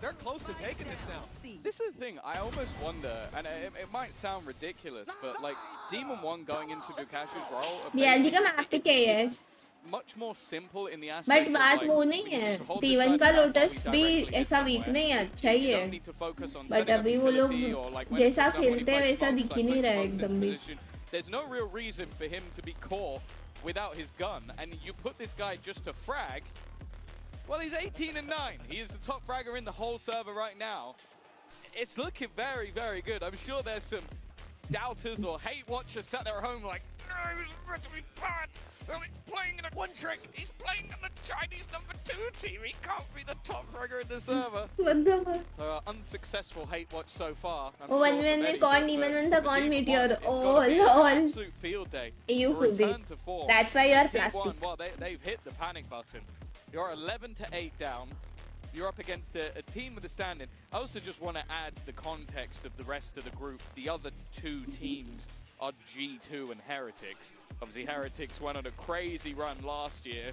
They're close to taking this now. This is the thing, I almost wonder, and it might sound ridiculous, but like Demon 1 going into Gukashu's role of DLG का map pick है, yes. much more simple in the aspect But of, बात like, वो we नहीं can है. just hold T1 this का side of the map Lotus while we भी directly hit ऐसा weak somewhere. नहीं है, अच्छा ही You है. don't need to focus on But setting up अभी वो लोग utility or, like, when जैसा for example, he खेलते हैं plays वैसा smokes, दिख like, ही नहीं puts रहा है smokes एकदम into भी. position. There's no real reason for him to be core without his gun, and you put this guy just to frag. Well, he's 18-9. He is the top fragger in the whole server right now. It's looking very, very good. I'm sure there's some doubters or hate watchers sat there at home like, no, he's meant to be bad. Well, he's playing in a one trick. He's playing in the Chinese #2 team. He can't be the top fragger in the server. What the fuck? So unsuccessful hate watch so far. I'm Oh, sure 1v1 for में many, कौन but Demon 1 था for कौन Demon 1, Meteor? it's Oh gotta be an lol. absolute field day. You A Kuldeep. return to form. That's why you are Team plastic. 1, well, they've hit the panic button. You're 11-8 down. You're up against a team with a stand-in. I also just want to add to the context of the rest of the group. The other two teams are G2 and Heretics. Obviously, Heretics went on a crazy run last year.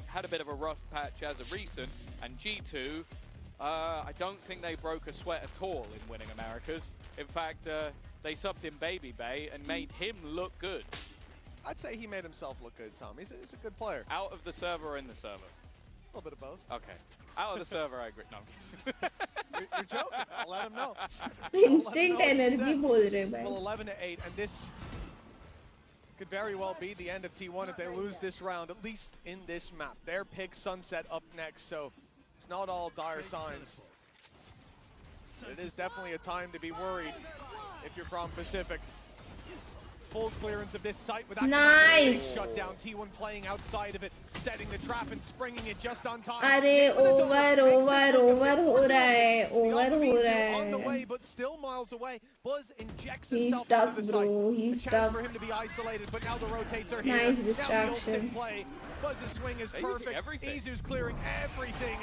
Had a bit of a rough patch as of recent. And G2, I don't think they broke a sweat at all in winning Americas. In fact, they subbed in Baby Bay and made him look good. I'd say he made himself look good, Tom. He's a good player. Out of the server or in the server? A little bit of both. Okay. Out of the server, I agree. No. You're joking. I'll let him know. Instant energy बोल रहे भाई. Well, 11-8, and this could very well be the end of T1 if they lose this round, at least in this map. Their pick Sunset up next, so it's not all dire signs. It is definitely a time to be worried if you're from Pacific. Full clearance of this site without Nice. shut down. T1 playing outside of it, setting the trap and springing it just on time. अरे over हो रहा है. Over हो रहा On the है. way, but still miles away. Buzz injects He's himself stuck, into the bro. site. He's A chance stuck. for him to be isolated, but now the rotates are here. Nice Now the ult's distraction. in play. Buzz's swing is They're using perfect. everything. Izu's clearing everything.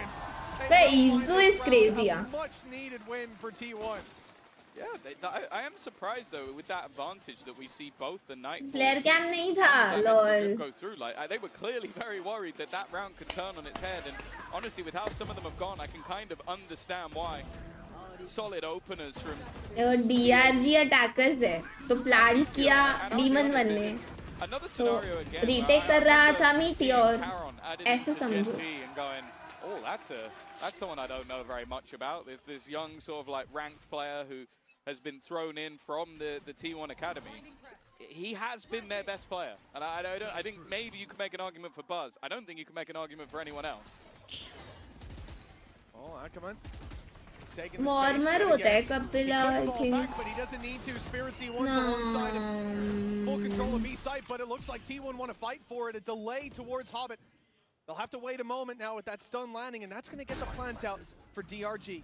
And Bro, Izu is crazy, yeah. much needed win for T1. Yeah, I am surprised though with that advantage that we see both the Nightfall Flare cam नहीं था, and lol. go through. Like they were clearly very worried that that round could turn on its head. And honestly, with how some of them have gone, I can kind of understand why. Solid openers from DRG attackers है, तो plan किया Demon 1 ने, तो retake कर रहा था Meteor, ऐसे समझो. Oh, that's someone I don't know very much about. There's this young sort of like ranked player who has been thrown in from the T1 Academy. He has been their best player, and I think maybe you could make an argument for Buzz. I don't think you can make an argument for anyone else. Oh, Ackerman. Warmer होता है Kapila, I think. But he doesn't need to. Spirit C1's alongside him. Full control of B site, but it looks like T1 want to fight for it. A delay towards Hobbit. They'll have to wait a moment now with that stun landing, and that's going to get the plant out for DRG.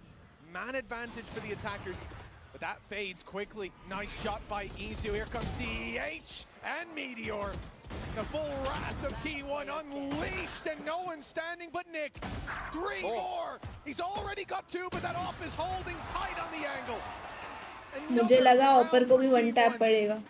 Man advantage for the attackers, but that fades quickly. Nice shot by Izu. Here comes DH and Meteor. The full wrath of T1 unleashed, and no one standing but Nick. Three more. He's already got two, but that off is holding tight on the angle. मुझे लगा ऊपर को भी one tap पड़ेगा.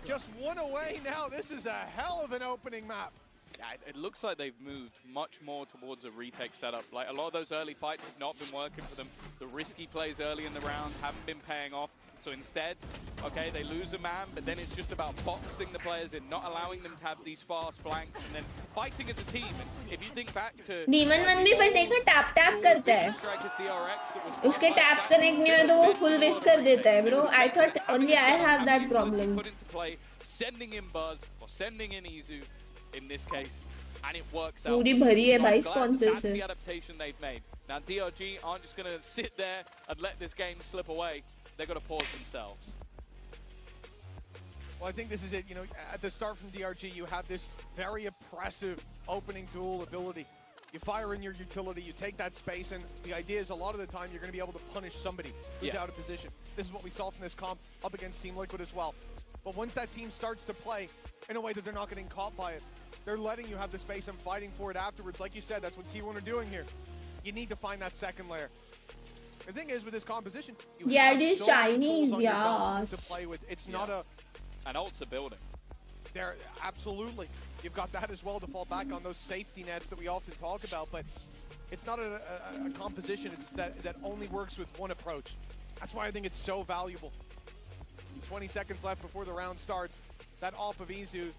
Just one away now. This is a hell of an opening map. Yeah, it looks like they've moved much more towards a retake setup. Like a lot of those early fights have not been working for them. The risky plays early in the round haven't been paying off. So instead, okay, they lose a man, but then it's just about boxing the players in, not allowing them to have these fast flanks, and then fighting as a team. And if you think back to Demon 1 भी पर देखो tap करता है. उसके taps connect नहीं हुए तो वो full wave कर देता है, bro. I thought only I have that problem. Put into play, sending in Buzz or sending in Izu in this case, and it works out. पूरी भरी है भाई sponsors That's से. the adaptation they've made. Now DRG aren't just going to sit there and let this game slip away. They've got to pause themselves. Well, I think this is it. You know, at the start from DRG, you have this very oppressive opening duel ability. You fire in your utility, you take that space, and the idea is a lot of the time you're going to be able to punish somebody who's out of position. This is what we saw from this comp up against Team Liquid as well. But once that team starts to play in a way that they're not getting caught by it, they're letting you have the space and fighting for it afterwards. Like you said, that's what T1 are doing here. You need to find that second layer. The thing is, with this composition, you have these so many Chinese, tools on your belt to play with. It's not a... And ults are building. There, absolutely. You've got that as well to fall back on, those safety nets that we often talk about, but it's not a composition it's that only works with one approach. That's why I think it's so valuable. 20 seconds left before the round starts. That off of Izu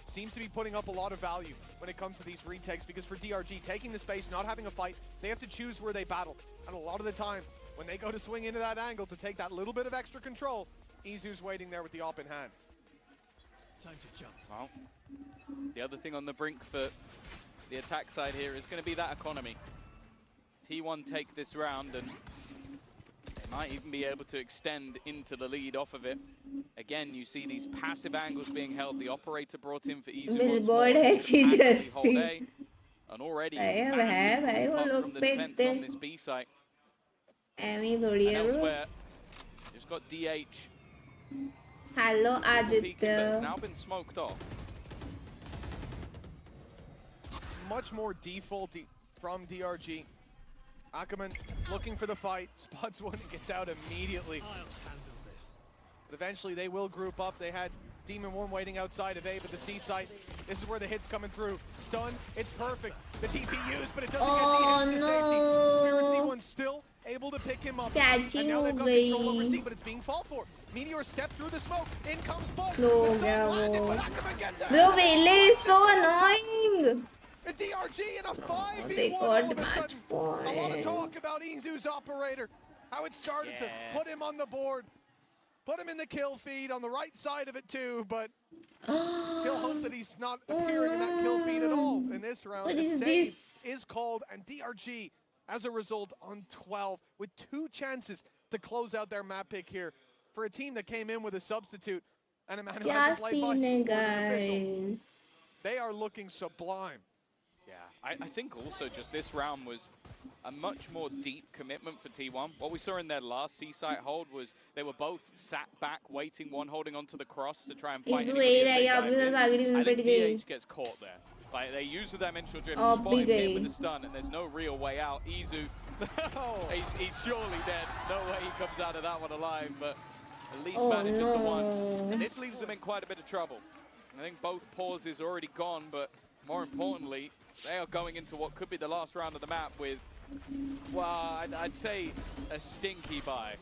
seems to be putting up a lot of value when it comes to these retakes, because for DRG, taking the space, not having a fight, they have to choose where they battle. And a lot of the time, when they go to swing into that angle to take that little bit of extra control, Izu's waiting there with the op in hand. Time to jump. Well, the other thing on the brink for the attack side here is going to be that economy. T1 take this round, and they might even be able to extend into the lead off of it. Again, you see these passive angles being held. The operator brought in for Izu. Billboard है कि Jersey. And already है भाई वो लोग पे on this B site. Ammy थोड़ी है bro. Elsewhere, you've got DH. Hello It's Aditya. now been smoked off. Much more defaulty from DRG. Ackerman looking for the fight, spots one and gets out immediately. But eventually they will group up. They had Demon 1 waiting outside of A, but the C site, this is where the hit's coming through. Stun, it's perfect. The TP used, but it doesn't get the hits to safety. Spirit C1 still able to pick him up. Catching and now they've got हो control over गई. C, but it's being fought for. Meteor stepped through the smoke. In comes Buzz. Slow The stun गया landed, वो. but Ackerman gets out. Bro, Vele is so annoying. A DRG in a 5v1 they all got of a match sudden. A lot of point. talk about Izu's operator. How it started to put him on the board. Put him in the kill feed on the right side of it too, but he'll hope that he's not appearing in that kill feed at all in this round. What A is save this? is called, and DRG, as a result, on 12 with 2 chances to close out their map pick here for a team that came in with a substitute and a man who क्या hasn't played much scene है before an official. guys. They are looking sublime. Yeah, I think also just this round was a much more deep commitment for T1. What we saw in their last C-site hold was they were both sat back, waiting, one holding onto the cross to try and fight. Izu वही रह गया, अपने साथ भागड़ी में I pit think गई. DH gets caught there. Like they use the dimensional drift, Ob spot him भी in गई. with the stun, and there's no real way out. Izu He's surely dead. No way he comes out of that one alive, but at least Oh, manages the one. no. And this leaves them in quite a bit of trouble. I think both pauses are already gone, but more importantly, they are going into what could be the last round of the map with, well, I'd say a stinky buy.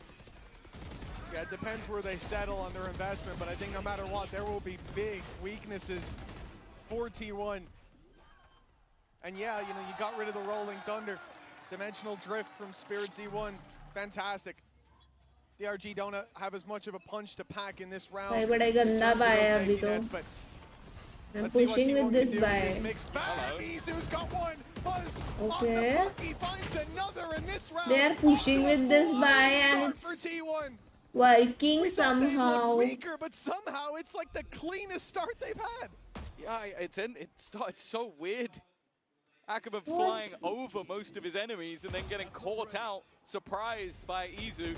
Yeah, it depends where they settle on their investment, but I think no matter what, there will be big weaknesses for T1. And yeah, you know, you got rid of the Rolling Thunder. Dimensional Drift from Spirit Z1, fantastic. DRG don't have as much of a punch to pack in this round. भाई बड़ा गंदा buy है अभी तो. I'm pushing with this buy. Izu's got one. Okay. He finds another in this round. They are pushing with this buy and it's working somehow. Weaker, but somehow it's like the cleanest start they've had. Yeah, it started so weird. Ackerman flying over most of his enemies and then getting caught out, surprised by Izu.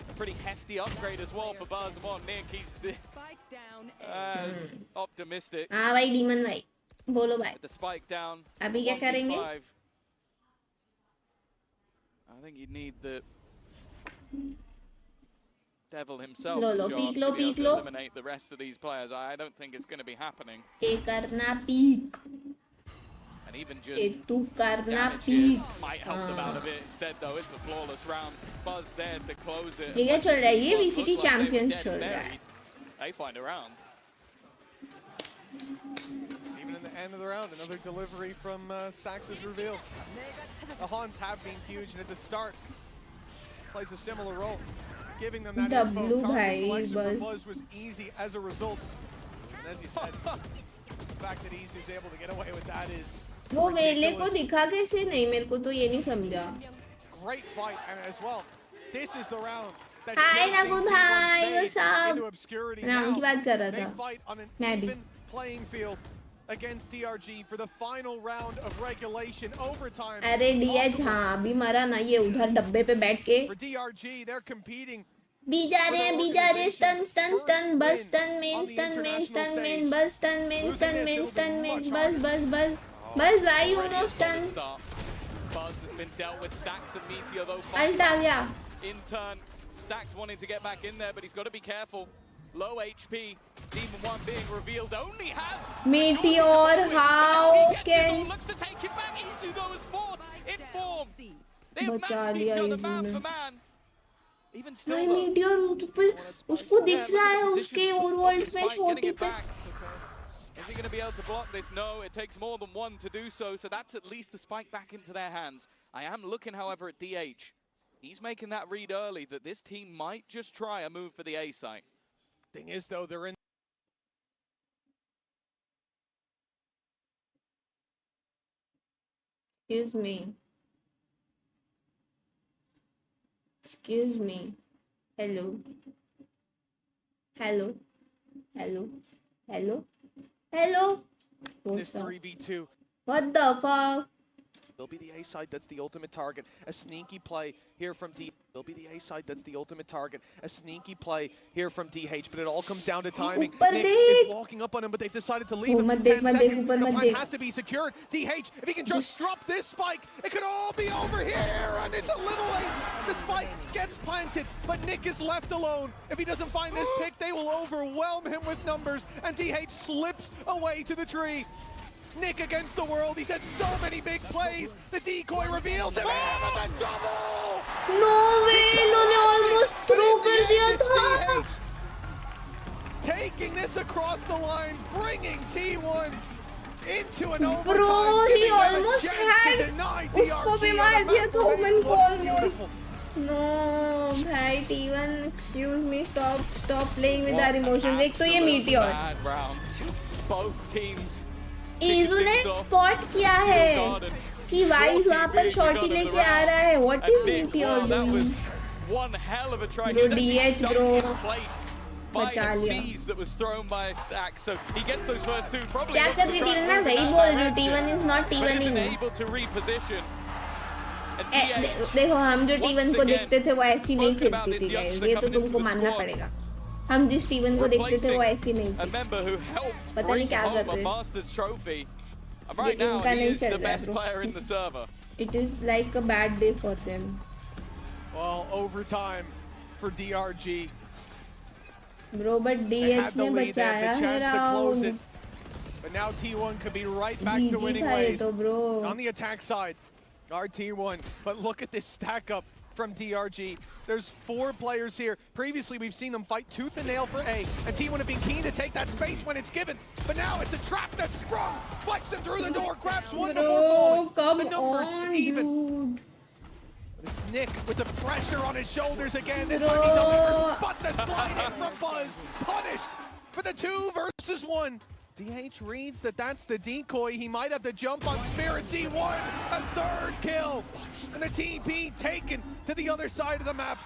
A pretty hefty upgrade as well for Barzamon. Nick, he's as optimistic. हाँ भाई demon भाई, बोलो भाई. The spike down. अभी क्या करेंगे? 1v5. I think you need the devil himself low to peek eliminate the rest of these players. I don't think it's going to be happening. ये करना peek. And even just ये तू करना damage peek. here might help them out a bit. Instead, though, it's a flawless round. Buzz there to close it. ये क्या चल रहा है? ये Looks VCT like they were Champions dead चल रहा है. buried. They find a round. Even in the end of the round, another delivery from Stax' reveal. The Hans have been huge, and at the start, plays a similar role, giving them that info. Target selection for Buzz was easy as a result. And as you said, the fact that Izu's able to get away with that is वो वेले को दिखा कैसे नहीं, मेरे को तो ये नहीं समझा. great fight, and as well, this is the round that Hi Chelsea Raghu T1 भाई, fade what's up? into obscurity round की now. बात कर रहा They था. fight on an मैं भी. even playing field against DRG for the final round of regulation overtime. अरे DH हाँ अभी मरा ना ये उधर डब्बे पे बैठ के. For DRG, they're competing. B जा रहे हैं stun buzz stun main buzz stun main buzz why you no stun. Buzz has been dealt with. Stax and Meteor though. Ult आ गया. In turn, Stax wanting to get back in there, but he's got to be careful. Low HP. Demon 1 being revealed only has Meteor, how can looks to take him back. Izu though is fought in form. They've बचा matched each लिया other Izu man ने. for man. Even still नहीं though, Meteor उसको दिख रहा है उसके overworld में छोटी पे. is he going to be able to block this? No, it takes more than one to do so, so that's at least the spike back into their hands. I am looking, however, at DH. He's making that read early that this team might just try a move for the A site. Thing is, though, they're in. Excuse me. Hello. This 3v2. What the fuck? They'll be the A side, that's the ultimate target. A sneaky play here from D. They'll be the A side, that's the ultimate target. A sneaky play here from DH, but it all comes down to timing. Nick is walking up on him, but they've decided to leave him for 10 seconds. The plan has to be secured. DH, if he can just drop this spike, it could all be over here, and it's a little late. The spike gets planted, but Nick is left alone. If he doesn't find this pick, they will overwhelm him with numbers, and DH slips away to the tree. Nick against the world. He's had so many big plays. The decoy reveals him. And the double! No way! इन्होंने almost throw कर दिया था. Taking this across the line, bringing T1 into an overtime. Bro, he almost had. उसको भी मार दिया था Omen को almost. No, भाई T1, excuse me, stop playing with our emotions. एक तो ये Meteor. Bad round. Both teams. Izu ने spot किया है कि Wise वहाँ पर shorty लेके आ रहा है. What is Meteor doing? One hell of a try. Bro, DH bro. बचा लिया. That was thrown by a Stax, so he gets those first two. Probably क्या कर रही T1? मैं वही बोल रही हूँ. T1 is not T1 isn't anymore. able to reposition. देखो हम जो T1 को देखते थे वो ऐसी नहीं खेलती थी guys. ये तो तुमको मानना पड़ेगा. हम जिस T1 को देखते थे वो ऐसी नहीं थी. पता नहीं क्या कर रहे हैं. Right now, he is the best player in the server. It is like a bad day for them. Well, overtime for DRG. Bro, but They had DH the ने lead, they had बचाया the है chance to close it. round. But now T1 could be right back to GG winning था ये ways. तो bro. On the attack side, our T1. But look at this stack up from DRG. There's 4 players here. Previously, we've seen them fight tooth and nail for A, and T1 have been keen to take that space when it's given. But now it's a trap that's sprung, flexing through the door, grabs one before falling. Come The numbers on, even. dude. It's Nick with the pressure on his shoulders again. This time he delivers, but the slide in from Buzz, punished for the 2 versus 1. DH reads that that's the decoy. He might have to jump on Spirit C1. A 3rd kill. And the TP taken to the other side of the map.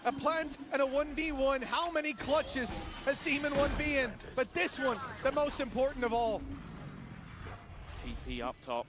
A plant and a 1v1. How many clutches has Demon 1 be in? But this one, the most important of all. TP up top.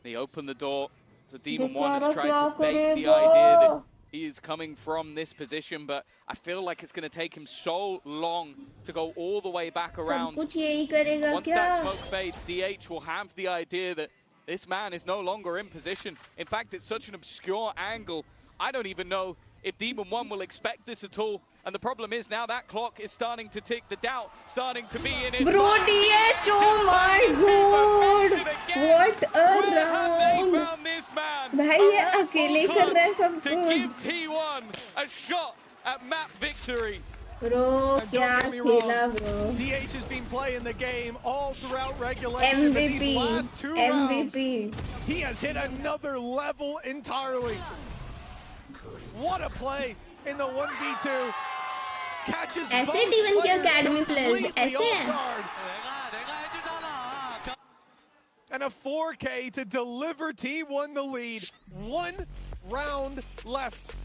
They open the door. So Demon 1 बेचारा has tried क्या to bait the करेगा? idea that he is coming from this position, but I feel like it's going to take him so long to go all the way back सब around. कुछ यही करेगा Once क्या? that smoke fades, DH will have the idea that this man is no longer in position. In fact, it's such an obscure angle. I don't even know if Demon 1 will expect this at all. And the problem is now that clock is starting to tick, the doubt starting to be in his Bro, mind. DH, oh my god! What a round! भाई ये अकेले कर रहा है सब To give कुछ. T1 a shot at map victory. Bro, And क्या don't get me खेला wrong, bro. DH has been playing the game all throughout regulation. But MVP, these last 2 rounds, MVP. he has hit another level entirely. What a play in the 1v2. Catches ऐसे both T1 के players academy players completely ऐसे off हैं. guard. And a 4K to deliver T1 the lead. 1 round left.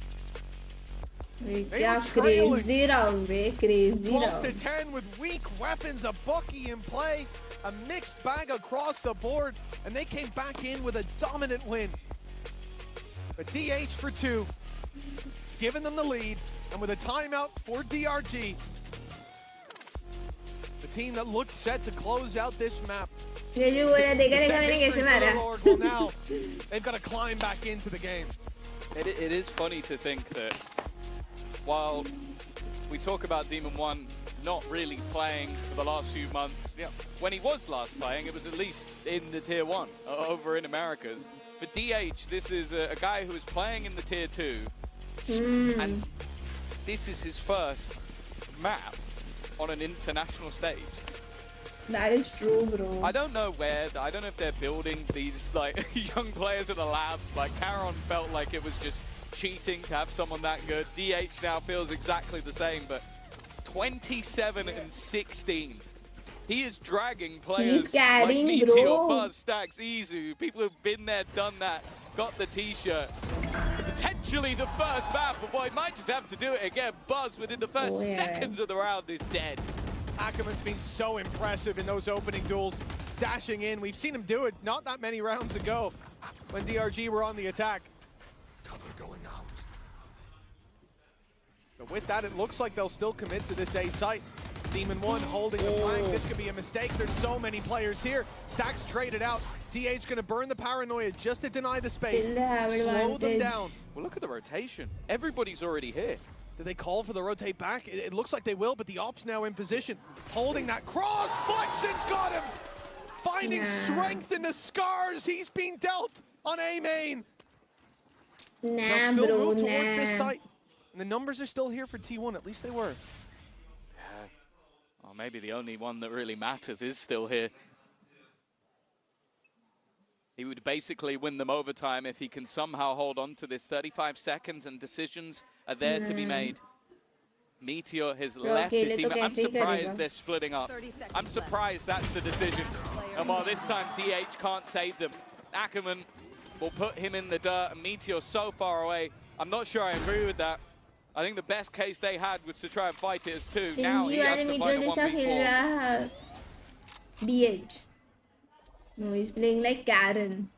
भाई They क्या were trailing crazy round bay, crazy 12 to round. 10 with weak weapons, a Bucky in play, a mixed bag across the board, and they came back in with a dominant win. But DH for 2, giving them the lead, and with a timeout for DRG, the team that looked set to close out this map. ये जो बोला देखा The देखा set मैंने history कैसे for the मारा. Lord. Well, now they've got to climb back into the game. It is funny to think that while we talk about Demon 1 not really playing for the last few months, when he was last playing, it was at least in the Tier 1 over in Americas. For DH, this is a guy who is playing in the Tier 2, and this is his first map on an international stage. That is true, bro. I don't know I don't know if they're building these like young players in a lab. Like Caron felt like it was just cheating to have someone that good. DH now feels exactly the same, but 27 and 16. He is dragging players like carrying, Meteor, bro. Buzz, Stacks, Izu, people who've been there, done that, got the t-shirt. To potentially the first map, but boy, he might just have to do it again. Buzz within the first seconds of the round is dead. Ackerman's been so impressive in those opening duels, dashing in. We've seen him do it not that many rounds ago when DRG were on the attack. Cover going out. But with that, it looks like they'll still commit to this A site. Demon 1 holding the flank. This could be a mistake. There's so many players here. Stacks traded out. DH going to burn the paranoia just to deny the space. Slow them down. Well, look at the rotation. Everybody's already here. Do they call for the rotate back? It looks like they will, but the Ops now in position. Holding that cross. Flexion's got him. Finding strength in the scars he's been dealt on A main. They'll still move towards this site. And the numbers are still here for T1. At least they were. Yeah. Well, maybe the only one that really matters is still here. He would basically win them overtime if he can somehow hold on to this 35 seconds and decisions are there to be made. Meteor has left his team. I'm surprised they're splitting up. I'm surprised that's the decision. And while this time DH can't save them, Ackerman will put him in the dirt and Meteor so far away. I'm not sure I agree with that. I think the best case they had was to try and fight it as 2. Now he has to find a 1v4. DH. No, he's playing like Karen.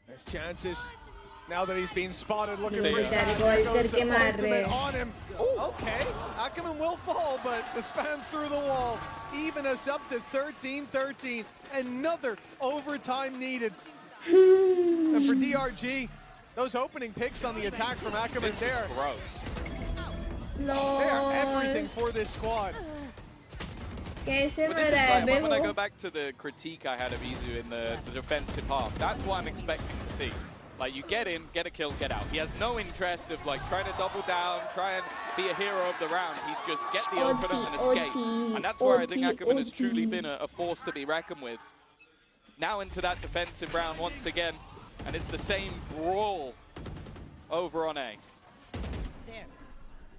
There's chances. Now that he's been spotted, looking for the ultimate on him. Okay, Ackerman will fall, but the spam's through the wall. Even us up to 13-13. Another overtime needed. And for DRG, those opening picks on the attack from Ackerman there. They are everything for this squad. कैसे But मर this is रहा है like, bay when I वो? go back to the critique I had of Izu in the defensive half, that's what I'm expecting to see. Like, you get in, get a kill, get out. He has no interest of like trying to double down, try and be a hero of the round. He's just get the opener and escape. And that's where I think Ackerman has truly been a force to be reckoned with. Now into that defensive round once again, and it's the same brawl over on A.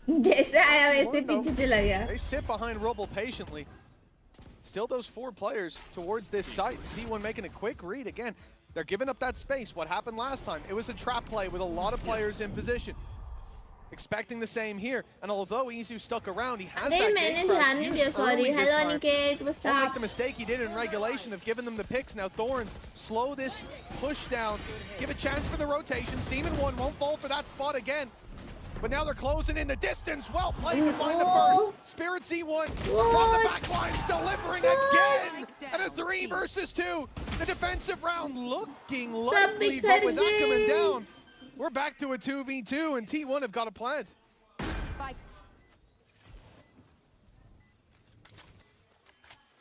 जैसे आया वैसे पीछे चला गया. They sit behind Rubble patiently. Still those 4 players towards this site. T1 making a quick read again. They're giving up that space. What happened last time? It was a trap play with a lot of players in position. Expecting the same here. And although Izu stuck around, he has that मैंने gate ध्यान नहीं दिया, sorry. Hello Aniket, what's Don't make up? the mistake he did in regulation of giving them the picks. Now Thorns slow this push down, give a chance for the rotations. Demon 1 won't fall for that spot again. But now they're closing in the distance. Well played to find the first. Spirit C1 from the back lines, delivering again. And a 3 versus 2. The defensive round looking likely, but with that coming down, we're back to a 2v2, and T1 have got a plant.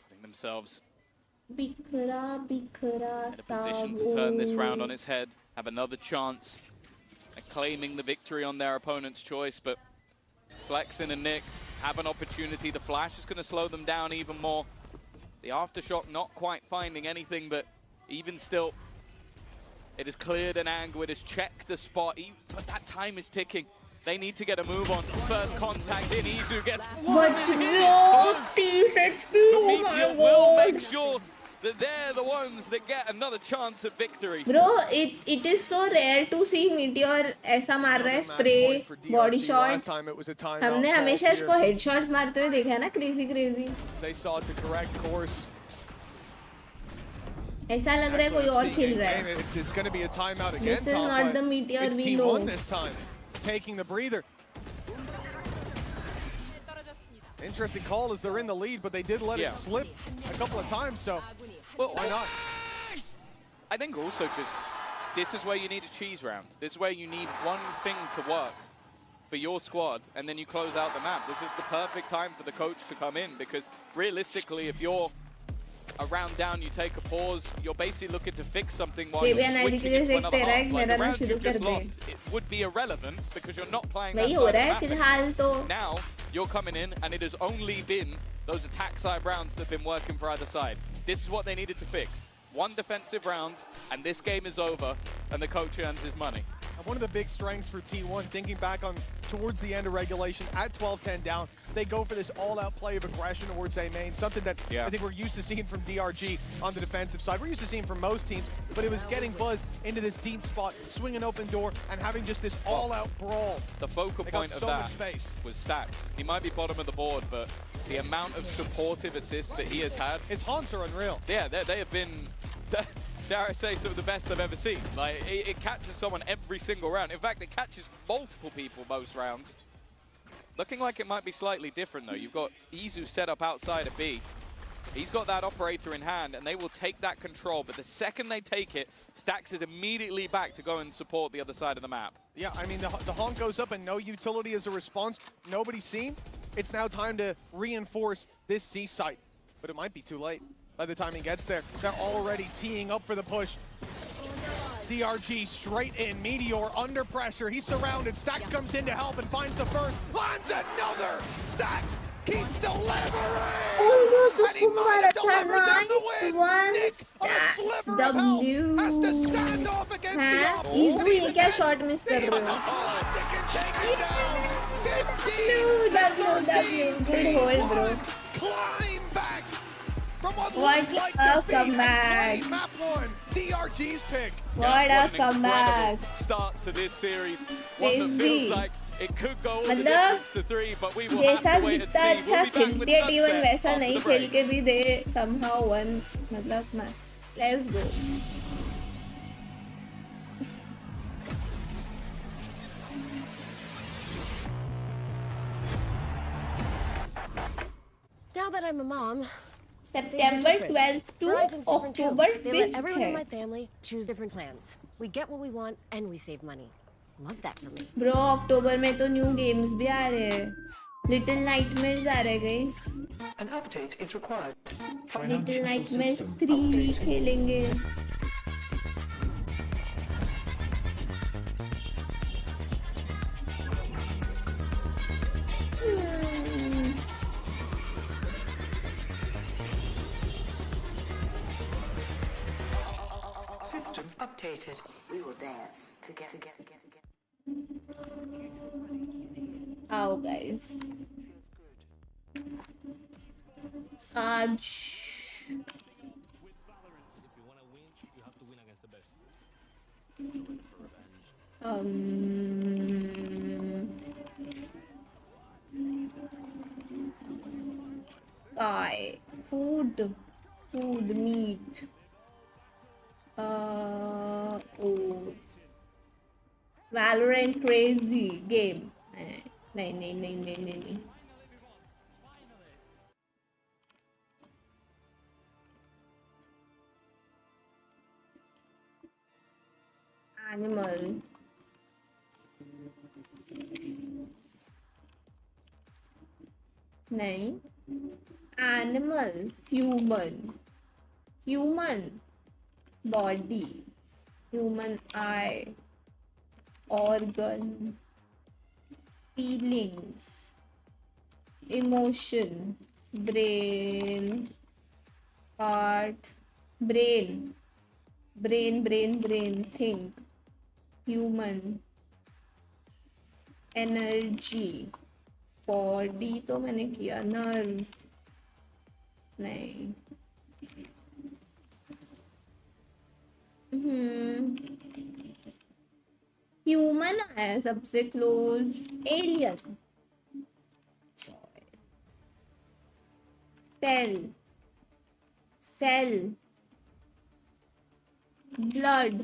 Putting themselves बिखरा बिखरा in a position to turn this round on its head, have another chance at claiming the victory on their opponent's choice, but Flexin and Nick have an opportunity. The flash is going to slow them down even more. The aftershock not quite finding anything, but even still, it has cleared an angle, it has checked the spot, but that time is ticking. They need to get a move on. First contact in, Izu gets one. The Meteor will make sure that they're the ones that get another chance at victory. Bro, it is so rare to see Meteor ऐसा मार रहा है spray body shots. हमने हमेशा इसको headshots मारते हुए देखा है ना, crazy. They saw to correct course. ऐसा लग रहा है कोई और खेल रहा है. It's going to be a timeout again. This is not the Meteor it's we T1 know. this time, taking the breather. Interesting call as they're in the lead, but they did let it slip a couple of times, so why not? I think also just, this is where you need a cheese round. This is where you need one thing to work for your squad, and then you close out the map. This is the perfect time for the coach to come in, because realistically, if you're a round down, you take a pause, you're basically looking to fix something while you're switching into another half. Like the round you've just lost, it would be irrelevant because you're not playing that side of the map. Now, you're coming in, and it has only been those attack side rounds that have been working for either side. This is what they needed to fix. One defensive round, and this game is over, and the coach earns his money. And one of the big strengths for T1, thinking back on towards the end of regulation, at 12-10 down, they go for this all-out play of aggression towards A main, something that I think we're used to seeing from DRG on the defensive side. We're used to seeing from most teams, but it was getting Buzz into this deep spot, swinging open door, and having just this all-out brawl. The focal point of that was Stacks. He might be bottom of the board, but the amount of supportive assists that he has had. His haunts are unreal. Yeah, they have been, dare I say, some of the best I've ever seen. Like, it catches someone every single round. In fact, it catches multiple people most rounds. Looking like it might be slightly different, though. You've got Izu set up outside of B. He's got that operator in hand, and they will take that control. But the second they take it, Stax is immediately back to go and support the other side of the map. Yeah, I mean, the honk goes up and no utility as a response. Nobody's seen. It's now time to reinforce this C site. But it might be too late by the time he gets there. They're already teeing up for the push. DRG straight in. Meteor under pressure. He's surrounded. Stax comes in to help and finds the first. Lands another. Stax keeps delivering. Almost उसको मारा था. Nice one. Stacks W. हाँ, Izu ये क्या shot miss कर रहे हो? W. Good hold, bro. Climb back. What a comeback. Map 1, DRG's pick. What a comeback. Start to this series. One that feels like it could go all the मतलब distance to 3, but we will जैसा have to wait जितना and see. अच्छा We'll be back with खेलती है T1 Sunset वैसा after नहीं the खेल break. के भी दे somehow won. मतलब मस्त. Let's go. Now that I'm a mom, September 12th to October 5th everyone in है. my family choose different plans. We get what we want and we save money. Love that for me. Bro, अक्टूबर में तो new games भी आ रहे हैं. Little nightmares आ रहे हैं guys. An update is required. Little nightmares 3 खेलेंगे. System updated. We will dance together. आओ guys. आज काय food meat. Oh, Valorant crazy game. नहीं. Animal. नहीं. Animal. Human. Body. Human eye. Organ. Feelings. Emotion. Brain. Heart. Brain. Think. Human. Energy. Body तो मैंने किया. Nerve. नहीं. ह्यूमन है सबसे close. Alien. Cell. Blood.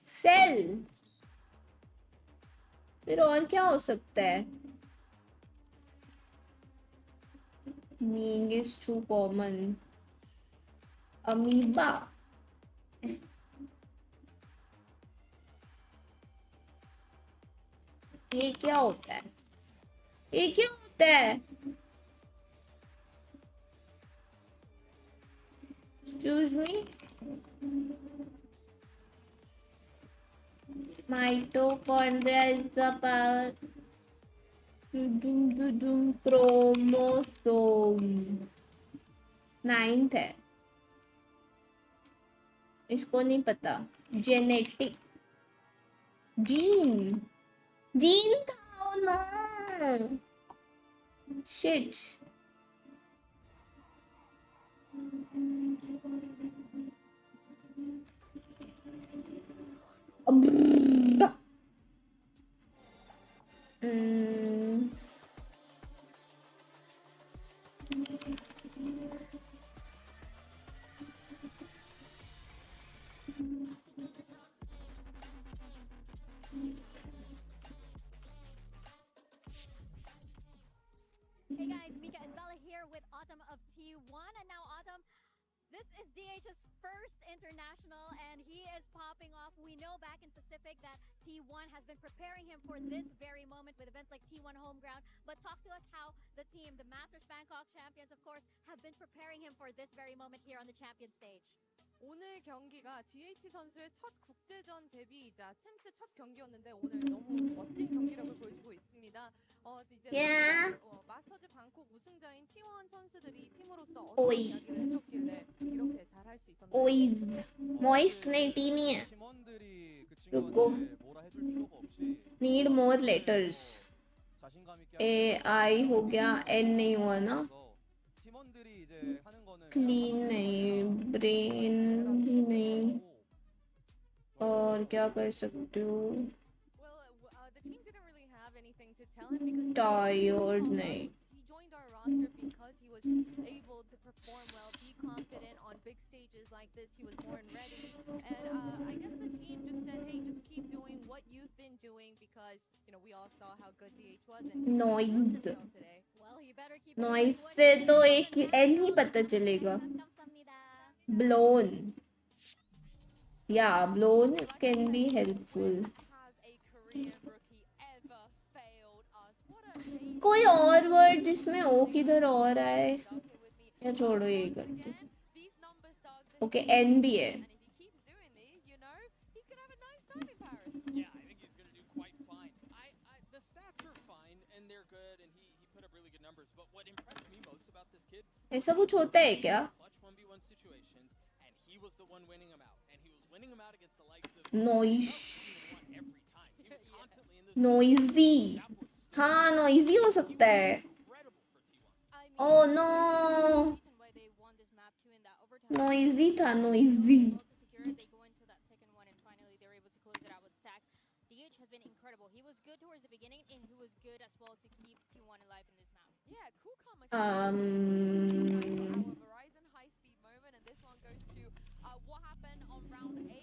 Cell. फिर और क्या हो सकता है? Being is too common. Amoeba. ये क्या होता है? Excuse me. Mitochondria is the power. Chromosome. 9th है. इसको नहीं पता. जेनेटिक. जीन खाओ ना. Shit. Hey guys, Mika and Bella here with Autumn of T1, and now Autumn, this is DH's first international and he is popping off. We know back in Pacific that T1 has been preparing him for this very moment with events like T1 Homeground, but talk to us how the team, the Masters Bangkok champions of course, have been preparing him for this very moment here on the champion stage. 오늘 경기가 DH 선수의 첫 국제전 데뷔이자 챔스 첫 경기였는데 오늘 너무 멋진 경기력을 보여주고 있습니다. 이제 마스터즈 방콕 우승자인 T1 선수들이 팀으로서 어떤 이야기를 해줬길래 이렇게 잘할 수 있었나요? Moist नहीं T नहीं है. रुको. Need more letters. A I हो गया. N नहीं हुआ ना. Clean नहीं. ब्रेन भी नहीं. और क्या कर सकते हो? टायर्ड नहीं. He joined our roster because he was able to perform well, be confident on big stages like this. He was born ready, and I guess the team just said, "Hey, just keep doing what you've been doing because we all saw how good DH was." And Noise. Well, he better noise से तो एक N ही पता चलेगा. Blown. Yeah, blown can be helpful. कोई और word जिसमें ओ किधर और आए, या छोड़ो ये करते. ओके एन भी है. Yeah, I think he's going to do quite fine. The stats are fine and they're good, and he put up really good numbers. But what impressed me most about this kid, ऐसा कुछ होता है क्या? clutch 1v1 situations, and he was the one winning them out, and he was winning them out against the likes of Noise. every time. He was constantly in those. Noisy. हाँ noisy हो सकता है. Oh no. Noisy था noisy. DH has been incredible. He was good towards the beginning, and he was good as well to keep T1 alive in this map. Yeah, cool comment. Um. Verizon high-speed moment, and this one goes to what happened on round 8.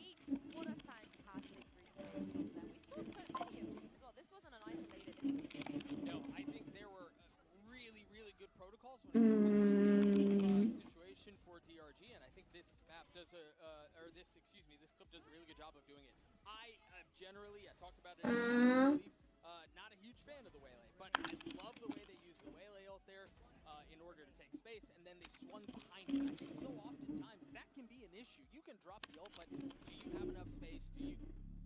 What a fantastic retake from them. We saw so many of these as well. This wasn't an isolated incident. No, I think there were really, really good protocols when it comes to situation for DRG, and I think this map does this clip does a really good job of doing it. I generally, I talked about it, not a huge fan of the Waylay, but I love the way they use the Waylay out there in order to take space, and then they swung behind it. I think so oftentimes that can be an issue. You can drop the ult, but do you have enough space? Do you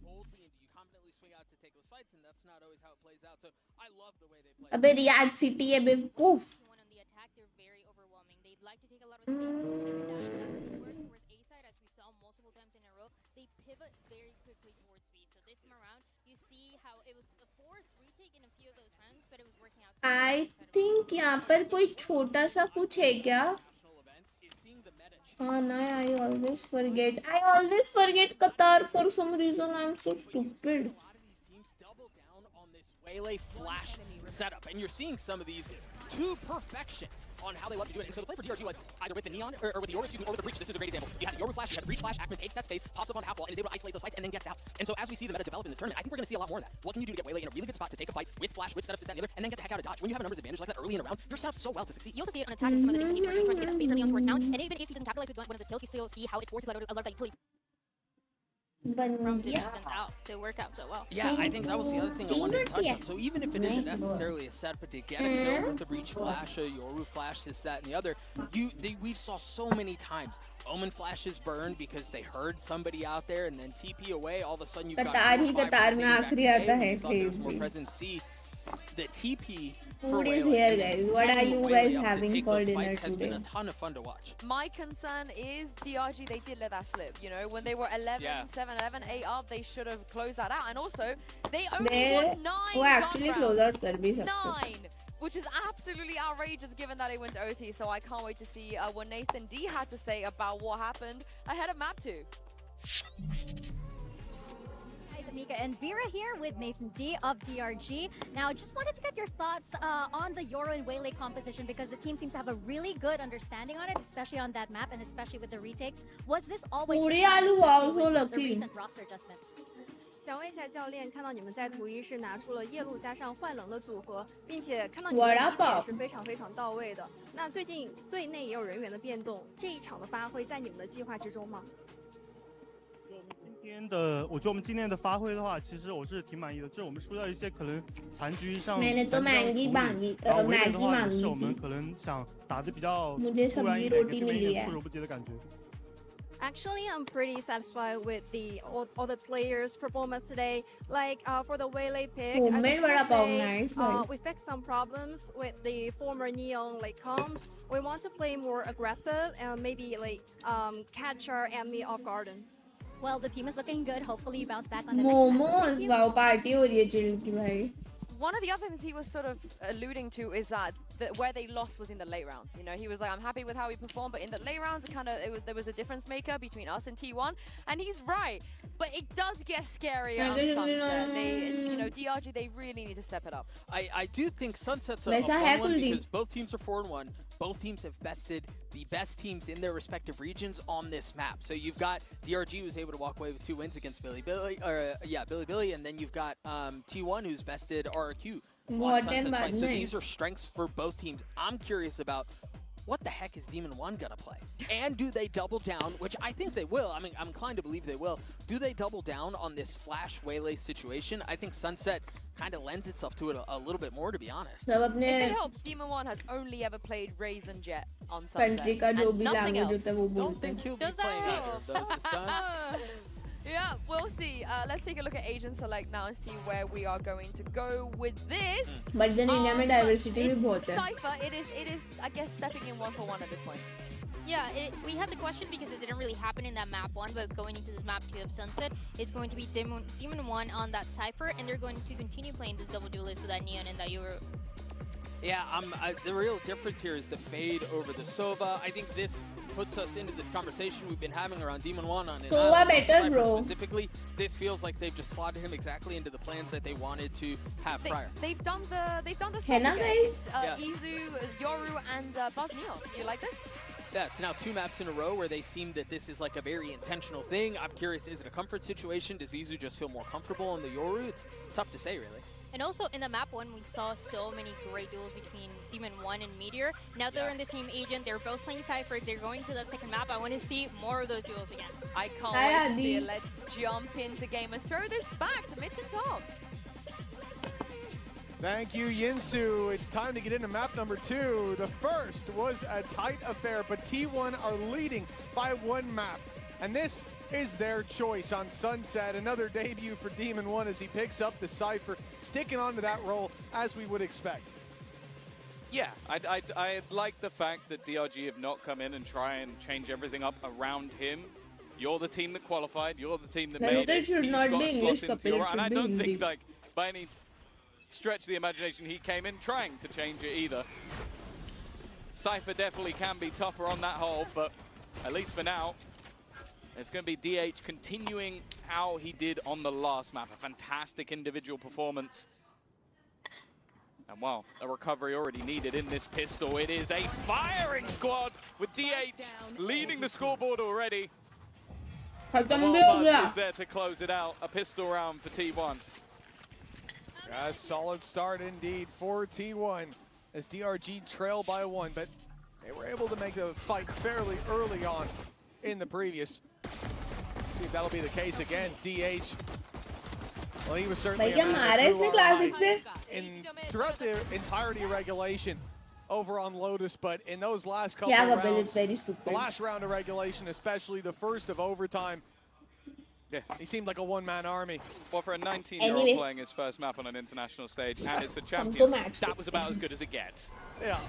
boldly and do you confidently swing out to take those fights? And that's not always how it plays out. So I love the way they play. अबे Riyadh city है बेवकूफ. T1 on the attack, they're very overwhelming. They'd like to take a lot of space, and even that towards A side, as we saw multiple times in a row, they pivot very quickly towards B. So this time around, you see how it was a forced retake in a few of those rounds, but it was working out. I think यहाँ पर कोई छोटा सा कुछ है क्या? हाँ ना, I always forget Qatar for some reason. I'm so stupid. Waylay flash setup, and you're seeing some of these to perfection on how they love to do it. And so the play for DRG was either with the Neon or with the Yoru, or with the Breach. This is a great example. You had the Yoru flash, you had the Breach flash, Ackman takes that space, pops up on the half wall, and is able to isolate those fights and then gets out. And so as we see the meta develop in this tournament, I think we're going to see a lot more of that. What can you do to get Waylay in a really good spot to take a fight with flash, with setups, this, that, and the other, and then get the heck out of dodge? When you have a numbers advantage like that early in a round, you're set up so well to succeed. You also see it on attack and some of the things that he's doing, trying to get that space early on towards town. And even if he doesn't capitalize with one of those kills, you still see how it forces a lot of that utility from the defense out to work out so well. Yeah, I think that was the other thing I wanted to touch on. So even if it isn't necessarily a set, but to get a kill with the Breach flash, a Yoru flash, this, that, and the other, we saw so many times Omen flashes burn because they heard somebody out there, and then TP away. All of a sudden you've got Qatar में आखिरी आता है more present C. The TP food is here, guys. What are you guys having for dinner has been today? a ton of fun to watch. My concern is DRG, they did let that slip. You know, when they were 11, 7, 11, 8 up, they should have closed that out. And also, they only won 9 वो actually close out कर भी सकते. 9! Which is absolutely outrageous given that it went to OT. So I can't wait to see what Nathan D had to say about what happened ahead of map 2. Mika and Vera here with Nathan D of DRG. Now, just wanted to get your thoughts on the Yoru and Waylay composition, because the team seems to have a really good understanding on it, especially on that map and especially with the retakes. Was this always the recent roster adjustments? 想问一下教练，看到你们在图一是拿出了夜路加上幻冷的组合，并且看到你们的理解是非常非常到位的。那最近队内也有人员的变动，这一场的发挥在你们的计划之中吗？我觉得我们今天的发挥的话，其实我是挺满意的。就是我们输掉一些可能残局上，मैंने तो Maggi मांगी是我们可能想打的比较मुझे सब्जी रोटी मिली है。措手不及的感觉。Actually, I'm pretty satisfied with all the players' performance today. Like for the Waylay pick, I just want to say we fixed some problems with the former Neon like comps. We want to play more aggressive and maybe like catch our enemy off guard. Well, the team is looking good. Hopefully, you bounce back on the Momos, wow, party हो रही है chill की भाई. One of the other things he was sort of alluding to is that where they lost was in the late rounds. You know, he was like, I'm happy with how he performed, but in the late rounds, there was a difference maker between us and T1, and he's right. But it does get scary on Sunset. You know, DRG, they really need to step it up. I do think Sunset's a fun one because both teams are 4-1. Both teams have bested the best teams in their respective regions on this map. So you've got DRG, who's able to walk away with 2 wins against Billy, and then you've got T1, who's bested RRQ बहुत Sunset time बाद twice. So नहीं. these are strengths for both teams. I'm curious about what the heck is Demon One gonna play? And do they double down, which I think they will. I mean, I'm inclined to believe they will. Do they double down on this flash waylay situation? I think Sunset kind of lends itself to it a little bit more, to be honest. सब अपने If it helps, Demon One has only ever played Raze and Jet on Sunset. country का जो and भी nothing language else. होता है वो बोलते हैं. Does that help? Yeah, we'll see. Let's take a look at Asian Select now and see where we are going to go with this. But then India में diversity भी it's बहुत है. Cypher, it is, I guess, stepping in 1-for-1 at this point. Yeah, we had the question because it didn't really happen in that map 1, but going into this map 2 of Sunset, it's going to be Demon 1 on that Cypher, and they're going to continue playing this double duelist with that Neon and that Yoru. Yeah, the real difference here is the fade over the Sova. I think this puts us into this conversation we've been having around Demon 1 on it. Sova better, bro. Specifically, this feels like they've just slotted him exactly into the plans that they wanted to have prior. They've done the Henna Sova guys? games. Izu, Yoru, and Buzz Neon. You like this? Yeah, it's now 2 maps in a row where they seem that this is like a very intentional thing. I'm curious, is it a comfort situation? Does Izu just feel more comfortable on the Yoru? It's tough to say, really. And also in the map 1, we saw so many great duels between Demon 1 and Meteor. Now they're in the same agent. They're both playing Cypher. They're going to that second map. I want to see more of those duels again. I can't wait to see it. Let's jump into game and throw this back to Mitch and Tom. Thank you, Yinsu. It's time to get into map number 2. The first was a tight affair, but T1 are leading by 1 map. And this is their choice on Sunset. Another debut for Demon 1 as he picks up the Cypher, sticking onto that role as we would expect. Yeah, I like the fact that DRG have not come in and try and change everything up around him. You're the team that qualified. You're the team that made it. should He's not got be a slot English into couple, your- it And I should be don't think, Hindi. like, by any stretch of the imagination, he came in trying to change it either. Cypher definitely can be tougher on that hole, but at least for now, it's going to be DH continuing how he did on the last map. A fantastic individual performance. And wow, a recovery already needed in this pistol. It is a firing squad with DH leading the scoreboard already. खत्म भी हो गया. Is there to close it out. A pistol round for T1. A solid start indeed for T1 as DRG trail by 1, but they were able to make the fight fairly early on in the previous. See if that'll be the case again. DH, well, he was certainly भैया मारा इसने classic से. throughout the entirety of regulation over on Lotus, but in those last couple Yeah, of Kapil, rounds, it's very stupid. the last round of regulation, especially the first of overtime, yeah, he seemed like a one-man army. Well, for a 19-year-old Anyway. playing his first map on an international stage, and it's a हमको champion, match that was about as good as it gets. Yeah,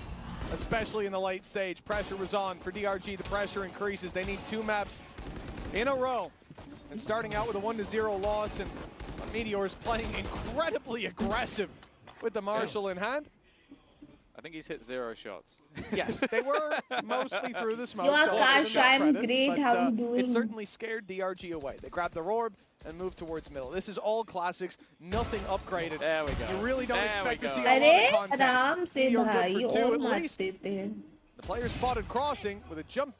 especially in the late stage. Pressure was on for DRG. The pressure increases. They need 2 maps in a row. And starting out with a 1-0 loss, and Meteor is playing incredibly aggressive with the Marshall in hand. I think he's hit 0 shots. Yes, they were mostly through the smoke. Yo, so I'll Akash, give them that I'm credit, great. but, How you It doing? certainly scared DRG away. They grabbed the orb and moved towards middle. This is all classics, nothing upgraded. There we go. You really don't There expect we to see go. a lot अरे of contest. आराम से Meteor भाई good for 2 और at least. मार देते हैं. The player spotted crossing with a jump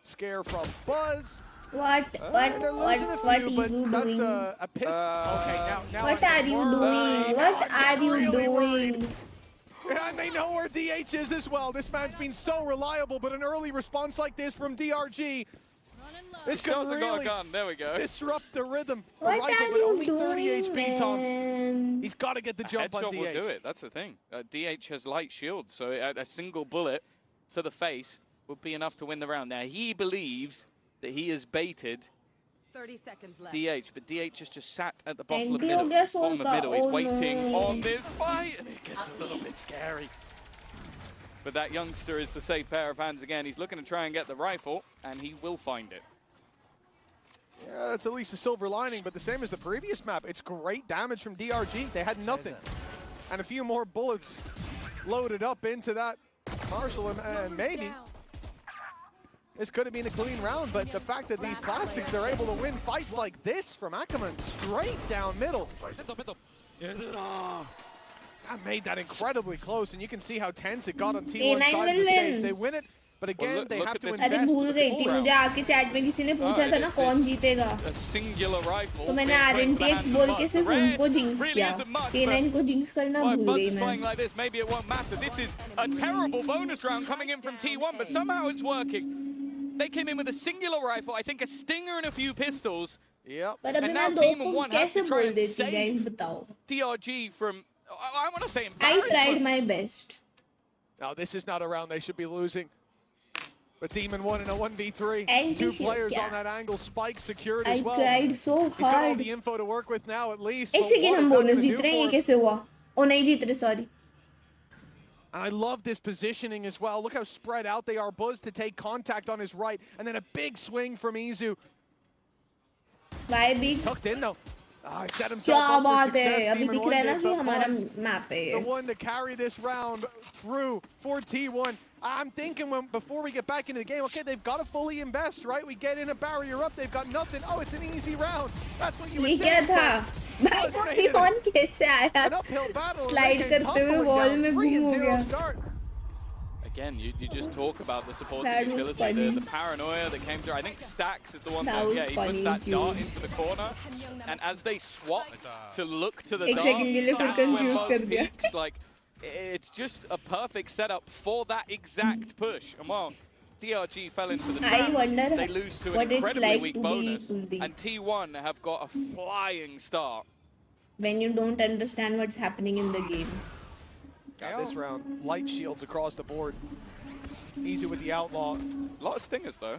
scare from Buzz. What They're losing a what few, is but you that's doing? a pistol. Okay, now What I'm are you worried. doing? What Now I'm are you really worried. doing? And they know where DH is as well. This man's been so reliable, but an early response like this from DRG, this Still could hasn't got a really gun. There we go. disrupt the rhythm. For What Rifle, are but you only 30 doing, HP, Tom. man? He's got to get the A jump on headshot will DH. do it. That's the thing. DH has light shield, so a single bullet to the face would be enough to win the round. Now, he believes that he has baited 30 seconds left. DH, but DH has just sat at the bottom of the Anti हो middle. गया soul Bottom of का. middle. He's Oh waiting no. on this fight, and it gets a little bit scary. But that youngster is the safe pair of hands again. He's looking to try and get the rifle, and he will find it. Yeah, that's at least a silver lining, but the same as the previous map. It's great damage from DRG. They had nothing. And a few more bullets loaded up into that Marshall, and maybe this could have been a clean round, but the fact that these classics are able to win fights like this from Ackerman straight down middle. That made that incredibly close, and you can see how tense it got on T1's A9 side of will the stage. win. They win it But again, they have to invest. अरे भूल गई थी, मुझे आके chat में किसी ने पूछा था ना कौन जीतेगा, तो मैंने RNTX बोल के सिर्फ उनको जिंक्स किया, K9 को जिंक्स करना भूल गई मैं. Like this, maybe it won't matter. This is a terrible bonus round coming in from T1, but somehow it's working. They came in with a singular rifle, I think a stinger and a few pistols. Yep. पर अभी मैं दो को कैसे बोल देती guys बताओ. DRG from, I want to say I tried my best. Now this is not a round they should be losing. But Demon won in a 1v3. And Two players on that angle. Spike secured as well. I tried so hard. He's got all the info to work with now at least. एक second हम bonus जीत रहे हैं, ये कैसे हुआ? ओ नहीं जीत रहे, sorry. And I love this positioning as well. Look how spread out they are. Buzz to take contact on his right, and then a big swing from Izu. Why big? Tucked in though. He set himself up for success. अभी दिख रहा है ना कि हमारा map है. The one to carry this round through for T1. I'm thinking before we get back into the game, okay, they've got to fully invest, right? We get in a barrier up, they've got nothing. Oh, it's an easy round. That's what you would think. ये क्या था? भाई कौन कैसे आया? Slide करते हुए wall में घूम हो गया. Again, you just talk about the supporting utility, the paranoia that came through. I think Stacks is the one that he puts that dart into the corner, and as they swap to look to the dart, that's when Buzz peaks, like, it's just a perfect setup for that exact push. And while DRG fell into the trap, they lose to an incredibly weak bonus, and T1 have got a flying start. When you don't understand what's happening in the game. Got this round, light shields across the board. Easy with the outlaw. A lot of stingers though.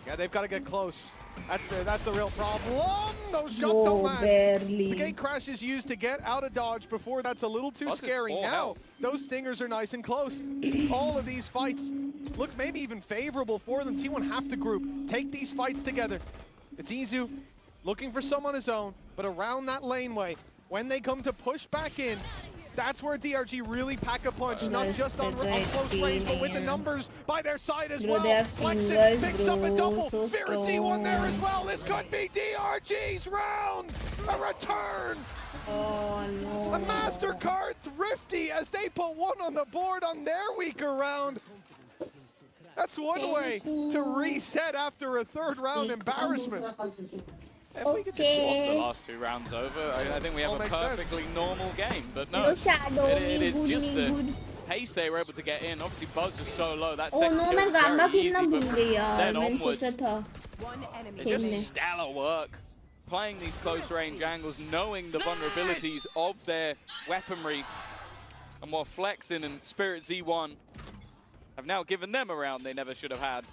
Yeah, they've got to get close. That's the real problem. Those shots don't land. Barely. The gate crash is used to get out of dodge before. That's a little too scary. Now, those stingers are nice and close. All of these fights look maybe even favorable for them. T1 have to group, take these fights together. It's Izu looking for some on his own, but around that laneway, when they come to push back in, that's where DRG really pack a punch, not just on close range, but with the numbers by their side as well. Flexing picks up a double. Spirit Z1 there as well. This could be DRG's round. A return. Oh no. A MasterCard Thrifty as they put one on the board on their weaker round. That's one way to reset after a third round embarrassment. If we could just swap the last two rounds over, I think we have a perfectly normal game. But no, it is just the pace they were able to get in. Obviously, Buzz was so low. That second kill was very easy, but then onwards, it's just stellar work. Playing these close range angles, knowing the vulnerabilities of their weaponry, and while Flexin and Spirit Z1 have now given them a round they never should have had.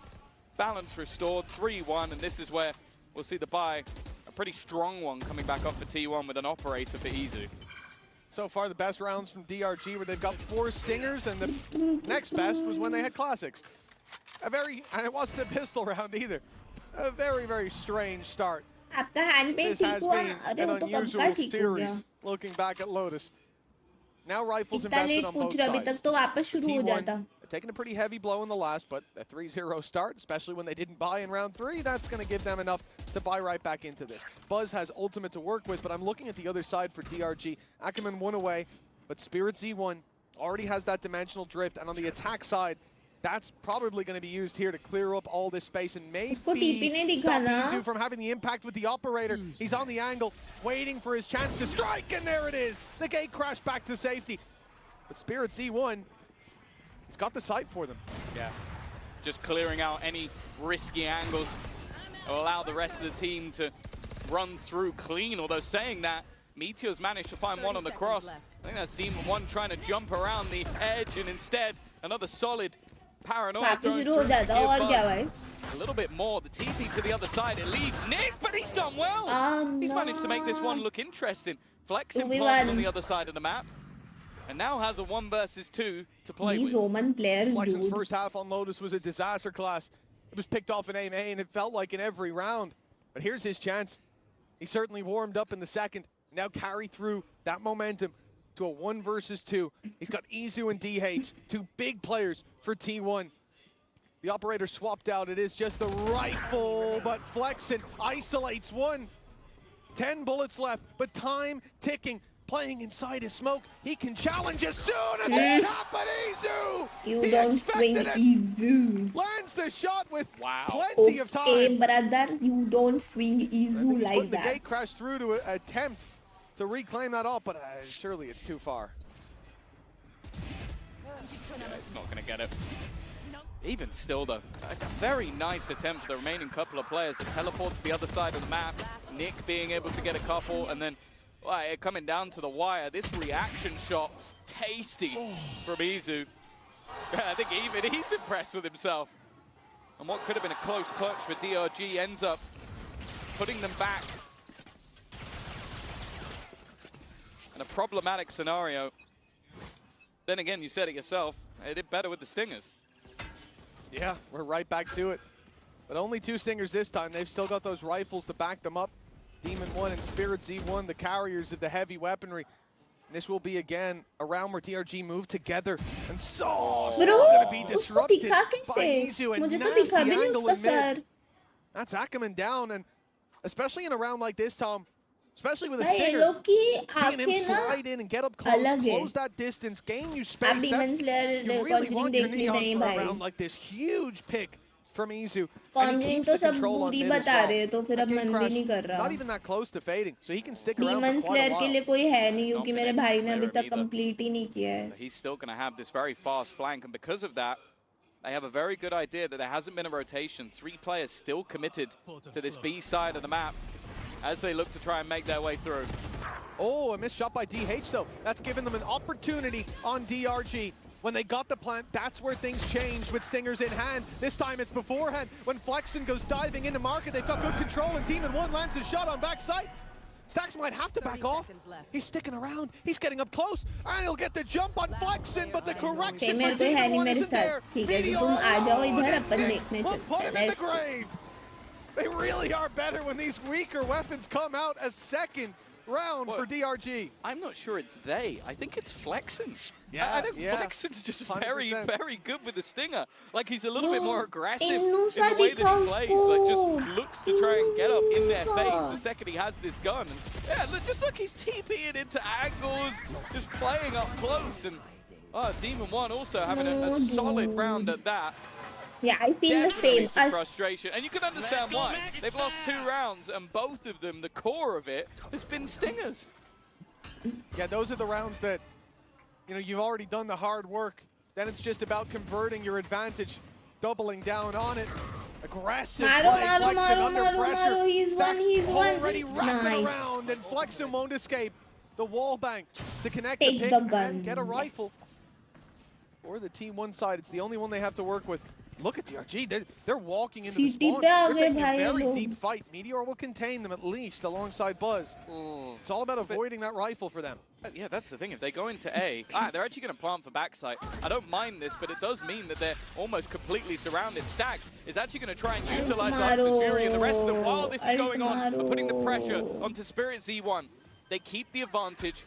Balance restored, 3-1, and this is where we'll see the buy. Pretty strong one coming back up for T1 with an operator for Izu. So far the best rounds from DRG where they've got 4 stingers, and the next best was when they had classics. And it wasn't a pistol round either. A very, very strange start. This has been an unusual series looking back at Lotus. Now rifles invested on both sides. T1 taking a pretty heavy blow in the last, but a 3-0 start, especially when they didn't buy in round 3, that's going to give them enough to buy right back into this. Buzz has ultimate to work with, but I'm looking at the other side for DRG. Ackerman 1 away, but Spirit Z1 already has that dimensional drift, and on the attack side, that's probably going to be used here to clear up all this space and maybe stop Izu from having the impact with the operator. He's on the angle, waiting for his chance to strike, and there it is. The gate crashed back to safety. But Spirit Z1, he's got the sight for them. Yeah, just clearing out any risky angles will allow the rest of the team to run through clean. Although saying that, Meteor's managed to find one on the cross. I think that's Demon 1 trying to jump around the edge, and instead another solid paranoia thrown through a little bit more. The TP to the other side, it leaves Nick, but he's done well. He's managed to make this one look interesting. Flexing plots on the other side of the map, and now has a 1 versus 2 to play with. Omen players, Flexen's first half on Lotus was a disaster class. It was picked off in aim A, and it felt like in every round. But here's his chance. He certainly warmed up in the second. Now carry through that momentum to a 1 versus 2. He's got Izu and DH, 2 big players for T1. The operator swapped out. It is just the rifle, but Flexen isolates 1. 10 bullets left, but time ticking. playing inside his smoke. He can challenge as soon as it happened. Izu! You He don't swing expected it. Izu. Lands the shot with plenty Okay, of time. brother, you don't swing Izu like The that. gate crashed through to attempt to reclaim that all, but surely it's too far. Yeah, it's not going to get it. Even still, though, a very nice attempt for the remaining couple of players to teleport to the other side of the map. Nick being able to get a couple, and then coming down to the wire. This reaction shot was tasty from Izu. I think even he's impressed with himself. And what could have been a close clutch for DRG ends up putting them back. In a problematic scenario. Then again, you said it yourself, they did better with the Stingers. Yeah, we're right back to it. But only 2 Stingers this time. They've still got those rifles to back them up. Demon 1 and Spirit Z1, the carriers of the heavy weaponry. And this will be, again, a round where DRG move together. And so going to be disrupted by Izu. And nasty angle in mid. That's Ackerman down. And especially in a round like this, Tom, especially with a Stinger, seeing him slide in and get up close that distance, gain you space. You really want your neon for a round like this. Huge pick from Izu. Conjuring तो सब बुरी बता रहे हैं, तो फिर अब मन भी नहीं कर रहा. Not even that close to fading, so he can stick around Demon for quite a Slayer while. के लिए कोई है नहीं, क्योंकि मेरे भाई ने अभी तक complete ही नहीं किया है. He's still going to have this very fast flank, and because of that, they have a very good idea that there hasn't been a rotation. 3 players still committed to this B side of the map as they look to try and make their way through. Oh, a missed shot by DH though. That's given them an opportunity on DRG. When they got the plant, that's where things changed with Stingers in hand. This time it's beforehand. When Flexen goes diving into market, they've got good control, and Demon 1 lands his shot on backside. Stacks might have to back off. He's sticking around. He's getting up close. And he'll get the jump on Flexen, but the correction for Demon 1 isn't there. तुम आ जाओ इधर, अपन देखने We'll चलते put हैं. him in the grave. They really are better when these weaker weapons come out as second round for DRG. I'm not sure it's they. I think it's Flexen. Yeah, I think yeah. Flexen's just 100%. very good with the Stinger. Like, he's a little bit more aggressive in IGNOU the सा way that दिखाओ he plays. Like, उसको. just looks to try and get up in their IGNOU face सा. the second he has this gun. And yeah, look, just look, he's TPing into angles, just playing up close. And Demon 1 also having a solid round at that. Yeah, I feel the Definitely same. some frustration, and you can understand why. They've lost 2 rounds, and both of them, the core of it, has been Stingers. Yeah, those are the rounds that, you know, you've already done the hard work. Then it's just about converting your advantage, doubling down on it. Aggressive Maro, play, Maro, Flexen Maro, under Maro, pressure. Maro, he's Stacks one, he's one. already wrapping Nice. around, and Flexen won't escape. The wall bank to connect Take the pick the gun, and get a rifle. Or the team 1 side, it's the only one they have to work with. Look at DRG, they're walking into the CT spawn. पे आ They're गए taking a भाई ये very लोग. deep fight. Meteor will contain them at least alongside Buzz. It's all about avoiding that rifle for them. Yeah, that's the thing. If they go into A, they're actually going to plant for backside. I don't mind this, but it does mean that they're almost completely surrounded. Stacks is actually going to try and utilize Arctic Fury and the rest of them while this is going on, and putting the pressure onto Spirit Z1. They keep the advantage.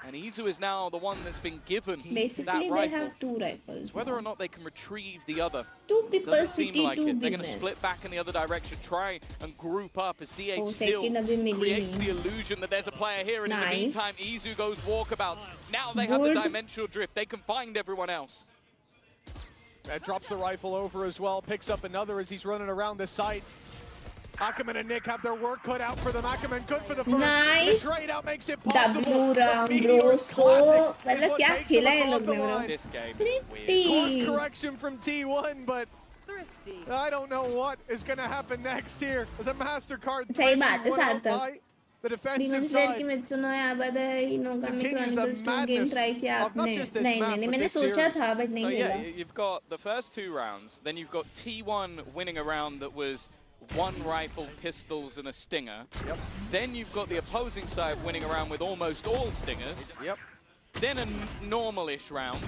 And Izu is now the one that's been given Basically, that they rifle. have 2 rifles. Whether or not they can retrieve the other, 2 people doesn't seem city, like 2 it. They're going to women. split back in the other direction, try and group up as DH Oh, still second अभी मिली creates नहीं. the illusion that there's a player here. And in the Nice. meantime, Izu goes walkabouts. Now they have the Good. dimensional drift. They can find everyone else. Drops the rifle over as well, picks up another as he's running around the site. Ackerman and Nick have their work cut out for them. Ackerman good for the first. Nice. The trade out makes it possible. W round, bro. Meteor's So, classic is मतलब what क्या takes them खेला है across लोग the ने bro. line. This game is weird. Course Pretty. correction from T1, but I don't know what is going to happen next here. As a MasterCard सही बात है, went out सार्थक. by the defensive Demon Slayer की side. Mitsuno याबद इनोगामी Continues the Chronicles 2 game madness try किया of not आपने. just this नहीं map, नहीं नहीं but मैंने this सोचा series. था but नहीं So yeah, खेला. you've got the first 2 rounds, then you've got T1 winning a round that was 1 rifle, pistols, and a stinger. Yep. Then you've got the opposing side winning around with almost all stingers. Yep. Then a normal-ish round.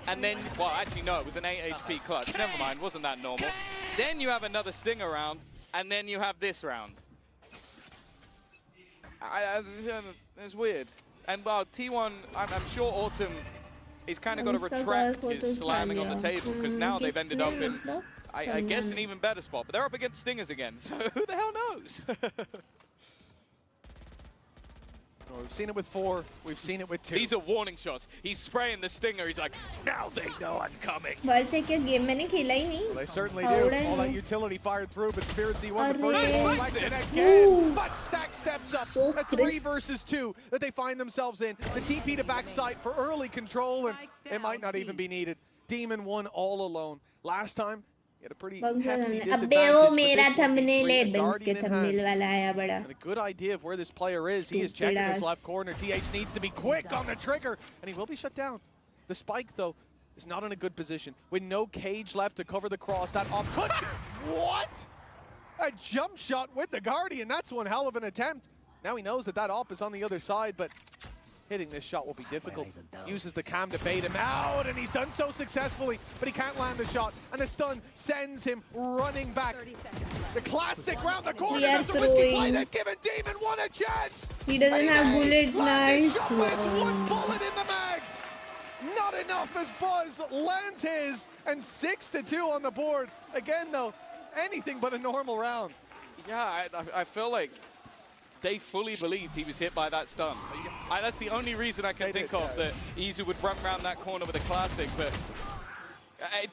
And then, well, actually, no, it was an 8 HP clutch. Never mind, wasn't that normal. Then you have another stinger round, and then you have this round. It's weird. And, well, T1, I'm sure Autumn is kind of got to retract his slamming on the table, because now they've ended up in, I guess, an even better spot. But they're up against stingers again, so who the hell knows? We've seen it with 4. We've seen it with 2. These are warning shots. He's spraying the stinger. He's like, now they know I'm coming. World है क्या game मैंने खेला ही नहीं. Well, they certainly How do. would I All that know? utility fired through, but Spiracy won the Arre. first one. Likes it again. Ooh. But Stack steps up. So A 3 crisp. versus 2 that they find themselves in. The TP to backside for early control, and it might not even be needed. Demon won all alone. Last time, he had a pretty hefty disadvantage. अबे वो but मेरा this one, thumbnail है, with Benz के Guardian in thumbnail hand. वाला आया बड़ा. And a good idea of where this player is. He is checking his left corner. TH needs to be quick on the trigger, and he will be shut down. The spike, though, is not in a good position. With no cage left to cover the cross, that off could be... What? A jump shot with the Guardian. That's one hell of an attempt. Now he knows that that op is on the other side, but hitting this shot will be difficult. Uses the cam to bait him out, and he's done so successfully, but he can't land the shot. And the stun sends him running back. The classic round the corner. We are That's a risky play. throwing. They've given Demon one a chance. He doesn't have bullet. Nice One one. bullet in the mag. Not enough as Buzz lands his, and 6-2 on the board. Again, though, anything but a normal round. Yeah, I feel like they fully believed he was hit by that stun. That's the only reason I can think of that Izu would run around that corner with a classic, but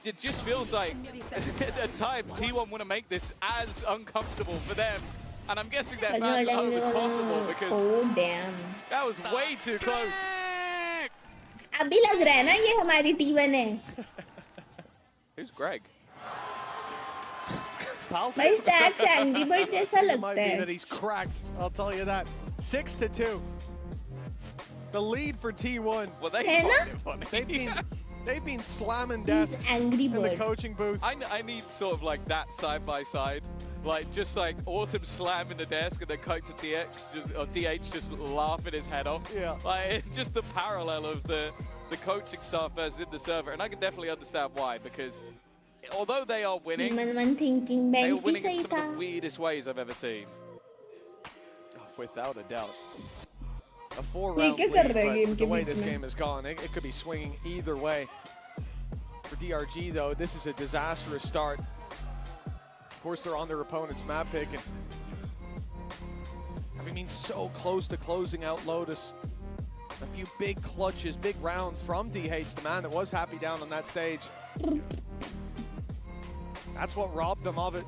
it just feels like at times T1 want to make this as uncomfortable for them. And I'm guessing their fans hope it's possible because Oh damn. that was way too close. अभी लग रहा है ना ये हमारी T1 है. Who's Greg? भाई Stack से Angry Bird जैसा It might लगता be है. that he's cracked, I'll tell you that. 6-2. The lead for T1. Well, they है ना? find it funny. They've been slamming desks Angry in the Bird. coaching booth. I need sort of like that side by side, like just like Autumn slamming the desk and then cut to DH just laughing his head off. Yeah. Like it's just the parallel of the coaching staff versus in the server, and I can definitely understand why, because although they are winning, Demon one thinking they are Bench winning in सही some of था. the weirdest ways I've ever seen. Without a doubt. A 4-round ये lead, क्या कर रहा है but game with के the way beach this में? game has gone, it could be swinging either way. For DRG, though, this is a disastrous start. Of course, they're on their opponent's map pick, and having been so close to closing out Lotus. A few big clutches, big rounds from DH, the man that was happy down on that stage. That's what robbed them of it.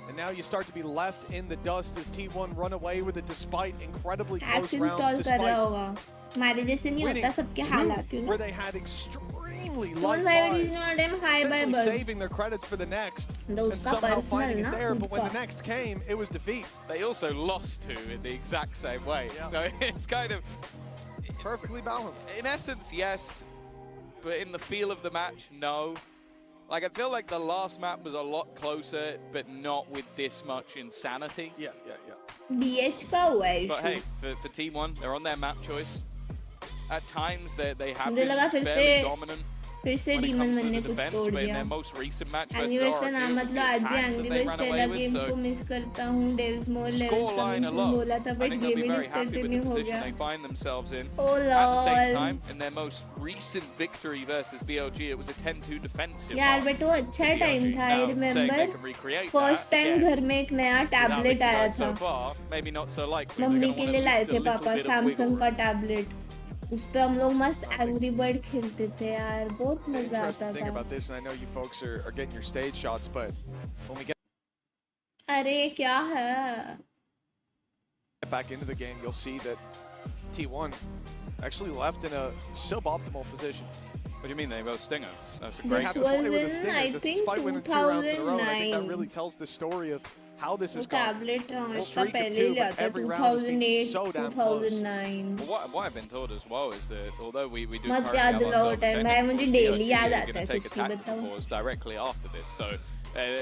And now you start to be left in the dust as T1 run away with it despite incredibly close Apps rounds, install कर रहा होगा. despite हमारे जैसे नहीं winning होता सबके हालात you know. where they had extremely Don't light worry, buys, he's not damn high by essentially Buzz. saving their credits for the next, तो and उसका somehow personal finding ना it there. But when खुद the का. next came, it was defeat. They also lost to in the exact same way, so it's kind of perfectly balanced. In essence, yes, but in the feel of the match, no. Like, I feel like the last map was a lot closer, but not with this much insanity. Yeah. DH का हुआ है But hey, issue. for Team 1, they're on their map choice. At times, they have मुझे लगा been फिर fairly से dominant फिर से when it Demon comes to one ने the कुछ defense, तोड़ but in दिया. their most recent match Angry versus Birds का RRQ, नाम it was मतलब the आज भी attack Angry that they Birds ran away पहला with, गेम so को मिस करता हूँ. Devs more levels scoreline coming से alone, बोला था I but think they'll game be he very happy with the discontinue हो position गया. they find themselves in. Oh At the same lol. time, in their most recent victory versus BLG, it was a 10-2 defensive. यार mark but वो अच्छा for time BLG. था. I Now, saying they remember can recreate first that, time again, घर में एक नया without tablet looking आया like था. so far, maybe not so likely. They're mummy gonna के wanna लिए लाए boost a थे little पापा bit of wiggle Samsung room. का टैबलेट. उस पे हम लोग मस्त एंग्री बर्ड खेलते थे यार. बहुत The मजा interesting आता thing था. about this, and I know you folks are getting your stage shots, but when we get अरे क्या है? back into the game, you'll see that T1 actually left in a suboptimal position. What do you mean? They got a stinger. That's a This great. Have to play with a was in, stinger, I think, despite winning 2 rounds in a row. And I think that 2009. really tells the story of how this वो has gone. Tablet A इसका streak of पहले 2, ही लिया but था. every round has been 2008, so damn close. 2009. Well, what I've been told as well is that although we do मत currently याद have दिलाओ ourselves time. भाई technical मुझे pause, daily DRG याद are आता gonna है take a सच्ची tactical बताऊं. pause directly after this. So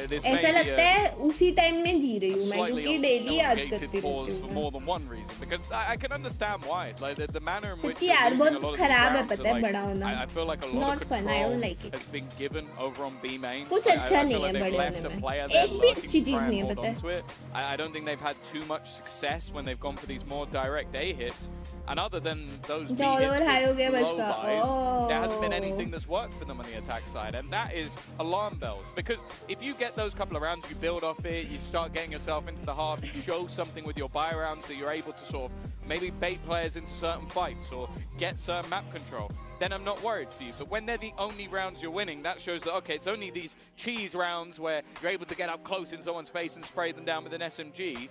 this ऐसा may be लगता है उसी टाइम में जी रही a हूँ मैं slightly क्योंकि डेली याद elongated करती pause रहती for हूँ. more than one reason, because I can understand why. Like the manner in which सच्ची they're यार losing a बहुत lot of these खराब है rounds पता are है like, बड़ा होना. I feel like a lot Not of fun. I control don't like it. has been given over on B main. कुछ Like, अच्छा I नहीं feel है like they've बड़े left होने a में. player there एक भी lurking अच्छी to चीज try and नहीं है hold पता है. onto it. I don't think they've had too much success when they've gone for these more direct A hits. And other than those B अच्छा all hits over high हो with गया बस low का. buys, there hasn't been Oh. anything that's worked for them on the attack side, and that is alarm bells. Because if you get those couple of rounds, you build off it, you start getting yourself into the half, you show something with your buy rounds that you're able to sort of maybe bait players into certain fights or get certain map control, then I'm not worried for you. But when they're the only rounds you're winning, that shows that, okay, it's only these cheese rounds where you're able to get up close in someone's face and spray them down with an SMG.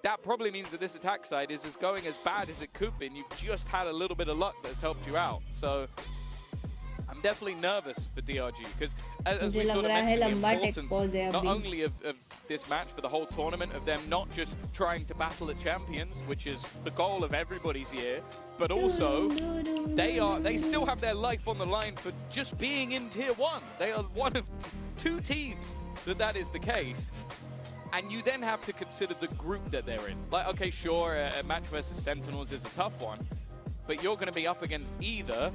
That probably means that this attack side is going as bad as it could be, and you've just had a little bit of luck that's helped you out. So I'm definitely nervous for DRG, because as we sort of mentioned, the importance not only of this match, but the whole tournament, of them not just trying to battle at champions, which is the goal of everybody's year, but also they still have their life on the line for just being in Tier 1. They are one of 2 teams that is the case. And you then have to consider the group that they're in. Like, okay, sure, a match versus Sentinels is a tough one, but you're going to be up against either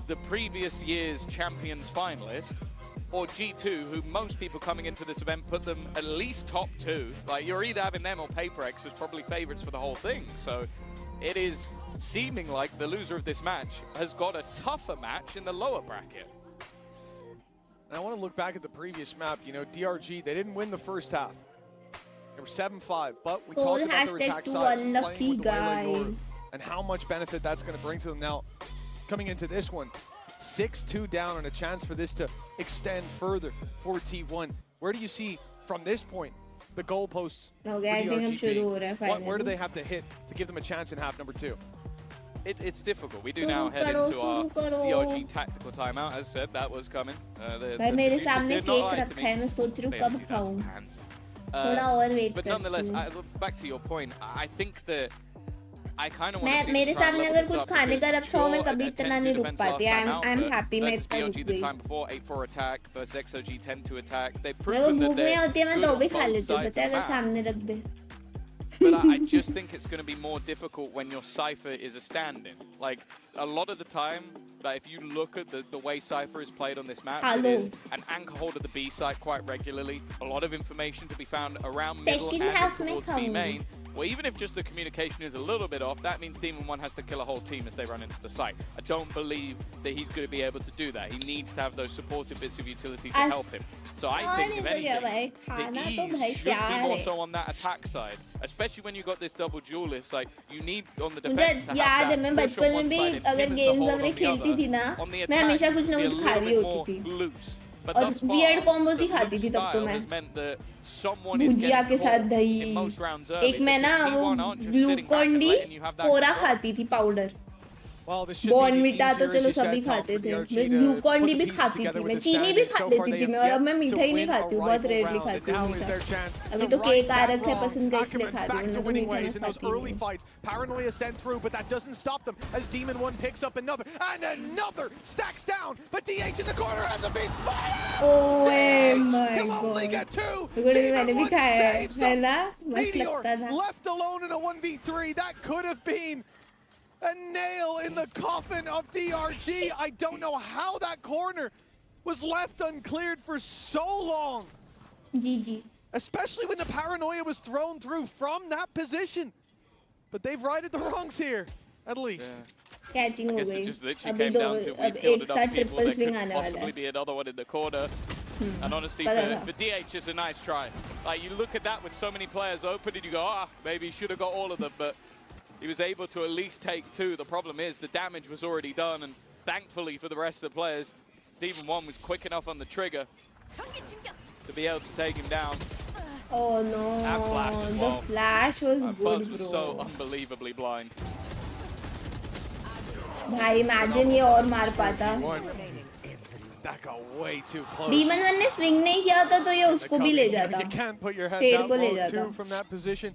the previous year's champions finalist or G2, who most people coming into this event put them at least top 2. Like, you're either having them or PaperX, who's probably favorites for the whole thing. So it is seeming like the loser of this match has got a tougher match in the lower bracket. And I want to look back at the previous map. You know, DRG, they didn't win the first half. They were 7-5, but we talked about their attack side, playing with the Waylay Lord, and how much benefit that's going to bring to them. Now, coming into this one, 6-2 down and a chance for this to extend further for T1. Where do you see, from this point, the goalposts for DRG? Where do they have to hit to give them a chance in half number 2? It's difficult. We do now head into our DRG tactical timeout. As said, that was coming. मेरे सामने cake रखा है, मैं सोच रही हूँ कब खाऊं. थोड़ा और wait But nonetheless, back to your point, I think that I kind of want to see मेरे सामने अगर कुछ खाने का रखा हो, मैं कभी इतना नहीं रुक पाती. I'm happy मैं इतना रुक the गई. time before 8-4 attack versus XOG 10-2 attack. They've मेरे को proven भूख that नहीं होती है, मैं तो भी खा they're लेती हूँ, पता है, अगर सामने रख दे. But I just think it's going to be more difficult when your Cypher is a stand-in. Like, a lot of the time, like, if you look at the way Cypher is played on this map, it is an anchor hold of the B site quite regularly. A lot of information to be found around middle and towards B main. Well, even if just the communication is a little bit off, that means Demon 1 has to kill a whole team as they run into the site. I don't believe that he's going to be able to do that. He needs to have those supportive bits of utility to help him. So I think, if anything, the ease should be more so on that attack side. Especially when you got this double duelist, like, you need on the defense to have याद है, that मैं push बचपन on में one भी side and अगर him as the games hold वगैरह on the खेलती थी other. ना, On the मैं हमेशा attack, कुछ ना be a कुछ खा little रही bit होती more थी. loose. But और thus far, weird combos he the खाती थी loose तब तो style मैं. has meant that someone is bhujia getting के साथ caught दही. in most rounds early. एक मैं ना Because वो T1 aren't just sitting back and Glucon-D letting you have that Quora control. खाती थी powder. Well, this should be Bournvita तो easier, as चलो you सभी said, Tom, खाते for थे. DRG मैं to ग्लूकोन डी put भी the pieces खाती थी, together मैं with the चीनी भी standings. खा So far, लेती they थी have मैं, और अब मैं yet to मिठाई नहीं win a खाती हूँ, बहुत rifle रेयरली round, खाती and हूँ now is मीठा. their chance अभी to तो right केक आ that रखे wrong. पसंद का इसलिए Ackerman खा रही back हूँ, to वरना तो winning मीठा मैं ways in those खाती early नहीं. fights. Paranoia sent through, but that doesn't stop them as Demon 1 picks up another, and another stacks down, but DH in the corner has a beat fire! Oh my He'll only god. get 2! मैंने भी खाया है, saves है them. ना? मस्त Meteor लगता था. left alone in a 1v3. That could have been a nail in the coffin of DRG. I don't know how that corner was left uncleared for so long. GG. Especially when the Paranoia was thrown through from that position. But they've righted the wrongs here, at least. Catching I हो guess it गई. just literally अभी came दो, down to अब we killed एक enough साथ people. Triple There swing could आने वाला possibly है. be another one in the corner. And honestly, पता for था. DH, it's a nice try. Like, you look at that with so many players open and you go, maybe he should have got all of them, but he was able to at least take 2. The problem is the damage was already done, and thankfully for the rest of the players, Demon 1 was quick enough on the trigger to be able to take him down. Oh no, That flash as well. the flash was Buzz good, was bro. so unbelievably blind. भाई imagine ये और मार पाता. That got way too close. Demon 1 ने swing नहीं किया था तो ये उसको भी ले जाता. You can't put your head Fade down को ले low जाता. too from that position.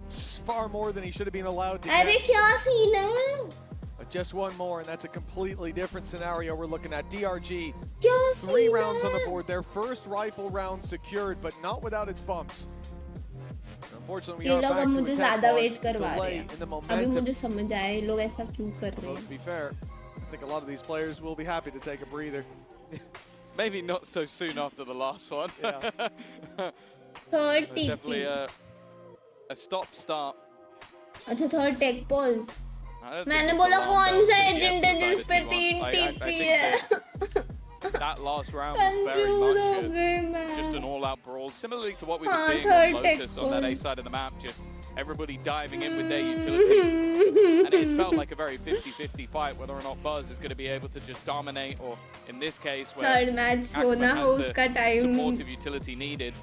It's far more than he should have been allowed to अरे get. क्या सीन है? But just one more, and that's a completely different scenario we're looking at. DRG, क्या 3 scene rounds on the है? board. Their first rifle round secured, but not without its bumps. Unfortunately, we ये are लोग back अब to मुझे a ज़्यादा 10 wait करवा रहे delay हैं. in the अभी momentum. मुझे समझ आया ये लोग ऐसा क्यों कर रहे Well, to हैं. be fair, I think a lot of these players will be happy to take a breather. Maybe not so soon after the last one. Third There's definitely TP. a stop-start. अच्छा third tech pause. I don't think मैंने it's बोला a long कौन burn सा to the agent है emphasize जिस पे it, 3 T1. I TP think है. that last round was very Confused हो much गई मैं. just an all-out brawl, similarly to what we were हाँ, seeing third on tech Lotus on that A pause. side of the map. Just everybody diving in with their utility. And it felt like a very 50-50 fight, whether or not Buzz is going to be able to just dominate, or in this case, where Third match Akman होना हो has उसका the time supportive utility needed.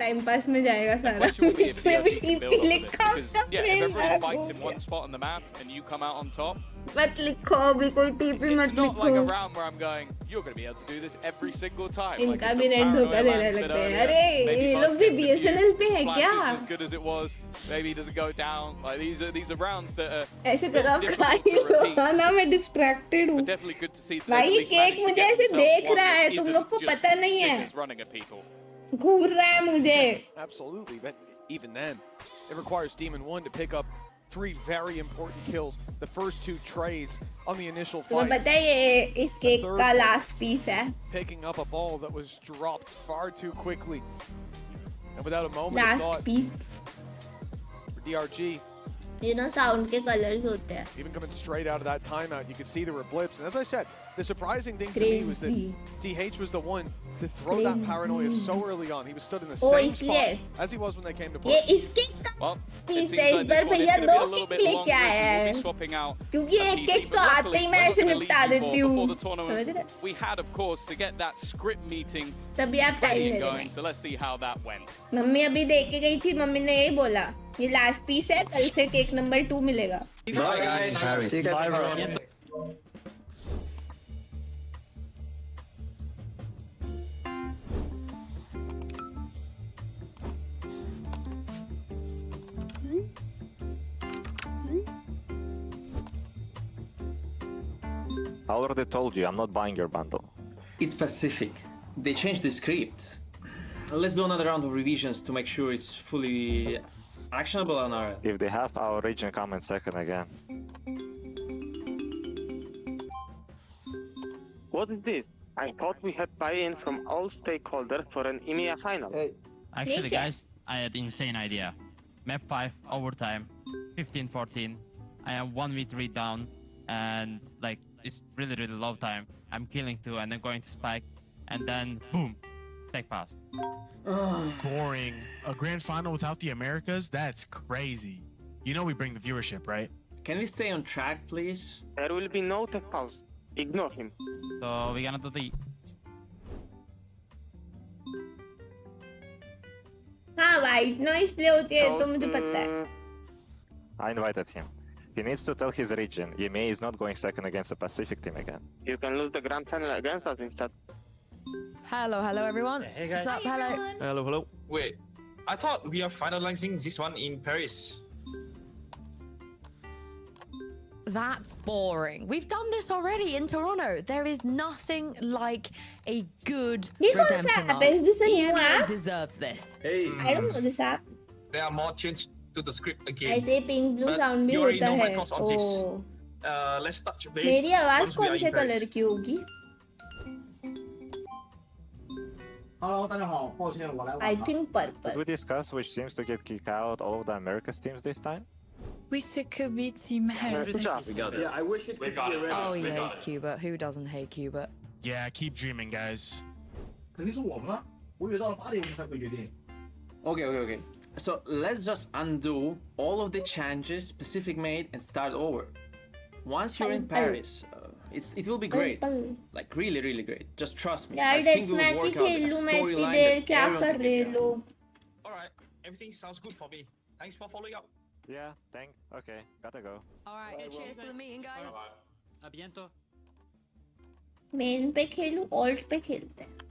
Time pass में जाएगा सारा Question will be if इसमें भी DRG can build TP off of this, लिखा because होता yeah, if everybody है fights in one spot on the map and you come out on top, मत लिखो अभी कोई टीपी मत it's not like a लिखो round where I'm going, you're going to be able to do this every single time. Like इनका if भी the net धोखा paranoia दे रहे lands a bit लगते हैं earlier, अरे maybe ये Buzz लोग भी gets the BSNL पे है Flash क्या isn't as good as it was. Maybe he doesn't go down. Like these are rounds that are ऐसे करो आप difficult खाई to लो repeat. हाँ ना मैं डिस्ट्रैक्टेड हूँ But definitely good to see that भाई they've ये at least cake managed to मुझे get ऐसे themselves देख one रहा है that तुम isn't लोग को just पता नहीं है stickers running at people. घूर रहा है मुझे Absolutely, but even then, it requires Demon 1 to pick up 3 very important kills. The first 2 trades on the initial तुम्हें fights. पता है ये इस केक third का one. लास्ट पीस है Picking up a ball that was dropped far too quickly. And without a moment of last thought piece for DRG, ये ना sound के कलर्स होते हैं even coming straight out of that timeout, you could see there were blips. And as I said, the surprising thing to me was that Crazy. DH was the one to throw that paranoia so early on. He was stood in the Oh, same इसलिए spot as he was when they came to ये push. इसके Well, it piece seems है इस like bar this one is भैया going to be दो a little cake bit लेके longer आया as we will है be swapping out क्योंकि a एक PC. केक तो But आते ही luckily, मैं we're ऐसे not gonna निपटा leave देती before हूँ the tournament. We had, of course, to get that script meeting तभी आप टाइम ready ले and लेना going. So let's see how that went. Mummy अभी देख के गई थी मम्मी ने यही बोला ये लास्ट पीस है कल से केक नंबर 2 मिलेगा Bye guys. Paris. Bye. I already told you, I'm not buying your bundle. It's Pacific. They changed the script. Let's do another round of revisions to make sure it's fully actionable on our end. If they have our region come in second again. What is this? I thought we had buy-in from all stakeholders for an EMEA final. Actually, guys, I had insane idea. Map 5, overtime, 15-14. I am 1v3 down, and like it's really low time. I'm killing 2 and then going to spike, and then boom, take pass. Boring. A grand final without the Americas? That's crazy. You know we bring the viewership, right? Can we stay on track, please? There will be no tech pause. Ignore him. So we're gonna do the हाँ white noise play होती है तो मुझे पता है I invited him. He needs to tell his region. EMEA is not going second against the Pacific team again. You can lose the grand final against us instead. Hello everyone. Hey guys. What's up? Hello. Hello. Wait, I thought we are finalizing this one in Paris. That's boring. We've done this already in Toronto. There is nothing like a good ये कौन सा redemption app है? Is this a new EMEA app? deserves this. Hey. I don't know this app There are more changes to the script again. ऐसे pink blue But sound भी you already होता know my है thoughts on this. Oh Let's touch base. मेरी आवाज once we are कौन in से Paris. Colour की होगी Hello，大家好，抱歉，我来晚 I 了。 think purple Did we discuss which teams to get kicked out? All of the Americas teams this time? We should be Team Good job. We got it. Yeah, I wish it We got it. Oh, he We got hates it. Cuba. Who doesn't hate Cuba? Yeah, keep dreaming, guys. 肯定是我们啊，我以为到了8点我们才会决定。 Okay. So let's just undo all of the changes Pacific made and start over. Once you're in Paris, it will be great. Like really great. Just trust me. यार I think death we will match he work out खेल a लूं मैं इतनी storyline there that क्या everyone कर can रहे get behind. लोग Alright, everything sounds good for me. Thanks for following up. Yeah, thanks. Okay, gotta go. Alright, cheers to the meeting, guys. A bientôt. Main पे खेलूं alt पे खेलते हैं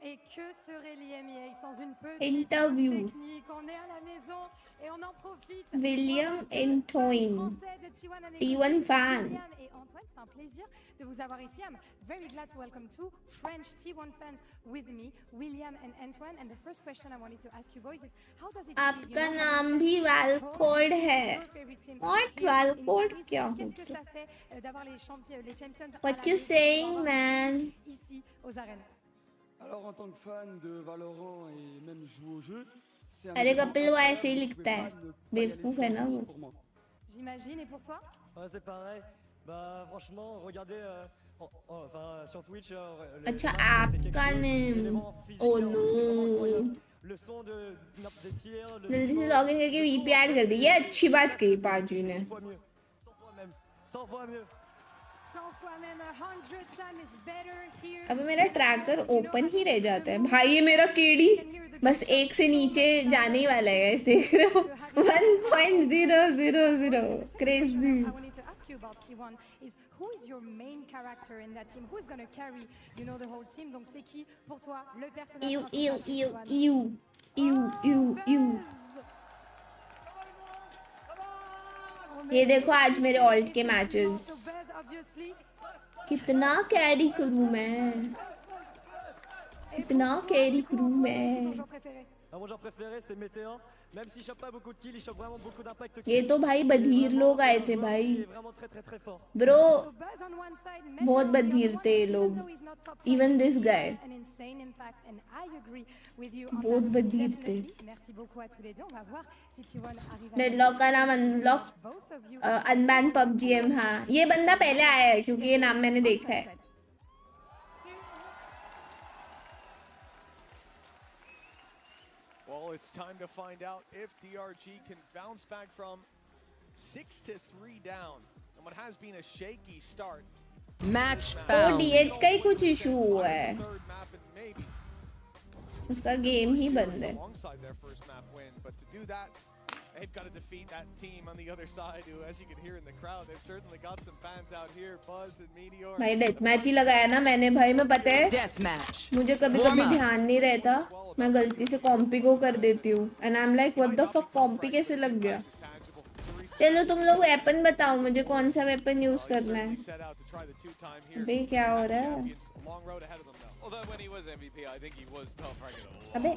Et que serait l'IMEA sans une petite Interview. technique? On est à la maison et on en profite. William Antoine T1 fan William et Antoine, c'est un plaisir de vous avoir ici. I'm very glad to welcome two French T1 fans with me, William and Antoine. And the first question I wanted to ask you boys is, how does it feel? आपका नाम भी वालकोड है What वालकोड क्या Qu'est-ce que होता ça fait d'avoir les champions What you saying man ici aux arènes? Alors en tant que fan de Valorant et même jouer au jeu, c'est un अरे événement Kapil वो incroyable, ऐसे ही je लिखता pouvais है pas ne pas y aller बेवकूफ है ना sans वो pour moi. J'imagine, et pour toi? Ouais, c'est pareil. Bah franchement, regardez अच्छा ऐप का नेम ओ नो जल्दी से लॉगिन करके वीपी ऐड कर दी ये अच्छी बात कही पाजी ने 100 fois même, 100 times better here. अब मेरा ट्रैकर ओपन ही रह जाता है भाई ये मेरा केडी बस एक से नीचे जाने ही वाला है ऐसे 1.000 crazy I wanted to ask you about T1 is who is your main character in that team? Who is going to carry, you know, the whole team? Donc c'est qui pour toi le personnage principal? ये देखो आज मेरे alt के matches कितना carry करूं मैं कितना carry करूं मैं ये तो भाई बधिर लोग आए थे भाई ब्रो बहुत बधिर थे ये लोग इवन दिस गाय बहुत बधिर थे डेडलॉक का नाम अनलॉक अनबैन पबजीएम हाँ ये बंदा पहले आया है क्योंकि ये नाम मैंने देखा है Well, it's time to find out if DRG can bounce back from 6-3 down and what has been a shaky start. Match तो डीएच का ही कुछ इशू हुआ है उसका गेम ही बंद है Alongside their first map win, but to do that, they've got to defeat that team on the other side who, as you can hear in the crowd, they've certainly got some fans out here. Buzz and Meteor. भाई death match ही लगाया ना मैंने भाई मैं पता है मुझे कभी कभी ध्यान नहीं रहता मैं गलती से कॉम्पी को कर देती हूँ and I am like what the fuck कॉम्पी कैसे लग गया चलो तुम लोग वेपन बताओ मुझे कौन सा वेपन यूज करना है भाई क्या हो रहा है Although when he was MVP, I think he was top ranking a lot. अबे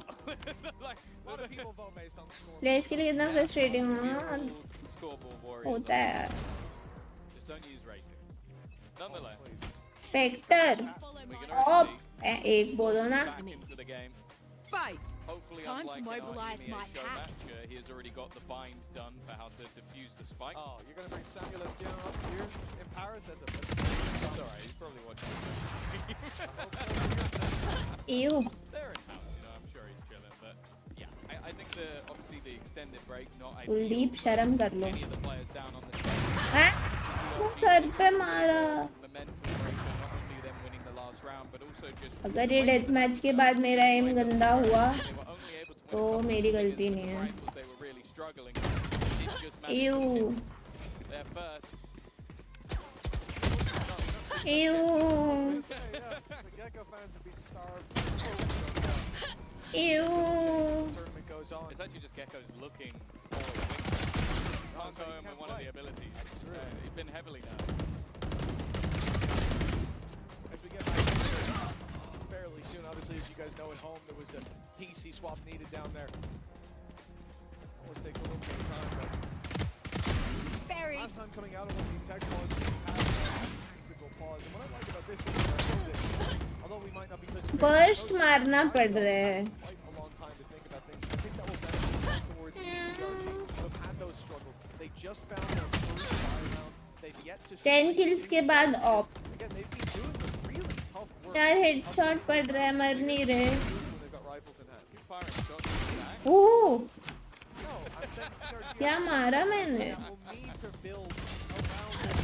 Like, a lot of people vote based on score. Players के लिए कितना फ्रस्ट्रेटिंग Scoreboard warriors. होता है Just don't use rating. Nonetheless, Spectre op एक बोलो ना back into the game. Fight. Hopefully, Time to unlike mobilize in our my show pack. match, he has already got the bind done for how to defuse the spike. Oh, you're going to bring Samuel Etienne up here in Paris? That's That's alright, he's probably watching. Ew. They're in house, you know, I'm sure he's chilling, but yeah, I think obviously the extended break, not Kuldeep शर्म कर लो any of the players down on the stage. हाँ sir पे मारा Momentum breaker, not only them winning the last round, but also just अगर ये death match के बाद मेरा एम गंदा हुआ तो मेरी गलती नहीं है they were really struggling. Did just manage Ew. to hit their first. Ew. The Gecko fans have been starved. Ew. Tournament goes on. It's actually just Gecko's looking for a win. Can't go in with one of the abilities. He's been heavily nerfed. As we get back to this fairly soon, obviously, as you guys know at home, there was a PC swap needed down there. Always takes a little bit of time, but last time coming out of one of these tech calls, we had a tactical pause. And what I like about this is that although we might not be touching burst मारना पड़ रहा है quite a long time to think about things, I think that will benefit towards the DRG who have had those struggles. They just found their first buy round. They've yet to 10 kills के बाद of again, they've been doing the really tough work. यार headshot पड़ रहा है मर नहीं रहे When they've got rifles in hand. Keep firing shots in the back. Oh No, I'm saying DRG क्या मारा मैंने will need to build around them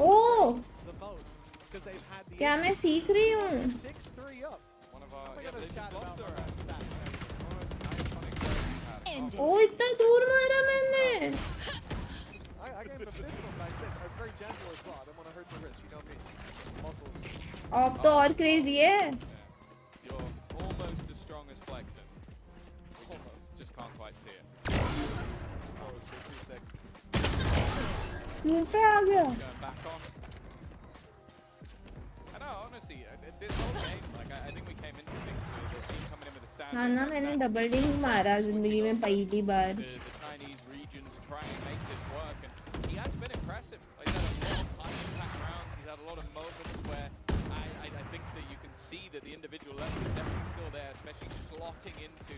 oh the most because they've had the क्या मैं सीख रही हूँ 6-3 up. One of our We yeah, got a they chat just about lost that their stat. almost iconic break we've had. ओह इतना दूर मारा मैंने I gave him a fist bump back then. I was very gentle as well. I didn't want to hurt the wrist. You know me. Muscles. Of तो और crazy है You're almost as strong as flexing. Just can't quite see it. Oh, it's too thick. मुंह पे आ गया Going back on. I know, honestly, this whole game, like I think we came into things with the team coming in with a stand. हाँ ना मैंने double डिंग मारा जिंदगी में पहली बार The Chinese regions try and make this work, and he has been impressive. Like, he's had a lot of high impact rounds. He's had a lot of moments where I think that you can see that the individual level is definitely still there, especially slotting into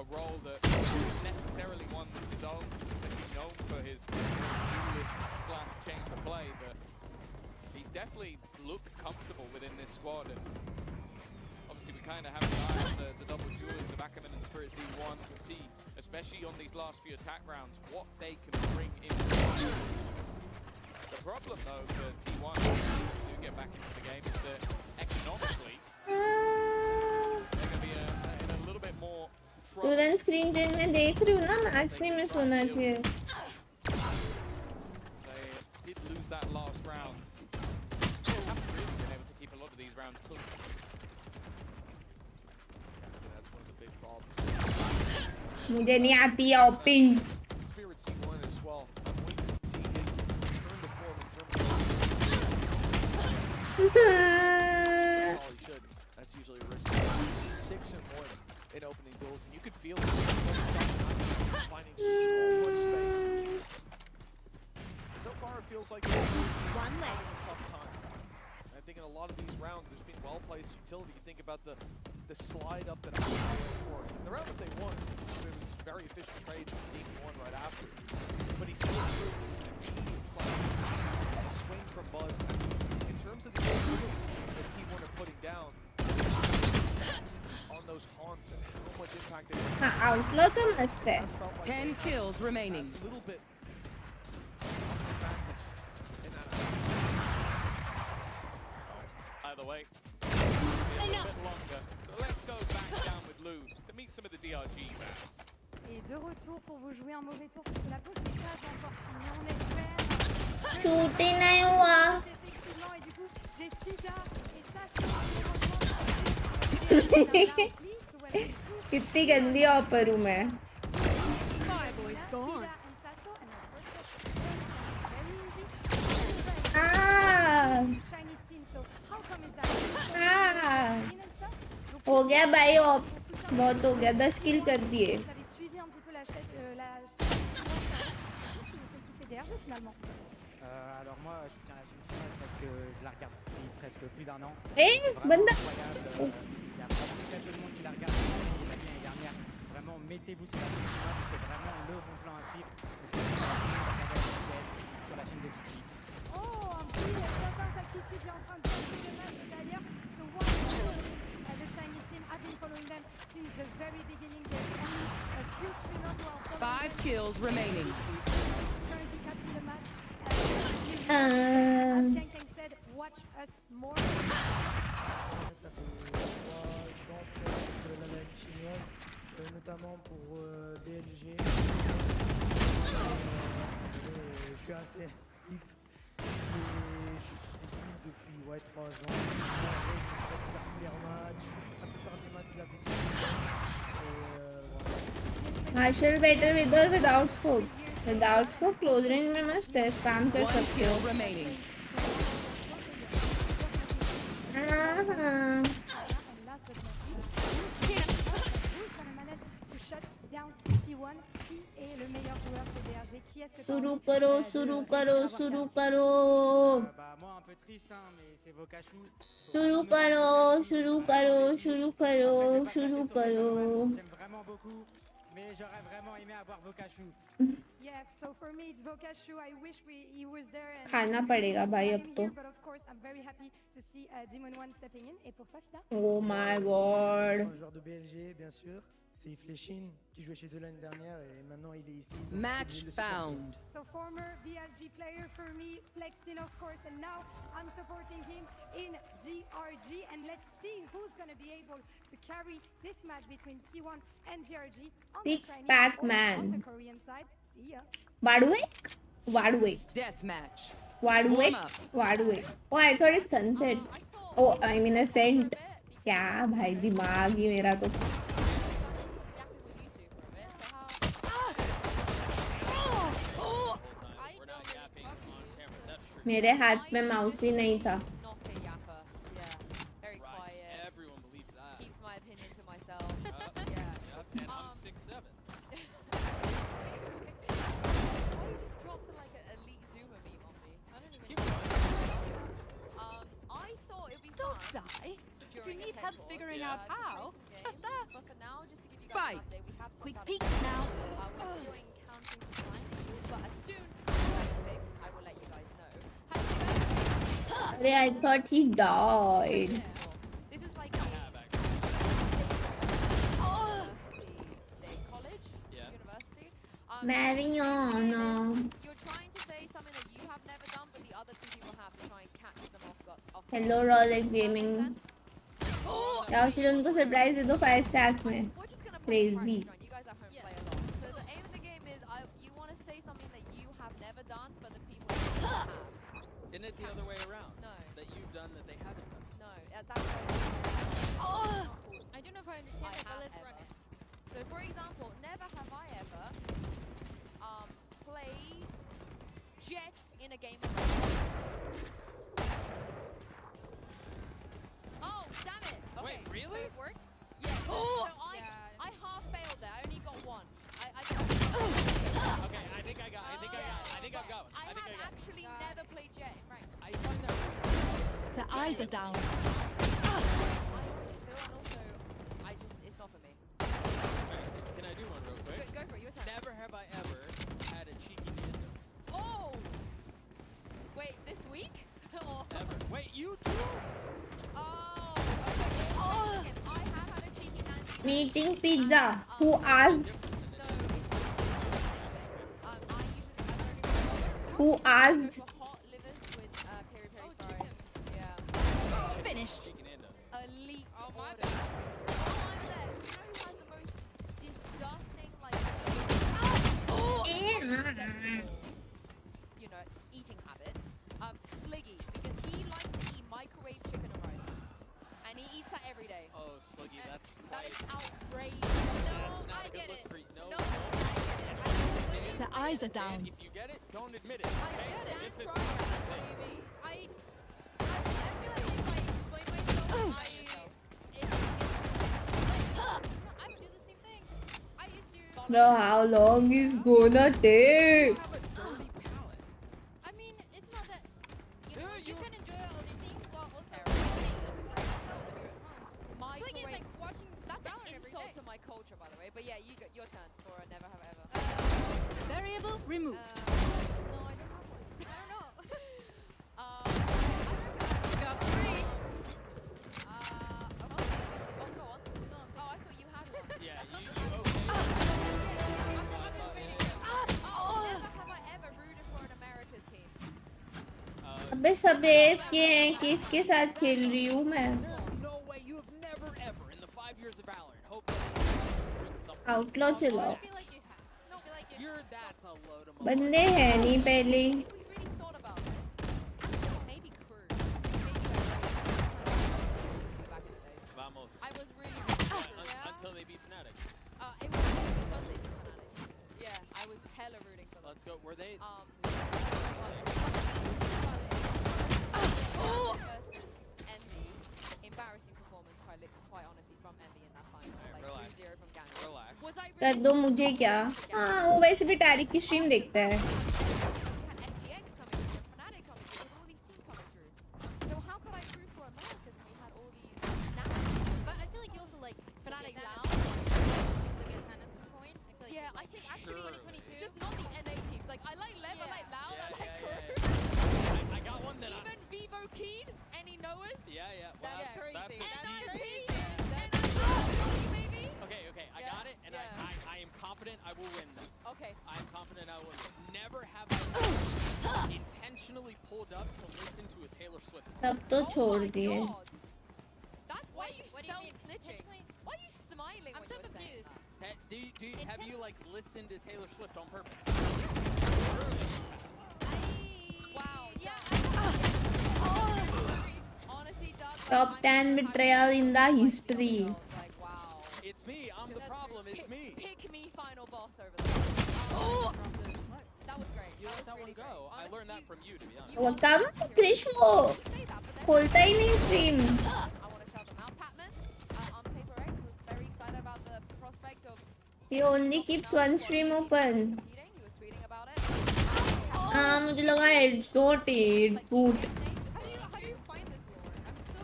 a role that isn't necessarily one that's his own, that he's known for his duelist /chamber play, but he's definitely looked comfortable within this squad. And obviously, we kind of have an eye on the double duels of Ackerman and Spirit Z1 to see, especially on these last few attack rounds, what they can bring into the game. The problem, though, for T1 to get back into the game is that economically, they're going to be in a little bit more trouble. तुरंत screen change में देख रही हूँ ना, match नहीं miss होना चाहिए. They did lose that last round. They haven't really been able to keep a lot of these rounds clean. That's one of the big problems. मुझे नहीं आती है whooping. Spirit C1 as well. I'm waiting to see his return to form in terms of all he should. That's usually a risk. 6-1 in opening duels, and you could feel it. Finding so much space. So far, it feels like one less tough time. I think in a lot of these rounds, there's been well-placed utility. You think about the slide up that I was going for. The round that they won, it was very efficient trades with Team 1 right after. But he still threw a swing from Buzz. In terms of the game that Team 1 are putting down, on those haunts and how much impact they हाँ outlaw तो मस्त है. 10 kills remaining. a little bit advantage in that. Either way, it'll be a little bit longer. So let's go back down with Lou to meet some of the DRG fans. Et de retour pour vous jouer un mauvais tour parce que la pause n'est pas encore finie. On espère. छूटी नहीं हुआ. Effectivement, et du coup, j'ai Fida et ça c'est कितनी गंदी ऑपर हूँ मैं. हो गया भाई ऑफ, बहुत हो गया, 10 किल कर दिए. Alors moi je soutiens la chaîne chinoise parce que je la regarde depuis presque plus d'1 an. बंदा. Il y a vraiment très peu de monde qui la regarde. On l'a dit l'année dernière. Vraiment mettez-vous sur la chaîne chinoise, c'est vraiment le bon plan à suivre. Sur la chaîne de Kitty. Oh, un petit shout-out à Kitty qui est en train de gagner le match d'ailleurs. So wonderful. The Chinese team have been following them since the very beginning. There's only a few streamers who are following 5 kills remaining. He's currently catching the match. As Kang Kang said, watch us more. Ça fait 3 ans que je fais la ligne chinoise, notamment pour BLG. Je suis assez hip. Je suis depuis 3 ans. La première match, la plupart des matchs de la VCT. Marshall better with or without scope. Without scope close range में मस्त है, spam कर सकते हो. हाँ. शुरू करो, शुरू करो, शुरू करो. शुरू करो, शुरू करो, शुरू करो, शुरू करो. Mais j'aurais vraiment aimé avoir Vokashu. Yeah, so for me it's Vokashu. I wish he was there. खाना पड़ेगा भाई अब तो. But of course I'm very happy to see Demon One stepping in. Et pour toi, Fida? Oh my god. Un joueur de BLG, bien sûr. C'est Fléchine qui jouait chez eux l'année dernière et maintenant il est ici. Match found. So former VLG player for me, Flexin of course, and now I'm supporting him in DRG, and let's see who's gonna be able to carry this match between T1 and DRG on the Chinese Six-pack or man. on the Korean side. See ya. Warwick? Warwick. Death match. Warwick? Warwick. Oh, I thought it's sunset. Oh, I mean Ascent. क्या भाई दिमाग ही मेरा तो. मेरे हाथ में mouse ही नहीं था. Don't die. If you need help figuring out how, just ask. Fight. Quick peeks now. We're still encountering some line issues, but as soon as that is fixed, I will let you guys know. Arey, I thought he died. This is like a college, university. Mariana. You're trying to say something that you have never done, but the other two people have to try and catch them off guard. Hello Rolex Gaming. यार शिर उनको surprise दे दो 5 stacks में. Crazy. You guys at home play a lot. So the aim of the game is you want to say something that you have never done, but the people have. Isn't it the other way around? No. That you've done that they haven't done? No, that's what I don't know if I understand it, but let's run it. So for example, never have I ever played Jet in a game of Oh, damn it! Okay. Wait, really? So it worked? Yeah. So I half failed there. I only got one. Okay, I think I got it. I have actually never played Jet in rank. I find that The eyes are down. I always feel, and also, it's not for me. Can I do one real quick? Go for it, your turn. Never have I ever had a cheeky Nando's. Oh! Wait, this week? Ever. Wait, you too? Oh, okay. I have had a cheeky Nando's. Meeting pizza. Who asked? Who asked? Hot livers with peri-peri fries. Yeah. Finished. Elite Oh, my order. bad. While I'm there, you know who has the most disgusting, like, eating habits? Sliggy, because he likes to eat microwave chicken and rice. And he eats that every day. Oh, Sluggy, that's That is quite... outrageous. No, Not I a good get look it. for you. No. I get it. The eyes are down. And if you get it, don't admit it. I Okay? get it. This is What do you mean? I feel like if I explain myself, I would do the same thing. I used to. Bro, how long is gonna take? I mean, it's not that you can enjoy all the things while also Microwave. like watching That's an Valorant every insult day. to my culture, by the way. But yeah, your turn for a never have ever. Variable removed. No, I don't have one. I don't know. Got 3. Okay. Oh, go on. No. Oh, I thought you had one. Yeah, you okay. Never have I ever rooted for an America's team. अबे सब AFK हैं. किसके साथ खेल रही हूँ मैं? No way, you have never ever in the 5 years of Valorant hoped that it would something. Outlaw चलाओ. I feel like you have. No, I feel like you You're that's a load of बंदे हैं नहीं पहले. If we really thought about this, actually maybe crew. Maybe back in the days. Vamos. I was really Until they beat Fnatic. it was actually because they beat Fnatic. Yeah, I was hella rooting for them. Let's go. Were they? Versus Envy, embarrassing performance, quite honestly, from Envy in that final. Like relax. 3-0 from Gannon. Relax. Was I कर really दो मुझे क्या? हाँ वो वैसे भी टैरिक की stream देखता है. FPX coming through, Fnatic coming through, with all these teams coming through. So how could I root for Americas when we had all these nationals? But I feel like you also like Fnatic get down. the Vietnamese coin. I feel like Yeah, you I think actually 2022. just not the NA teams. Like I like Lev, I like Loud, I like Crew. I got one that Even Vivo Keen, any Noahs? Yeah. Well, That's crazy. That's That's Maybe? Okay, I got it, and I am confident I will win this. Okay. I am confident I will win. Never have I intentionally pulled up to listen to a Taylor Swift song. तब तो छोड़ दिए. That's why you What do you mean? self-snitching. Why are you smiling I'm when so you're saying confused. that? Have you like listened to Taylor Swift on purpose? Wow. Yeah. Honestly, Doug. Top 10 betrayal in the history. Like, wow. It's me. I'm the problem. It's me. Pick me final boss over there. That was great. You let that one go. I learned that from you, to be honest. वो कम क्रिश वो खोलता ही नहीं stream. I want to shout them out. Patman on Paper X was very excited about the prospect of He only keeps one stream open. competing. He was tweeting about it. हाँ मुझे लगा headshot boot. How do you find this lore? I'm so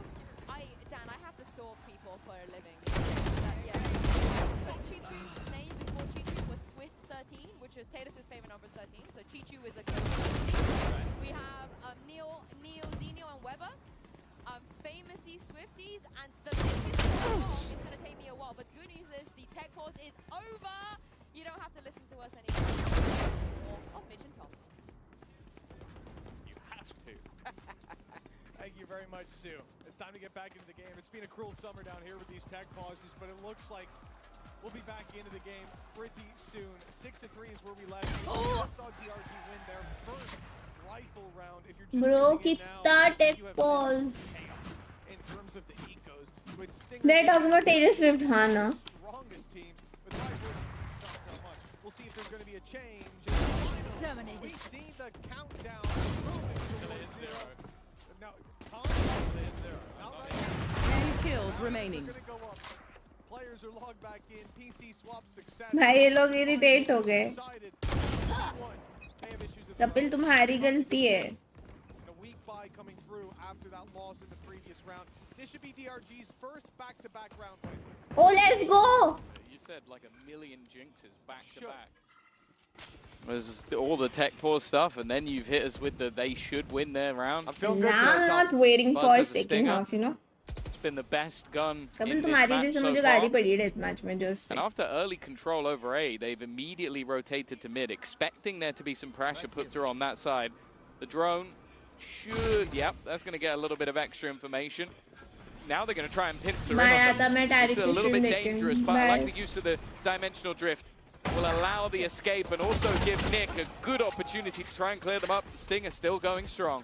curious. Dan, I have to stalk people for a living. Yeah. So Chichu's name before Chichu was Swift13, which is Tatus's favorite number is 13. So Chichu is a good. We have Neil, Zeno, and Web However, famously Swifties, and the list is so long, it's going to take me a while. But the good news is the tech pause is over. You don't have to listen to us anymore. Oh, Mitch and Tom. You have to. Thank you very much, Sue. It's time to get back into the game. It's been a cruel summer down here with these tech pauses, but it looks like we'll be back into the game pretty soon. 6-3 is where we left. We just saw DRG win their first rifle round. If you're just Bro, getting in kitta now, tech you have pause. chaos in terms of the ecos. With Stinger They're talking about Taylor Swift, Hana. strongest team. With rifles, not so much. We'll see if there's going to be a change. Terminated. We see the countdown moving towards zero. Now, Kills remaining. Players are logged back in. PC swap success. भाई ये लोग irritate हो गए. कपिल तुम्हारी गलती है. A weak buy coming through after that loss in the previous round. This should be DRG's first back-to-back round win. Oh, let's go. You said like a million jinxes back to back. There's all the tech pause stuff, and then you've hit us with the they should win their round. I'm feeling good. Now I'm not waiting for second half, you know. It's been the best gun Kapil in this तुम्हारी match वजह से so मुझे far. गाली पड़ी है इस match में just. And after early control over A, they've immediately rotated to mid, expecting there to be some pressure put through on that side. The drone should, yep, that's going to get a little bit of extra information. Now they're going to try and pincer in on them. This is a little bit dangerous, but I like the use of the dimensional drift. Will allow the escape and also give Nick a good opportunity to try and clear them up. The Stinger still going strong.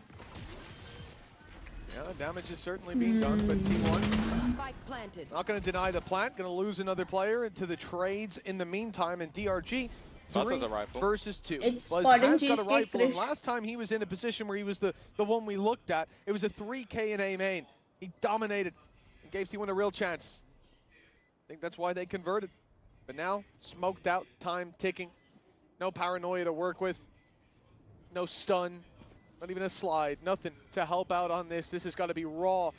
Yeah, damage is certainly being done, but T1 not going to deny the plant. Going to lose another player into the trades in the meantime. And DRG, Buzz has a rifle. versus 2. It's Buzz spotting has got a cheesecake, rifle, and Krish. last time he was in a position where he was the one we looked at, it was a 3K and A main. He dominated and gave T1 a real chance. I think that's why they converted. But now, smoked out, time ticking. No paranoia to work with. No stun. Not even a slide. Nothing to help out on this. This has got to be raw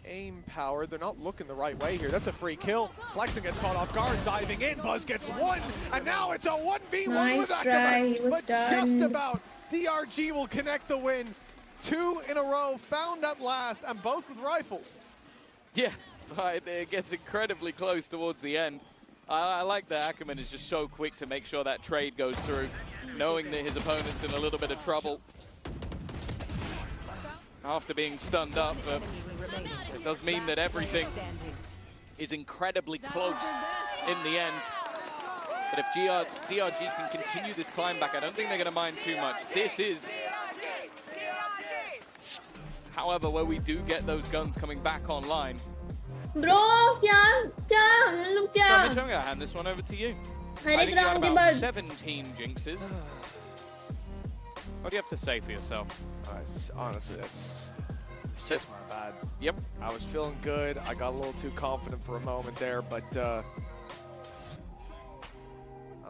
aim power. They're not looking the right way here. That's a free kill. Flexen gets caught off guard, diving in. Buzz gets one, and now it's a 1v1 Nice with try, he was but just stunned. about. DRG will connect the win. 2 in a row, found at last, and both with rifles. Yeah, right, it gets incredibly close towards the end. I like that Ackerman is just so quick to make sure that trade goes through, knowing that his opponent's in a little bit of trouble after being stunned up, but it does mean that everything is incredibly close in the end. But if DRG can continue this climb back, I don't think they're going to mind too much. This is, however, where we do get those guns coming back online. Bro, क्या हम लोग क्या? I'm going to hand this one over to you. Her I एक think you had round के about बाद 17 jinxes. What do you have to say for yourself? Honestly, it's just my bad. Yep. I was feeling good. I got a little too confident for a moment there, but I'm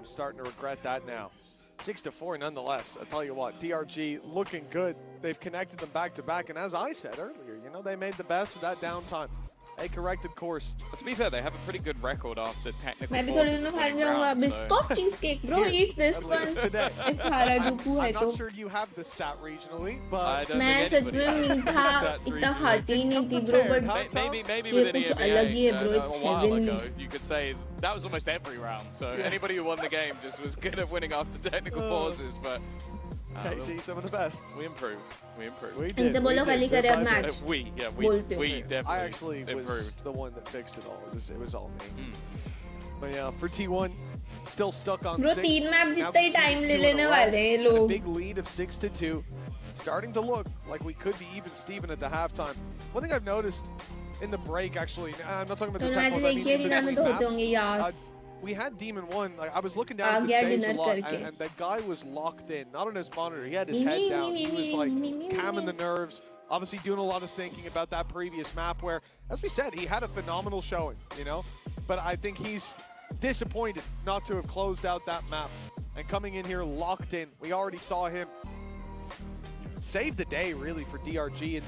starting to regret that now. 6-4 nonetheless. I tell you what, DRG looking good. They've connected them back to back, and as I said earlier, you know, they made the best of that downtime. They corrected course. But to be fair, they have a pretty good record after technical मैं भी थोड़े pauses दिनों of खाने winning जाऊंगा. rounds, Biscoff cheesecake, bro. Eat this one. If हारा दुखू है I'm तो. not sure you have the stat regionally, but I don't मैं think सच anybody में has मीठा that इतना regionally. खाती ही नहीं थी, bro. But Maybe ये with an कुछ अलग ही है, bro. EMEA It's a while heavenly. ago, you could say that was almost every round. So anybody who won the game just was good at winning after technical pauses. But KC, some of the best. we improved. We improved. We इनसे did. बोलो we खाली did. करे Bit अब by match. bit. We बोलते definitely I actually was improved. the one that fixed it all. It was all me. But yeah, for T1, still stuck on Bro, 6. 3 map Now जितना ही conceded time 2 ले in a लेने row, वाले हैं and a लोग. big lead of 6-2. Starting to look like we could be even Steven at the halftime. One thing I've noticed in the break, actually, I'm not talking about the तो tempo, match I mean देखिए in Reena में between तो होते maps. होंगे यार. We had Demon 1, like, I was looking down uh at the गया stage a dinner lot, करके. and that guy was locked in, not on his monitor, he had his head down, he was like calming the nerves, obviously doing a lot of thinking about that previous map where, as we said, he had a phenomenal showing, you know, but I think he's disappointed not to have closed out that map, and coming in here locked in, we already saw him save the day really for DRG in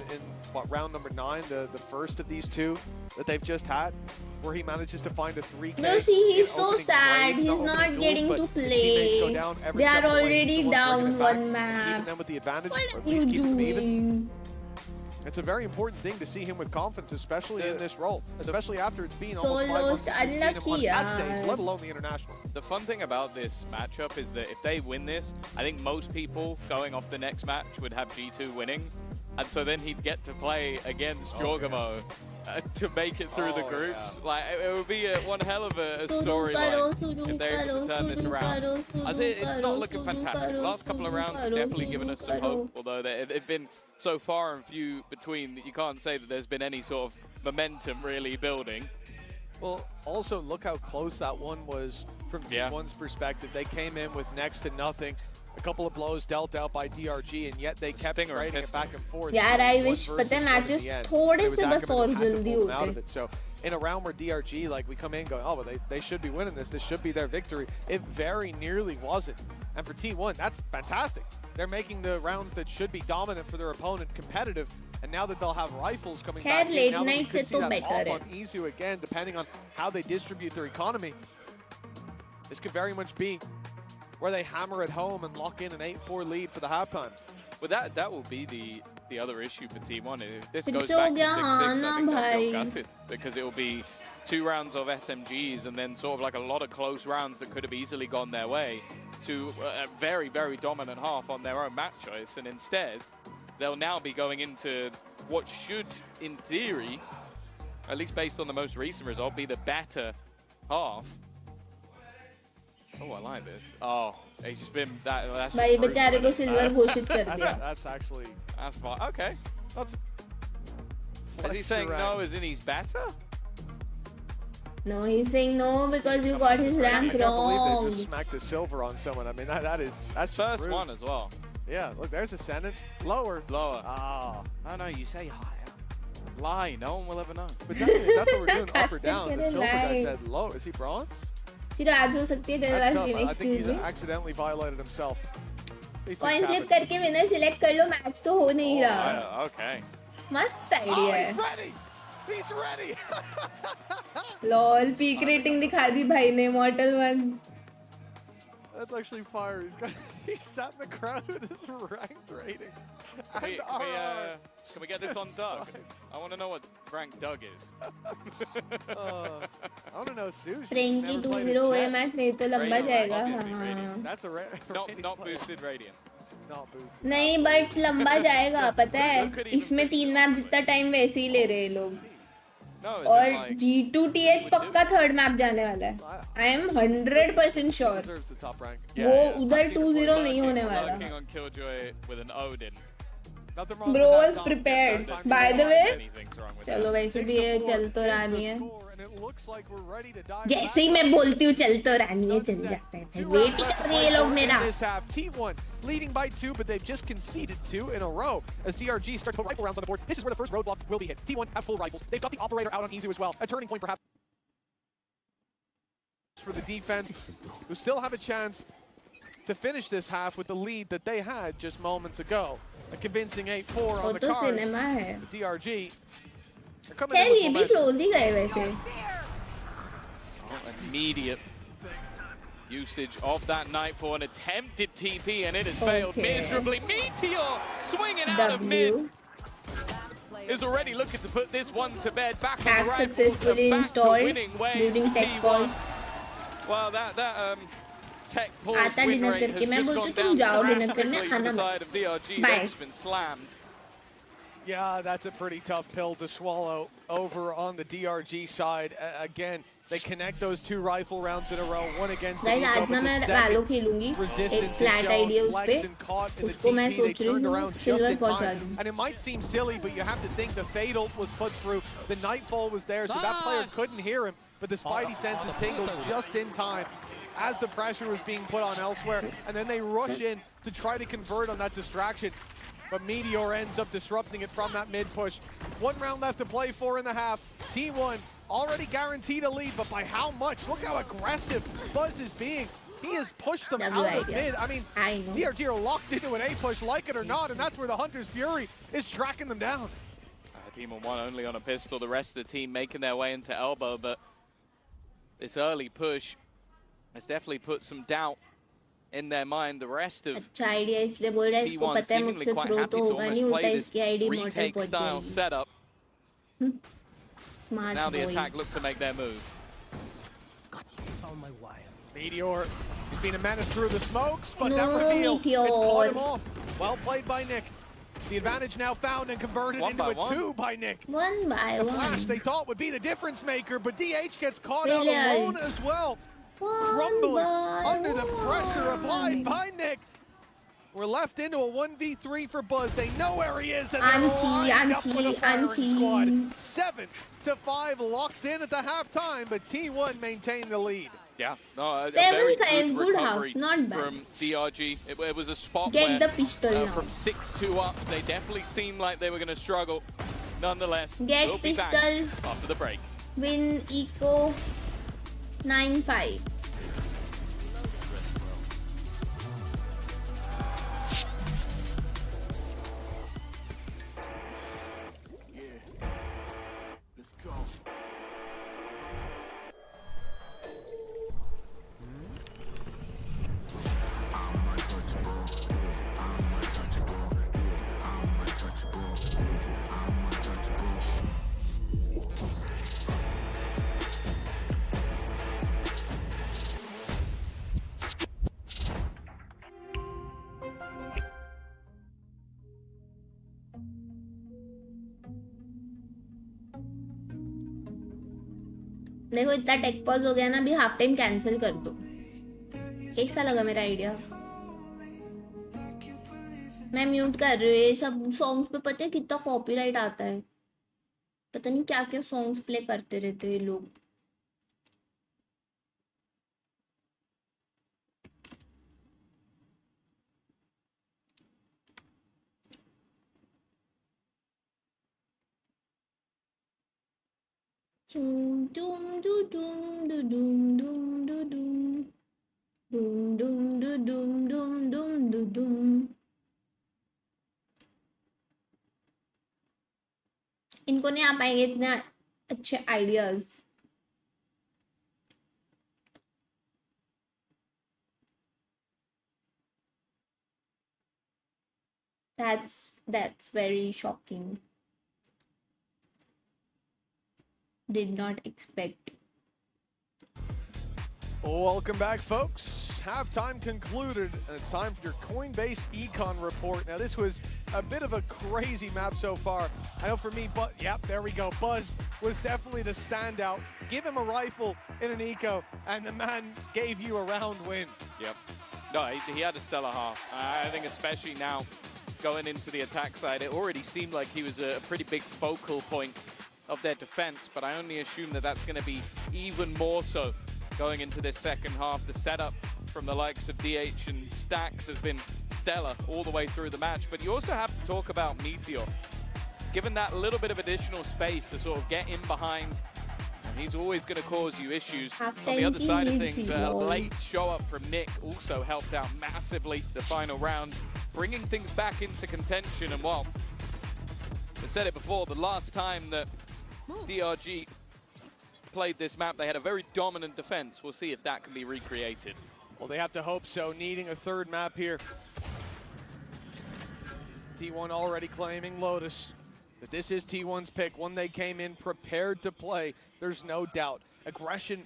what, round number 9, the first of these two that they've just had, where he manages to find a 3K. Bro, see, he's in so opening sad. trades, He's opening not duels, getting but to his teammates go play. down every They are step of the way. already He's the one bringing down it back, one keeping map. them with the advantage, What or are at you least keeping them even. doing? It's a very important thing to see him with confidence, especially in this role, especially after it's been So almost 5 months lost, since we've seen him on unlucky, that stage, yaar. let alone the international. The fun thing about this matchup is that if they win this, I think most people going off the next match would have G2 winning. And so then he'd get to play against Jorgamo to make it through the groups. Like, it would be one hell of a storyline if they're able to turn this around. I say it's not looking fantastic. The last couple of rounds have definitely given us some hope, although they've been so far and few between that you can't say that there's been any sort of momentum really building. Well, also look how close that one was from T1's perspective. They came in with next to nothing. A couple of blows dealt out by DRG, and yet they kept trading it back and forth. यार I wish पता है matches थोड़े से बस और जल्दी होते. So in a round where DRG, like, we come in going, oh, well, they should be winning this. This should be their victory. It very nearly wasn't. And for T1, that's fantastic. They're making the rounds that should be dominant for their opponent competitive. And now that they'll have rifles coming back in, now that we could see that pop on Izu again, depending on how they distribute their economy, this could very much be where they hammer it home and lock in an 8-4 lead for the halftime. Well, that will be the other issue for T1. If this फिर goes से हो back to गया 6-6, हाँ I ना think they'll भाई. feel gutted because it will be 2 rounds of SMGs and then sort of like a lot of close rounds that could have easily gone their way to a very, very dominant half on their own match choice. And instead, they'll now be going into what should, in theory, at least based on the most recent result, be the better half. Oh, I like this. Oh, he's just been that's भाई बेचारे को silver घोषित कर दिया. That's actually fine. Okay. Is he saying no as in he's better? No, he's saying no because you got his rank I can't believe wrong. they just smacked a silver on someone. I mean, that's first rude. one as well. Yeah, look, there's Ascendant. Lower. Ah. Oh, no, you say higher. Lie. No one will ever know. But technically, that's what we're doing, up or Casting down. The करे silver guy lie. said low. Is he bronze? चलो आज हो सकती है That's tough. Taylor I think he's excuse me. accidentally violated himself. These things Coin flip happen. करके winner select कर लो, match तो हो नहीं रहा. Okay. मस्त idea है. He's ready. He's ready. Lol, peak rating दिखा दी भाई ने Mortal 1. That's actually fire. He sat in the crowd with his ranked rating. Can we get this on Doug? I want to know what rank Doug is. I want to know Sushi. Frankie 2-0 हुए match नहीं तो लंबा जाएगा. हाँ. That's a not boosted radiant. Not boosted. नहीं but लंबा जाएगा पता है. इसमें 3 मैप जितना टाइम वैसे ही ले रहे हैं लोग. और G2TH पक्का थर्ड मैप जाने वाला है. I am 100% sure. वो उधर 2-0 नहीं होने वाला. Working on Killjoy with an Odin. Bro was prepared. By the way, चलो वैसे भी ये चल तो रानी है. जैसे ही मैं बोलती हूँ चल तो रानी है चल जाता है. वेट ही कर रहे हैं लोग मेरा. T1 leading by 2, but they've just conceded 2 in a row as DRG start to put rifle rounds on the board. This is where the first roadblock will be hit. T1 have full rifles. They've got the operator out on Izu as well. A turning point perhaps for the defense, who still have a chance to finish this half with the lead that they had just moments ago. A convincing 8-4 on the तो cards. Cinema है. DRG. खैर ये भी close ही गए वैसे. Immediate usage of that Nightfall, an attempted TP, and it has failed miserably. Meteor swinging out of mid. Is already looking to put this one to bed. Back on the Hack right, successfully back to installed winning ways during for tech T1. pause. Well, that tech pause आता win dinner rate करके has मैं just बोलती gone तुम down जाओ dinner drastically करने for खाना the मत. side of DRG. Bye. They've just been slammed. Yeah, that's a pretty tough pill to swallow over on the DRG side. Again, they connect those 2 rifle rounds in a row, one against the Guys, eco, आज but ना मैं the Valo second खेलूंगी. एक resistance is flat shown, idea उस flex पे. and caught in the उसको मैं TP, they सोच रही turned हूँ around just silver in पहुंचा time. दूँ. And it might seem silly, but you have to think the fatal was put through. The Nightfall was there, so that player couldn't hear him, but the Spidey senses tingled just in time as the pressure was being put on elsewhere, and then they rush in to try to convert on that distraction. But Meteor ends up disrupting it from that mid-push. 1 round left to play, 4 in the half. T1 already guaranteed a lead, but by how much? Look how aggressive Buzz is being. He has pushed them out of mid. I mean, DRG are locked into an A-push, like it or not, and that's where the Hunter's Fury is tracking them down. Demon 1 only on a pistol, the rest of the team making their way into elbow, but this early push has definitely put some doubt in their mind, the rest of अच्छा idea इसलिए बोल रहा है इसको T1 पता है seemingly मुझसे quite throw happy तो to होगा नहीं almost उल्टा play this इसकी आईडी मॉडल retake पहुंच style जाएगी setup. Smart Now the boy attack look to make their move. Found my wire. Meteor has been a menace through the smokes, but No, that reveal, Meteor. it's caught him off. Well played by Nick. The advantage now found and converted One into by a one. 2 by Nick. one by The one flash they thought would be the difference maker, but DH gets caught out Failure. alone as well. One Crumbling by under the pressure one. applied by Nick. We're left into a 1v3 for Buzz. They know where he is, and they're lined up with a firing squad. 7-5 locked in at the halftime, but T1 maintained the lead. Yeah, no, a 7-5, very good good half, recovery not bad. from DRG. It was a spot Get where the pistol now. from 6-2 up, they definitely seemed like they were going to struggle. Nonetheless, Get we'll be back pistol. after the break. win eco 9-5 Let's go. देखो इतना take pause हो गया ना अभी half time cancel कर दो कैसा लगा मेरा आइडिया मैं म्यूट कर रही हूँ ये सब सॉन्ग्स पे पता है कितना कॉपीराइट आता है पता नहीं क्या क्या सॉन्ग्स प्ले करते रहते हैं लोग Dum dum dum dum dum dum dum dum dum dum dum dum dum dum dum इनको नहीं आ पाएंगे इतने अच्छे ideas that's very shocking did not expect. Welcome back, folks. Halftime concluded, and it's time for your Coinbase Econ report. Now, this was a bit of a crazy map so far. I know for me, but yep, there we go. Buzz was definitely the standout. Give him a rifle in an eco, and the man gave you a round win. Yep. No, he had a stellar half. I think especially now going into the attack side, it already seemed like he was a pretty big focal point of their defense, but I only assume that that's going to be even more so going into this second half. The setup from the likes of DH and Stacks has been stellar all the way through the match, but you also have to talk about Meteor. Given that little bit of additional space to sort of get in behind, and he's always going to cause you issues. On the other side of things, a late show up from Nick also helped out massively the final round, bringing things back into contention. And while I said it before, the last time that DRG played this map, they had a very dominant defense. We'll see if that can be recreated. Well, they have to hope so, needing a third map here. T1 already claiming Lotus. But this is T1's pick, one they came in prepared to play. There's no doubt. Aggression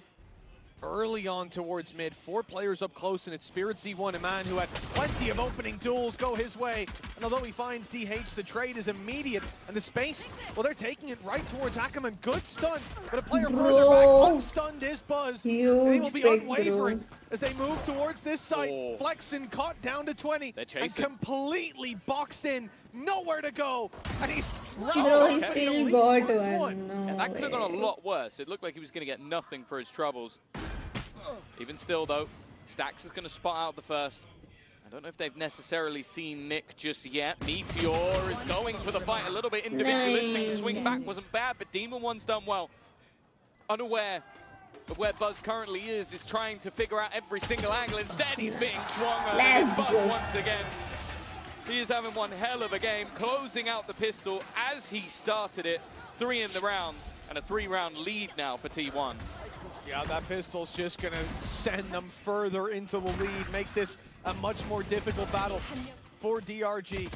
early on towards mid. 4 players up close, and it's Spirit Z1, a man who had plenty of opening duels go his way. And although he finds DH, the trade is immediate. And the space, well, they're taking it right towards Ackerman. Good stun, but a player further back, unstunned is Buzz. And he will be unwavering as they move towards this site. Flexen caught down to 20 and completely boxed in. Nowhere to go. And he's Bro, he still got one. No that could have gone a lot worse. It looked like he was going to get nothing for his troubles. Even still, though, Stacks is going to spot out the first. I don't know if they've necessarily seen Nick just yet. Meteor is going for the fight a little bit individualistic. The swing back wasn't bad, but Demon One's done well. Unaware of where Buzz currently is trying to figure out every single angle. Instead, he's being swung over Buzz once again. He is having one hell of a game, closing out the pistol as he started it. 3 in the round, and a 3-round lead now for T1. Yeah, that pistol's just going to send them further into the lead, make this a much more difficult battle for DRG.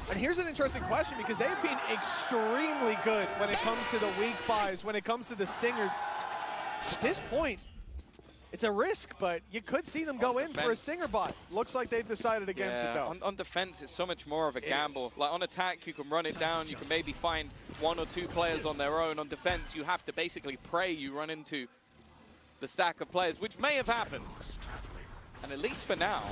And here's an interesting question, because they've been extremely good when it comes to the weak buys, when it comes to the stingers. At this point, it's a risk, but you could see them go in for a stinger buy. Looks like they've decided against it, though. On defense, it's so much more of a gamble. Like on attack, you can run it down. You can maybe find 1 or 2 players on their own. On defense, you have to basically pray you run into the stack of players, which may have happened. And at least for now,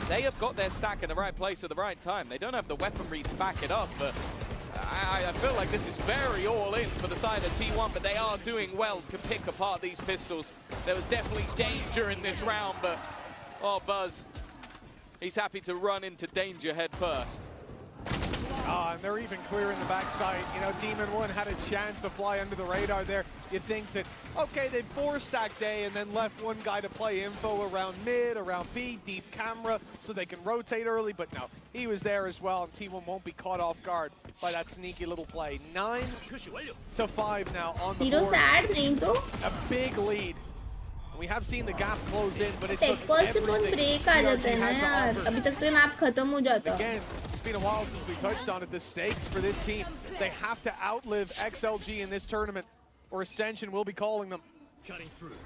they have got their stack in the right place at the right time. They don't have the weaponry to back it up, but I feel like this is very all-in for the side of T1, but they are doing well to pick apart these pistols. There was definitely danger in this round, but, oh, Buzz, he's happy to run into danger head first. And they're even clearing the backside. You know, Demon 1 had a chance to fly under the radar there. You think that, okay, they 4-stacked A and then left one guy to play info around mid, around B, deep camera, so they can rotate early, but no, he was there as well, and T1 won't be caught off guard by that sneaky little play. 9-5 now on the board. A big lead. We have seen the gap close in, but it took everything DRG had to offer. अभी तक तो ये map खत्म हो जाता. Again, it's been a while since we touched on it. The stakes for this team, they have to outlive XLG in this tournament, or Ascension will be calling them. Cutting through.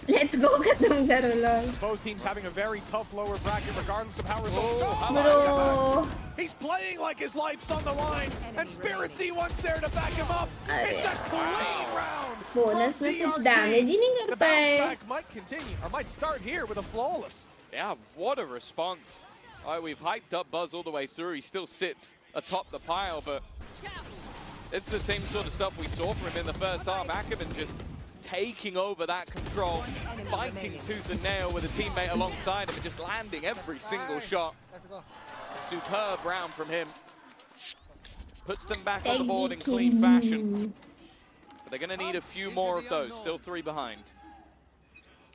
Let's go, खत्म करो lol. Both teams having a very tough lower bracket, regardless of how results go. Bro. He's playing like his life's on the line, and Spirit C1's there to back him up. It's a clean round. Bonus में कुछ damage ही नहीं कर The पाए. bounce back might continue, or might start here with a flawless. Yeah, what a response. All right, we've hyped up Buzz all the way through. He still sits atop the pile, but it's the same sort of stuff we saw from him in the first half. Ackerman just taking over that control, fighting tooth and nail with a teammate alongside him and just landing every single shot. Superb round from him. Puts them back on the board in clean fashion. But they're going to need a few more of those. Still 3 behind.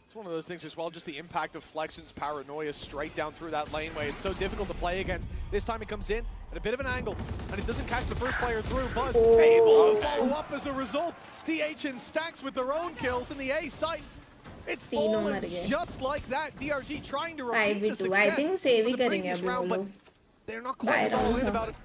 It's one of those things as well, just the impact of Flexion's paranoia straight down through that laneway. It's so difficult to play against. This time it comes in at a bit of an angle, and it doesn't catch the first player through. Buzz able to follow up as a result. DH in stacks with their own kills in the A site. It's fallen just like that. DRG trying to repeat the success. I think save ही करेंगे this अभी round, वो but लोग. they're not quite as all in about it.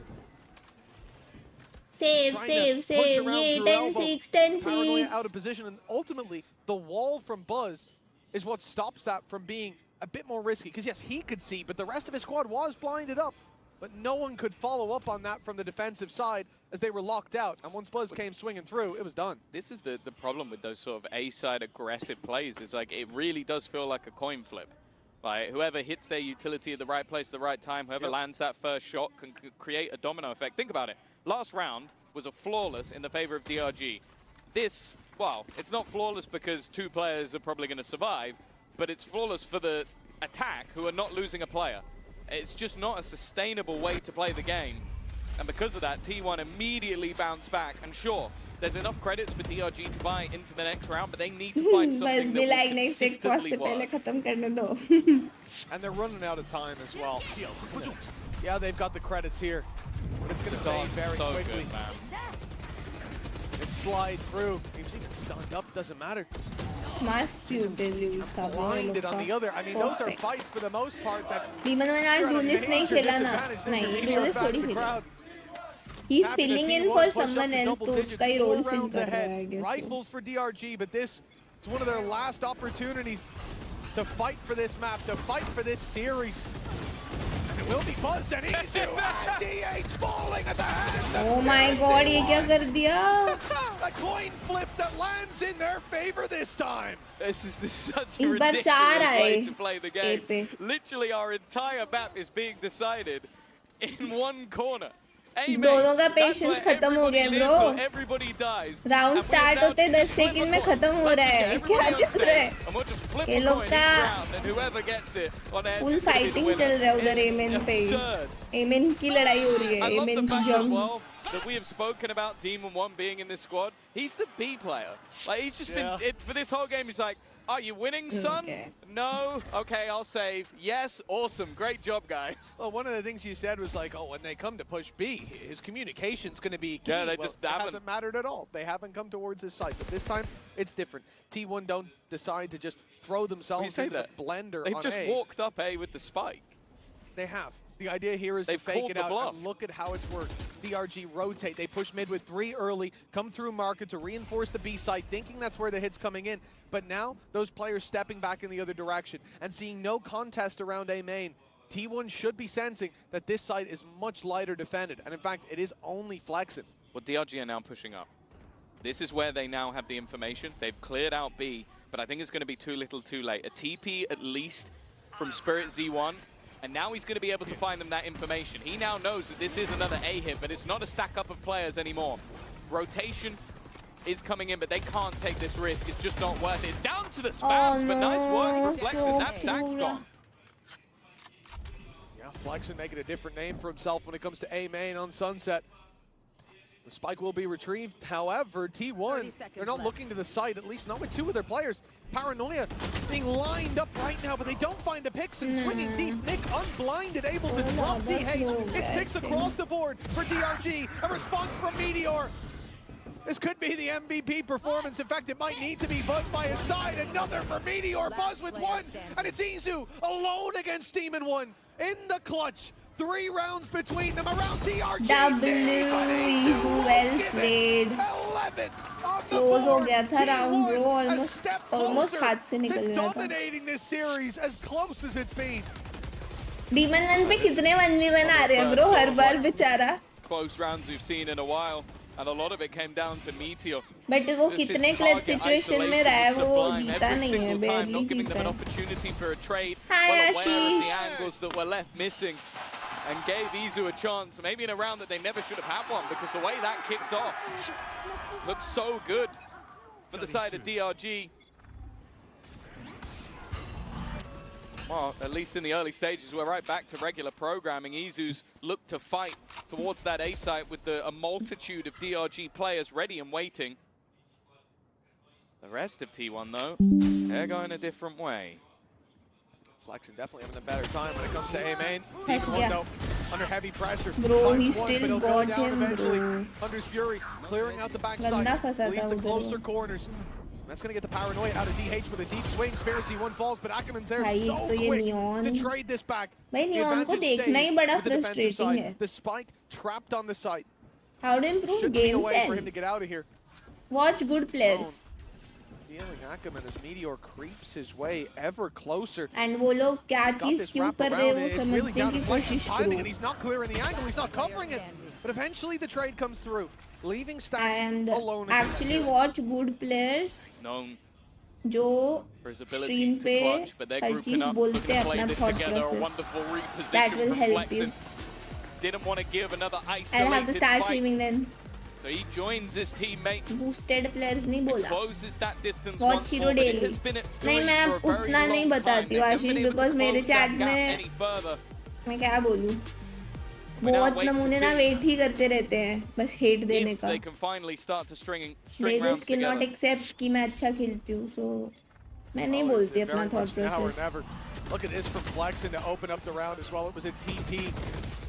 Save. Yeah, 10-6, 10-6. Out of position, and ultimately the wall from Buzz is what stops that from being a bit more risky. Because yes, he could see, but the rest of his squad was blinded up. But no one could follow up on that from the defensive side as they were locked out. And once Buzz came swinging through, it was done. This is the problem with those sort of A-side aggressive plays. Is like it really does feel like a coin flip. Like whoever hits their utility at the right place at the right time, whoever lands that first shot can create a domino effect. Think about it. Last round was a flawless in the favor of DRG. This, well, it's not flawless because 2 players are probably going to survive, but it's flawless for the attack who are not losing a player. It's just not a sustainable way to play the game. And because of that, T1 immediately bounced back. And sure, there's enough credits for DRG to buy into the next round, but they need to find something that will consistently work. And they're running out of time as well. Yeah, they've got the credits here, but it's going to fade very quickly. Good, man. They slide through. He was even stunned up, doesn't matter. Blinded on the other. I mean, those are fights for the most part that Demon 1 आज duelist नहीं खेला ना. नहीं, duelist थोड़ी खेला. He's filling in for someone else, तो उसका ही role fill कर रहा है, I guess. Rifles for DRG, but this is one of their last opportunities to fight for this map, to fight for this series. It will be Buzz and he's DH falling at the hands of Oh my god, ये क्या कर दिया? A coin flip that lands in their favor this time. This is such a इस बार ridiculous 4 way आए to play the game. Literally, our entire map is being decided in one corner. दोनों का patience खत्म हो गया bro. Round start होते 10 second में खत्म हो रहा है. क्या चल रहा है? ये लोग का फुल फाइटिंग चल रहा है उधर एमेन पे. एमेन की लड़ाई हो रही है. एमेन की जंग. That we have spoken about Demon 1 being in this squad. He's the B player. Like he's just been for this whole game. He's like, are you winning, son? No. Okay, I'll save. Yes. Awesome. Great job, guys. Well, one of the things you said was like, oh, when they come to push B, his communication's going to be key. Yeah, they well, just it hasn't mattered at all. They haven't come towards this site, but this time it's different. T1 don't decide to just throw themselves into the blender. They've on just A. walked up A with the spike. They have. The idea here is They've to fake called it the out bluff. and look at how it's worked. DRG rotate. They push mid with 3 early, come through market to reinforce the B side, thinking that's where the hit's coming in. But now those players stepping back in the other direction and seeing no contest around A main. T1 should be sensing that this side is much lighter defended. And in fact, it is only flexing. Well, DRG are now pushing up. This is where they now have the information. They've cleared out B, but I think it's going to be too little too late. A TP at least from Spirit Z1. And now he's going to be able to find them that information. He now knows that this is another A hit, but it's not a stack up of players anymore. Rotation is coming in, but they can't take this risk. It's just not worth it. It's down to the spams, but nice work Reflexing. That stack's gone. Yeah, Flexen making a different name for himself when it comes to A main on Sunset. The spike will be retrieved. However, T1, they're not looking to the side, at least not with 2 of their players. Paranoia being lined up right now, but they don't find the picks and swinging deep. Nick unblinded, able to drop DH. It's picks across the board for DRG. A response from Meteor. This could be the MVP performance. In fact, it might need to be Buzz by his side. Another for Meteor. Buzz with 1, and it's Izu alone against Demon 1 in the clutch. 3 rounds between them around DRG. Izu, well played. 11 on the Close हो board. गया था round bro, A step almost closer हाथ से निकल to गया था. dominating this series as close as it's been. Demon 1 पे कितने 1v बना रहे हैं bro हर बार बेचारा. Close rounds we've seen in a while, and a lot of it came down to Meteor. But वो कितने clutch situation में रहा है वो जीता नहीं है, barely not giving them जीता an है. opportunity for a trade. Hi, Well aware of Ashish. the angles that were left missing, and gave Izu a chance, maybe in a round that they never should have had one, because the way that kicked off looked so good for the side of DRG. Well, at least in the early stages, we're right back to regular programming. Izu's looked to fight towards that A site with a multitude of DRG players ready and waiting. The rest of T1, though, they're going a different way. Flexen definitely having a better time when it comes to A main. Yes, Demon 1 yeah. though, under heavy pressure. Bro, he Finds one, still but he'll go got down him, eventually. bro. Thunder's Fury clearing out the गंदा backside. फंसा At least था the उधर closer वो. corners. That's going to get the Paranoia out of DH with a deep swing. Spirit Z1 falls, but Ackerman's there भाई, so तो ये quick Neon. to trade this back. भाई, The Neon को advantage देखना ही stays बड़ा with the defensive frustrating side. है. The spike trapped on the site. How to improve Should be a game way for him to sense. get out of here. Watch good players. Feeling Ackerman as Meteor creeps his way ever closer. And वो लोग क्या He's got चीज this क्यों wrap कर रहे around हैं it. वो It's really समझने down की to Flexen कोशिश timing, करो. and he's not clearing the angle. He's not covering it. But eventually the trade comes through, leaving Stacks And alone. actually watch good players He's known जो for his ability stream to पे clutch, but they're her grouping चीज up, बोलते looking हैं to play अपना this thought together. A process. wonderful reposition That will from help you. Flexen. Didn't want to give another I'll have to isolated start fight. streaming then. So he joins his teammate. Boosted players नहीं बोला. Closes that distance Watch once hero more, but it daily. has been at नहीं 3 मैं for a very उतना नहीं long time. बताती They've हूँ never been Ashish able to because मेरे close that chat gap में any further. मैं क्या बोलूँ We now बहुत wait to नमूने ना see वेट ही करते रहते हैं बस हेट देने If का. they can finally start to string They rounds just cannot together. accept कि मैं अच्छा खेलती हूँ, so मैं नहीं Oh, it's बोलती very अपना thought much now or process. never. Look at this from Flexen to open up the round as well. It was a TP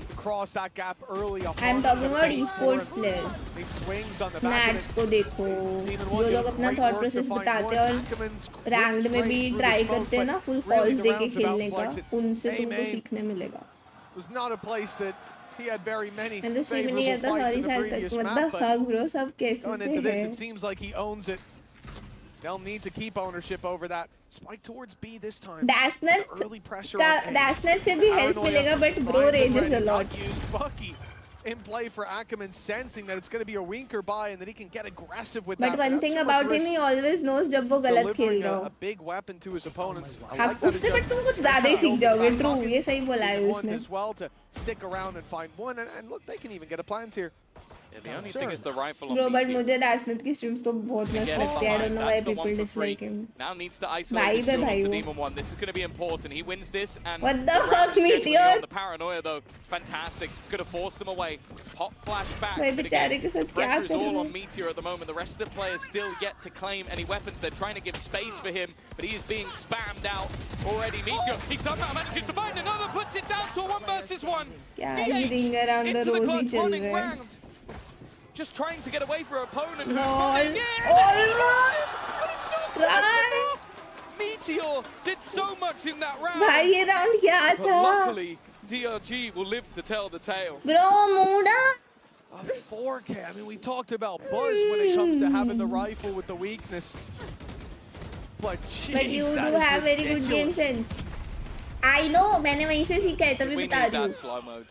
to cross that gap early. I'm talking about esports players. He swings on the back of Nats it. को देखो जो लोग अपना thought process बताते हैं और ranked में भी try करते हैं ना full calls देके खेलने का, उनसे तुमको सीखने मिलेगा. It was not a place that he had very many मैं तो stream favorable नहीं करता, fights sorry in the sir previous what map, the but fuck bro, सब कैसे going से into this, है? it seems like he owns it. They'll need to keep ownership over that. Spike towards B this time. Dasnet Early pressure का on A. Dasnet से भी help Paranoia मिलेगा but bro finds it rages ready, a lot. not used. Bucky in play for Ackerman, sensing that it's going to be a winker buy and that he can get aggressive with But that. one without thing too much about him, risk. he always knows जब वो गलत खेल Delivering रहा a हो. big weapon to his opponents. I हाँ like that उससे but adjustment. तुम कुछ ज़्यादा ही सीख जाओगे. True, ये सही बोला है One उसने. as well to stick around and find one, and look, they can even get a plant here. Yeah, the only thing is the rifle on Bro, but Meteor. मुझे Dasnet की streams तो बहुत मस्त Get it लगती है. I don't know why behind. That's the people one for dislike free. him. Now needs to isolate Vibe this है duel भाई to वो. Demon 1. This is going to be important. He wins this and What the round fuck, is genuinely Meteor? on. The Paranoia though, fantastic. It's going to force them away. Pop flash back. भाई But बेचारे again, के the साथ क्या pressure is कर all रहे on हैं? Meteor at the moment. The rest of the players still yet to claim any weapons. They're trying to give space for him, but he is being spammed out already. Meteor, he somehow manages to find another, puts it down to a 1 versus 1. क्या ही ring around the into the rosy clock चल running रहा है. round. Just trying to get away from her opponent. No, who's running. Yeah! almost. But it's not Try. enough. Meteor did so much in that round. भाई ये round क्या But था? luckily, DRG will live to tell the tale. Bro, Muda. A 4K. I mean, we talked about Buzz when it comes to having the rifle with the weakness. But jeez, But you that do is have very good game ridiculous. sense. I know, मैंने वहीं से सीखा है तभी We बता need रही हूँ. that slow mode.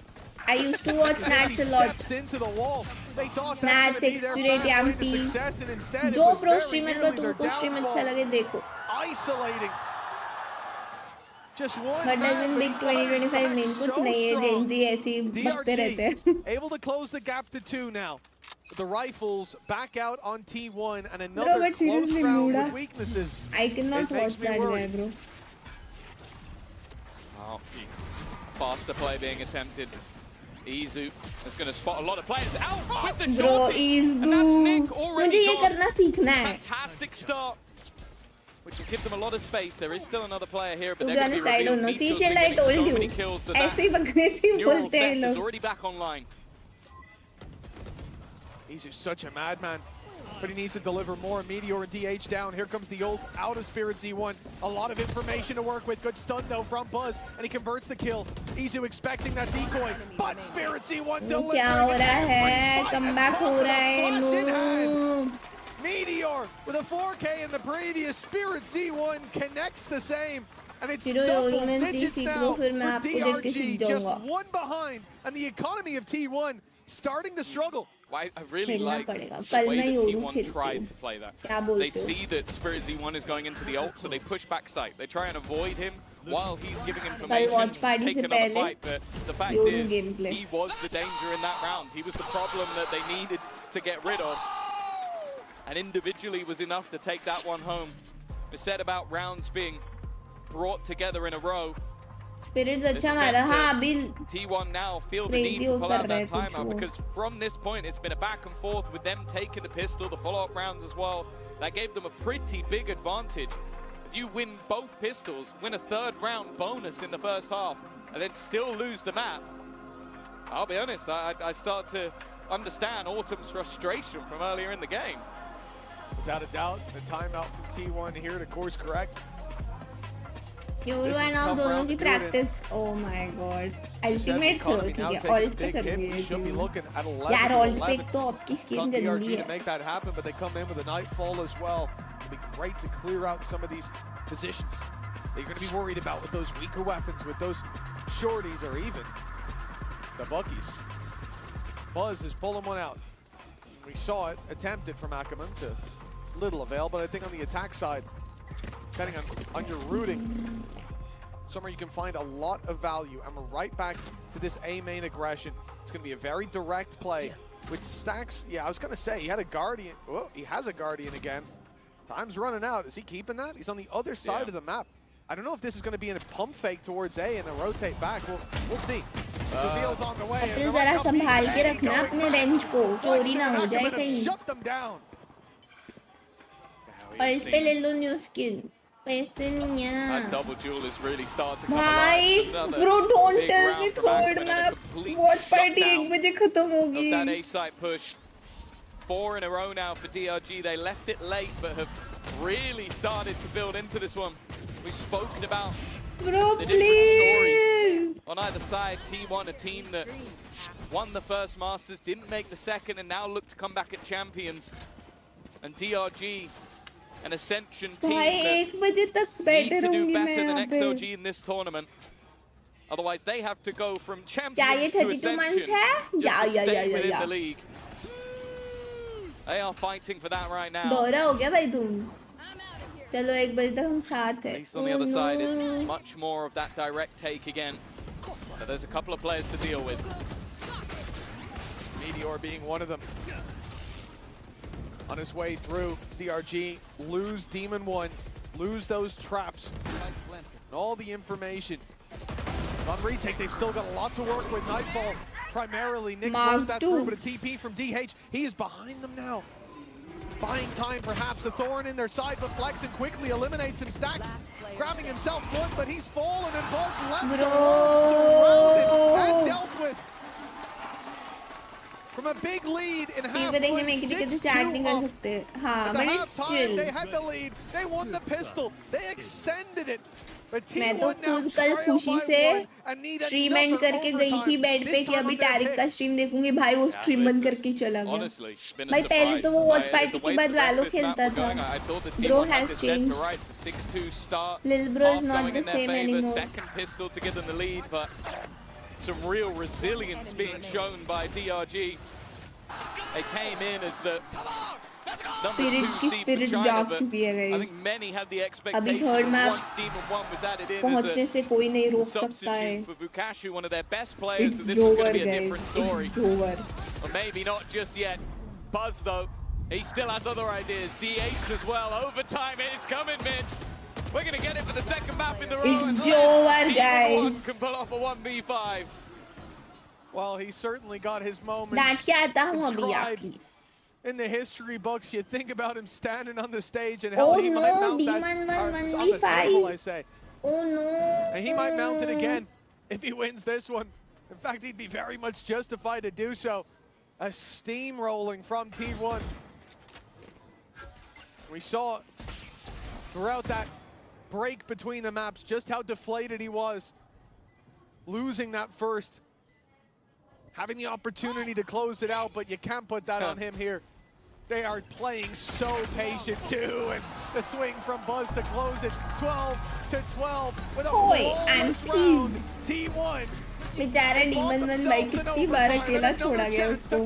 I used to watch Nats a lot. Steps into the wall. They thought Nats, that's going to be their Xcurate, fast way to Yampi. success, and instead it जो was pro very streamer का nearly their तुमको stream अच्छा downfall. लगे देखो. Isolating. Just one But man, doesn't but big he fires 2025 back mean कुछ so नहीं है. strong. Gen Z ऐसे ही बकते रहते हैं. able to close the gap to 2 now. The rifles back out on T1 and Bro, another but close seriously, round Muda. with weaknesses. I cannot It makes watch me that guy, worried. bro. Oh, faster play being attempted. Izu is going to spot a lot of players out with the Bro, shorty. And that's Izu. Nick already मुझे ये gone. करना सीखना है. Fantastic start, which will give them a lot of space. There is still another player here, but To be they're going to honest, be I don't know. revealed. See, Meteor's Chell, I been getting told so you. many kills to that. ऐसे ही बकवासी Neural बोलते हैं Theft is लोग. already back online. Izu's such a madman, but he needs to deliver more. Meteor and DH down. Here comes the ult out of Spirit Z1. A lot of information to work with. Good stun though from Buzz, and he converts the kill. Izu expecting that decoy, but Spirit Z1 delivering. क्या हो रहा है? Comeback हो रहा है. Flash in No. hand. Meteor with a 4K in the previous. Spirit Z1 connects the same. And it's Chiro, double Yorumen digits सीख now low, for फिर मैं आपको देख के सीख DRG. Just जाऊंगा. one behind, and the economy of T1 starting to struggle. Well, I really खेलना like पड़ेगा. the कल way मैं that योरू T1 खेलती tried हूँ. to play that. क्या They बोलते हो? see that Spirit Z1 is going into the ult, so they push back site. They try and avoid him while he's giving कल information, watch party take से another पहले fight. But the fact Yoru is, gameplay. he was the danger in that round. He was the problem that they needed to get rid of. And individually was enough to take that one home. We said about rounds being brought together in a row. Spirits This अच्छा meant मारा. हाँ that अभी T1 now feel the crazy need to वो pull कर out रहा है that कुछ timeout वो. because from this point it's been a back and forth with them taking the pistol, the follow-up rounds as well. That gave them a pretty big advantage. If you win both pistols, win a third round bonus in the first half, and then still lose the map, I'll be honest, I start to understand Autumn's frustration from earlier in the game. Without a doubt, the timeout from T1 here to course correct. Yoru and आप दोनों की practice. Oh my god. Ultimate throw ठीक है. Alt पे कर रही है Should be team. looking at 11 यार to alt पे 11. तो आपकी It's skin on गंदी DRG to है. make that happen, but they come in with a nightfall as well. It'll be great to clear out some of these positions that you're going to be worried about with those weaker weapons, with those shorties, or even the buckies. Buzz is pulling one out. We saw it attempted from Ackerman to little avail, but I think on the attack side, depending on your rooting, somewhere you can find a lot of value. And we're right back to this A main aggression. It's going to be a very direct play with stacks. Yeah, I was going to say he had a Guardian. Oh, he has a Guardian again. Time's running out. Is he keeping that? He's on the other side of the map. I don't know if this is going to be in a pump fake towards A and a rotate back. We'll see. Reveal's on the way. Kapil जरा संभाल के रखना अपने range को, चोरी ना हो जाए कहीं. Shut them down. Alt पे ले लो न्यू स्किन. पैसे नहीं है. That double duel is really starting to come भाई, alive. Another bro, don't big tell round me from third Ackerman and a map. complete Watch party shutdown 1 बजे खत्म of होगी. that A site push. 4 in a row now for DRG. They left it late, but have really started to build into this one. We've spoken about Bro, the different please. stories on either side. T1, a team that won the first Masters, didn't make the second, and now look to come back at champions. And DRG, an Ascension team भाई that 1 बजे तक need बैठे to do रहूंगी मैं better than यहाँ पे. XLG in this tournament. Otherwise, they have to go from क्या ये champions to 32 months Ascension है? just या to या या stay या within या. the league. They are fighting for that right now. दोहरा हो गया भाई तुम. चलो 1 बजे तक हम साथ At हैं. least on the other side, it's much more of that direct take again. But there's a couple of players to deal with. Meteor being one of them. On his way through, DRG lose Demon 1, lose those traps, and all the information. On retake, they've still got a lot to work with. Nightfall, primarily. Nick throws that through, but a TP from DH. He is behind them now. Buying time, perhaps a thorn in their side, but Flexen quickly eliminates some stacks. Grabbing himself one, but he's fallen and Buzz left alone, surrounded and dealt with. from a big lead in TV पे देखने में किसी के chat नहीं कर सकते हाँ At the but it's halftime, chill they had the lead. They won the pistol. They extended it. But मैं तो T1 now खुद कल trail खुशी by से one and need stream and another करके गई थी overtime. बेड पे This कि time अभी on their टैरिक का pick. स्ट्रीम देखूंगी भाई वो स्ट्रीम बंद करके ही चला गया Honestly, it's been a भाई पहले surprise. तो वो वॉच Like, पार्टी the के way बाद the rest वैलो of this map खेलता were था going, I thought the Bro T1 had has this dead to changed. rights. A 6-2 start. Lil Bro is Half not going the in their same favor. anymore. Second pistol to give them the lead, but some real resilience being shown by DRG. They came in as the number 2 spirit की seed for spirit China, जाग but चुकी है I guys think many had the अभी expectation third that match once Demon 1 was added in as पहुंचने से कोई नहीं a रोक सकता है substitute for Vukashu, one of their best players, It's that this was going over to be a guys different story. it's over Or maybe not just yet. Buzz, though, he still has other ideas. D8 as well. Overtime, it's coming, Mitch. We're going to get it for the second map in the row. It's over guys Can pull off a 1v5. Well, he certainly got his moments. डांट के आता हूँ अभी inscribed please in the history books. You think about him standing on the stage, and Oh hell, he might no, mount that Demon or 1 on the table, I 1v5 say. oh no And he might mount it again if he wins this one. In fact, he'd be very much justified to do so. A steamrolling from T1. We saw throughout that break between the maps just how deflated he was. Losing that first. Having the opportunity to close it out, but you can't put that on him here. They are playing so patient too, and the swing from Buzz to close it, 12-12 with a I'm flawless round. T1 बेचारा demon 1 भाई कितनी बार अकेला छोड़ा गया उसको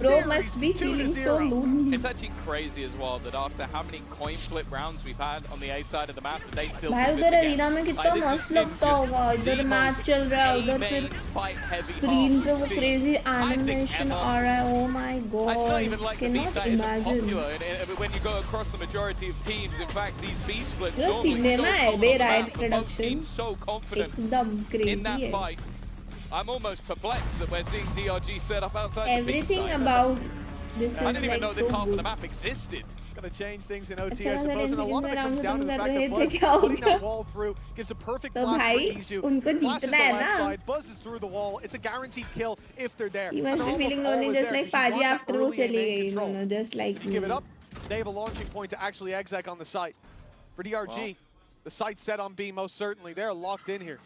Bro must be feeling so lonely It's actually crazy as well that after how many coin flip rounds we've had on the A side of the map, that they still भाई do this उधर again. Arena में कितना Like, this मस्त has been लगता just होगा इधर the match most चल रहा है उधर A-main फिर fight heavy स्क्रीन पे वो half crazy we've seen. Animation आ रहा है oh my It's not even god like the B cannot side isn't imagine popular when you go across the majority of teams. In fact, these B splits जो normally cinema still है come बे on the right map, but both production teams so confident एकदम in crazy that है fight. I'm almost perplexed that we're seeing DRG set up outside the B everything side. about this I is didn't even like know this so half of the good map existed. Gonna change things in OT, अच्छा I लगा suppose, and a lot of it comes down to the fact that Buzz क्या हो putting that गया wall through gives a perfect तो flash भाई for Izu. उनको Flashes जीतना the है left ना side, buzzes through the wall. It's a guaranteed kill if they're there. You And must be they're feeling almost lonely always just there like 'cause you Padi want that after वो early चली and main गई control. no just like Give me it up. They have a launching point to actually exec on the site. For DRG, the site's set on B most certainly. They're locked in here.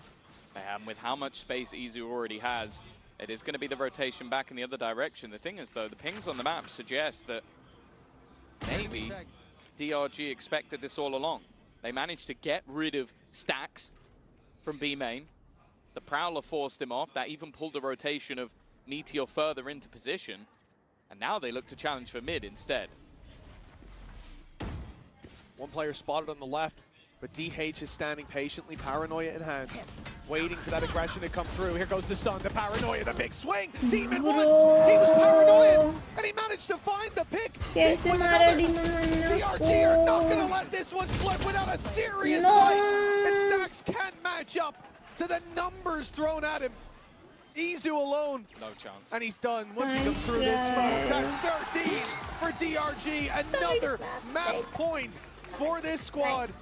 And with how much space Izu already has, it is going to be the rotation back in the other direction. The thing is, though, the pings on the map suggest that maybe DRG expected this all along. They managed to get rid of Stacks from B main. The Prowler forced him off. That even pulled the rotation of Meteor further into position. And now they look to challenge for mid instead. One player spotted on the left, but DH is standing patiently, paranoia in hand, waiting for that aggression to come through. Here goes the stun, the paranoia, the big swing. Demon Bro. 1, he was paranoid, and he managed to find the pick. कैसे मारा demon 1 ने DRG are not going to उसको let this one slip without a serious No. fight. And Stacks can't match up to the numbers thrown at him. Izu alone. No chance. And he's done once he comes through this smoke. That's 13 for DRG. Another map point for this squad.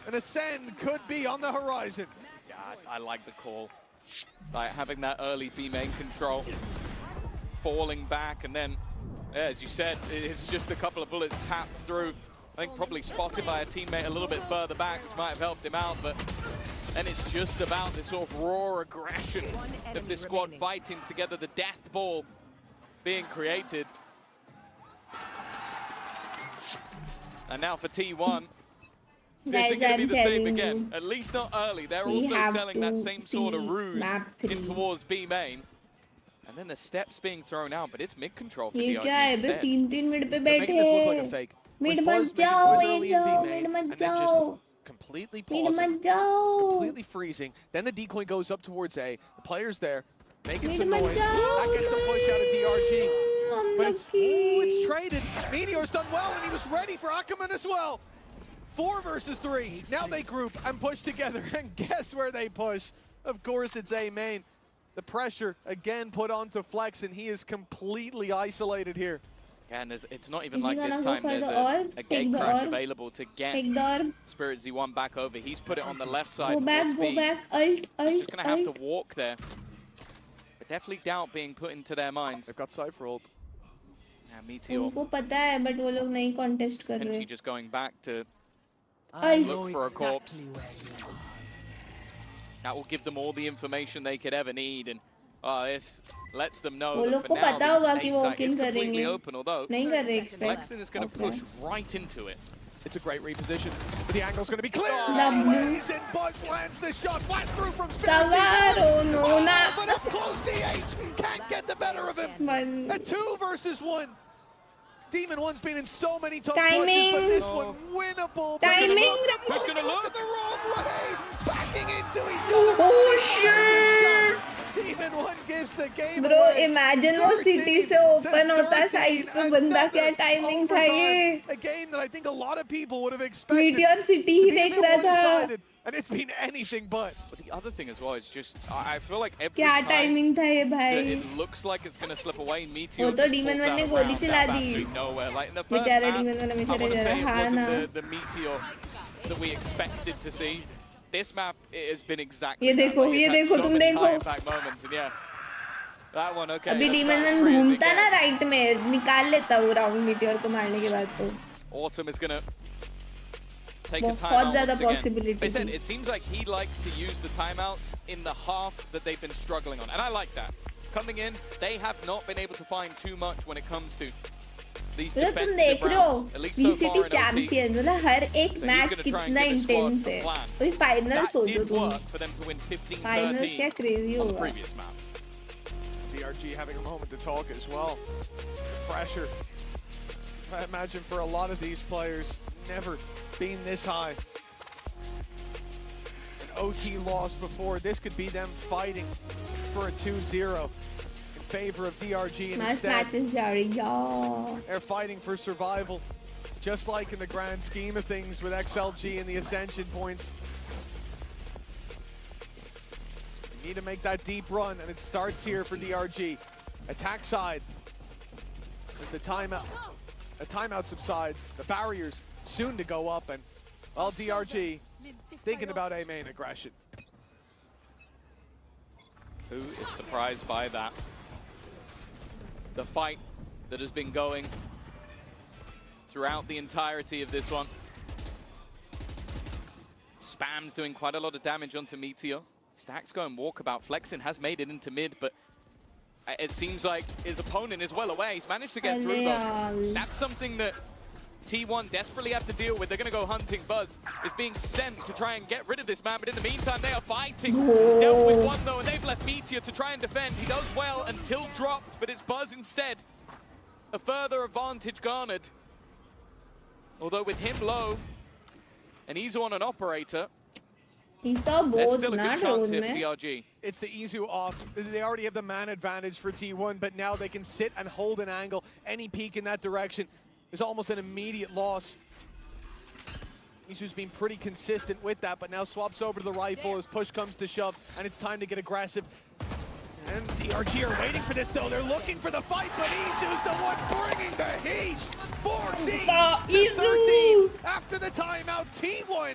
An ascend could be on the horizon. Yeah, I like the call. Like having that early B main control, falling back, and then, yeah, as you said, it's just a couple of bullets tapped through. I think probably spotted by a teammate a little bit further back, which might have helped him out, but then it's just about this sort of raw aggression of this squad fighting together, the death ball being created. And now for T1, this Guys, is going to be I'm the same telling again. you, At least not early. They're we also have selling that to same sort of see ruse map in 3. towards B main. And then the steps being thrown out, but it's mid control for ये DRG क्या है बे instead. 3-3 minute पे They're बैठे making this look like a fake. Mid With मत Buzz making जाओ Buzz ये early in जाओ B main, mid मत and then जाओ just completely मिड pausing, मत जाओ completely freezing. Then the decoy goes up towards A. The player's there, making Mid some mad noise. down, That gets the push out of DRG. But unlucky. it's traded. Meteor's done well, and he was ready for Ackerman as well. 4 versus 3. Now they group and push together, and guess where they push? Of course, it's A main. The pressure again put onto Flex, and he is completely isolated here. Yeah, and it's not even Is he like this gonna go time for there's the orb? a Take gate the crash orb. available to get Take the orb. Spirit Z1 back over. He's put it on the left side Go back, towards go B. back. Ult, He's ult, just going to have ult. to walk there. But definitely doubt being put into their minds. They've got Cypher ult. Yeah, Meteor. उनको पता है but वो लोग नहीं contest कर रहे. Potentially just going back to I look for a corpse. That will give them all the information they could ever need, and this lets them know वो that लोग for को now पता होगा कि the वो A site is किन completely करेंगे. open, although नहीं कर रहे expect. Flexen is going to push right into it. It's a great reposition, but the angle's going to be clear. W. Anyways, and Buzz lands the shot. Flash through from Cover, oh no, nah. But up close, DH can't get the better of him. A 2 versus 1. Demon 1's been in so many tough Timing. clutches, but this one winnable. Timing. Who's going to look the wrong way? Backing into each other. Oh shit. Demon 1 gives the game Bro, away. imagine वो city से open होता side पे बंदा क्या timing था ये. A game that I think a lot of people would have expected. Meteor City ही देख रहा था. And it's been anything but. But the other thing as well is just, I feel like every क्या time timing था ये that भाई. it looks like it's going to slip away, Meteor वो तो just Demon pulls 1 ने out गोली around चला that the. absolute nowhere. Like in the first बेचारा map, Demon 1 I हमेशा want to रह say it रहा. हाँ ना. wasn't the Meteor that we expected to see. This map it has been exactly ये that. देखो, Like, ये it's had देखो, so तुम many देखो. high impact moments, and yeah, that one okay. अभी that's Demon 1 crazy घूमता again. ना right में निकाल लेता वो राउंड Meteor को मारने के बाद तो. Autumn is going to take a बहुत timeout ज़्यादा once again. possibility They said थी. it seems like he likes to use the timeouts in the half that they've been struggling on, and I like that. Coming in, they have not been able to find too much when it comes to these मतलब तुम defensive देख रहे हो rounds. At least so VCT far in OT. Champion मतलब हर एक So he's match gonna try and कितना give his squad intense a है. plan. अभी फाइनल That सोचो did तुम. work for them to win 15-13 finals क्या क्रेजी on the होगा. previous map. DRG having a moment to talk as well. Pressure. I imagine for a lot of these players, never been this high. An OT loss before, this could be them fighting for a 2-0 in favor of DRG, and मस्त instead matches जा रही यार. they're fighting for survival, just like in the grand scheme of things with XLG and the Ascension points. They need to make that deep run, and it starts here for DRG. Attack side, as the timeout subsides, the barriers soon to go up, and well, DRG thinking about A main aggression. Who is surprised by that? The fight that has been going throughout the entirety of this one. Spam's doing quite a lot of damage onto Meteor. Stack's going walkabout. Flexen has made it into mid, but it seems like his opponent is well away. He's managed to get through though. That's something that T1 desperately have to deal with. They're going to go hunting. Buzz is being sent to try and get rid of this man, but in the meantime, they are fighting. Dealt with one though, and they've left Meteor to try and defend. He does well until dropped, but it's Buzz instead. A further advantage garnered. Although with him low, and he's on an operator, He saw There's both still a ना good chance drone here for में. DRG. It's the Izu off. They already have the man advantage for T1, but now they can sit and hold an angle. Any peek in that direction is almost an immediate loss. Izu's been pretty consistent with that, but now swaps over to the rifle as push comes to shove, and it's time to get aggressive. And DRG are waiting for this, though. They're looking for the fight, but Izu's the one bringing the heat. 14-13 after the timeout. T1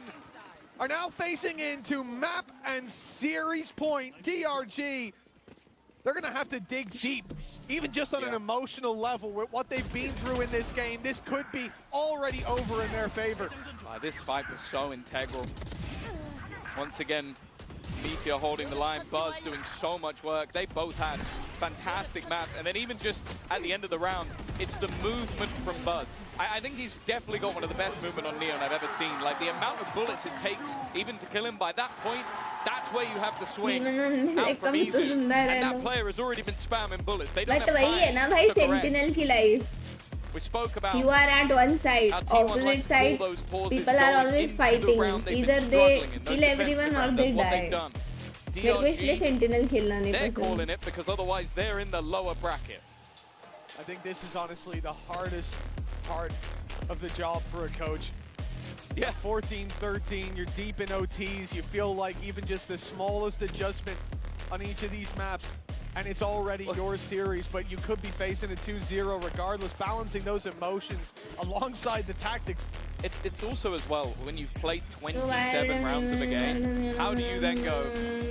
are now facing into map and series point. DRG, they're going to have to dig deep, even just on an emotional level with what they've been through in this game. This could be already over in their favor. this fight was so integral. Once again, Meteor holding the line, Buzz doing so much work. They both had fantastic maps, and then even just at the end of the round, it's the movement from Buzz. I think he's definitely got one of the best movement on Neon I've ever seen. Like the amount of bullets it takes even to kill him by that point, that's where you have to swing out from Izu. And that player has already been spamming bullets. They don't But have वही है ना भाई time to correct. Sentinel की life. We spoke about You are at one side, how T1 opposite like to side, pull those pauses people are going always into the fighting. round. They've Either been they struggling in those kill defensive everyone or rounds. they That's what they've die. done. मेरे को इसलिए Sentinel खेलना नहीं They're पसंद. calling it because otherwise they're in the lower bracket. I think this is honestly the hardest part of the job for a coach. Yeah, 14-13, you're deep in OTs. You feel like even just the smallest adjustment on each of these maps and it's already your series, but you could be facing a 2-0 regardless, balancing those emotions alongside the tactics. It's also as well, when you've played 27 rounds of a game, how do you then go,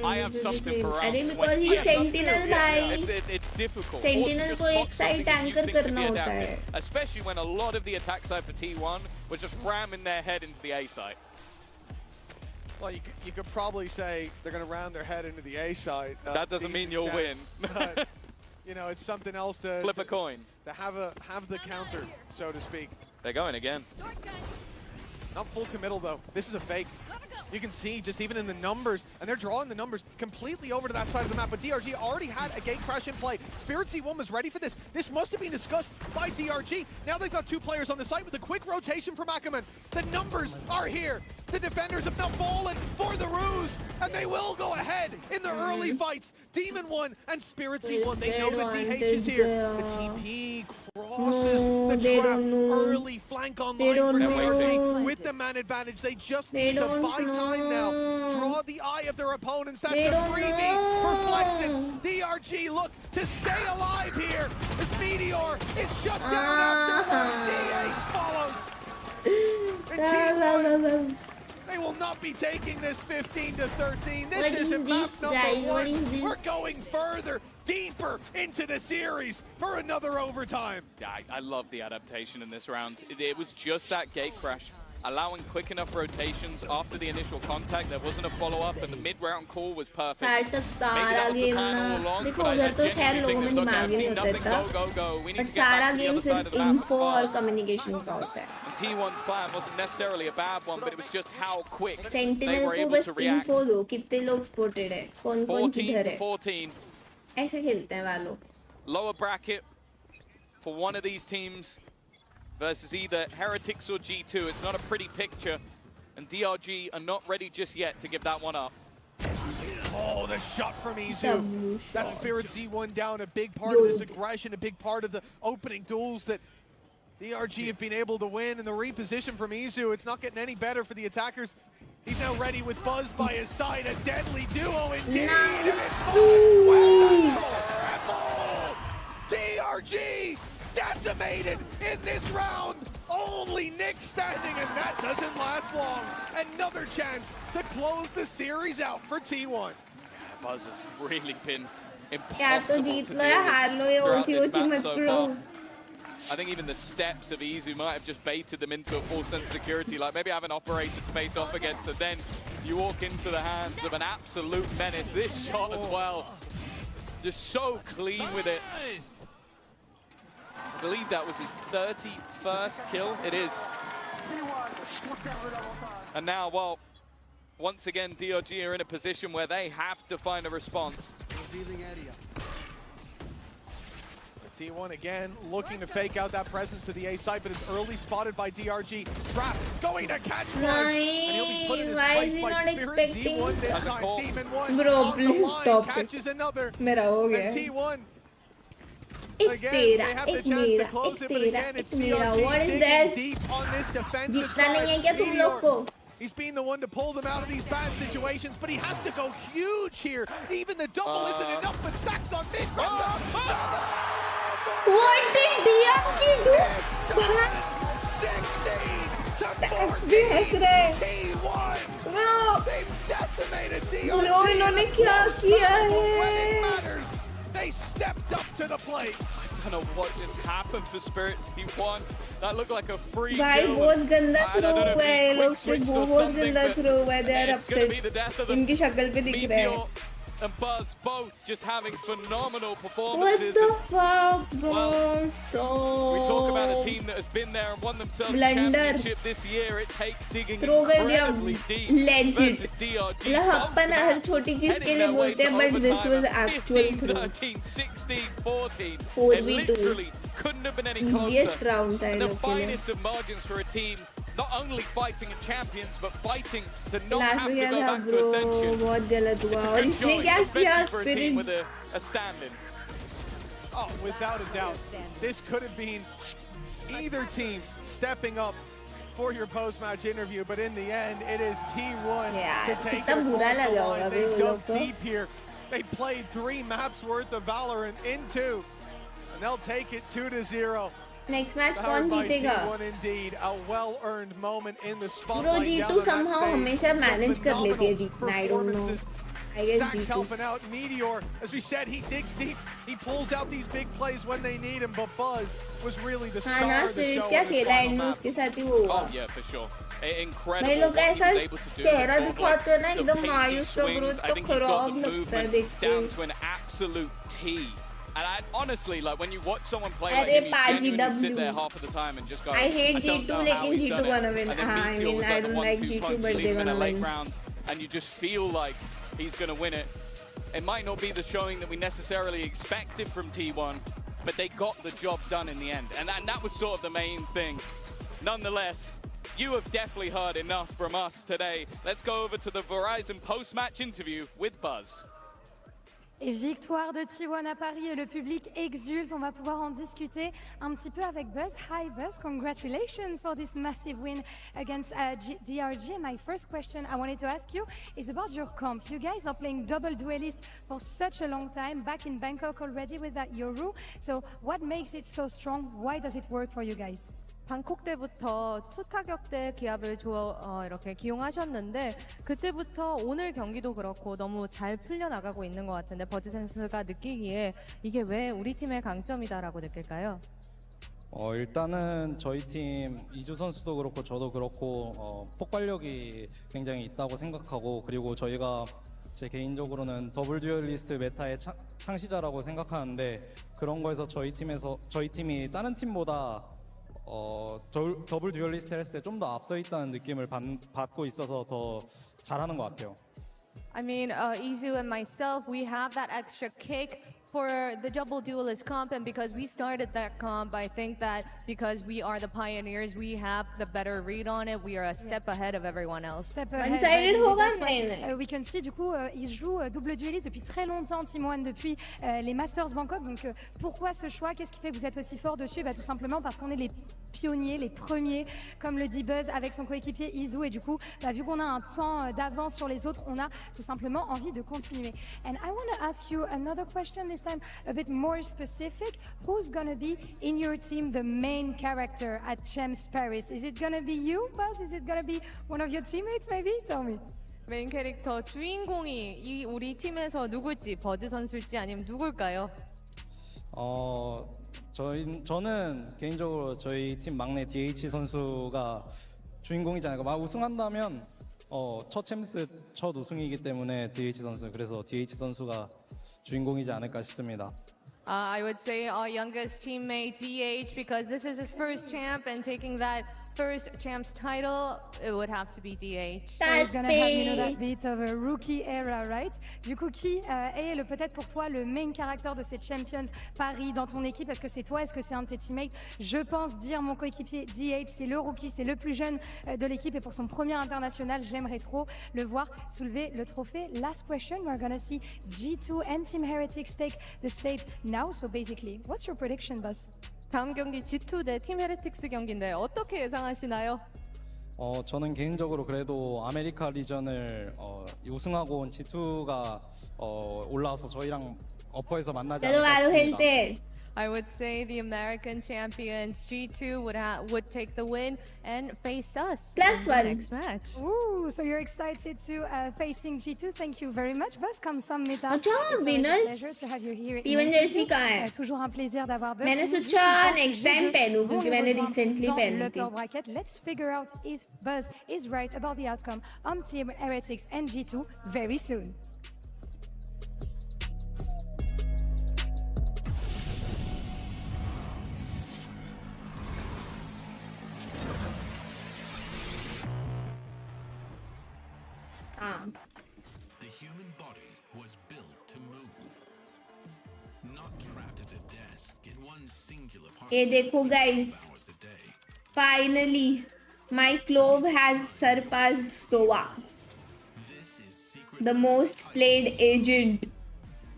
I have something for round 20? because he's Sentinel भाई. It's difficult. Sentinel को एक side anchor करना होता है. Especially when a lot of the attack side for T1 was just ramming their head into the A side. Well, you could probably say they're going to round their head into the A side. That doesn't mean you'll win. But, you know, it's something else to flip a coin. To have the counter, so to speak. They're going again. Not full committal though. This is a fake. You can see just even in the numbers, and they're drawing the numbers completely over to that side of the map. But DRG already had a gate crash in play. Spirit C1 was ready for this. This must have been discussed by DRG. Now they've got 2 players on the site with a quick rotation from Ackerman. The numbers are here. The defenders have now fallen for the ruse, and they will go ahead in the early fights. Demon 1 and Spirit C1, they know that DH is here. The TP crosses the trap. Early flank online for DRG with the man advantage. They just need to buy time now. Draw the eye of their opponents. That's a freebie for Flexen. DRG look to stay alive here. This Meteor is shut down after DH follows. And T1, they will not be taking this 15-13. This isn't map number 1. We're going further, deeper into the series for another overtime. Yeah, I love the adaptation in this round. It was just that gate crash, allowing quick enough rotations after the initial contact. There wasn't a follow-up, and the mid-round call was perfect. साल तक सारा game ना देखो उधर तो खैर लोगों में दिमाग ही नहीं होता था, but सारा गेम सिर्फ info और communication का होता है. T1's plan wasn't necessarily a bad one, but it was just how quick Sentinel they were को able बस to react. info दो कितने लोग spotted है, कौन-कौन किधर है. 14. ऐसे खेलते हैं वालों. Lower bracket for one of these teams versus either Heretics or G2. It's not a pretty picture, and DRG are not ready just yet to give that one up. Oh, the shot from Izu. That Spirit Z1 down, a big part of this aggression, a big part of the opening duels that DRG have been able to win, and the reposition from Izu, it's not getting any better for the attackers. He's now ready with Buzz by his side, a deadly duo indeed, and it's Buzz with a triple! DRG decimated in this round. Only Nick standing, and that doesn't last long. Another chance to close the series out for T1. Buzz has really been या तो impossible Jeet to लो या हार लो, ये throughout OT this OT map मत so करो. far. I think even the steps of Izu might have just baited them into a false sense of security. Like maybe have an operator to face off against, and then you walk into the hands of an absolute menace. This shot as well, just so clean with it. I believe that was his 31st kill. It is. And now, well, once again, DRG are in a position where they have to find a response. T1 again looking to fake out that presence to the A side, but it's early spotted by DRG. Trap going to catch Buzz, and he'll be put in his place by Spirit Z1 this time. Demon 1 Bro, on the please line, stop catches another. मेरा हो गया. And T1 एक again, तेरा, they have एक the chance to मेरा, close एक it, but तेरा, again, it's एक मेरा. DRG What is digging this? deep on this defensive जीतना नहीं है side. क्या तुम लोग को? He's been the one to pull them out of these bad situations, but he has to go huge here. Even the double isn't enough, but stacks on mid. What did DRG do? 16 to 14. भी हंस रहे. T1. Bro, They've decimated DRG. bro इन्होंने क्या किया When it है? matters, they stepped up to the plate. I don't know what just happened for Spirit T1. That looked like a free भाई kill. बहुत गंदा I don't throw know if हुआ है, he लोग quick से switched or बहुत something, गंदा but throw हुआ है. They are it's gonna be upset. the death of them. इनकी शक्ल पे दिख रहा है. Meteor and Buzz both just having phenomenal What performances. the fuck, bro? We talk about a team that has been there and won themselves a Blunder. championship this year. It takes digging Throw कर दिया incredibly deep legit. versus DRG. मतलब अपन हर छोटी चीज के लिए बोलते हैं, but this was actual throw. 13, 16, 14. 4v2. It literally couldn't have been any Easiest closer. round था इन And the लोग के लिए. finest of margins for a team, not only fighting in champions, but fighting to not Last have में to क्या go था back to bro? Ascension. बहुत गलत हुआ. It's a और good इसने showing, क्या किया especially for a team with Spirit? a stand-in. Oh, without a doubt. This could have been either team stepping up for your post-match interview, but in the end, it is T1 to take कितना it बुरा across the लगा line. होगा They वो dug लोग को. deep here. They played 3 maps worth of Valorant in 2, and they'll take it 2-0. Next match Powered कौन by जीतेगा? T1 indeed, a well-earned moment in the Bro, spotlight down G2 on that somehow stage. हमेशा Some manage कर लेती है phenomenal जीतना. I don't know. performances. I guess Stacks G2. helping out. Meteor, as we said, he digs deep. He pulls out these big plays when they need him, but Buzz was really the हाँ star ना of the Spirits show क्या on this खेला final and में map. उसके साथ ही वो हुआ. Oh yeah, for sure. Incredible. भाई लोग what he ऐसा was able to do. चेहरा Sort of दिखाते हैं ना the एकदम pacey मायूस सा swings. ग्रोथ I तो think he's got खराब the लगता है movement देख के. down to an absolute T. And honestly, like when you watch someone play like अरे him, you पाजी genuinely sit W. there half of the time and just go, I hate don't G2 know how लेकिन he's G2 done it. gonna win. And then हाँ, I Meteor mean was I like the don't like 1-2 G2 punch, but leave they him in a gonna late win. round, and you just feel like he's gonna win it. It might not be the showing that we necessarily expected from T1, but they got the job done in the end, and that was sort of the main thing. Nonetheless, you have definitely heard enough from us today. Let's go over to the Verizon post-match interview with Buzz. Et victoire de T1 à Paris et le public exulte. On va pouvoir en discuter un petit peu avec Buzz. Hi Buzz, congratulations for this massive win against DRG. And my first question I wanted to ask you is about your comp. You guys are playing double duelist for such a long time, back in Bangkok already with that Yoru. So what makes it so strong? Why does it work for you guys? 방콕 때부터 투타격 때 기압을 이렇게 기용하셨는데 그때부터 오늘 경기도 그렇고 너무 잘 풀려나가고 있는 것 같은데 버즈센스가 느끼기에 이게 왜 우리 팀의 강점이다라고 느낄까요? 일단은 저희 팀 이주 선수도 그렇고 저도 그렇고 폭발력이 굉장히 있다고 생각하고 그리고 저희가 제 개인적으로는 더블 듀얼리스트 메타의 창시자라고 생각하는데 그런 거에서 저희 팀이 다른 팀보다 더블 듀얼리스트 했을 때 좀 더 앞서 있다는 느낌을 받고 있어서 더 잘하는 것 같아요. I mean, Izu and myself, we have that extra kick for the double duelist comp, and because we started that comp, I think that because we are the pioneers, we have the better read on it. We are a step ahead of everyone else. One-sided होगा नहीं. We can see du coup, il joue double dueliste depuis très longtemps, Timoine, depuis les Masters Bangkok. Donc pourquoi ce choix? Qu'est-ce qui fait que vous êtes aussi fort dessus? Tout simplement parce qu'on est les pionniers, les premiers, comme le dit Buzz avec son coéquipier Izu, et du coup, vu qu'on a un temps d'avance sur les autres, on a tout simplement envie de continuer. And I want to ask you another question, this time a bit more specific. Who's going to be in your team the main character at Champs Paris? Is it going to be you, Buzz? Is it going to be one of your teammates, maybe? Tell me. 메인 캐릭터 주인공이 우리 팀에서 누굴지 버즈 선수일지 아니면 누굴까요? 저는 개인적으로 저희 팀 막내 DH 선수가 주인공이지 않을까. 우승한다면 첫 챔스 첫 우승이기 때문에 DH 선수, 그래서 DH 선수가 주인공이지 않을까 싶습니다. I would say our youngest teammate DH, because this is his first champ, and taking that first champ's title, it would have to be DH. So he's gonna have, that bit of a rookie era, right? Du coup, qui est peut-être pour toi le main character de ces Champions Paris dans ton équipe? Est-ce que c'est toi? Est-ce que c'est un de tes teammates? Je pense dire mon coéquipier DH, c'est le rookie, c'est le plus jeune de l'équipe, et pour son premier international, j'aimerais trop le voir soulever le trophée. Last question, we're gonna see G2 and Team Heretics take the stage now. So basically, what's your prediction, Buzz? 다음 경기 G2 대 팀 헤레틱스 경기인데 어떻게 예상하시나요? 저는 개인적으로 그래도 아메리카 리전을 우승하고 온 G2가 올라와서 저희랑 어퍼에서 만나지 않을까 싶습니다. I would say the American champions G2 would take the win and face us in the next match. Ooh, so you're excited to facing G2. Thank you very much, Buzz. Kamsahamnida. अच्छा winners T1 jersey कहाँ है? Toujours un plaisir d'avoir Buzz. मैंने सोचा next time पहनूं क्योंकि मैंने recently पहनी थी. Bracket. Let's figure out if Buzz is right about the outcome on Team Heretics and G2 very soon. The human body was built to move, not trapped at a desk in one singular part. ये देखो guys, finally my clove has surpassed Sova, the most played agent.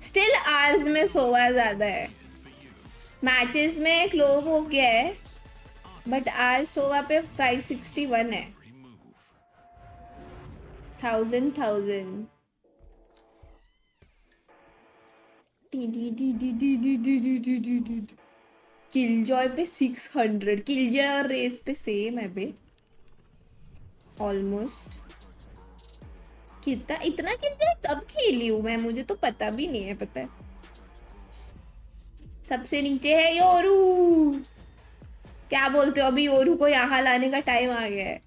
Still ours में Sova ज़्यादा है. Matches में clove हो गया है, but ours Sova पे 561 है. 1000. किलजॉय पे 600, किलजॉय और रेस पे सेम है बे, ऑलमोस्ट। कितना इतना किलजॉय कब खेली हूँ मैं, मुझे तो पता भी नहीं है, पता है। सबसे नीचे है योरू। क्या बोलते हो, अभी योरू को यहाँ लाने का टाइम आ गया है।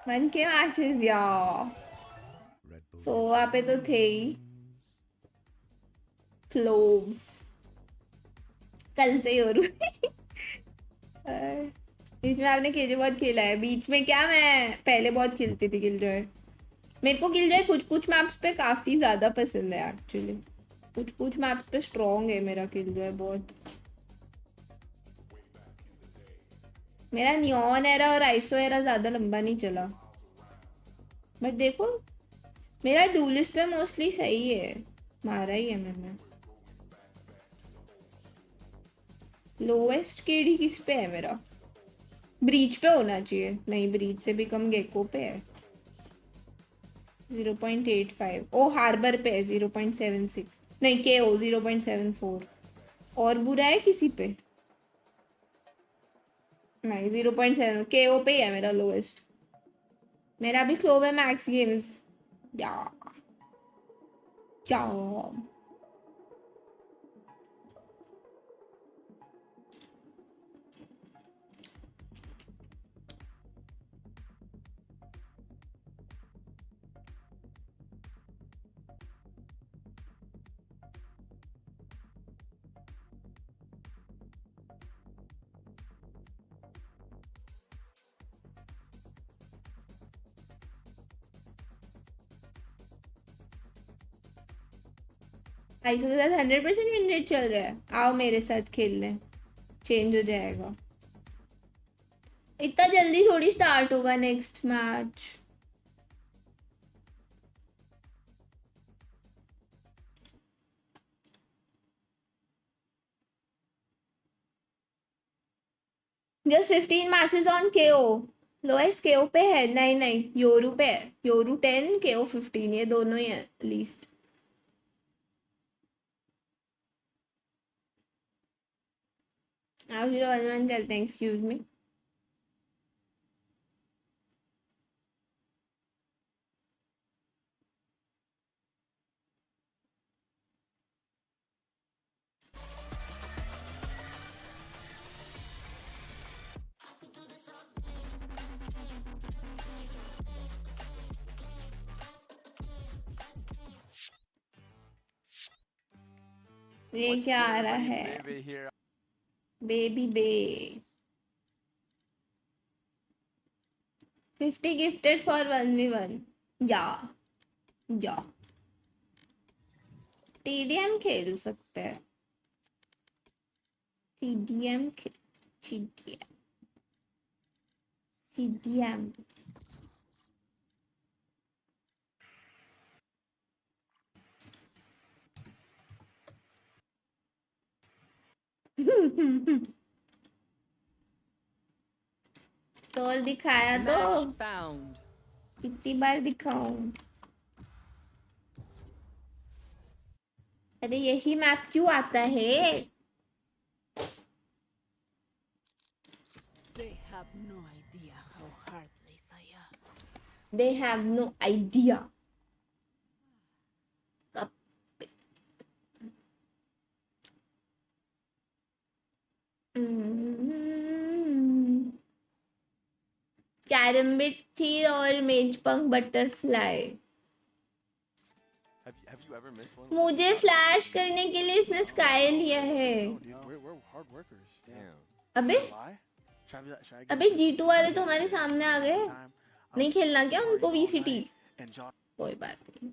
मन के मैचेस यार, सोवा पे तो थे ही। क्लोव कल से योरू। बीच में आपने केजे बहुत खेला है, बीच में क्या, मैं पहले बहुत खेलती थी किलजॉय। मेरे को किलजॉय कुछ कुछ मैप्स पे काफी ज्यादा पसंद है एक्चुअली, कुछ कुछ मैप्स पे स्ट्रॉन्ग है मेरा किलजॉय बहुत। मेरा नियॉन एरा और आइसो एरा ज्यादा लंबा नहीं चला, बट देखो मेरा डुलिस्ट पे मोस्टली सही है, मारा ही है मैंने। लोवेस्ट केडी किस पे है मेरा, ब्रीच पे होना चाहिए, नहीं ब्रीच से भी कम गेको पे है। 0.85, ओ हार्बर पे है 0.76, नहीं के ओ 0.74, और बुरा है किसी पे, नहीं 0.7, के ओ पे ही है मेरा लोवेस्ट। मेरा भी क्लोव है मैक्स गेम्स या क्या। आइसो के साथ 100% विन रेट चल रहा है, आओ मेरे साथ खेलने, चेंज हो जाएगा। इतना जल्दी थोड़ी स्टार्ट होगा next match. Just 15 matches on केओ, लोएस्ट केओ पे है, नहीं नहीं योरू पे है, योरू 10 केओ 15, ये दोनों ही है लीस्ट। आप 0-1 करते हैं, एक्सक्यूज मी। ये क्या आ रहा है, baby bay 50 gifted for 1v1, या या टीडीएम खेल सकते हैं, टीडीएम टीडीएम टीडीएम। स्टोर दिखाया तो कितनी बार दिखाऊं। अरे यही मैप क्यों आता है। They have no idea how heartless I am. They have no idea. Karambit थी और Magepunk butterfly. Have you ever missed one? मुझे फ्लैश करने के लिए इसने स्काई लिया है। We're hard workers. Damn. अबे अबे G2 वाले तो हमारे सामने आ गए, नहीं खेलना क्या उनको VCT? कोई बात नहीं,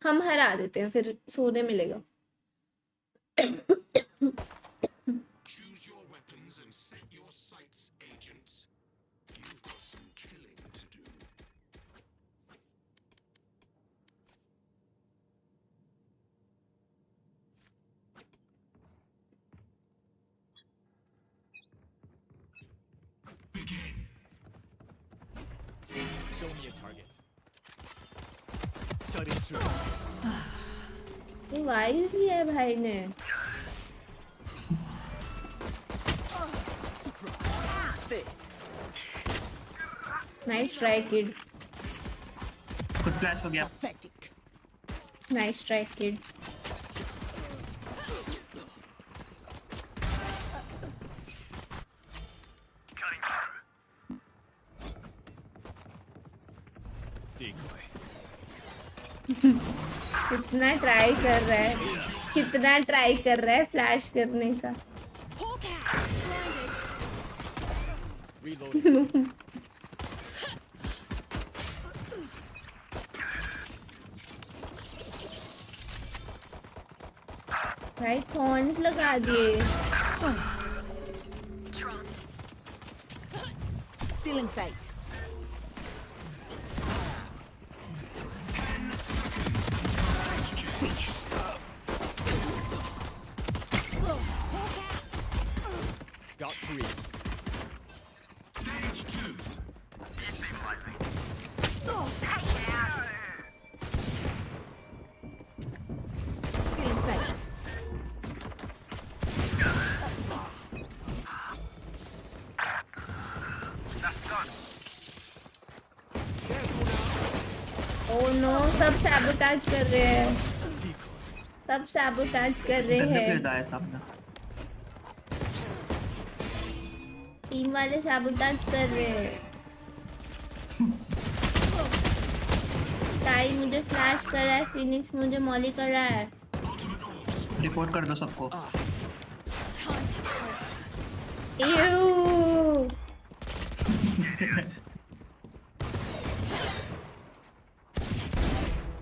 हम हरा देते हैं, फिर सोने मिलेगा। Choose your weapons and set your sights, agents. You've got some killing to do. Begin. Show me a ये वाइज ही है भाई ने. Nice try, kid. खुद फ्लैश हो गया. Nice try, kid. कितना ट्राई कर रहा है, कितना ट्राई कर रहा है फ्लैश करने का. भाई थॉर्न्स लगा दिए. Still in sight. Got 3. Stage 2. Destabilizing. Still in sight. Oh no, सब सैबोटाज कर रहे हैं. सब सैबोटाज कर रहे हैं. टीम वाले सैबोटाज कर रहे हैं. स्काई मुझे फ्लैश कर रहा है, फिनिक्स मुझे मॉली कर रहा है. रिपोर्ट कर दो सबको. Ew.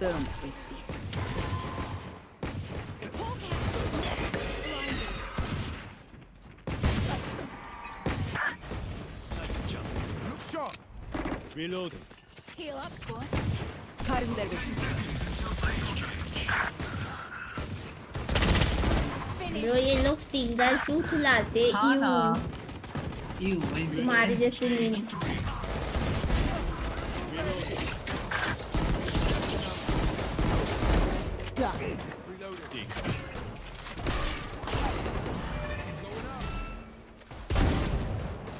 Don't resist. Look sharp. Reloading. Heal up, squad. Cutting their vision. Bro ये लोग स्टिंगर क्यों चलाते? तुम्हारे जैसे नहीं.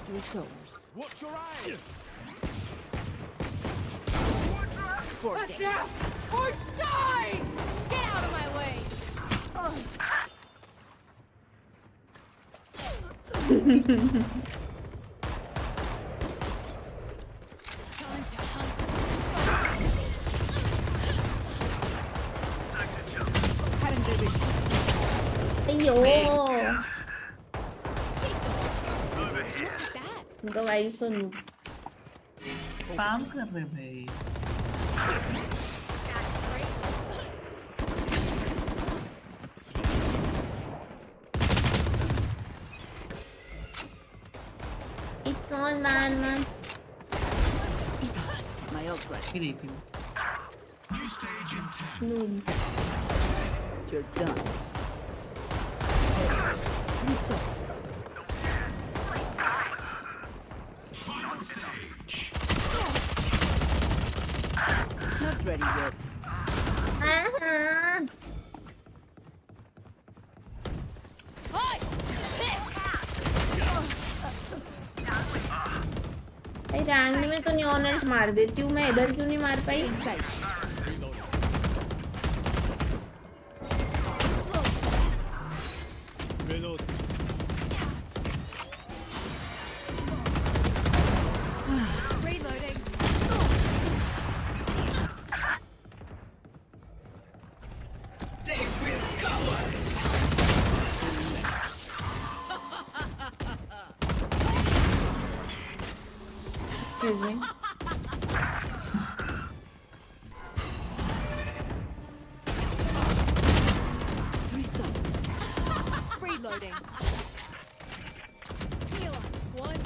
Three souls. Watch your eyes. Watch out! Or die! Get out of my way! अयो ब्रो आई सुन. स्पैम कर रहे भाई. It's on man. My ult's ready. New stage in 10. Noon. You're done. Three souls. Final stage. Not ready yet. भाई rank में तो न्यूनल्ट मार देती हूँ मैं, इधर क्यों नहीं मार पाई? Excuse me. Three souls. Reloading. Heal up, squad.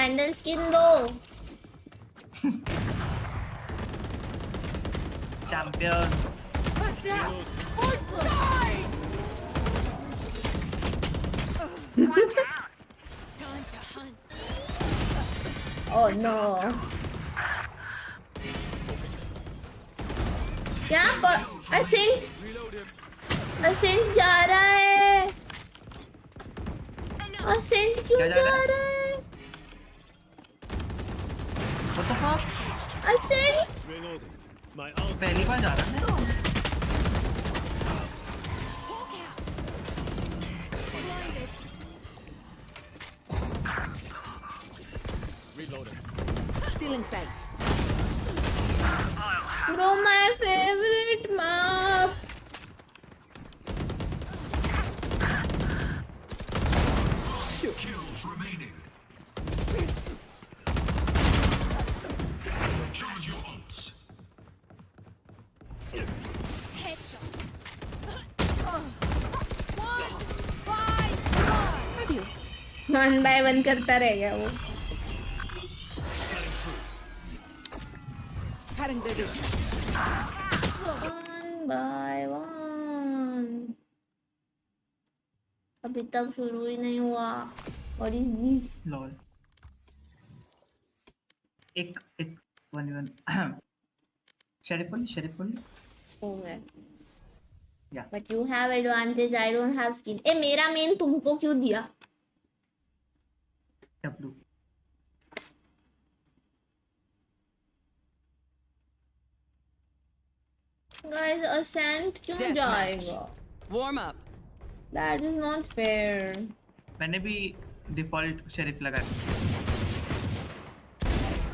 Vandal skin दो। Champion Adapt or die! Time to hunt. Oh no. क्या असेंट जा रहा है? असेंट क्यों जा रहा है? What the fuck? असेंट पहली बार जा रहा है। Stealing sight. Bro, my favorite map. Kills remaining. Charge your ults. Headshot. One by one करता रहेगा वो। Cutting the distance. One by one. अभी तक शुरू ही नहीं हुआ। What is this? लॉल एक 1v1 शेरिफ हो गया। Yeah. But you have advantage. I don't have skin. ए मेरा मेन तुमको क्यों दिया? W Guys, ascent क्यों जाएगा? Warm up. That is not fair. मैंने भी डिफॉल्ट शेरिफ लगा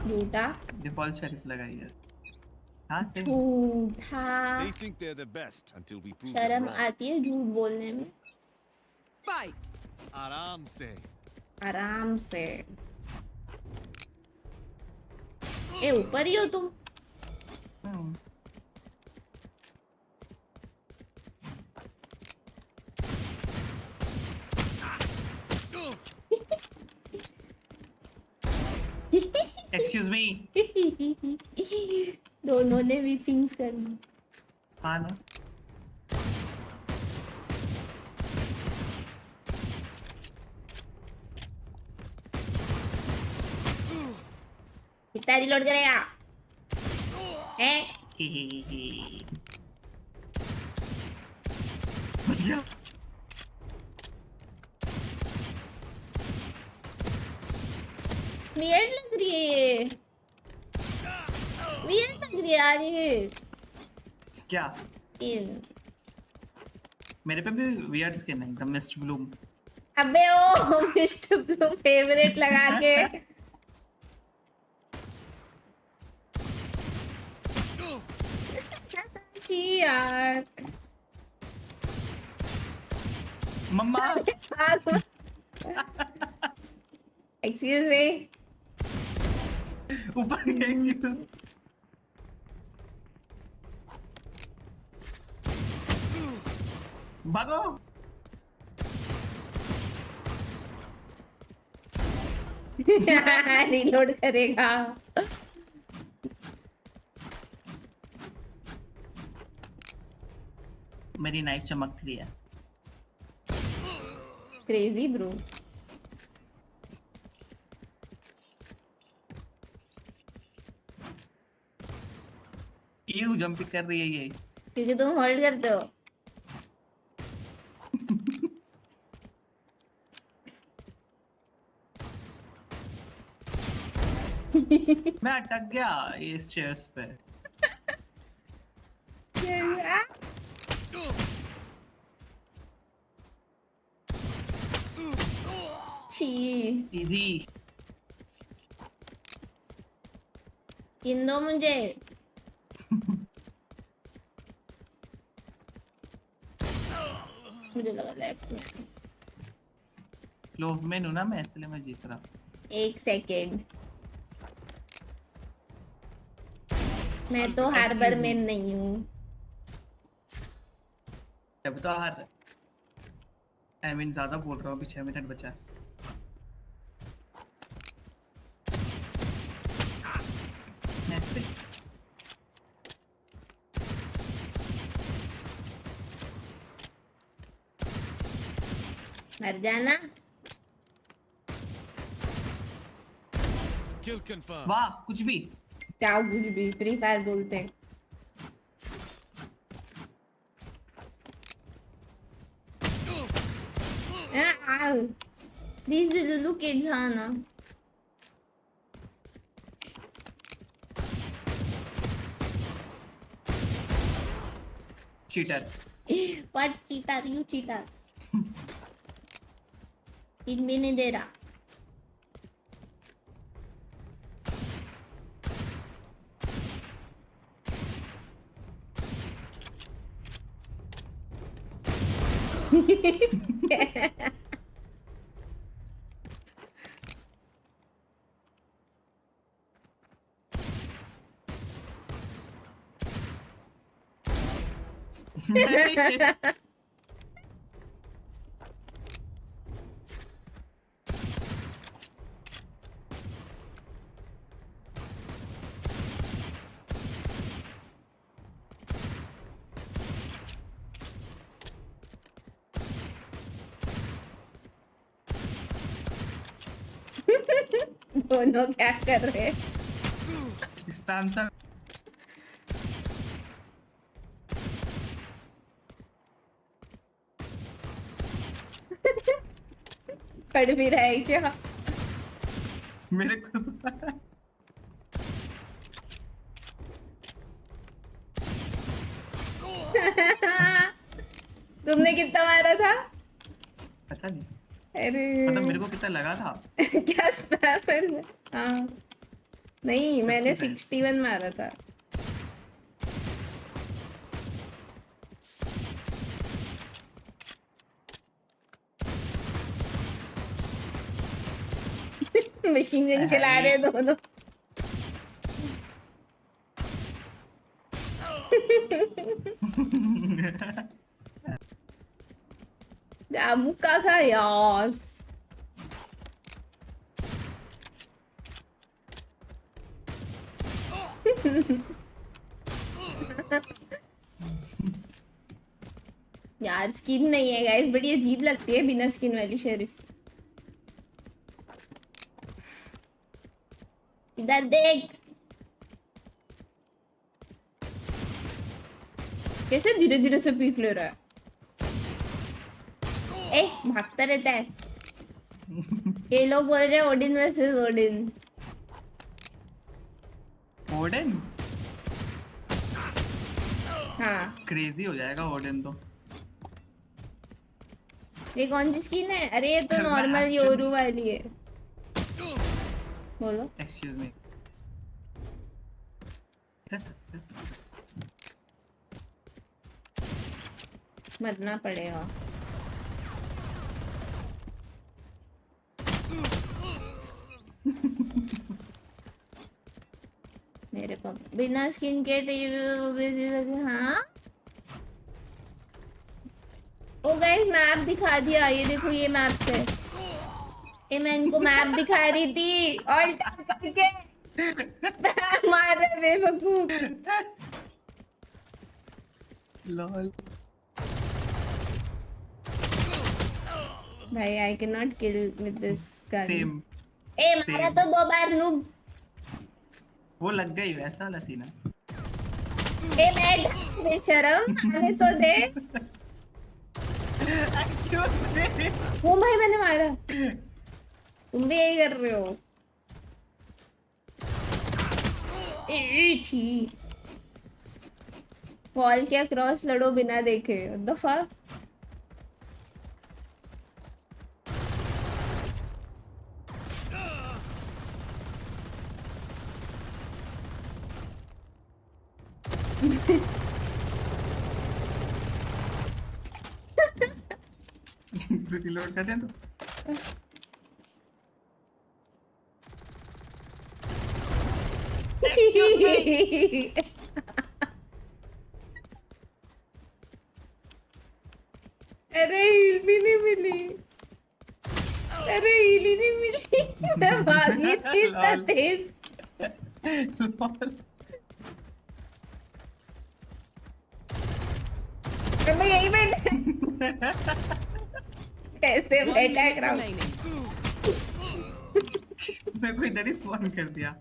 झूठा डिफॉल्ट शेरिफ लगाई है। हाँ सही। झूठा। They think they're the best until we prove them शर्म wrong. आती है झूठ बोलने में। Fight. आराम से। आराम से। ए ऊपर ही हो तुम? Excuse me. दोनों ने भी फिंग्स करनी। हाँ ना। कितना रिलोड करेगा? हैं? बच गया। वियर्ड लग रही है ये। वियर्ड लग रही है यार ये। क्या? इन मेरे पे भी वियर्ड स्किन है, द मिस्ट ब्लूम। अबे ओ मिस्ट ब्लू फेवरेट लगा के। जी यार। मम्मा। Excuse me. ऊपर एक्सक्यूज। भागो। रिलोड करेगा। मेरी नाइफ चमक रही है। Crazy bro. क्यों जंपिंग कर रही है ये? क्योंकि तुम होल्ड करते हो। मैं अटक गया ये स्टेयर्स पे। इजी। गिन दो मुझे। मुझे लगा लेफ्ट में। क्लोव में हूं ना मैं, इसलिए मैं जीत रहा। एक सेकेंड। मैं तो हार्बर में नहीं हूँ। जब तो हार आई मीन ज्यादा बोल रहा हूँ, अभी 6 मिनट बचा है। मर जाना। Kill confirmed. वाह कुछ भी। क्या कुछ भी, फ्री फायर बोलते हैं। These Lulu kids are na. Cheater. What cheater? You cheater. तीन भी नहीं दे रहा। दोनों क्या कर रहे हैं? स्पैम सा। पढ़ भी रहा है क्या? मेरे को तो पता है। तुमने कितना मारा था? पता नहीं। अरे मतलब मेरे को कितना लगा था? क्या स्पैमर है? हाँ नहीं, मैंने 61 मारा था। मशीन गन चला रहे दोनों। मुक्का का यास। यार स्किन नहीं है गाइस, बड़ी अजीब लगती है बिना स्किन वाली शेरिफ। इधर देख कैसे धीरे धीरे से पीक ले रहा है। ए भागता रहता है। ये लोग बोल रहे हैं ओडिन वर्सेस ओडिन। ओडिन? हाँ क्रेजी हो जाएगा ओडिन तो। ये कौन सी स्किन है? अरे ये तो नॉर्मल योरू वाली है। बोलो। Excuse me. Yes yes. मरना पड़ेगा। मेरे को बिना स्किन के हाँ। ओ गाइस मैप दिखा दिया, ये देखो ये मैप से। ये मैं इनको मैप दिखा रही थी और करके मार रहे बेवकूफ। लॉल। भाई I can not kill with this gun. Same. ए मारा तो 2 बार नूब। वो लग गई वैसा वाला सीन है। ए मैड बेशरम आने तो दे। वो भाई मैंने मारा। तुम भी यही कर रहे हो। छी वॉल के क्रॉस लड़ो बिना देखे। What the fuck. रिलोड कर दें तो। अरे हील भी नहीं मिली। अरे हील ही नहीं मिली। मैं भागी थी इतना तेज। मैं यही बैठा। कैसे बैठा है crowd? मैं कोई इधर ही spawn कर दिया.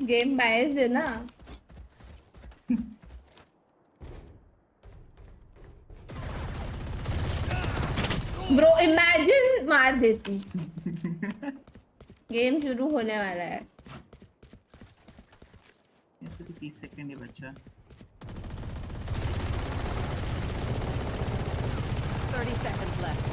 Game biased है ना? Bro, imagine मार देती. Game शुरू होने वाला है. ऐसे भी 30 सेकंड ही बचा. 30 seconds left.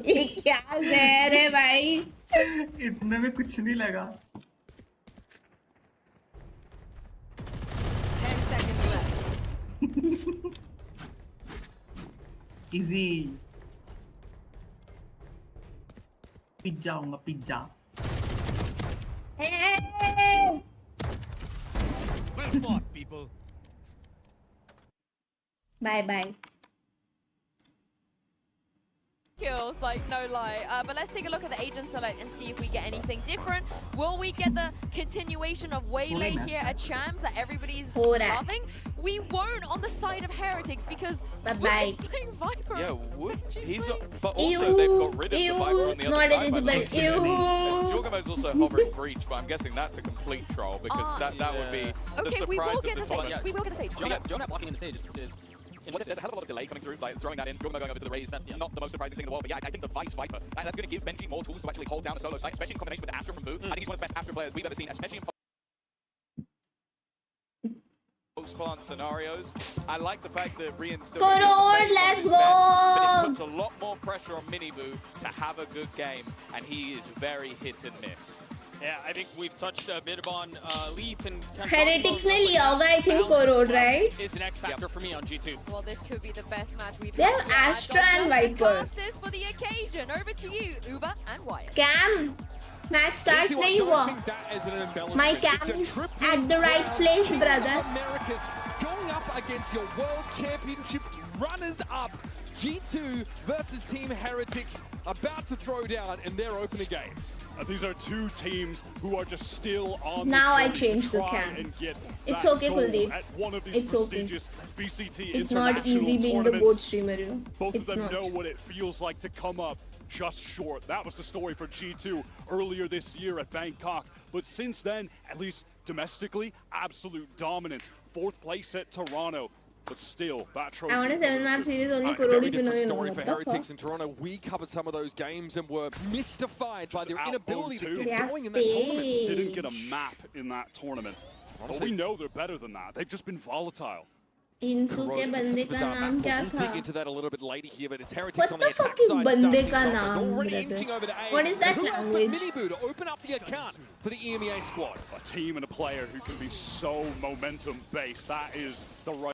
ये क्या जहर है भाई? इतने में कुछ नहीं लगा. 10 seconds left. Easy. पिज्जा होगा pizza. Hey! Well fought, people. Bye bye. Kills, like no lie. But let's take a look at the agent select and see if we get anything different. Will we get the continuation of Waylay here at Champs that everybody's loving? We won't on the side of Heretics because Wood is playing Viper. Yeah, Wood, he's but also they've got rid of the Viper on the other side. And Jorgamo's also hovering breach, but I'm guessing that's a complete troll because that would be the surprise of the tournament. We will get the stage. Jonah blocking in the stage is there's a hell of a lot of delay coming through, like throwing that in, Jorgamo going over to the raise, not the most surprising thing in the world, but yeah, I think the Vice Viper, that's going to give Benji more tools to actually hold down a solo site, especially in combination with the Astra from Boo. I think he's one of the best Astra players we've ever seen, especially in post-plant scenarios. I like the fact that Rian's still let's go! But it puts a lot more pressure on Miniboo to have a good game, and he is very hit and miss. Yeah, I think we've touched a bit upon Leaf and Heretics ने लिया होगा, I think Corod, right? Is an X factor for me on G2. Well, this could be the best match we've They have Astra and Viper. For the occasion, over to you, Uber and Wyatt. Cam, match start नहीं हुआ. My cam is at the right place, brother. America's going up against your World Championship runners-up. G2 versus Team Heretics about to throw down in their opener game. These are two teams who are just still on now the I changed the cam. It's okay, Kuldeep. It's okay. VCT it's not easy being the GOAT streamer, you know. Both of them know what it feels like to come up just short. That was the story for G2 earlier this year at Bangkok. But since then, at least domestically, absolute dominance. 4th place at Toronto. But still, that trophy. I want a 7-map series only Corodi different story for Heretics in Toronto. We covered some of those games and were mystified by their inability to get going in that tournament. Didn't get a map in that tournament. But we know they're better than that. They've just been volatile. इंसू के बंदे का नाम क्या था? Dig into that a little bit later here, but it's Heretics on the attack side. What the fuck is बंदे का नाम, brother? What is that language? Miniboo to open up the account for the EMEA squad. A team and a player who can be so momentum-based. That is the right.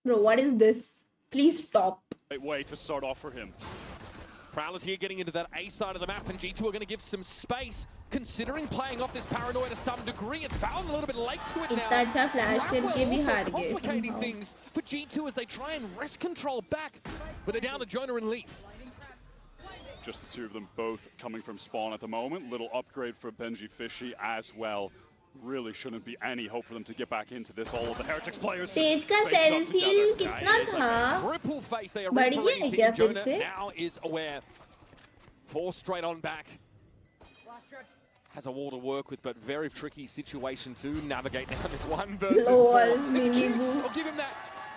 Bro, what is this? Please stop. Great way to start off for him. Prowlers here getting into that A side of the map, and G2 are going to give some space, considering playing off this paranoia to some degree. It's found a little bit late to it now. इतना अच्छा flash करके भी हार गए complicating things for G2 as they try and wrest control back, but they're down to Jonah and Leaf. Just the two of them both coming from spawn at the moment. Little upgrade for Benji Fishy as well. Really shouldn't be any hope for them to get back into this. All of the Heretics players. Stage का self heal कितना था? Triple face. They are बढ़ गया है क्या फिर से? Now is aware. 4 straight on back. Has a wall to work with, but very tricky situation to navigate down this one versus 4. I'll give him that.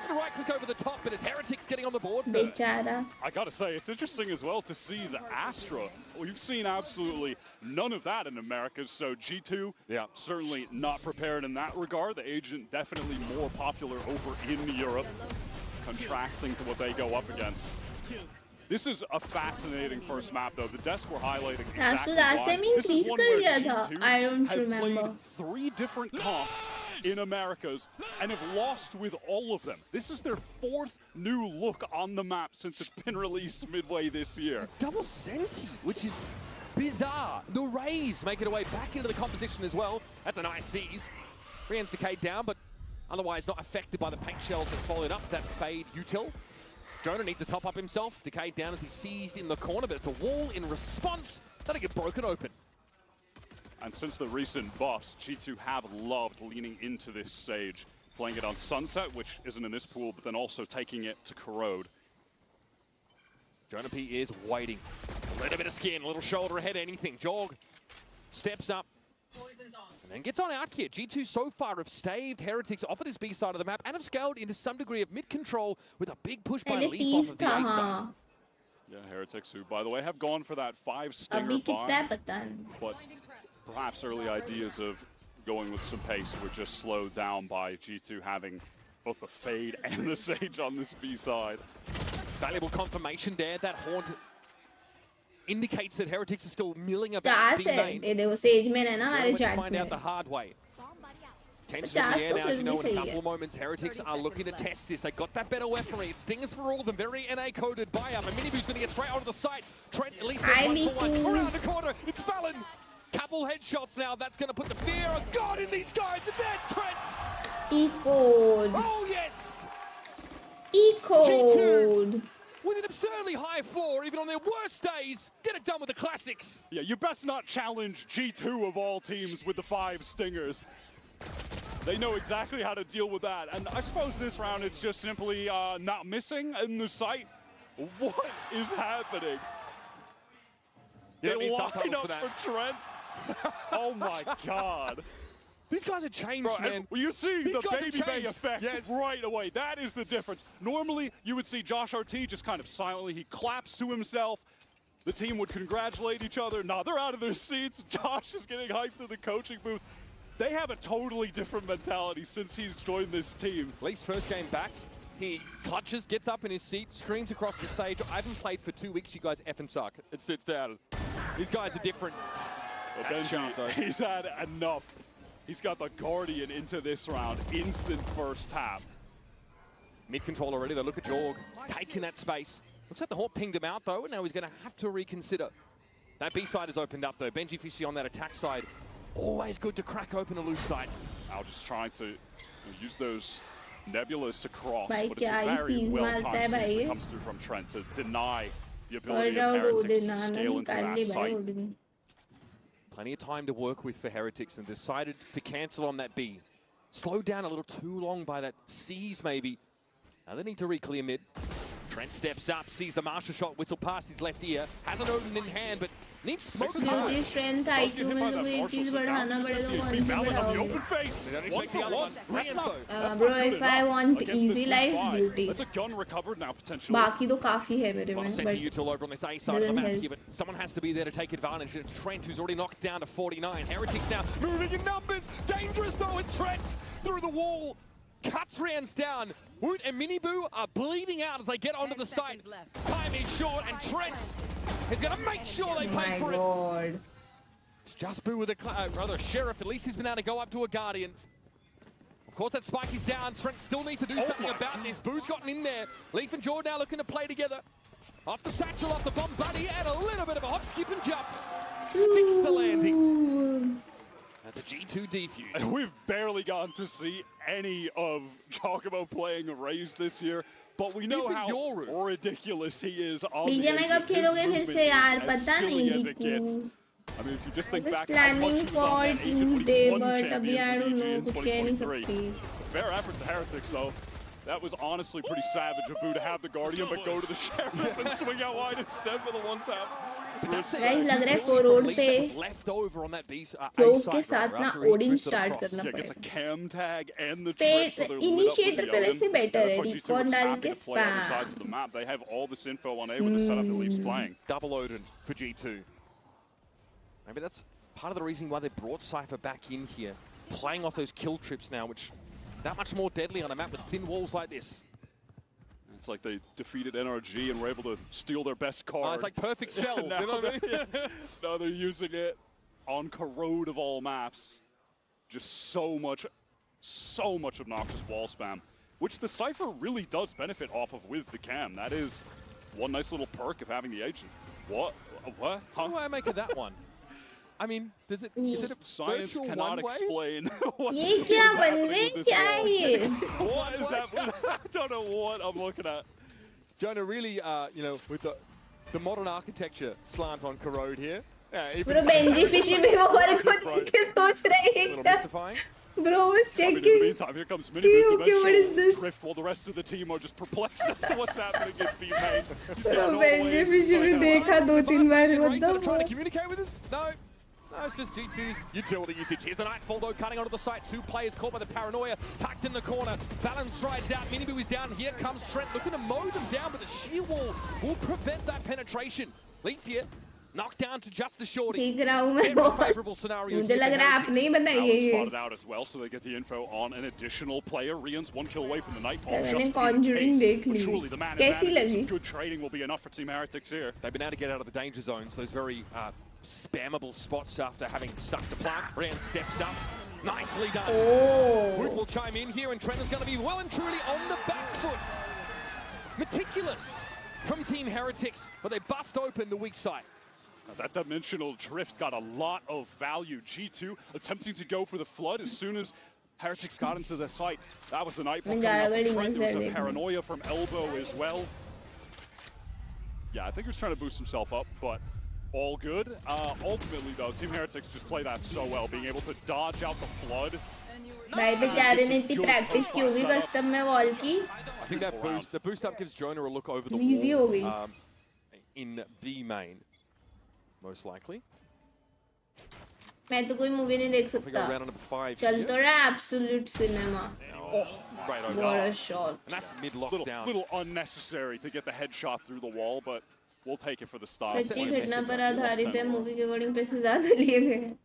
Right click over the top, but it's Heretics getting on the board first. I gotta say, it's interesting as well to see the Astra. We've seen absolutely none of that in America, so G2, certainly not prepared in that regard. The agent definitely more popular over in Europe, contrasting to what they go up against. This is a fascinating first map, though. The desk we're highlighting exactly why. This is one where G2 I don't have remember. played 3 different comps in Americas and have lost with all of them. This is their 4th new look on the map since it's been released midway this year. It's double Senti, which is bizarre. The Rays make it away back into the composition as well. That's a nice seize. Rian's decayed down, but otherwise not affected by the paint shells that followed up that fade util. Jonah needs to top up himself. Decay down as he's seized in the corner, but it's a wall in response. That'll get broken open. And since the recent buffs, G2 have loved leaning into this stage, playing it on Sunset, which isn't in this pool, but then also taking it to Corrode. Jonah P is waiting. A little bit of skin, a little shoulder ahead, anything. Jog steps up and then gets on out here. G2 so far have staved Heretics off of this B side of the map and have scaled into some degree of mid control with a big push by Leaf off of the A side. Yeah, Heretics, who, by the way, have gone for that 5 stinger buy, but perhaps early ideas of going with some pace were just slowed down by G2 having both the Fade and the Sage on this B side. Valuable confirmation there. That Haunt indicates that Heretics are still milling about B main. We'll find out the hard way. Tension in the air now, as you know, in a couple of moments. Heretics are looking to test this. They got that better weaponry. It's Stingers for all of them. Very NA-coded buy-up. And Minibu's going to get straight onto the site. Trent at least goes 1-for-1. Around the corner, it's Fallon. Couple headshots now. That's going to put the fear of God in these guys. And there's Trent. E-code. Oh, yes. E-code. With an absurdly high floor, even on their worst days, get it done with the classics. Yeah, you best not challenge G2 of all teams with the 5 stingers. They know exactly how to deal with that. And I suppose this round it's just simply not missing in the site. What is happening? Yeah, they line up for Trent. Oh my God. These guys have changed, bro, man. You see the Baby Bay effect right away. That is the difference. Normally, you would see Josh RT just kind of silently, he claps to himself. The team would congratulate each other. Nah, they're out of their seats. Josh is getting hyped to the coaching booth. They have a totally different mentality since he's joined this team. Lee's first game back, he clutches, gets up in his seat, screams across the stage. I haven't played for 2 weeks, you guys effing suck. It sits down. These guys are different. Well, Benji, he's had enough. He's got the Guardian into this round. Instant first tap. Mid control already, they look at Jorg, taking that space. Looks like the Hawk pinged him out though, and now he's gonna have to reconsider. That B side is opened up though. Benji Fishy on that attack side. Always good to crack open a loose side. Now just trying to use those nebulas to cross, but it's a very well-timed siege that comes through from Trent to deny the ability of Heretics to scale into that site. Plenty of time to work with for Heretics and decided to cancel on that B. Slowed down a little too long by that C's maybe. Now they need to re-clear mid. Trent steps up, sees the Marshall shot whistle past his left ear. Has an Odin in hand, but needs smoke to time. strength IQ में तो कोई चीज बढ़ाना पड़ेगा कौन सी बढ़ाओगे? They don't expect the other one. Bro, if I want easy life, beauty. That's a gun recovered now potentially. बाकी तो काफी है मेरे में, Sent to util over on this A side of the map here, but someone has to be there to take advantage. It's Trent, who's already knocked down to 49. Heretics now moving in numbers. Dangerous though, it's Trent through the wall. Cuts rounds down. Woot and Minibu are bleeding out as they get onto the site. Time is short, and Trent is going to make sure they pay for it. It's just Boo with a Sheriff. At least he's been able to go up to a Guardian. Of course, that spike is down. Trent still needs to do something about this. Boo's gotten in there. Leaf and Jordan now looking to play together. Off the satchel, off the bomb buddy, and a little bit of a hop, skip, and jump. Sticks the landing. That's a G2 defuse. And we've barely gotten to see any of Chocobo playing Raze this year, but we know how ridiculous he is on the बीजे में कब खेलोगे फिर से यार पता नहीं Biku. I mean, if you just think back planning for Tuesday, but अभी I don't know कुछ कह नहीं सकती. Fair effort to Heretics though. That was honestly pretty savage of Boo to have the Guardian but go to the Sheriff and swing out wide instead for the one tap. Guys, लग रहा है corrode पे joke के साथ ना Odin start करना पड़ेगा. फिर इनिशिएटर पे वैसे बेटर है रिकॉन डाल के spam. They have all this info on A with the setup that Leaf's playing. Double Odin for G2. Maybe that's part of the reason why they brought Cypher back in here, playing off those kill trips now, which that much more deadly on a map with thin walls like this. It's like they defeated NRG and were able to steal their best card. It's like perfect sell, you know what I mean? Now they're using it on Corrode of all maps. Just so much obnoxious wall spam, which the Cypher really does benefit off of with the cam. That is one nice little perk of having the agent. What? Huh? What do I make of that one? I mean, is it a science cannot explain what ये क्या बनवे क्या है ये? What is happening? I don't know what I'm looking at. Jonah really, you know, with the modern architecture slant on Corrode here. Bro, Benji Fishy भी वो वाले को देख के सोच रहे हैं little क्या? mystifying. Bro was I mean, in the checking. meantime, here comes Minibu Okay, what is Dimensional this? Drift while the rest of the team are just perplexed as to what's happening against B-Main. Bro, Benji Fishy भी देखा 2-3 बार मतलब. Trying to communicate with us? No. No, it's just G2's utility usage. Here's the Nightfall though, cutting onto the site. 2 players caught by the paranoia, tucked in the corner. Valen strides out, Minibu is down. Here comes Trent, looking to mow them down, but the sheer wall will prevent that penetration. Leaf here, knocked down to just the shorty. सीख रहा हूँ मैं बहुत. मुझे लग रहा है आप नहीं बताइए ये. Spotted out as well, so they get the info on an additional player. Rian's 1 kill away from the Nightfall. मैंने Conjuring देख ली. Surely the man कैसी लगी? good trading will be enough for Team Heretics here. They've been able to get out of the danger zones, those very spammable spots after having stuck the plant. Rian steps up. Nicely done. Oh. Wood will chime in here, and Trent is going to be well and truly on the back foot. Meticulous from Team Heretics, but they bust open the weak side. That dimensional drift got a lot of value. G2 attempting to go for the flood as soon as Heretics got into the site. That was the Nightfall coming up from Trent. There was a paranoia from Elbow as well. Yeah, I think he was trying to boost himself up, but all good. Ultimately, though, Team Heretics just play that so well, being able to dodge out the flood. भाई बेचारे ने इतनी practice की होगी custom में wall की. I think that the boost up gives Jonah a look over the Easy हो गई. wall in B main, most likely. मैं तो कोई मूवी नहीं देख सकता. चल तो रहा Absolute Cinema. Right over. What a shot. And that's mid lockdown. Little unnecessary to get the headshot through the wall, but we'll take it for the start. सच्ची घटना पर आधारित है मूवी के अकॉर्डिंग पैसे ज़्यादा लिए गए.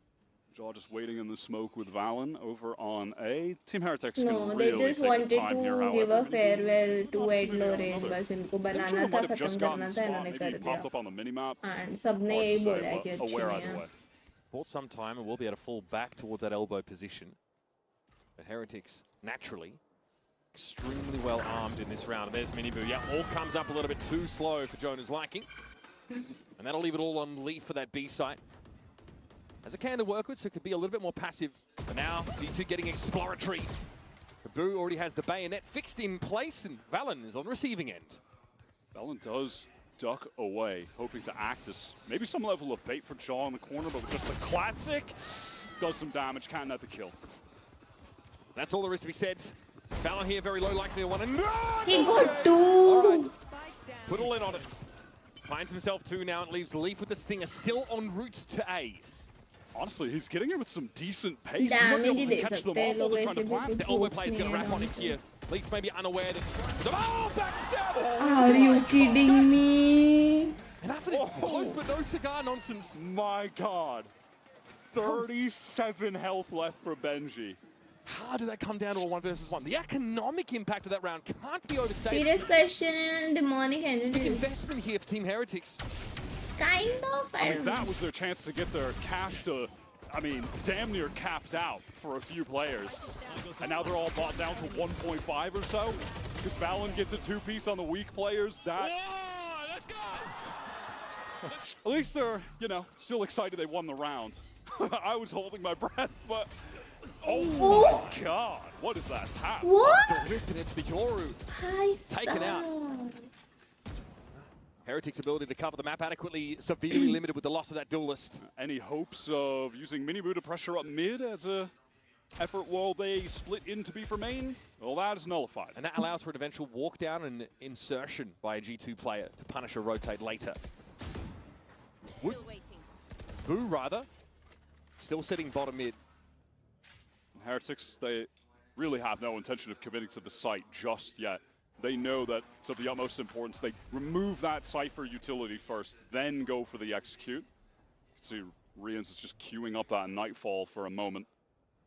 Jaw just waiting in the smoke with Valen over on A. Team Heretics No, can they really just take wanted time here, to give a however. farewell to Ed Lorraine. बस इनको बनाना था, might have खत्म just करना gotten था, spot. इन्होंने Maybe कर he popped दिया. up on the minimap. And सबने Hard to यही say, बोला है but कि अच्छी aware नहीं either है. way. Bought some time and we'll be able to fall back towards that elbow position. But Heretics, naturally, extremely well armed in this round. And there's Minibu. Yeah, all comes up a little bit too slow for Jonah's liking. And that'll leave it all on Leaf for that B site. As a can to work with, so it could be a little bit more passive. But now, G2 getting exploratory. Babu already has the bayonet fixed in place, and Valen is on the receiving end. Valen does duck away, hoping to act as maybe some level of bait for Jaw in the corner, but with just the classic, does some damage, can't net the kill. That's all there is to be said. Valen here, very low likely to one, and He got 2. Put all in on it. Finds himself 2 now and leaves Leaf with the Stinger still en route to A. Honestly, he's getting it with some decent pace. Damage he might be he able they to catch them सकते हैं off while लोग they're ऐसे trying to भी plan. The elbow player's going to wrap on it here. Leaf may be unaware that... Oh, backstab! Are you kidding me? And after this close but no cigar nonsense. My God. 37 health left for Benji. How did that come down to a 1 versus 1? The economic impact of that round can't be overstated. Serious question, demonic Big energy. investment here for Team Heretics. Kind of. I mean, that was their chance to get their cash to, I mean, damn near capped out for a few players. And now they're all bought down to 1.5 or so. Because Valen gets a 2-piece on the weak players. That. Whoa, let's go! At least they're, you know, still excited they won the round. I was holding my breath, but. Oh my God! What is that tap? What? The rip, and it's the Yoru taken out. Heretics' ability to cover the map adequately severely limited with the loss of that duelist. Any hopes of using Minibu to pressure up mid as a effort while they split into B for main? Well, that is nullified. And that allows for an eventual walk down and insertion by a G2 player to punish a rotate later. Boo, rather, still sitting bottom mid. Heretics, they really have no intention of committing to the site just yet. They know that it's of the utmost importance. They remove that Cypher utility first, then go for the execute. See, Rians is just queuing up that Nightfall for a moment.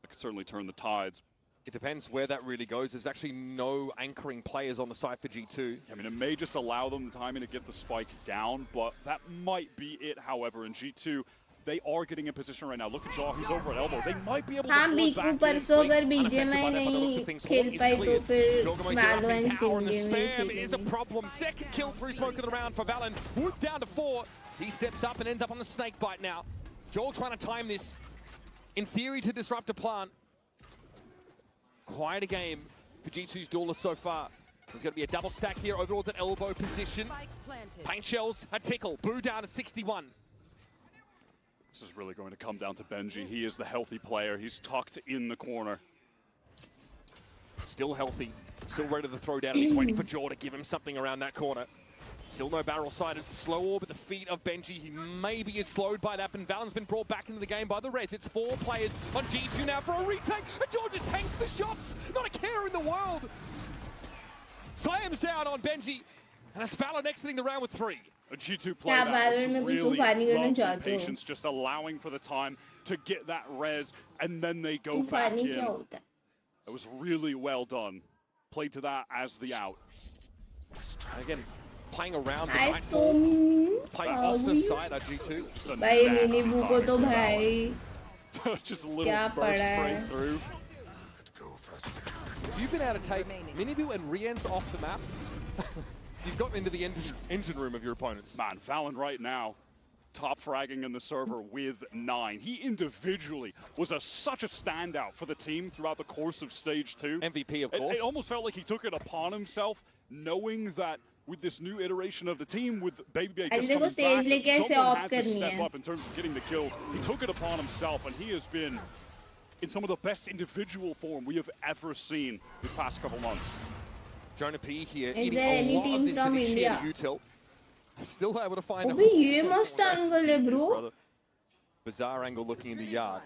That could certainly turn the tides. It depends where that really goes. There's actually no anchoring players on the site for G2. I mean, it may just allow them timing to get the spike down, but that might be it, however. In G2, they are getting in position right now. Look at Jaw, he's over at elbow. They might be able to pull it back परसों अगर BGMI नहीं खेल पाई तो फिर Valorant सिंगे में It is a problem. Second kill through smoke of the round for Valen. Wood down to 4. He steps up and ends up on the snake bite now. Joel trying to time this, in theory, to disrupt a plant. Quite a game for G2's duelist so far. There's going to be a double stack here over towards an elbow position. Paint shells, a tickle. Boo down to 61. This is really going to come down to Benji. He is the healthy player. He's tucked in the corner. Still healthy. Still ready to throw down. And he's waiting for Jaw to give him something around that corner. Still no barrel sighted. Slow orb at the feet of Benji. He maybe is slowed by that, and Valen's been brought back into the game by the Reds. It's 4 players on G2 now for a retake, and Jaw just tanks the shots. Not a care in the world. Slams down on Benji, and it's Valorant exiting the round with 3. A G2 player that was really lovely patience, just allowing for the time to get that res, and then they go back in. It was really well done. Played to that as the out. Again, playing around the nightfall, playing off the side of G2. Just a little burst straight through. If you've been able to take Minibu and Riens off the map, you've gotten into the engine room of your opponents. Man, Valen right now, top fragging in the server with 9. He individually was such a standout for the team throughout the course of Stage 2. MVP, of course. It almost felt like he took it upon himself, knowing that with this new iteration of the team, with Baby just coming back, someone had to step up in terms of getting the kills. He took it upon himself, and he has been in some of the best individual form we have ever seen this past couple months. Jonah P here eating a lot of this initiated util. Still able to find a bizarre angle looking in the yard.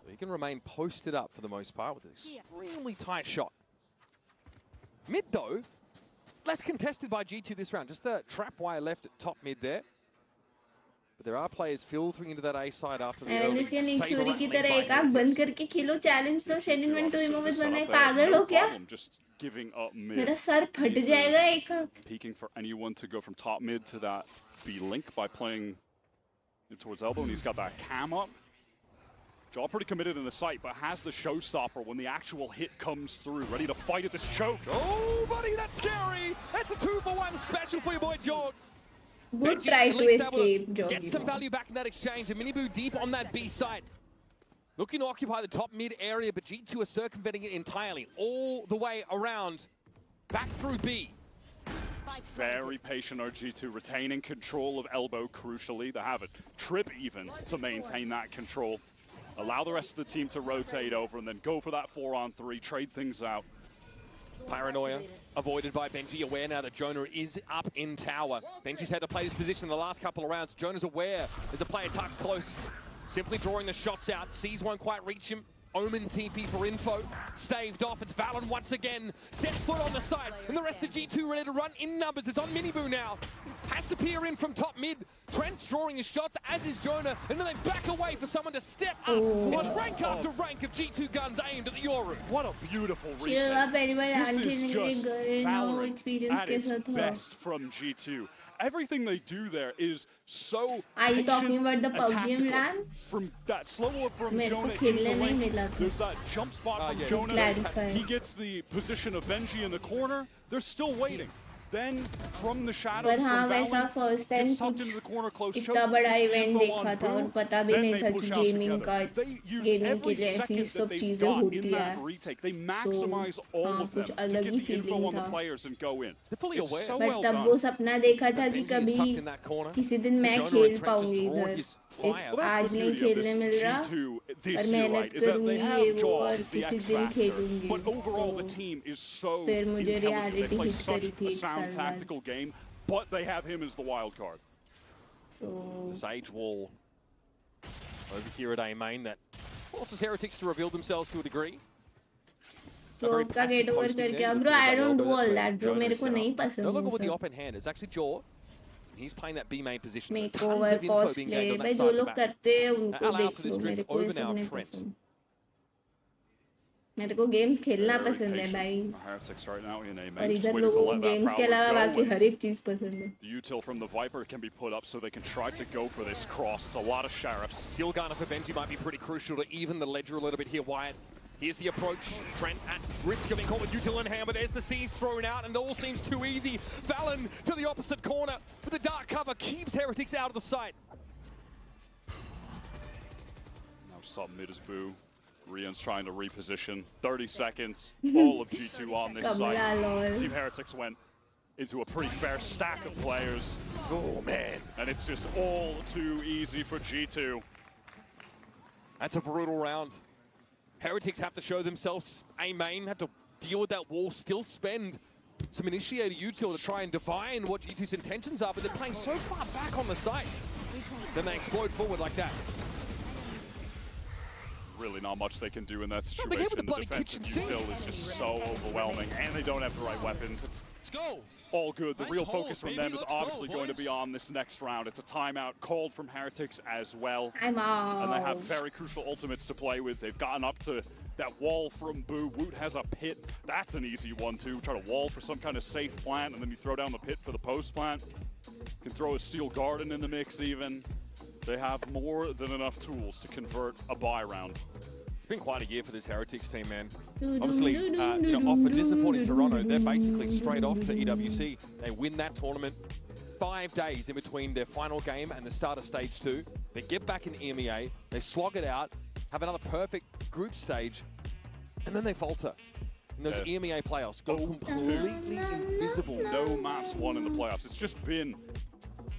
So he can remain posted up for the most part with an extremely tight shot. Mid though, less contested by G2 this round. Just the trap wire left at top mid there. But there are players filtering into that A side after the early just giving up mid. मेरा sir फट जाएगा एक Peeking for anyone to go from top mid to that B link by playing towards elbow, and he's got that cam up. Jaw pretty committed in the sight, but has the showstopper when the actual hit comes through, ready to fight at this choke. Oh, buddy, that's scary. That's a 2-for-1 special for your boy Jaw. Good try to escape, Jaw. Get some value back in that exchange, and Minibu deep on that B side. Looking to occupy the top mid area, but G2 are circumventing it entirely, all the way around, back through B. Very patient G2, retaining control of elbow crucially. They have a trip even to maintain that control. Allow the rest of the team to rotate over and then go for that 4-on-3, trade things out. Paranoia avoided by Benji, aware now that Jonah is up in tower. Benji's had to play this position in the last couple of rounds. Jonah's aware there's a player tucked close. Simply drawing the shots out. Seas won't quite reach him. Omen TP for info. Staved off. It's Valen once again. Sets foot on the side. And the rest of G2 ready to run in numbers. It's on Minibu now. Has to peer in from top mid. Trent's drawing his shots, as is Jonah. And then they back away for someone to step up. On rank after rank of G2 guns aimed at the Yoru. What a beautiful retake. This is just Valorant at its best from G2. Everything they do there is so. Are you talking about the PUBG land? From that slow orb from Jonah, there's that jump spot from Jonah. He gets the position of Benji in the corner. They're still waiting. Then from the shadows, gets tucked into the corner close. इतना बड़ा event देखा था और पता भी नहीं था कि गेमिंग के लिए ऐसी सब चीजें होती है. So हाँ कुछ अलग ही फीलिंग था. But तब वो सपना देखा था कि कभी किसी दिन मैं खेल पाऊंगी इधर. आज नहीं खेलने मिल रहा और मेहनत करूंगी ये वो और किसी दिन खेलूंगी. फिर मुझे रियलिटी हिट करी थी एक साल बाद. Tactical game, but they have him as the wild card. So the Sage Wall over here at A main that forces Heretics to reveal themselves to a degree. Bro, का get over करके bro, I don't do all that, bro. मेरे को नहीं पसंद. Now look at the open hand. It's actually Jaw. He's playing that B main position. Makeover, cosplay, मैं जो लोग करते हैं उनको देख लो. मेरे को ये सब नहीं पसंद. मेरे को गेम्स खेलना पसंद है भाई. और इधर लोगों को गेम्स के अलावा बाकी हर एक चीज पसंद है. The util from the Viper can be put up so they can try to go for this cross. It's a lot of sheriffs. Steel Gunner for Benji might be pretty crucial to even the ledger a little bit here, Wyatt. Here's the approach. Trent at risk of being caught with util in hand, but there's the C's thrown out and it all seems too easy. Valen to the opposite corner with the dark cover keeps Heretics out of the sight. Now sub mid is Boo. Rian's trying to reposition. 30 seconds, all of G2 on this side. Team Heretics went into a pretty fair stack of players. Oh, man. And it's just all too easy for G2. That's a brutal round. Heretics have to show themselves A main, have to deal with that wall, still spend some initiator util to try and divine what G2's intentions are, but they're playing so far back on the site. Then they explode forward like that. Really not much they can do in that situation. The defensive util is just so overwhelming, and they don't have the right weapons. Let's go. All good. The real focus from them is obviously going to be on this next round. It's a timeout called from Heretics as well. And they have very crucial ultimates to play with. They've gotten up to that wall from Boo. Woot has a pit. That's an easy one too. Try to wall for some kind of safe plant, and then you throw down the pit for the post plant. You can throw a steel garden in the mix even. They have more than enough tools to convert a buy round. It's been quite a year for this Heretics team, man. Obviously, off a disappointing Toronto, they're basically straight off to EWC. They win that tournament 5 days in between their final game and the start of stage 2. They get back in EMEA, they slog it out, have another perfect group stage, and then they falter. And those EMEA playoffs go completely invisible. No maps won in the playoffs. It's just been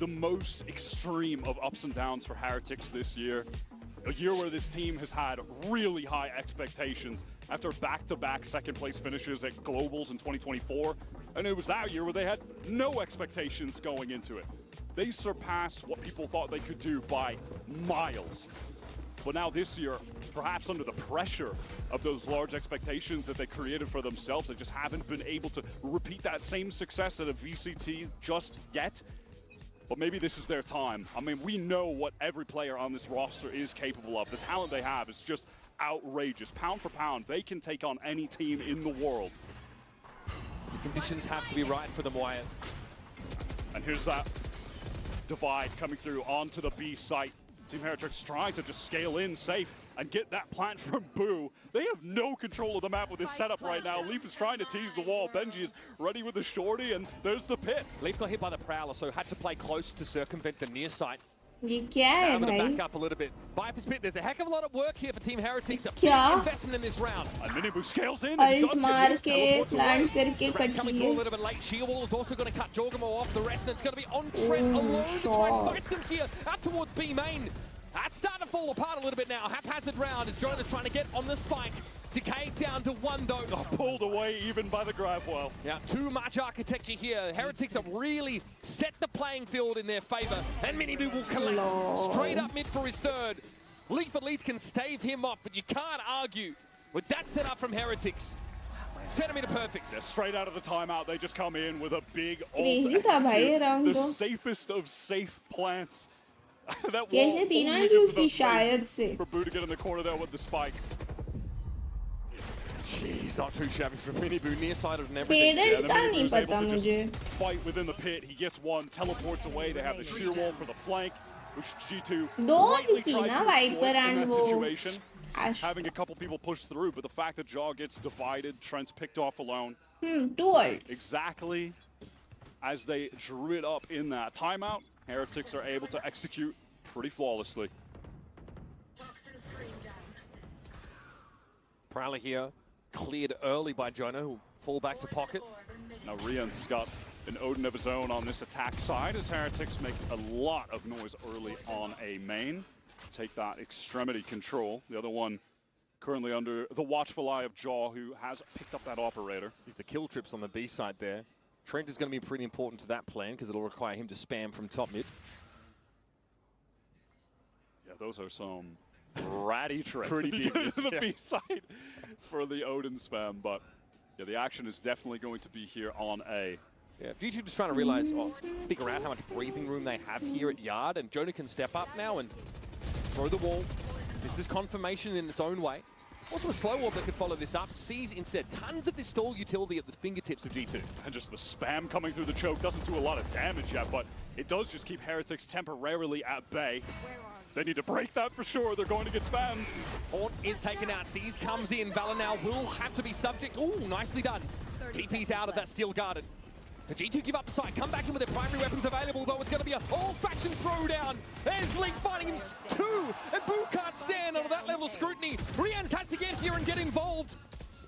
the most extreme of ups and downs for Heretics this year. A year where this team has had really high expectations after back-to-back second-place finishes at Globals in 2024. And it was that year where they had no expectations going into it. They surpassed what people thought they could do by miles. But now this year, perhaps under the pressure of those large expectations that they created for themselves, they just haven't been able to repeat that same success at a VCT just yet. But maybe this is their time. I mean, we know what every player on this roster is capable of. The talent they have is just outrageous. Pound for pound, they can take on any team in the world. The conditions have to be right for them, Wyatt. And here's that divide coming through onto the B site. Team Heretics trying to just scale in safe and get that plant from Boo. They have no control of the map with this setup right now. Leaf is trying to tease the wall. Benji is ready with the shorty, and there's the pit. Leaf got hit by the Prowler, so had to play close to circumvent the near site. ये क्या है I'm going to भाई? back up a little bit. Viper's pit, there's a heck of a lot of work here for Team Heretics. A big क्या? investment in this round. And Minibu scales in Alt and does मार get के his teleports plant away. करके cut Coming through a little bit late. Sheer Wall is also going to cut Jorgamo off the rest, and it's going to be on Trent alone to try and fight them here out towards B main. That's starting to fall apart a little bit now. Haphazard round as Jonas trying to get on the spike. Decay down to 1 though. Oh, pulled away even by the grab well. Yeah, too much architecture here. Heretics have really set the playing field in their favor, and Minibu will collapse straight up mid for his third. Leaf at least can stave him off, but you can't argue with that setup from Heretics. Centimeter perfect. Yeah, straight out of the timeout, they just come in with a big ult. Crazy था भाई ये round The तो. safest of safe plants. That ये wall इसने तीनों only ही gives use की enough शायद space से. for Boo to get in the corner there with the spike. Jeez, not too shabby for Minibu, near side of everything. Faded का नहीं Minibu's able पता to just मुझे. fight within the pit. He gets one, teleports away. They have the sheer wall for the flank, which G2 दो rightly थी tried ना to Viper exploit in and that वो situation. Ash. Having a couple people push through, but the fact that Jaw gets divided, Trent's picked off alone. 2 ults. Exactly as they drew it up in that timeout, Heretics are able to execute pretty flawlessly. Prowler here, cleared early by Jonah, who'll fall back to pocket. Now Rian's got an Odin of his own on this attack side as Heretics make a lot of noise early on A main. Take that extremity control. The other one currently under the watchful eye of Jaw, who has picked up that operator. He's the kill trips on the B side there. Trent is going to be pretty important to that plan because it'll require him to spam from top mid. Yeah, those are some ratty tricks. Pretty big. To the B side for the Odin spam, but yeah, the action is definitely going to be here on A. Yeah, G2 just trying to realize, figure out how much breathing room they have here at Yard, and Jonah can step up now and throw the wall. This is confirmation in its own way. Also a slow orb that could follow this up. Sees instead tons of this stall utility at the fingertips of G2. And just the spam coming through the choke doesn't do a lot of damage yet, but it does just keep Heretics temporarily at bay. They need to break that for sure. They're going to get spammed. Haunt is taken out. Seas comes in. Valor now will have to be subject. Ooh, nicely done. TP's out of that steel garden. The G2 give up the side, come back in with their primary weapons available, though it's going to be an old-fashioned throwdown. There's Link fighting him too, and Boo can't stand under that level of scrutiny. Rians has to get here and get involved.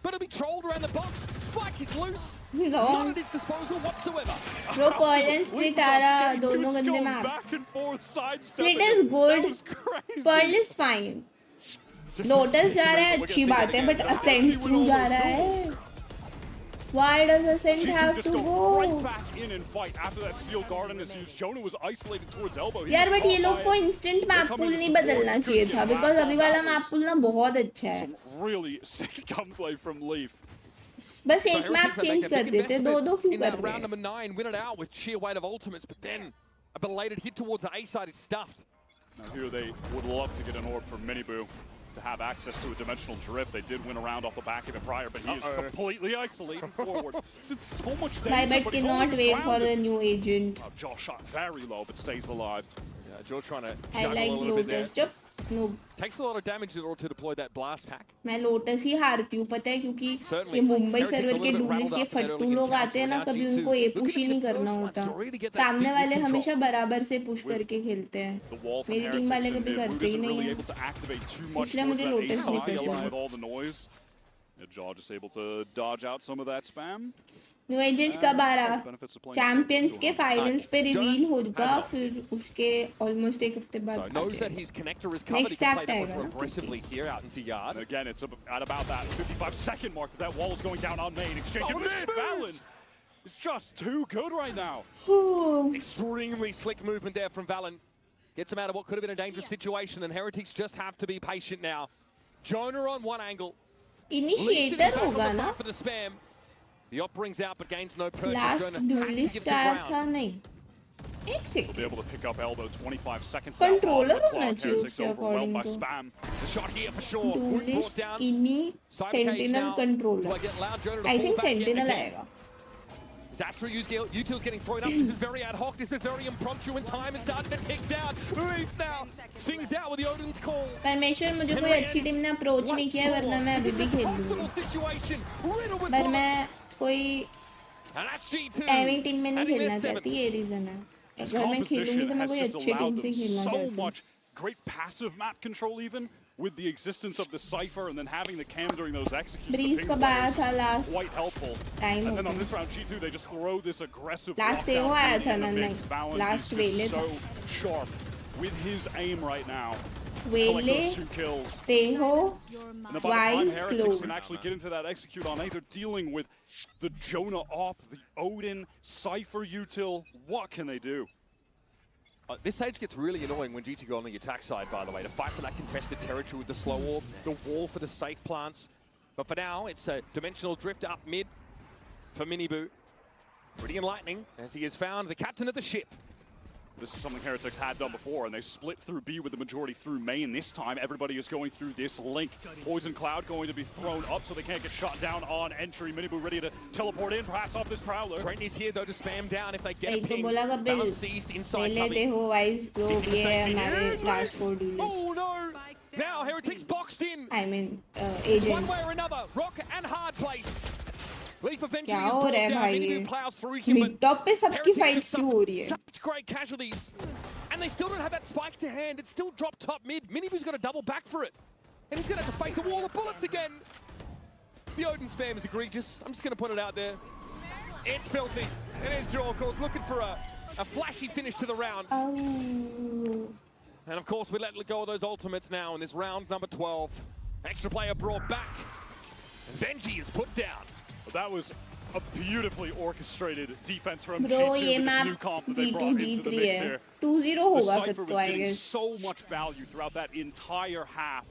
But he'll be trolled around the box. Spike is loose. Not at his disposal whatsoever. Bro, Pearl and Split आ रहा, दोनों गंदे maps. Split is good. Pearl is fine. Lotus जा रहा है, अच्छी बात है, but Ascent क्यों जा रहा है? Why does Ascent have to go? Right back in and fight after that steel garden is used. Jonah was isolated towards elbow. यार but ये लोग को instant map pool नहीं बदलना चाहिए था because अभी वाला map pool ना बहुत अच्छा है. Really sick gunplay from Leaf. बस एक map change कर देते, दो क्यों कर रहे हैं? Round number 9, win it out with sheer weight of ultimates, but then a belated hit towards the A side is stuffed. Now here they would love to get an orb from Miniboo to have access to a dimensional drift. They did win a round off the back of it prior, but he is completely isolated forward. It's so much damage. My bet cannot wait for the new agent. Oh, Jaw shot very low, but stays alive. Yeah, Jaw trying to I like Lotus. No. Takes a lot of damage in order to deploy that blast pack. मैं lotus ही हारती हूँ, पता है, क्योंकि ये Mumbai server के डूलिस के फट्टू लोग आते हैं ना, कभी उनको ए पुश ही नहीं करना होता. सामने वाले हमेशा बराबर से पुश करके खेलते हैं. मेरी टीम वाले कभी करते ही नहीं हैं. इसलिए मुझे लोटस नहीं पसंद. Jaw just able to dodge out some of that spam. New agent कब आ रहा? चैंपियंस के फाइनल्स पे रिवील होगा, फिर उसके ऑलमोस्ट एक हफ्ते बाद नेक्स्ट एक्ट आएगा. Again, it's at about that 55-second mark that wall is going down on main. Exchange of mid. Valen is just too good right now. Extremely slick movement there from Valen. Gets him out of what could have been a dangerous situation, and Heretics just have to be patient now. Jonah on one angle. Initiator होगा ना? The op brings out but gains no purchase. Last duelist आया था नहीं. एक second. Be able to pick up elbow 25 seconds. Controller होना चाहिए उसके according to. The shot here for sure. Duelist ini Sentinel controller. I think Sentinel आएगा. After Util's getting thrown up. This is very ad hoc. This is very impromptu, and time is starting to tick down. Leaf now sings out with the Odin's call. परमेश्वर, मुझे कोई अच्छी team ने approach नहीं किया, वरना मैं अभी भी खेल लूँगी. पर मैं कोई एवी टीम में नहीं खेलना चाहती, ये रीजन है. अगर मैं खेलूँगी तो मैं कोई अच्छी टीम से खेलना चाहती हूँ. Great passive map control even. With the existence of the Cypher and then having the cam during those executes, Breeze कब आया था last? Quite helpful. Time and then on this round, G2 they just throw this aggressive. Last day वो आया था ना, नहीं. Last वेले था. So sharp with his aim right now. वेले, तेहो, Wise, Heretics can actually get into that execute on A. They're dealing with the Jonah op, the Odin, Cypher util. What can they do? This stage gets really annoying when G2 go on the attack side, by the way, to fight for that contested territory with the slow orb, the wall for the safe plants. But for now, it's a dimensional drift up mid for Miniboo. Pretty enlightening, as he has found the captain of the ship. This is something Heretics had done before, and they split through B with the majority through main. This time, everybody is going through this link. Poison Cloud going to be thrown up so they can't get shot down on entry. Miniboo ready to teleport in, perhaps off this Prowler. Trendy's here, though, to spam down if they get a ping. Seized inside coming. Wise Globe, yeah, last 4 duels. Oh, no! Now, Heretics boxed in. I mean, agent. One way or another, rock and hard place. Leaf eventually क्या is हो brought रहा है down. भाई? Miniboo plows through him, Mid top पे सबकी fights क्यों हो रही है? Such great casualties, and they still don't have that spike to hand. It's still dropped top mid. Miniboo's got to double back for it, and he's going to have to face a wall of bullets again. The Odin spam is egregious. I'm just going to put it out there. It's filthy. It is Jaw, of course, looking for a flashy finish to the round. Oh. And of course, we let go of those ultimates now in this round number 12. Extra player brought back, and Benji is put down. That was a beautifully orchestrated defense from Bro, G2 ये with this map new comp that they brought into the mix here. 2-0 The होगा फिर Cypher तो was I getting guess. so much value throughout that entire half.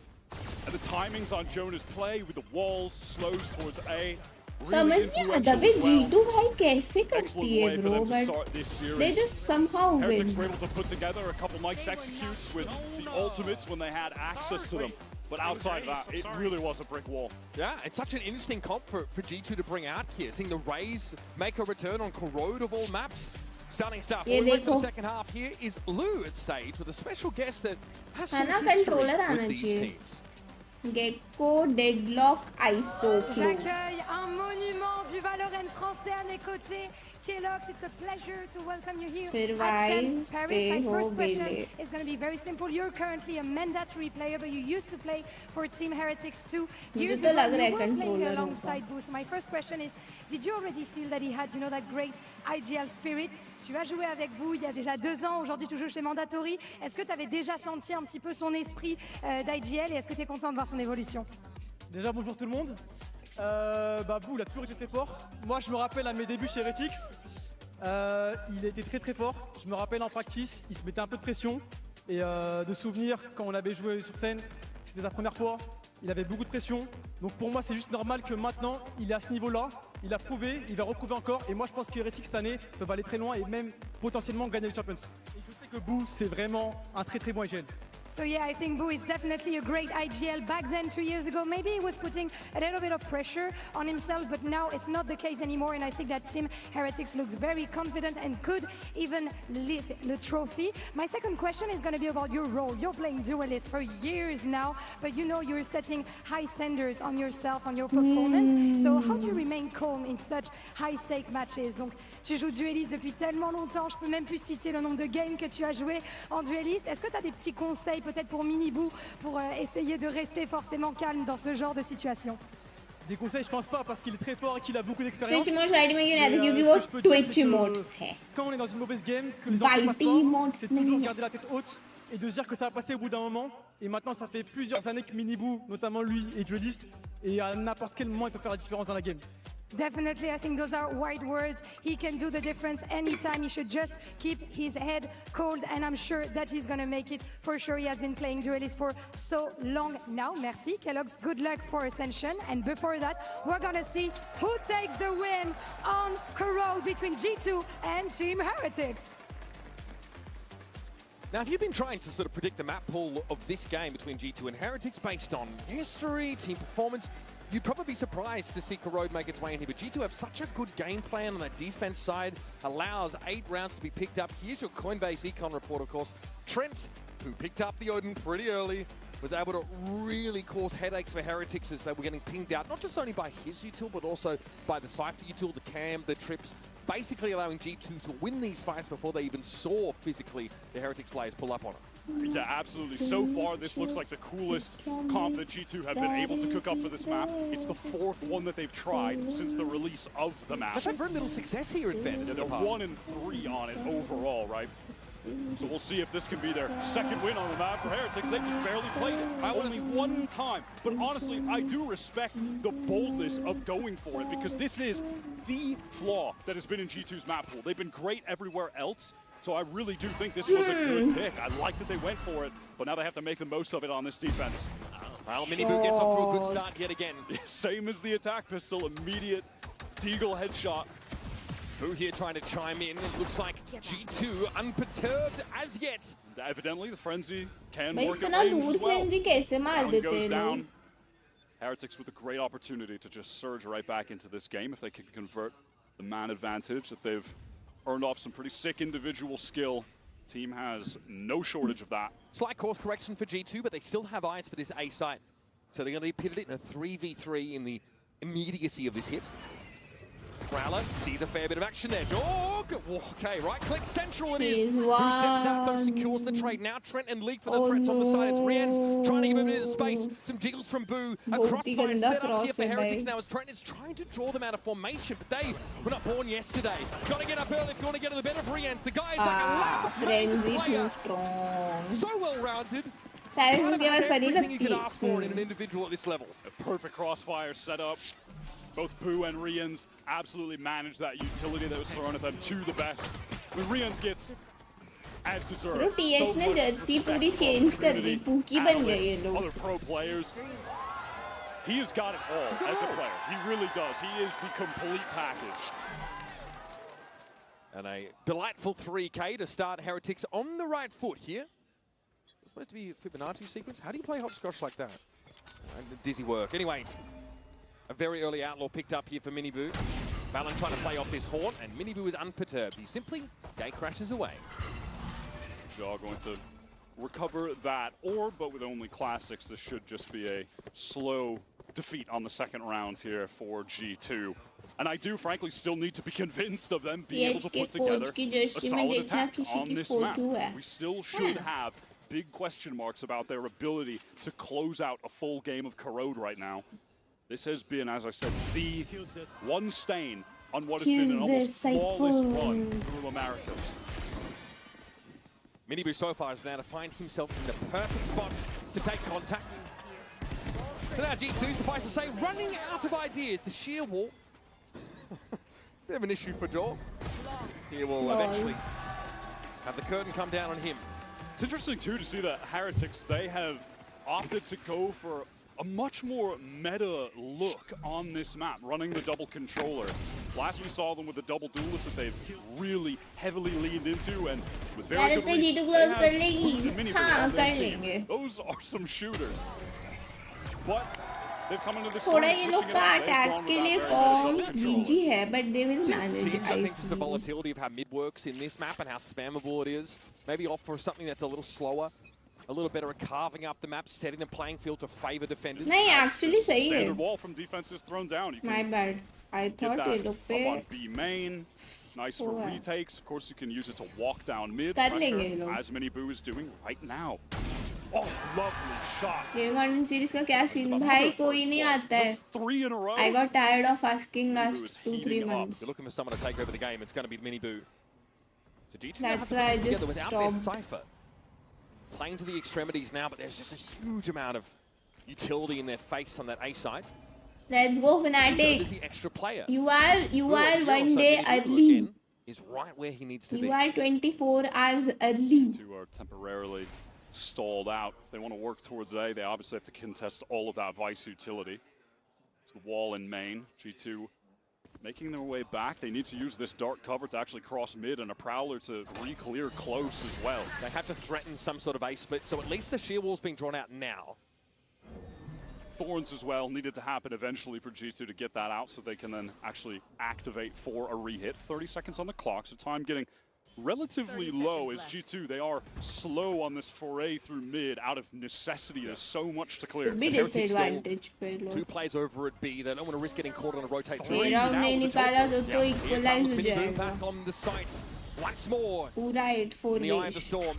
And the timings on Jonah's play with the walls slows towards A. समझ नहीं आता बे G2 भाई कैसे करती है bro, but they just somehow win. Heretics were able to put together a couple nice executes with the ultimates when they had access to them. But outside of that, it really was a brick wall. Yeah, it's such an interesting comp for G2 to bring out here. Seeing the Rays make a return on Corrode of all maps. Stunning stuff. ये Well, for the देखो. second half here is Lou at stage with a special guest that has है some ना, history controller with आना these चाहिए. teams. Gecko, Deadlock, ISO. J'accueille un monument du Valorant français à mes côtés. Sherlock, it's a pleasure to welcome you here फिर at why Champs Paris. stay My हो first question बेले? is going to be very simple. You're currently a mandatory player, but you used to play for Team Heretics 2 years तो ago. लग रहा है You were playing controller होगा. alongside Boo. So my first question is, did you already feel that he had, that great IGL spirit? Tu as joué avec Boo il y a déjà 2 ans. Aujourd'hui, tu joues chez Mandatory. Est-ce que tu avais déjà senti un petit peu son esprit d'IGL et est-ce que tu es content de voir son évolution? Déjà, bonjour tout le monde. Boo, il a toujours été très fort. Moi, je me rappelle à mes débuts chez Heretics, il était très très fort. Je me rappelle en practice, il se mettait un peu de pression. Et de souvenirs, quand on avait joué sur scène, c'était sa première fois. Il avait beaucoup de pression. Donc pour moi, c'est juste normal que maintenant, il est à ce niveau-là. Il a prouvé, il va reprouver encore. Et moi, je pense que Heretics cette année peuvent aller très loin et même potentiellement gagner le Champions. Et je sais que Boo, c'est vraiment un très très bon IGL. So yeah, I think Boo is definitely a great IGL. Back then, 2 years ago, maybe he was putting a little bit of pressure on himself, but now it's not the case anymore. And I think that Team Heretics looks very confident and could even lift the trophy. My second question is going to be about your role. You're playing Duelist for years now, but you're setting high standards on yourself, on your performance. So how do you remain calm in such high-stake matches? Donc, tu joues Duelist depuis tellement longtemps, je peux même plus citer le nombre de games que tu as joué en Duelist. Est-ce que tu as des petits conseils peut-être pour Miniboo pour essayer de rester forcément calme dans ce genre de situation? Des conseils, je pense pas, parce qu'il est très fort et qu'il a beaucoup d'expérience. Twitch emotes wide में क्यों नहीं आते? क्योंकि वो Twitch emotes है. Quand on est dans une mauvaise game, que les autres passent pas, c'est toujours garder la tête haute et de se dire que ça va passer au bout d'un moment. Et maintenant, ça fait plusieurs années que Miniboo, notamment lui, est dueliste. Et à n'importe quel moment, il peut faire la différence dans la game. Definitely, I think those are wide words. He can do the difference anytime. He should just keep his head cold, and I'm sure that he's going to make it for sure. He has been playing Duelist for so long now. Merci, Kellogg's. Good luck for Ascension. And before that, we're going to see who takes the win on Corrode between G2 and Team Heretics. Now, if you've been trying to sort of predict the map pool of this game between G2 and Heretics based on history, team performance, you'd probably be surprised to see Corrode make its way in here. But G2 have such a good game plan on that defense side, allows 8 rounds to be picked up. Here's your Coinbase econ report, of course. Trent, who picked up the Odin pretty early, was able to really cause headaches for Heretics as they were getting pinged out, not just only by his util, but also by the Cypher util, the cam, the trips, basically allowing G2 to win these fights before they even saw physically the Heretics players pull up on it. Yeah, absolutely. So far, this looks like the coolest comp that G2 have been able to cook up for this map. It's the 4th one that they've tried since the release of the map. They've had very little success here in Fed. Yeah, they're 1 and 3 on it overall, right? So we'll see if this can be their second win on the map for Heretics. They just barely played it. Only one time. But honestly, I do respect the boldness of going for it because this is the flaw that has been in G2's map pool. They've been great everywhere else. So I really do think this was a good pick. I like that they went for it, but now they have to make the most of it on this defense. Well, Miniboo gets off to a good start yet again. Same as the attack pistol, immediate Deagle headshot. Boo here trying to chime in. It looks like G2 unperturbed as yet. And evidently, the frenzy can भाई work इतना at range दूर as well. frenzy कैसे मार Round देते goes हैं down. लोग? Heretics with a great opportunity to just surge right back into this game if they can convert the man advantage that they've earned off some pretty sick individual skill. Team has no shortage of that. Slight course correction for G2, but they still have eyes for this A site. So they're going to be pitted in a 3v3 in the immediacy of this hit. Prowler sees a fair bit of action there. Dog! Okay, right click central it is. Who steps out though, secures the trade. Now Trent and League for the threats on the side. It's Rienz trying to give him a bit of space. Some jiggles from Boo. A crossfire set up here for Heretics now as Trent is trying to draw them out of formation, but they were not born yesterday. Got to get up early if you want to get to the better of Rienz. The guy is like a lap-made player. Strong. So well-rounded. Everything you can ask for in an individual at this level. A perfect crossfire setup. Both Boo and Rienz absolutely managed that utility that was thrown at them to the best. When Rienz gets as deserved. TH ने Jersey पूरी change कर दी, pookie बन गए ये लोग. Other pro players. He has got it all as a player. He really does. He is the complete package. And a delightful 3K to start Heretics on the right foot here. It's supposed to be a Fibonacci sequence. How do you play hopscotch like that? And dizzy work. Anyway, a very early outlaw picked up here for Miniboo. Valorant trying to play off this horn, and Miniboo is unperturbed. He simply gate crashes away. Jaw going to recover that orb, but with only classics, this should just be a slow defeat on the second rounds here for G2. And I do, frankly, still need to be convinced of them being able to put PH के together coach की a jersey में solid देखना attack किसी on की this map. photo है. We still should have big question marks about their ability to close out a full game of Corrode right now. This has been, as I said, the one stain on what has been an almost flawless run through Americas. Minibu so far is now to find himself in the perfect spots to take contact. So now G2, suffice to say, running out of ideas. The sheer wall. Bit of an issue for Jaw. He will eventually have the curtain come down on him. It's interesting, too, to see that Heretics, they have opted to go for a much more meta look on this map, running the double controller. Last we saw them with the double duelist that they've really heavily leaned into, and with very good reason, they have proven mini on their team. Those are some shooters. But they've come into this थोड़ा ये लोग का attack के लिए कौन GG है, but they will manage it. I think just the volatility of how mid works in this map and how spammable it is. Maybe opt for something that's a little slower, a little better at carving up the map, setting the playing field to favor defenders. नहीं, actually सही है. Standard wall from defense is thrown down. My bad. I thought ये लोग पे on B main. Nice for retakes. Of course, you can use it to walk down mid. कर लेंगे ये लोग. As Minibu is doing right now. Oh, lovely shot. Game Garden series का क्या scene? भाई कोई नहीं आता है. 3 in a row. I got tired of asking last 2-3 months. If you're looking for someone to take over the game, it's going to be Minibu. So G2 That's why I just without their Cypher. Playing to the extremities now, but there's just a huge amount of utility in their face on that A side. Let's go, Fnatic. Is the extra player. You are one day early. Is right where he needs to be. You are 24 hours early. Two are temporarily stalled out. If they want to work towards A, they obviously have to contest all of that Vice utility. It's the wall in main. G2 making their way back. They need to use this dark cover to actually cross mid and a Prowler to re-clear close as well. They have to threaten some sort of A split, so at least the sheer wall's being drawn out now. Thorns as well needed to happen eventually for G2 to get that out so they can then actually activate for a re-hit. 30 seconds on the clock, so time getting relatively low as G2. They are slow on this foray through mid out of necessity. There's so much to clear. Big disadvantage पे लोग. 2 plays over at B. They don't want to risk getting caught on a rotate. ये round नहीं निकाला तो equalize हो जाएगा. Back on the site once more. पूरा 8-4 in the eye of the storm.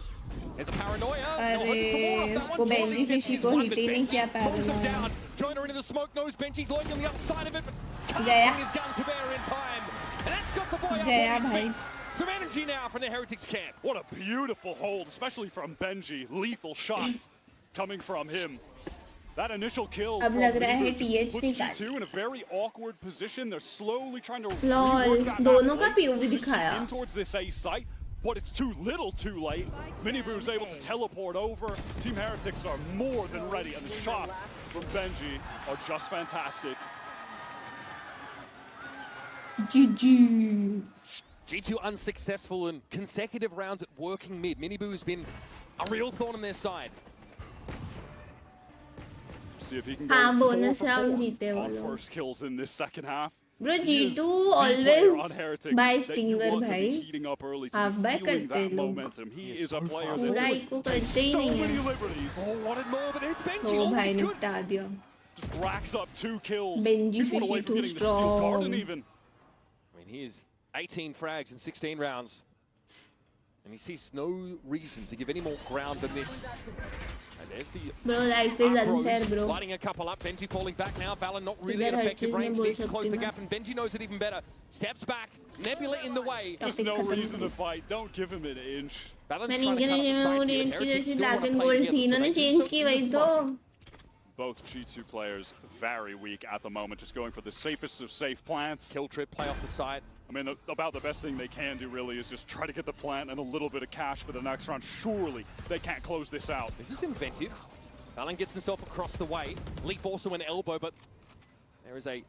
There's a paranoia. अरे उसको Benji fishy को हिट ही नहीं किया paranoia. Jonah into the smoke nose. Benji's lurking on the upside of it, but गया. his gun to bear in time. And that's got the boy up गया on his भाई. feet. Some energy now from the Heretics camp. What a beautiful hold, especially from Benji. Lethal shots coming from him. That initial kill अब लग रहा है TH puts निकाल. G2 in a very awkward position. They're slowly trying to lol rework that दोनों का map POV दिखाया. in towards this A site, but it's too little too late. Minibu's able to teleport over. Team Heretics are more than ready, and the shots from Benji are just fantastic. GG. G2 unsuccessful in consecutive rounds at working mid. Minibu has been a real thorn on their side. See if he can go हाँ 4 bonus for round 4 जीते वो on लोग. first kills in this second half. Bro He is G2 the player on always Heretics by that you stinger want to be भाई. heating up early to Half be back feeling करते that लोग. momentum. He is a player पूरा that eco takes करते ही so नहीं many है. liberties. Oh, wanted more, but it's Benji. O Oh, भाई good. निपटा दिया. Just racks up 2 kills. Benji He's one fishy away from too getting the steel garden strong. even. I mean, he is 18 frags in 16 rounds. And he sees no reason to give any more ground than this. And there's the Bro life is unfair bro. lighting a couple up. Benji falling back now. Valorant not really इधर an her effective चीज में range. बोल Needs to close सकती the हूँ. gap, and Benji knows it even better. Steps back. Nebula in the way. There's no reason to fight. Don't give him an inch. मैं नहीं कह रही हूँ ऑडियंस की जैसी ब्लैक एंड गोल्ड थी इन्होंने चेंज की वही तो. Both G2 players very weak at the moment, just going for the safest of safe plants. Kill trip, play off the side. I mean, about the best thing they can do really is just try to get the plant and a little bit of cash for the next round. Surely they can't close this out. This is inventive. Valen gets himself across the way. Leaf also an elbow, but there is a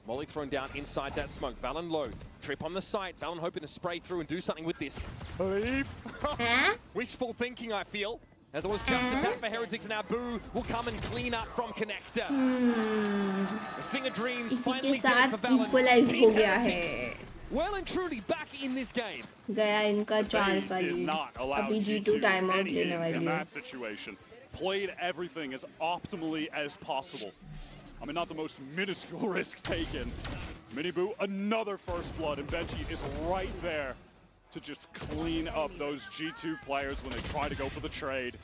molly thrown down inside that smoke. Valen low. Trip on the site. Valen hoping to spray through and do something with this. Leaf. Wishful thinking, I feel. As it was just the tap for Heretics, and Abu will come and clean up from Connector. The Stinger Dreams इसी के finally साथ dead for Valen. equalize Team हो गया Heretics है. well and truly back in this game. गया इनका 4 का They did lead. not allow अभी G2 G2 time out any लेने in वाली है. that situation. Played everything as optimally as possible. I mean, not the most minuscule risk taken. Miniboo, another first blood, and Benji is right there to just clean up those G2 players when they try to go for the trade.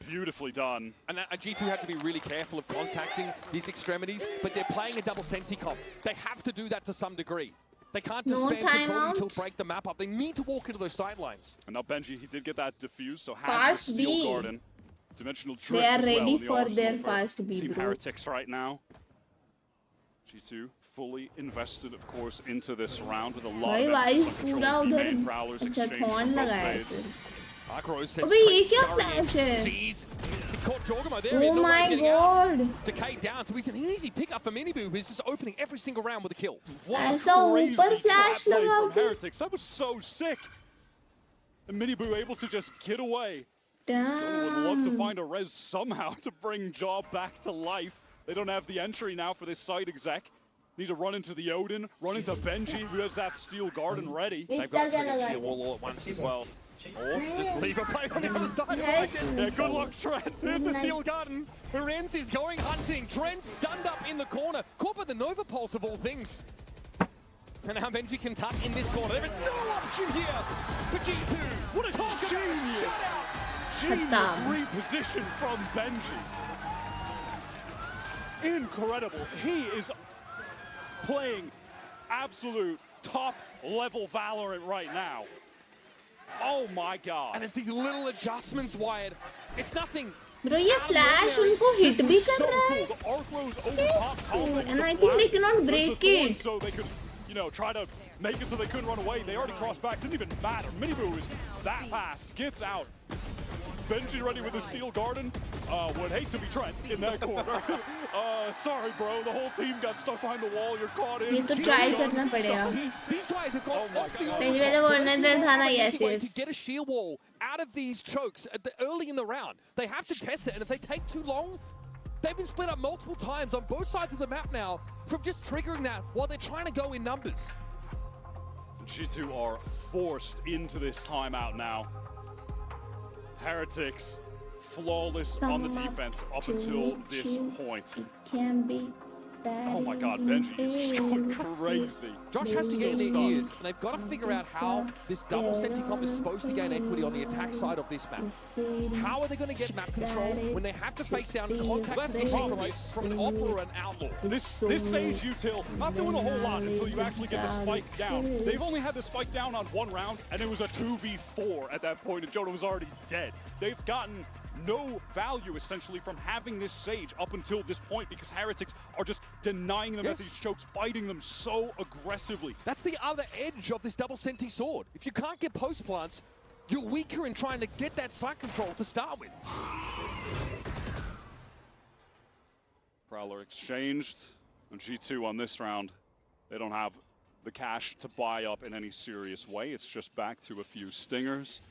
Beautifully done. And G2 had to be really careful of contacting these extremities, but they're playing a double senti comp. They have to do that to some degree. They can't just spam control until break the map up. They need to walk into those sidelines. And now Benji, he did get that diffuse, so has Fast the Steel B. Garden. Dimensional Drift They are as well ready in the for arsenal their for fast B, Team bro. Heretics right now. G2 fully invested, of course, into this round with a lot of भाई emphasis vice on पूरा controlling उधर B-main prowlers, अच्छा exchange thorn from both लगाया है blades. सिर्फ अबे ये क्या फ्लैश है Oh my god Decay down, so he's an easy pickup for Miniboo, who's just opening every single round with a kill. ऐसा ऊपर फ्लैश लगा from Heretics. That was so sick. And Miniboo able to just get away. Would love to find a res somehow to bring Job back to life. They don't have the entry now for this site exec. Need to run into the Odin, run into Benji, who has that Steel Garden ready. They've got to trigger Shield Wall all at once as well. Or just leave a play on the other side like this. Yeah, good luck, Trent. There's the Steel Garden. Lorenz is going hunting. Trent stunned up in the corner. Caught by the Nova Pulse of all things. And now Benji can tuck in this corner. There is no option here for G2. What a talk genius! Genius reposition from Benji. Incredible. He is playing absolute top level Valorant right now. Oh my god. And it's these little adjustments, Wyatt. It's nothing. Bro, ये flash उनको hit भी कर रहा है. And I think they cannot break it. So they could, you know, try to make it so they couldn't run away. They already crossed back. Didn't even matter. Miniboo is that fast. Gets out. Benji ready with the Steel Garden. Would hate to be Trent in that corner. Sorry, bro. The whole team got stuck behind the wall. You're caught in. ये तो try करना पड़ेगा. These guys have got पहले वाला warner था ना, yes, yes. to get a shield wall out of these chokes early in the round. They have to test it, and if they take too long, they've been split up multiple times on both sides of the map now from just triggering that while they're trying to go in numbers. G2 are forced into this timeout now. Heretics flawless on the defense up until this point. Can be Oh my god, Benji is just going crazy. Josh has to get in their ears, and they've got to figure out how this double senti comp is supposed to gain equity on the attack side of this map. How are they going to get map control when they have to face down contact position from an Op or an Outlaw? This Sage util, not doing a whole lot until you actually get the spike down. They've only had the spike down on one round, and it was a 2v4 at that point, and Jonah was already dead. They've gotten no value, essentially, from having this Sage up until this point because Heretics are just denying them at these chokes, fighting them so aggressively. That's the other edge of this double senti sword. If you can't get post plants, you're weaker in trying to get that site control to start with. Prowler exchanged, and G2 on this round, they don't have the cash to buy up in any serious way. It's just back to a few stingers.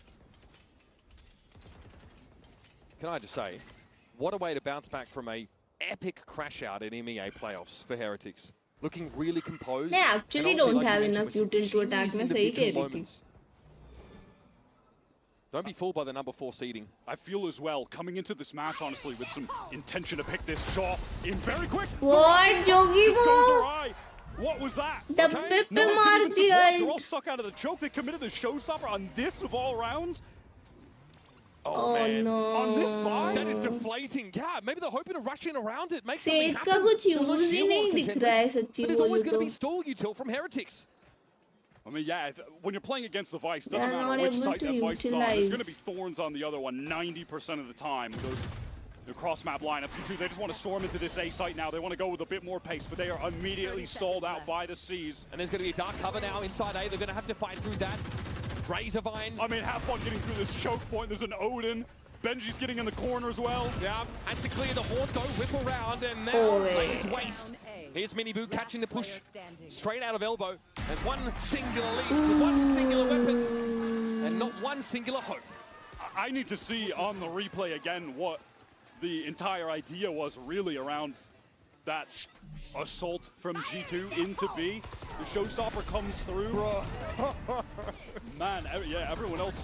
Can I just say, what a way to bounce back from a epic crash out in MEA playoffs for Heretics. Looking really composed. They actually don't have enough util to attack. मैं सही कह रही थी. Don't be fooled by the number 4 seeding. I feel as well, coming into this match, honestly, with some intention to pick this jaw in very quick. What, Jogi wo? What was that? डब्बे पे मार दिया. They're all sucked out of the choke. They committed the showstopper on this of all rounds. Oh man. no. On this buy? That is deflating. Yeah, maybe they're hoping to rush in around it, make Sage something का happen. कुछ use ही नहीं दिख रहा है सच्ची But there's always बोलूँ going to तो. be stall util from Heretics. I mean, yeah, when you're playing against the Vice, doesn't They're matter not which able site to that Vice is on. There's utilize. going to be Thorns on the other one 90% of the time. The cross-map lineups, G2, they just want to storm into this A site now. They want to go with a bit more pace, but they are immediately stalled out by the C's. And there's going to be a dark cover now inside A. They're going to have to fight through that. Razorvine. I mean, have fun getting through this choke point. There's an Odin. Benji's getting in the corner as well. Yeah, has to clear the haunt though, whip around, and now lays waste. Here's Miniboo catching the push straight out of elbow. There's one singular lead, one singular weapon, and not one singular hope. I need to see on the replay again what the entire idea was really around that assault from G2 into B. The showstopper comes through. Man, yeah, everyone else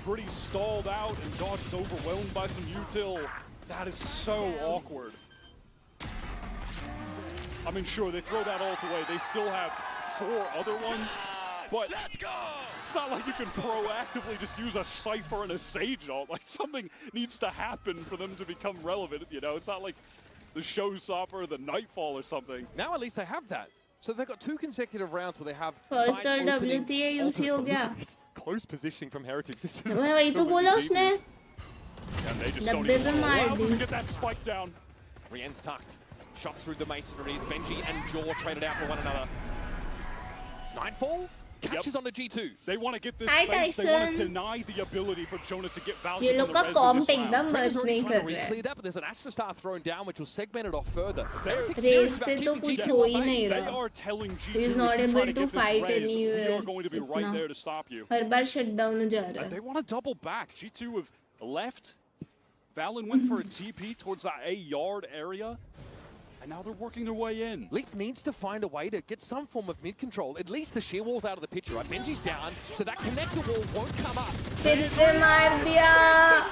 pretty stalled out, and Dodge is overwhelmed by some util. That is so awkward. I mean, sure, they throw that ult away. They still have 4 other ones. But it's not like you can proactively just use a Cypher and a Sage ult. Like, something needs to happen for them to become relevant, you know? It's not like the Showstopper, the Nightfall or something. Now at least they have that. So they've got 2 consecutive rounds where they have First WTA use हो गया. Close positioning from Heretics. This is मैं वही तो बोला उसने. And they just don't डब्बे even पे मार allow them to the. get that spike down. Rien's tucked. Shot through the masonry. Benji and Jaw traded out for one another. Nightfall catches on the G2. They want to get this Hi, space. They want to Tyson. deny the ability for Jonah to get value ये from लोग the का res in comp this round. एकदम merge नहीं कर रहा है. Cleared up, but there's an Astra Star thrown down, which will segment it off further. Race से तो कुछ हो ही नहीं They रहा. are telling G2 He is if not you try able to to get this fight res, we anywhere. are going to be right इतना. there to stop you. Her bar shut down हो जा रहा है. They want to double back. G2 have left. Valen went for a TP towards that A yard area. And now they're working their way in. Leaf needs to find a way to get some form of mid control. At least the shear wall's out of the picture, right? Benji's down, so that connector wall won't come up. फिर से मार दिया.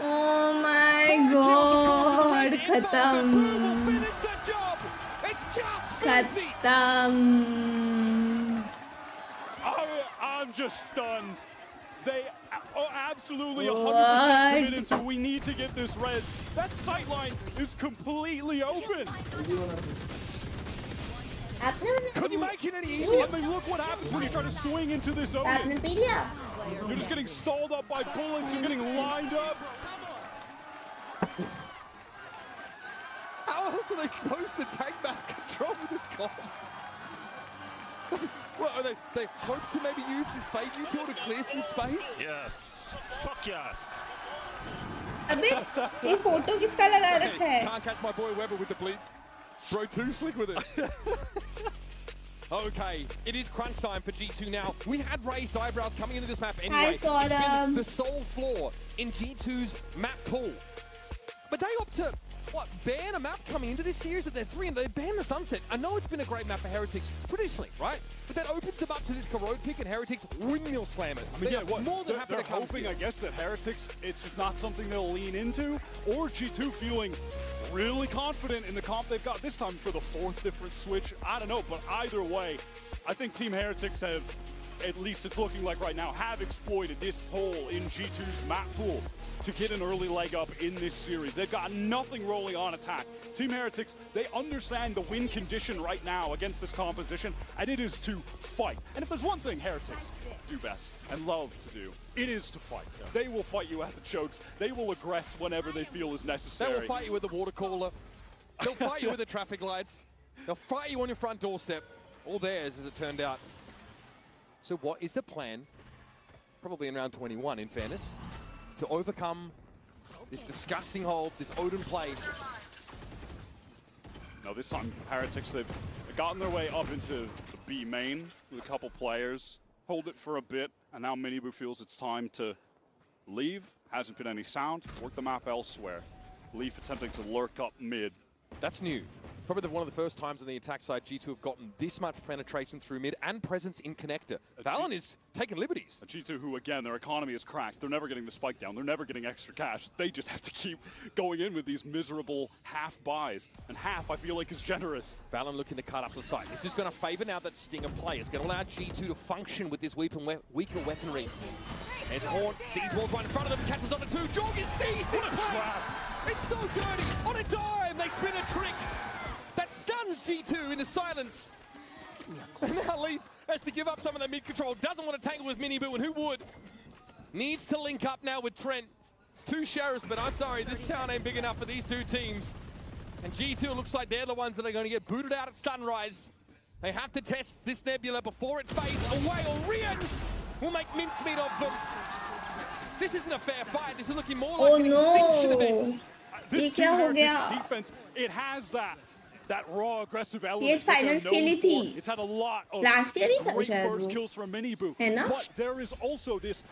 Oh my God! खत्म. खत्म. I'm just stunned. They are absolutely 100% What? committed to we need to get this res. That sight line is completely open. Couldn't you make it any easier? I mean, look what happens when you try to swing into this open. You're just getting stalled up by bullets. You're getting lined up. How else are they supposed to take back control with this comp? Well, they hope to maybe use this fake util to clear some space? Yes. Fuck yes. अबे ये photo किसका लगा रखा है? Can't catch my boy Weber with the bleep. Bro, too slick with it. Okay, it is crunch time for G2 now. We had raised eyebrows coming into this map anyway. It's been the sole flaw in G2's map pool. But they opt to, what, ban a map coming into this series at their 3 and they ban the Sunset. I know it's been a great map for Heretics traditionally, right? But that opens them up to this corrode pick and Heretics windmill slam it. I mean, They are more than happy they're to come hoping, here. I guess, that Heretics, it's just not something they'll lean into, or G2 feeling really confident in the comp they've got this time for the 4th different switch. I don't know, but either way, I think Team Heretics have, at least it's looking like right now, have exploited this hole in G2's map pool to get an early leg up in this series. They've got nothing rolling on attack. Team Heretics, they understand the win condition right now against this composition, and it is to fight. And if there's one thing Heretics do best and love to do, it is to fight. They will fight you at the chokes. They will aggress whenever they feel is necessary. They will fight you with the water cooler. They'll fight you with the traffic lights. They'll fight you on your front doorstep. All theirs, as it turned out. So what is the plan, probably in round 21 in fairness, to overcome this disgusting hold, this Odin play? Now this time, Heretics, they've gotten their way up into the B main with a couple players, hold it for a bit, and now Minibu feels it's time to leave. Hasn't been any sound, work the map elsewhere. Leaf attempting to lurk up mid. That's new. It's probably one of the first times on the attack side G2 have gotten this much penetration through mid and presence in connector. Valen is taking liberties. A G2 who, again, their economy is cracked. They're never getting the spike down. They're never getting extra cash. They just have to keep going in with these miserable half buys. And half, I feel like, is generous. Valen looking to cut up the site. This is going to favor now that Stinger play. It's going to allow G2 to function with this weaker weaponry. There's Horn, sees Wall's right in front of them, catches on the 2. Jorg is seized in place! It's so dirty! On a dime, they spin a trick! That stuns G2 into silence. And now Leaf has to give up some of that mid-control. Doesn't want to tangle with Minibu, and who would? Needs to link up now with Trent. It's 2 sheriffs, but I'm sorry, this town ain't big enough for these 2 teams. And G2 looks like they're the ones that are going to get booted out at Sunrise. They have to test this Nebula before it fades away, or Rians will make mincemeat of them. This isn't a fair fight. This is looking more like an extinction event. This Team Heretics defense, it has that raw, aggressive element. ये finals खेली थी. It's had a lot of Last year ही था great शायद first वो. kills from Minibu. है ना? But there is also this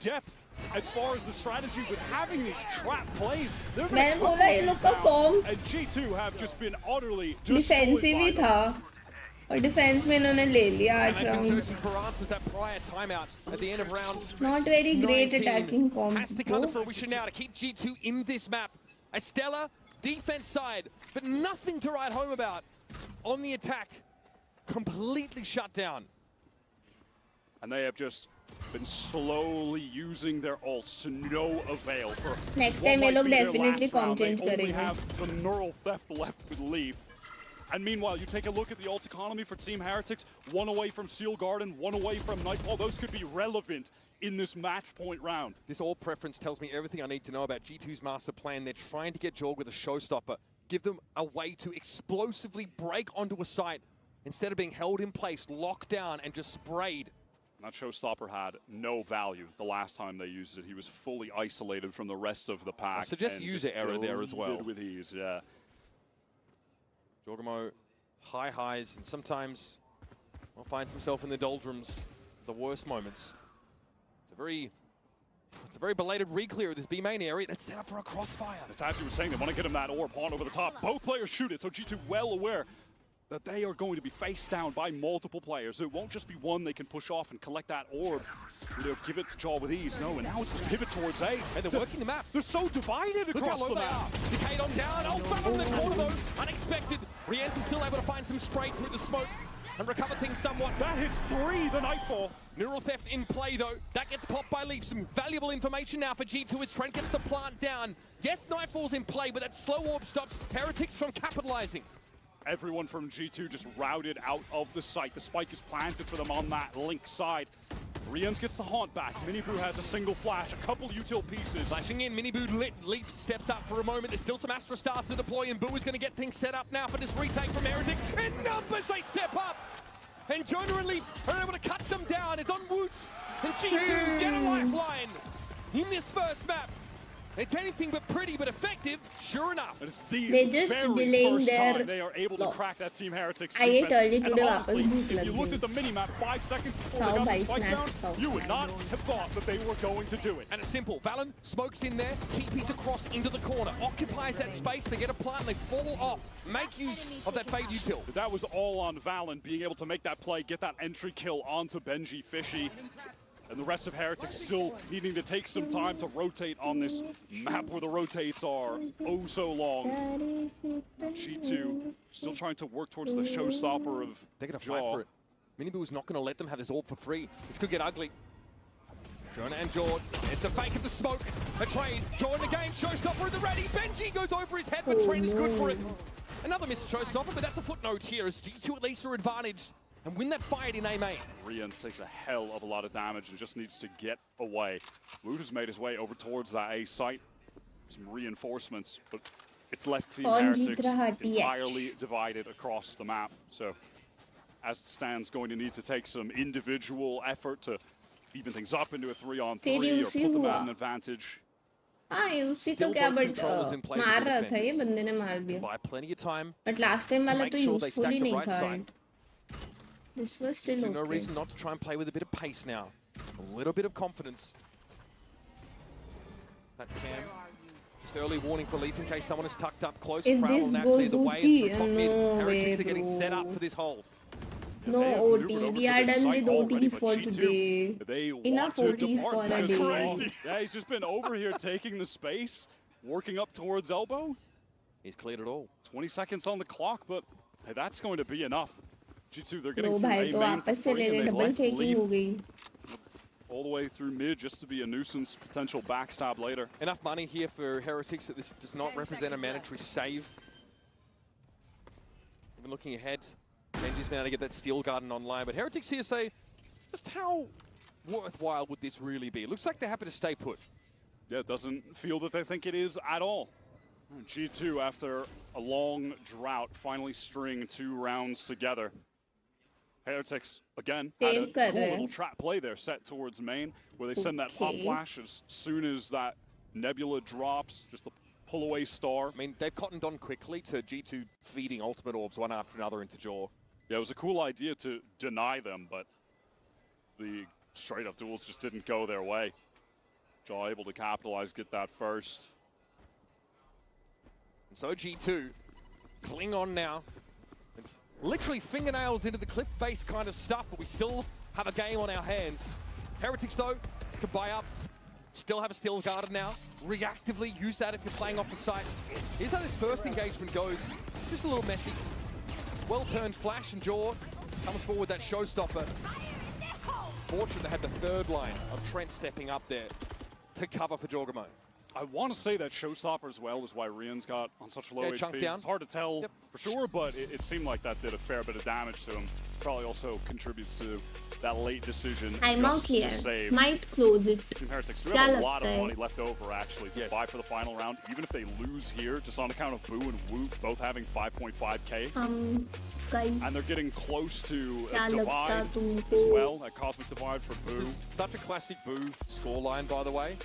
depth as far as the strategy with having these trap plays. मैंने बोला ये लोग का form And G2 have just been utterly defensive ही था. और defense में इन्होंने ले लिया 8 rounds. For answers, that prior timeout at the end of round Not very great 19 attacking comp. has to come to fruition now to keep G2 in this map. Estella defense side, but nothing to write home about. On the attack, completely shut down. And they have just been slowly using their ults to no avail. For Next time ये लोग definitely comp they change only करेंगे. have the neural theft left with Leaf. And meanwhile, you take a look at the ult economy for Team Heretics, 1 away from Seal Garden, 1 away from Nightfall. Those could be relevant in this match point round. This all preference tells me everything I need to know about G2's master plan. They're trying to get Jorg with a showstopper, give them a way to explosively break onto a site instead of being held in place, locked down, and just sprayed. That showstopper had no value the last time they used it. He was fully isolated from the rest of the pack. I suggest user error there as well. Did with ease, yeah. Jorgamo, high highs, and sometimes finds himself in the doldrums, the worst moments. It's a very belated re-clear of this B main area. It's set up for a crossfire. It's as he was saying, they want to get him that orb pawn over the top. Both players shoot it, so G2 well aware that they are going to be faced down by multiple players. It won't just be one they can push off and collect that orb. And they'll give it to Jaw with ease. No, and now it's the pivot towards A. And they're working the map. They're so divided across the map. Decayed on down. Oh, Valorant in the corner though. Unexpected. Rienz is still able to find some spray through the smoke and recover things somewhat. That hits 3, the Nightfall. Neural theft in play though. That gets popped by Leaf. Some valuable information now for G2 as Trent gets the plant down. Yes, Nightfall's in play, but that slow orb stops Heretics from capitalizing. Everyone from G2 just routed out of the site. The spike is planted for them on that link side. Rians gets the haunt back. Miniboo has a single flash, a couple util pieces. Flashing in, Miniboo lit. Leaf steps up for a moment. There's still some Astra Stars to deploy, and Boo is going to get things set up now for this retake from Heretic. In numbers, they step up! And Jonah and Leaf are able to cut them down. It's on Woods, and G2 get a lifeline in this first map. It's anything but pretty, but effective, sure enough. They're just delaying their they are able to loss. crack that Team Heretics. I ate early and today. honestly, वापस भूख if लग you looked गई. at the mini-map 5 seconds before they got the spike down, you would not have thought that they were going to do it. And it's simple. Valen smokes in there, TPs across into the corner, occupies that space, they get a plant, and they fall off. Make use of that fade util. But that was all on Valen being able to make that play, get that entry kill onto Benji Fishy. And the rest of Heretics still needing to take some time to rotate on this map where the rotates are oh so long. G2 still trying to work towards the showstopper of They're going to fight for it. Miniboo is not going to let them have this orb for free. This could get ugly. Jonah and Jord. It's the fake of the smoke. A trade. Jordan again. Showstopper at the ready. Benji goes over his head, but Trent is good for it. Another missed showstopper, but that's a footnote here as G2 at least are advantaged and win that fight in A main. Rians takes a hell of a lot of damage and just needs to get away. Wood has made his way over towards that A site. Some reinforcements, but it's left Team Heretics entirely divided across the map. So, as it stands, going to need to take some individual effort to even things up into a 3-on-3 or put them at an advantage. हाँ उसी तो क्या but मार रहा था ये बंदे ने मार दिया. Buy plenty of time. But last time वाला तो useful ही नहीं था. Side. This was still So okay. no reason not to try and play with a bit of pace now. A little bit of confidence. That cam. Just early warning for Leaf in case someone is tucked up close. If Prowl this now goes clear the way OT, through top mid. no Heretics way, are getting set bro. up for this hold. No OT. We are done with OTs for today. Enough OTs for a day. Yeah, he's just been over here taking the space, working up towards elbow. He's cleared it all. 20 seconds on the clock, but hey, that's going to be enough. G2, they're getting No through भाई A तो main वापस for free, चले गए and they've double left faking Leaf हो गई. all the way through mid just to be a nuisance potential backstab later. Enough money here for Heretics that this does not represent a mandatory save. Even looking ahead, Benji's been able to get that Steel Garden online, but Heretics here say, just how worthwhile would this really be? It looks like they're happy to stay put. Yeah, it doesn't feel that they think it is at all. G2, after a long drought, finally string 2 rounds together. Heretics, again, had a cool little trap play there set towards main, where they send that pop flash as soon as that Nebula drops, just the pull-away star. I mean, they've cottoned on quickly to G2 feeding ultimate orbs one after another into Jaw. Yeah, it was a cool idea to deny them, but the straight-up duels just didn't go their way. Jaw able to capitalize, get that first. And so G2 cling on now. It's literally fingernails into the cliff face kind of stuff, but we still have a game on our hands. Heretics, though, could buy up Still have a steel guarded now. Reactively use that if you're playing off the site. Here's how this first engagement goes. Just a little messy. Well-turned flash, and Jaw comes forward with that showstopper. Fortunate they had the third line of Trent stepping up there to cover for Jorgamon. I want to say that showstopper as well is why Rian's got on such low HP. Chunked down. It's hard to tell for sure, but it seemed like that did a fair bit of damage to him. Probably also contributes to that late decision to save. Might close it. Team Heretics do have a lot of money left over actually to buy for the final round. Even if they lose here, just on account of Boo and Woot both having 5.5k. Guys. And they're getting close to a divide as well, a cosmic divide for Boo. Such a classic Boo scoreline, by the way.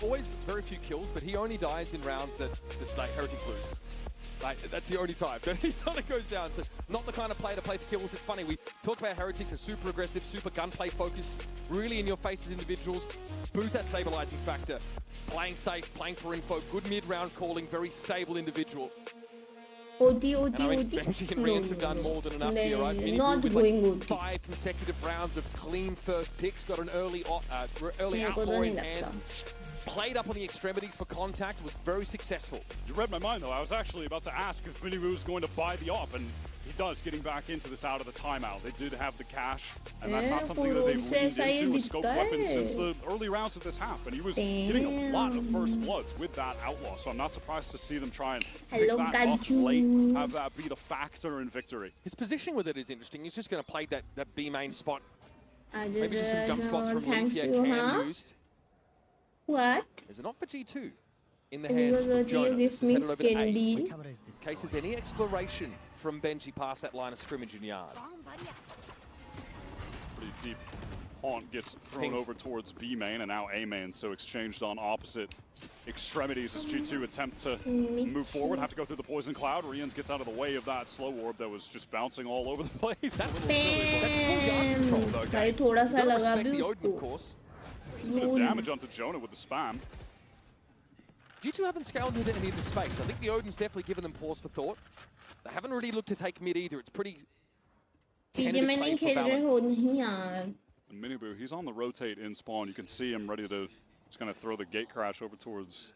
Always very few kills, but he only dies in rounds that like Heretics lose. Like, that's the only time that he sort of goes down. So not the kind of player to play for kills. It's funny, we talk about Heretics as super aggressive, super gunplay focused, really in your face as individuals. Boo's that stabilizing factor. Playing safe, playing for info, good mid-round calling, very stable individual. OT. Benji and Rians have done more than enough here, right? Not going like 5 consecutive rounds of clean first picks, got an early outlaw in hand. Played up on the extremities for contact, was very successful. You read my mind though, I was actually about to ask if Minibu was going to buy the op, and he does, getting back into this out of the timeout. They did have the cash, and that's not something that they've leaned into with scoped weapons since the early rounds of this half, and he was getting a lot of first bloods with that outlaw, so I'm not surprised to see them try and pick that up late, have that be the factor in victory. His positioning with it is interesting. He's just going to play that B main spot. Maybe just some jump spots from Leaf, Cam used. What? Is it not for G2? In the hands of Jonah. This is headed over to A. In case there's any exploration from Benji past that line of scrimmage in yard. Pretty deep. Haunt gets thrown over towards B main and now A main, so exchanged on opposite extremities as G2 attempt to move forward. Have to go through the poison cloud. Rians gets out of the way of that slow orb that was just bouncing all over the place. That's full yard control though, okay? You gotta respect the Odin, of course. It's a bit of damage onto Jonah with the spam. G2 haven't scaled into any of the space. I think the Odin's definitely given them pause for thought. They haven't really looked to take mid either. It's pretty tentative play for Valorant. And Minibu, he's on the rotate in spawn. You can see him ready to just kind of throw the gate crash over towards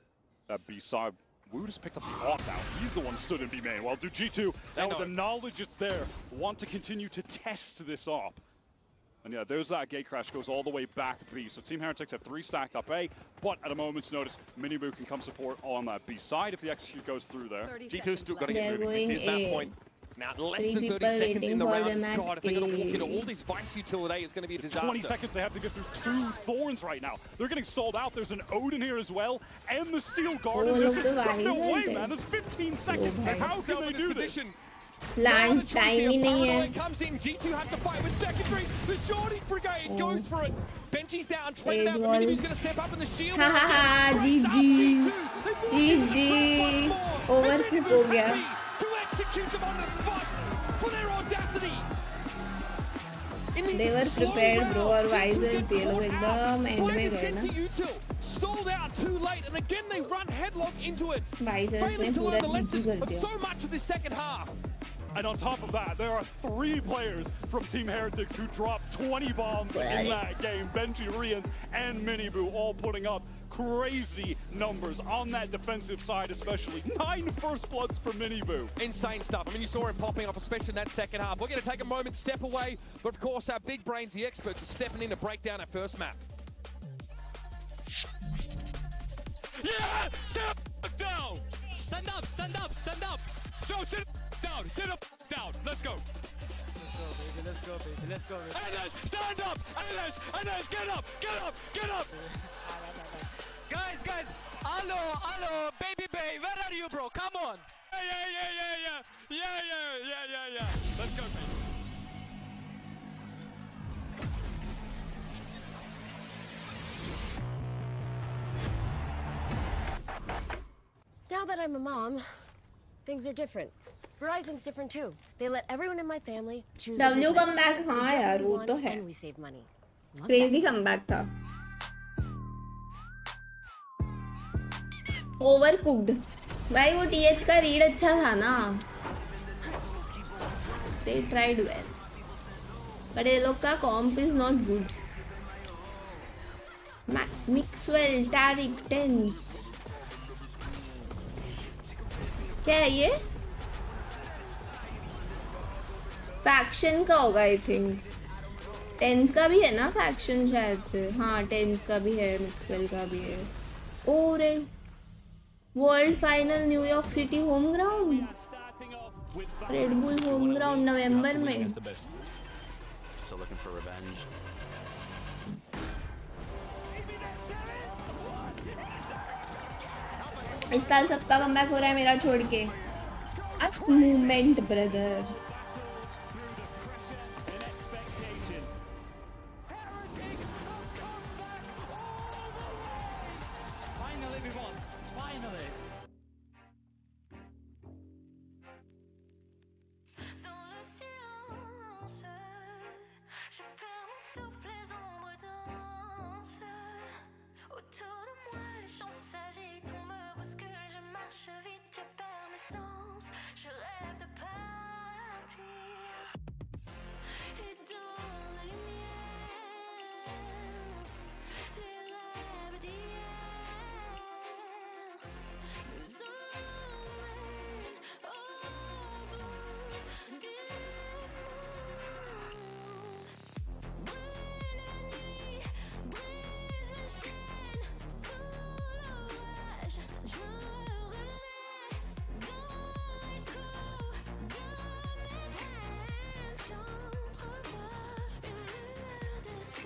that B side. Wu just picked up the off now. He's the one stood in B main. While G2, now with the knowledge it's there, want to continue to test this op. And yeah, there's that gate crash, goes all the way back B. So Team Heretics have 3 stacked up A, but at a moment's notice, Minibu can come support on that B side if the execute goes through there. G2's still got to get moving. This is that point. Now, less than 30 seconds in the round. God, if they're going to walk into all these Vice utility, it's going to be a disaster. 20 seconds, they have to get through 2 Thorns right now. They're getting sold out. There's an Odin here as well, and the Steel Guard. There's no way, man. There's 15 seconds. How can they do this? Land time ही नहीं है. Comes in, G2 have to fight with secondary. The Shorty Brigade goes for it. Benji's down, Trent out, but Minibu's going to step up in the shield. Ha ha ha, GG. GG. Overcook हो गया. To execute them on the spot for their audacity. They were prepared, bro. और Visor थे लोग एकदम end में गए ना. Stalled out too late, and again they run headlong into it. Visor ने पूरा GG कर दिया. So much of the second half. And on top of that, there are 3 players from Team Heretics who dropped 20 bombs in that game. Benji, Rians, and Minibu all putting up crazy numbers on that defensive side, especially 9 first bloods for Minibu. Insane stuff. I mean, you saw him popping off, especially in that second half. We're going to take a moment, step away, but of course our big brains, the experts, are stepping in to break down that first map. Yeah! Sit up, down! Stand up, stand up, stand up! Joe, sit down, sit up, down. Let's go. Let's go, baby. Let's go, baby. Enes, stand up! Enes, get up, get up, get up! Guys, hello, baby, where are you, bro? Come on! Yeah. Let's go, baby. Now that I'm a mom, things are different. Verizon's different too. They let everyone in my family choose. W comeback, हाँ यार वो तो है. And we save money. Crazy comeback था. Overcooked. भाई वो TH का read अच्छा था ना. They tried well. But ये लोग का comp is not good. Mixwell, Tariq, Tens. क्या है ये? फैक्शन का होगा आई थिंक. टेंस का भी है ना फैक्शन शायद से. हाँ टेंस का भी है, मिक्सवेल का भी है. ओ red world final New York City home ground. Red Bull home ground नवंबर में. So looking for revenge. इस साल सबका कमबैक हो रहा है, मेरा छोड़ के. Movement brother. Finally, we won. Finally.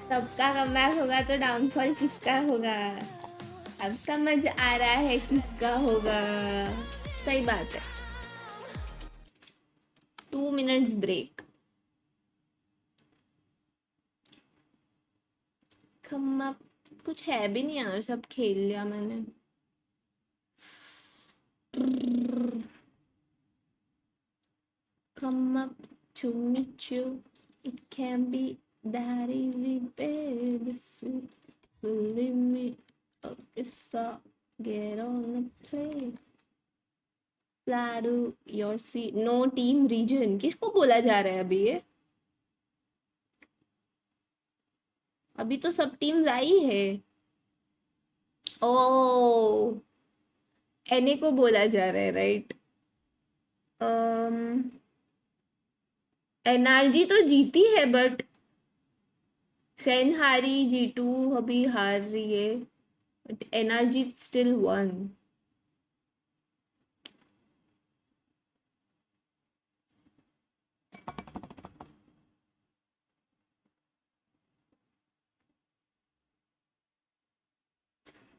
सबका कमबैक होगा तो डाउनफॉल किसका होगा? अब समझ आ रहा है किसका होगा. सही बात है. 2 minutes ब्रेक. खम्मा कुछ है भी नहीं यार, सब खेल लिया मैंने. Come up to meet you. It can be that easy, baby. If you believe me, if I get on the plane, fly to your seat. No team region. किसको बोला जा रहा है अभी ये? अभी तो सब टीम्स आई है. ओ एनए को बोला जा रहा है राइट. एनआरजी तो जीती है बट सेन हारी, G2 अभी हार रही है. But NRG still one.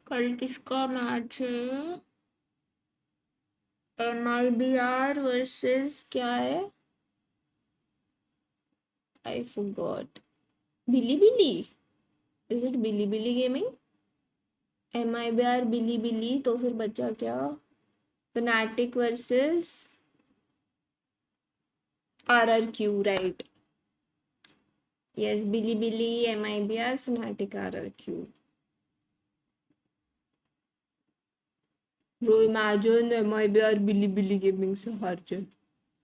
कल किसका मैच है? MIBR वर्सेस क्या है? I forgot. Bili Is it Bili gaming? MIBR Bili तो फिर बचा क्या? Fnatic versus RRQ right. Yes Bili MIBR Fnatic RRQ. Bro, imagine MIBR Bili gaming से हार जाए.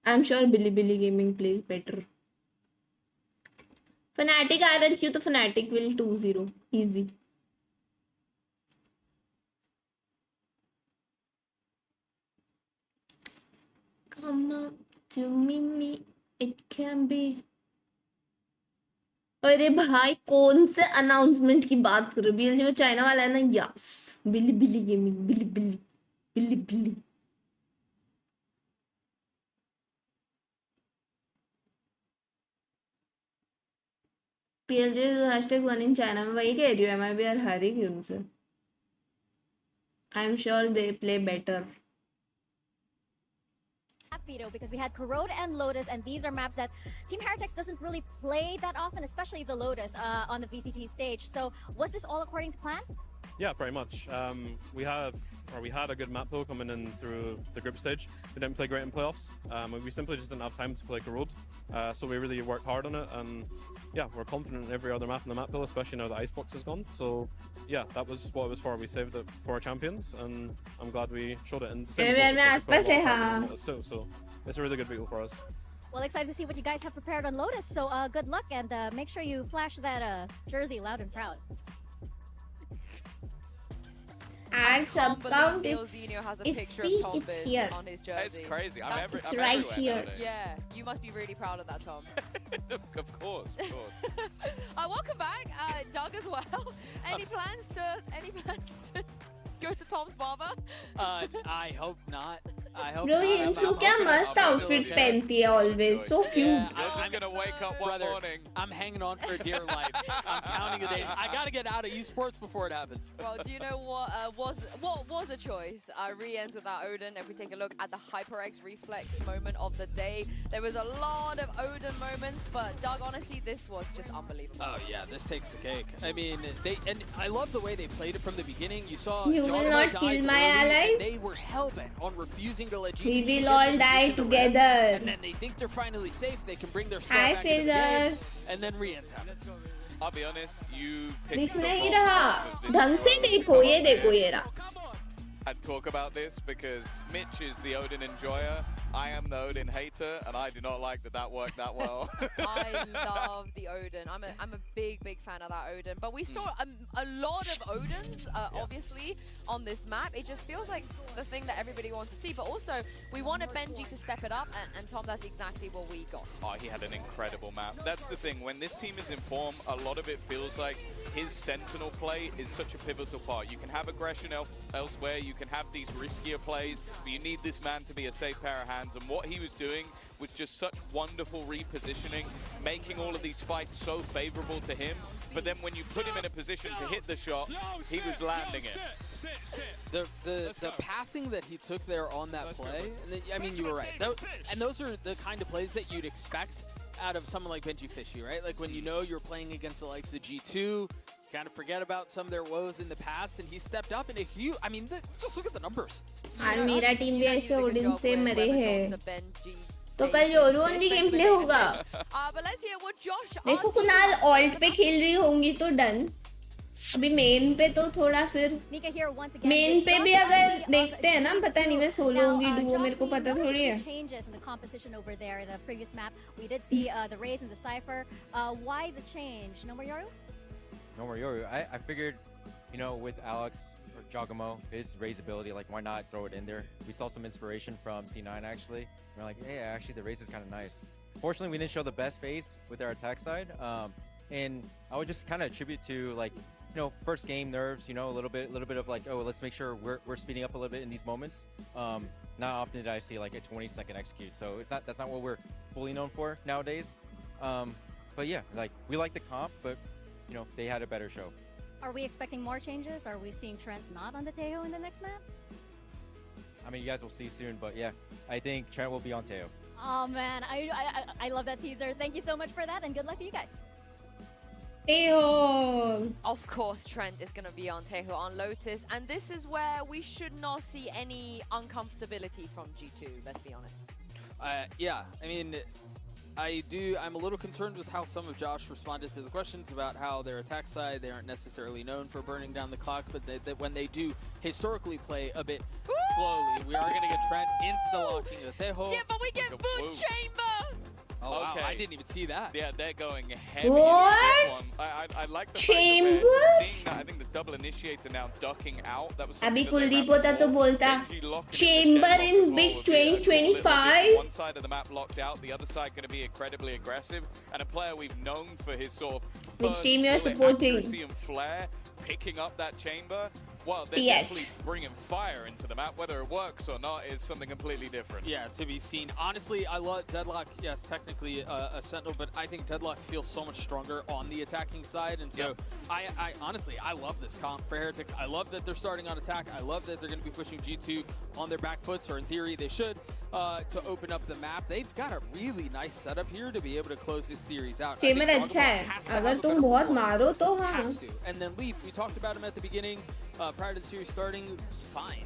I'm sure Bili gaming plays better. Fnatic RRQ तो Fnatic will 2-0 easy. Come up to me, it can be. अरे भाई कौन से announcement की बात कर रही है? वो चाइना वाला है ना. Yes Bili gaming Bili. PLJ #1 in China. मैं वही कह रही हूँ. MIBR हारेगी उनसे. I'm sure they play better. Veto because we had Corrode and Lotus, and these are maps that Team Heretics doesn't really play that often, especially the Lotus on the VCT stage. So was this all according to plan? Yeah, pretty much. We had a good map pool coming in through the group stage. We didn't play great in playoffs. We simply just didn't have time to play Corrode. So we really worked hard on it, and yeah, we're confident in every other map in the map pool, especially now the Icebox is gone. So yeah, that was what it was for. We saved it for our champions, and I'm glad we showed it in the same too. So it's a really good video for us. Well, excited to see what you guys have prepared on Lotus. So good luck, and make sure you flash that jersey loud and proud. Add sub count. It's has a it's picture see, of Tom it's Biz here. on his jersey. It's crazy. I'm It's right here. nowadays. Yeah, you must be really proud of that, Tom. Of course, of course. Welcome back, Doug as well. Any plans to go to Tom's barber? I hope not. I hope Bro, not. Hinsu क्या मस्त outfits पहनती है always. So cute. You're just gonna wake up one morning. I'm hanging on for dear life. I'm counting the days. I gotta get out of esports before it happens. Well, do you know what was a choice? Re-ends without Odin. If we take a look at the HyperX reflex moment of the day, there was a lot of Odin moments, but Doug, honestly, this was just unbelievable. Oh yeah, this takes the cake. I mean, I love the way they played it from the beginning. You saw You will not kill my allies. They were hell-bent on refusing to let GT We will all die together. And then they think they're finally safe. They can bring their star Hi, back into the Fizzer. game, and then re-ends happens. I'll be honest, you picked दिख the नहीं wrong रहा part of this ढंग से world. देखो ये देखो ये रहा And talk about this because Mitch is the Odin enjoyer. I am the Odin hater, and I do not like that worked that well. I love the Odin. I'm a big fan of that Odin. But we saw a lot of Odins, obviously, on this map. It just feels like the thing that everybody wants to see. But also, we wanted Benji to step it up, and Tom, that's exactly what we got. Oh, he had an incredible map. That's the thing. When this team is in form, a lot of it feels like his Sentinel play is such a pivotal part. You can have aggression elsewhere. You can have these riskier plays, but you need this man to be a safe pair of hands. And what he was doing was just such wonderful repositioning, making all of these fights so favorable to him. But then when you put him in a position to hit the shot, he was landing it. The pathing that he took there on that play, I mean, you were right. And those are the kind of plays that you'd expect out of someone like Benji Fishy, right? Like when you know you're playing against the likes of G2, kind of forget about some of their woes in the past, and he stepped up in a huge. I mean, just look at the numbers. आज मेरा team भी ऐसे Odin से मरे हैं तो कल Yoru only game play होगा देखो कुनाल ऑल्ट पे खेल रही होंगी तो डन अभी मेन पे तो थोड़ा फिर मेन पे भी अगर देखते हैं ना पता नहीं मैं सोलो होंगी डुओ मेरे को पता थोड़ी है changes in the composition over there the previous map we did see the Raze and the Cypher why the change no more Yoru No more Yoru. I figured, you know, with Alex or Jogamo, his Raze ability, like, why not throw it in there? We saw some inspiration from C9, actually. We're like, hey, actually, the Raze is kind of nice. Fortunately, we didn't show the best phase with our attack side. And I would just kind of attribute to, like, you know, first game nerves, you know, a little bit of, like, oh, let's make sure we're speeding up a little bit in these moments. Not often did I see, like, a 20-second execute. So that's not what we're fully known for nowadays. But, yeah, like, we like the comp, but... you know, they had a better show. Are we expecting more changes? Are we seeing Trent not on the Tejo in the next map? I mean, you guys will see soon, but yeah, I think Trent will be on Tejo. Oh man, I love that teaser. Thank you so much for that, and good luck to you guys. Tejo. Of course, Trent is going to be on Tejo on Lotus, and this is where we should not see any uncomfortability from G2. Let's be honest. Yeah, I mean. I'm a little concerned with how some of Josh responded to the questions about how their attack side, they aren't necessarily known for burning down the clock, but that when they do historically play a bit slowly, we are going to get Trent insta-locking the Tejo. Yeah, but we get Boot Chamber! Oh, wow, I didn't even see that. Yeah, they're going heavy What? in this one. I like the Chamber? fact that we're seeing that. I think the double initiator now ducking out. That was अभी कुलदीप होता तो बोलता Chamber in big 2025 One side of the map locked out, the other side going to be incredibly aggressive, and a player we've known for his sort of Which team you're supporting? accuracy and flair, picking up that chamber. Well, they're PH. definitely bringing fire into the map. Whether it works or not is something completely different. Yeah, to be seen. Honestly, I love Deadlock. Yes, technically a Sentinel, but I think Deadlock feels so much stronger on the attacking side. And so, I honestly, I love this comp for Heretics. I love that they're starting on attack. I love that they're going to be pushing G2 on their back foots, or in theory they should, to open up the map. They've got a really nice setup here to be able to close this series out. Chamber अच्छा है अगर तुम बहुत मारो तो हाँ And then Leaf, we talked about him at the beginning. Prior to the series starting, it's fine,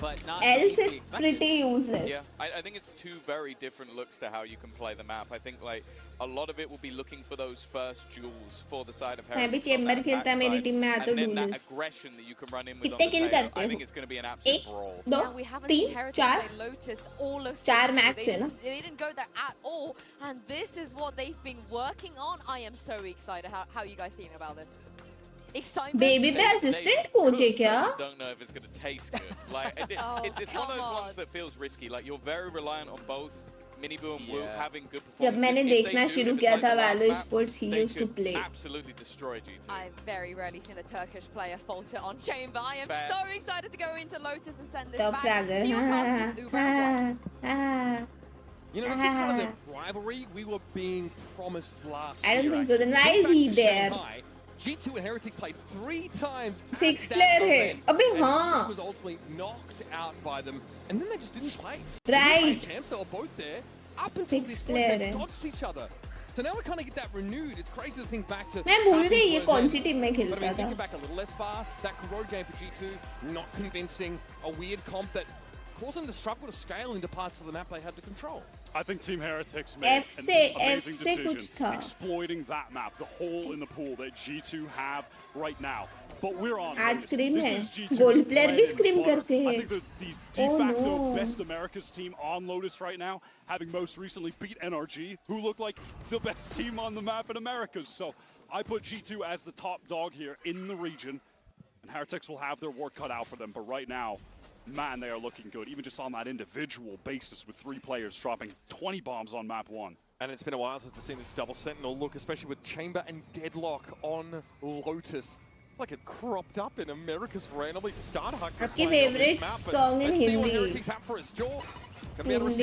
but not else what we it's expected. pretty useless Yeah, I think it's two very different looks to how you can play the map. I think like a lot of it will be looking for those first jewels for the side of मैं भी Heretics on Chamber that खेलता मेरी backside, team में आते and then that duelist aggression that you can run in with on कितने the kill tail. करते I हो think it's going to be an absolute brawl. दो Yeah, we haven't seen तीन Heretics चार play Lotus all of चार season. max है ना They didn't go there at all, and this is what they've been working on. I am so excited. How you guys feeling about this? excitement. Baby पे assistant coach है क्या? I just don't know if it's going to taste good. Like, it's one of those ones that feels risky. Like, you're very reliant on both Minibu and Wu having good performances. जब मैंने देखना शुरू किया था Valor Sports, he used to play. Absolutely destroy G2. I've very rarely seen a Turkish player falter on Chamber. I am so excited to go into Lotus and send this Top back flagger. to your casters, Uber and White. You know, this is kind of the rivalry we were being promised last year. I don't think so. Then why is he there? G2 and Heretics played 3 times. 6 player है. अबे हाँ. Was ultimately knocked out by them, and then they just didn't play. Right. Champs, they were both there. Up until this point, they dodged each other. So now we kind of get that renewed. It's crazy to think back to. मैं भूल गई ये कौन सी team में खेलता था. But I mean, था. thinking back a little less far, that Corrode game for G2, not convincing. A weird comp that caused them to struggle to scale into parts of the map they had to control. I think Team Heretics made an amazing decision exploiting that map, the hole in the pool that G2 have right now. But we're on. आज scream है. Gold player भी scream करते हैं. I think the de facto best Americas team on Lotus right now, having most recently beat NRG, who look like the best team on the map in Americas. So I put G2 as the top dog here in the region, and Heretics will have their work cut out for them. But right now, man, they are looking good, even just on that individual basis with 3 players dropping 20 bombs on map 1. And it's been a while since I've seen this double Sentinel look, especially with Chamber and Deadlock on Lotus. Like it cropped up in America's randomly. Starhawk is आपकी favorite song in Hindi. Hindi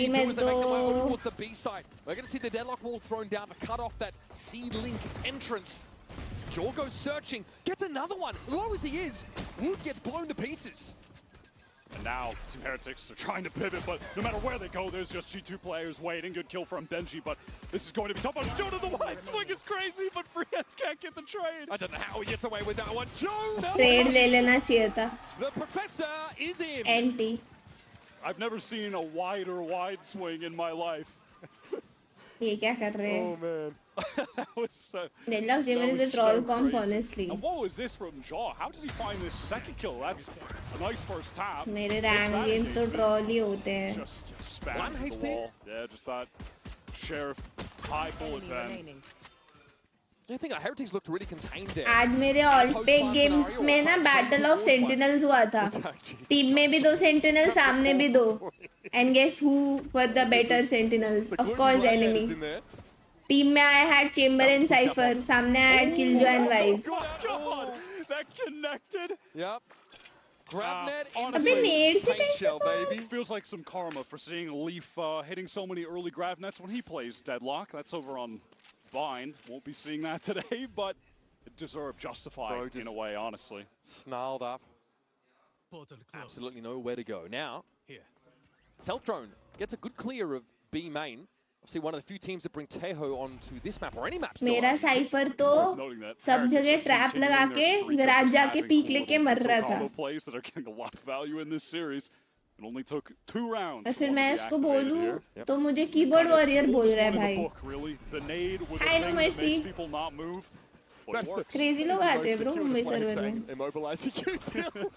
में तो the B side. We're going to see the Deadlock wall thrown down to cut off that C-Link entrance. Jaw goes searching, gets another one. Low as he is, Wood gets blown to pieces. And now Team Heretics are trying to pivot, but no matter where they go, there's just G2 players waiting. Good kill from Benji, but this is going to be tough. Joe to the white swing is crazy, but Freeheads can't get the trade. I don't know how he gets away with that one. Joe! Trade ले लेना चाहिए था. The professor is in. NT. I've never seen a wider wide swing in my life. ये क्या कर रहे हैं? Oh man. That was so. Deadlock Chamber is a troll comp, honestly. And what was this from Jaw? How does he find this second kill? That's a nice first tap. मेरे rank games तो troll ही होते हैं. Just spam the wall. Yeah, just that sheriff high bullet pen. I think our Heretics looked really contained there. आज मेरे alt pick game में ना Battle of Sentinels हुआ था. Team में भी 2 Sentinels, सामने भी 2. And guess who were the better Sentinels? Of course, enemy. Team में I had Chamber and Cypher. सामने I had Killjoy and Wise. God, that connected. Yep. Grabnet honestly, अबे नेड से कैसे baby. Feels like some karma for seeing Leaf hitting so many early grab nets when he plays Deadlock. That's over on Bind. Won't be seeing that today, but it deserved justified in a way, honestly. Snarled up. Absolutely nowhere to go. Now, Stealth Drone gets a good clear of B main. Obviously, one of the few teams that bring Teho onto this map or any map. मेरा Cypher तो सब जगह trap लगा के garage जाके peek लेके मर रहा था. Plays that are getting a lot of value in this series. It only took 2 rounds. और फिर मैं इसको बोलूँ तो मुझे keyboard warrior बोल रहा है भाई. I know Mercy. Crazy लोग आते हैं bro मुंबई server में. Immobilizing Q-Deal.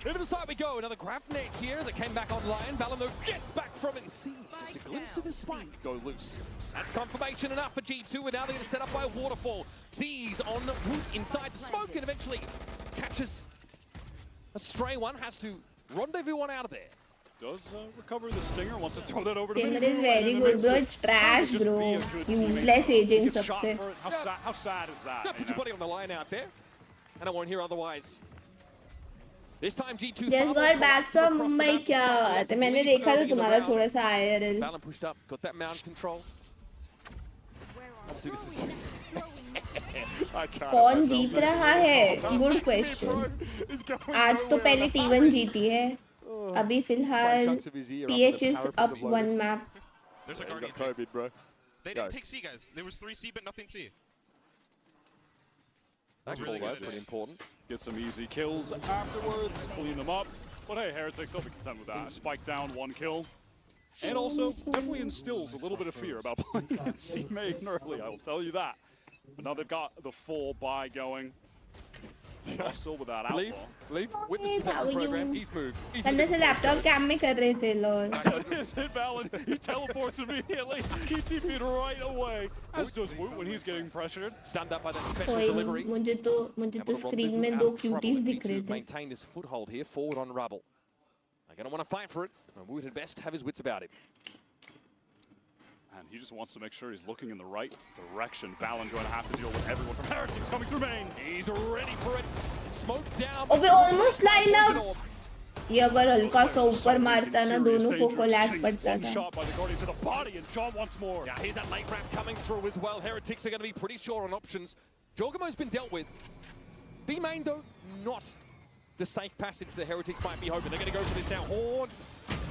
Into the side we go. Another grab net here as it came back online. Balano gets back from it and sees just a glimpse of the spike go loose. That's confirmation enough for G2. And now they're going to set up by a waterfall. Sees on Wood inside the smoke and eventually catches a stray one. Has to rendezvous one out of there. Does recover the stinger, wants to throw that over to Chamber is very good, bro. It's trash, bro. Useless agent सबसे. How sad is that? Put your body on the line out there, and I won't hear otherwise. This time G2 just got back from Mumbai. क्या बात है? मैंने देखा तो तुम्हारा थोड़ा सा IRL. Balan pushed up, got that mound control. Obviously this is. कौन जीत रहा है? Good question. आज तो पहले T1 जीती है. अभी फिलहाल TH is up 1 map. There's a Guardian. COVID, bro. They didn't take C, guys. There was 3 C, but nothing C. That really call, good. pretty important. Get some easy kills afterwards, clean them up. But hey, Heretics, they'll be content with that. Spike down, 1 kill. And also, definitely instills a little bit of fear about playing at C main early, I will tell you that. But now they've got the full buy going. Josh still with that outlaw. Leave. Witness protection program. He's moved. अंदर से laptop cam में कर रहे थे lol. Hit Valen. He teleports immediately. He TP'd right away. As does Woot when he's getting pressured. Stunned up by that special कोई delivery. नहीं, मुझे तो स्क्रीन में 2 क्यूटीज दिख रहे थे. Maintain this foothold here, forward on rubble. They're going to want to fight for it. And Woot had best have his wits about him. And he just wants to make sure he's looking in the right direction. Valen going to have to deal with everyone from Heretics coming through main. He's ready for it. Smoke down. Oh, we almost line up. ये अगर हल्का सा ऊपर मारता ना दोनों को कोलैप पड़ता था. Shot by the Guardian to the body, and John once more. Yeah, here's that late ramp coming through as well. Heretics are going to be pretty sure on options. Jorgamo's been dealt with. B main though, not the safe passage the Heretics might be hoping. They're going to go for this now. Hordes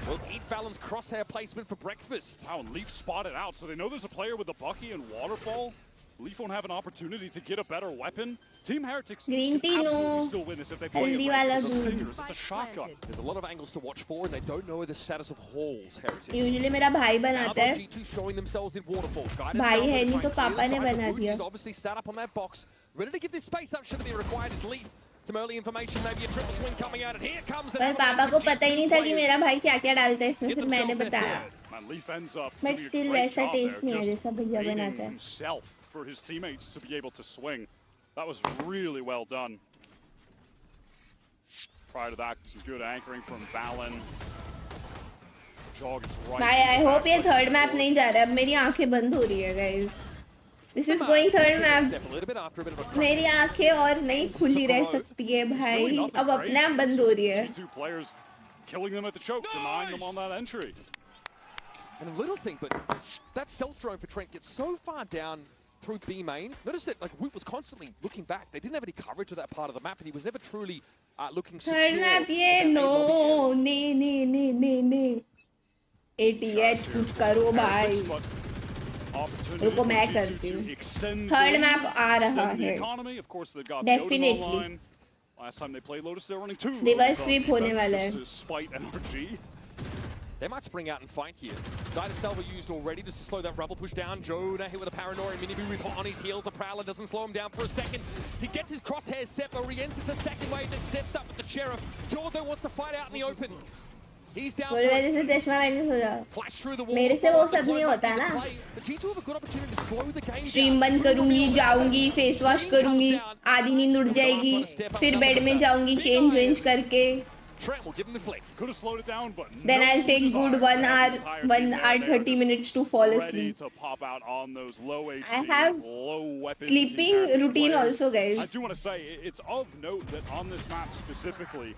will eat Valen's crosshair placement for breakfast. Wow, and Leaf spotted out, so they know there's a player with the Bucky and Waterfall. Leaf won't have an opportunity to get a better weapon. Team Heretics Green can absolutely still win this if they play it right. It's a Stingers, it's a shotgun. There's a lot of angles to watch for, and they don't know the status of Halls, Heretics. Usually मेरा भाई बनाता है. G2 showing themselves in waterfall. भाई है नहीं तो पापा ने बना दिया. He's obviously sat up on that box, ready to give this space up. Should it be required as Leaf. Some early information, maybe a triple swing coming out, and here comes the. पर पापा को पता ही नहीं था कि मेरा भाई क्या-क्या डालता है इसमें, फिर मैंने बताया. But still वैसा टेस्ट नहीं है जैसा भैया बनाता है. For his teammates to be able to swing. That was really well done. Prior to that, some good anchoring from Valen. Jog is right. I hope ये third map नहीं जा रहा है. अब मेरी आंखें बंद हो रही है guys. This is going third map. मेरी आंखें और नहीं खुली रह सकती है भाई. अब अपने आप बंद हो रही है. Two players killing them at the choke, denying them on that entry. And a little thing, but that stealth drone for Trent gets so far down through B main. Notice that like Woot was constantly looking back. They didn't have any coverage of that part of the map, and he was never truly looking secure. Third map ये no ने 80h कुछ करो भाई. रुको मैं करती हूँ. Third map आ रहा है. Definitely. Last time they played Lotus, they were running 2. Reverse sweep होने वाला है. Spite NRG. They might spring out and fight here. Guided Salva used already just to slow that rubble push down. Jonah hit with a paranoia. Miniboo is hot on his heels. The Prowler doesn't slow him down for a second. He gets his crosshairs set, but re-enters the second wave, then steps up with the Sheriff. Jordan wants to fight out in the open. He's down. Flash through the wall. मेरे से वो सब नहीं होता ना. Stream बंद करूँगी, जाऊँगी, face wash करूँगी, आधी नींद उड़ जाएगी, फिर बेड में जाऊँगी, change करके. Trent will give him the flick. Could have slowed it down, but then I'll take good 1 hour 30 minutes to fall asleep. To pop out on those low HP, I have low weapons sleeping routine also, guys. I do want to say it's of note that on this map specifically,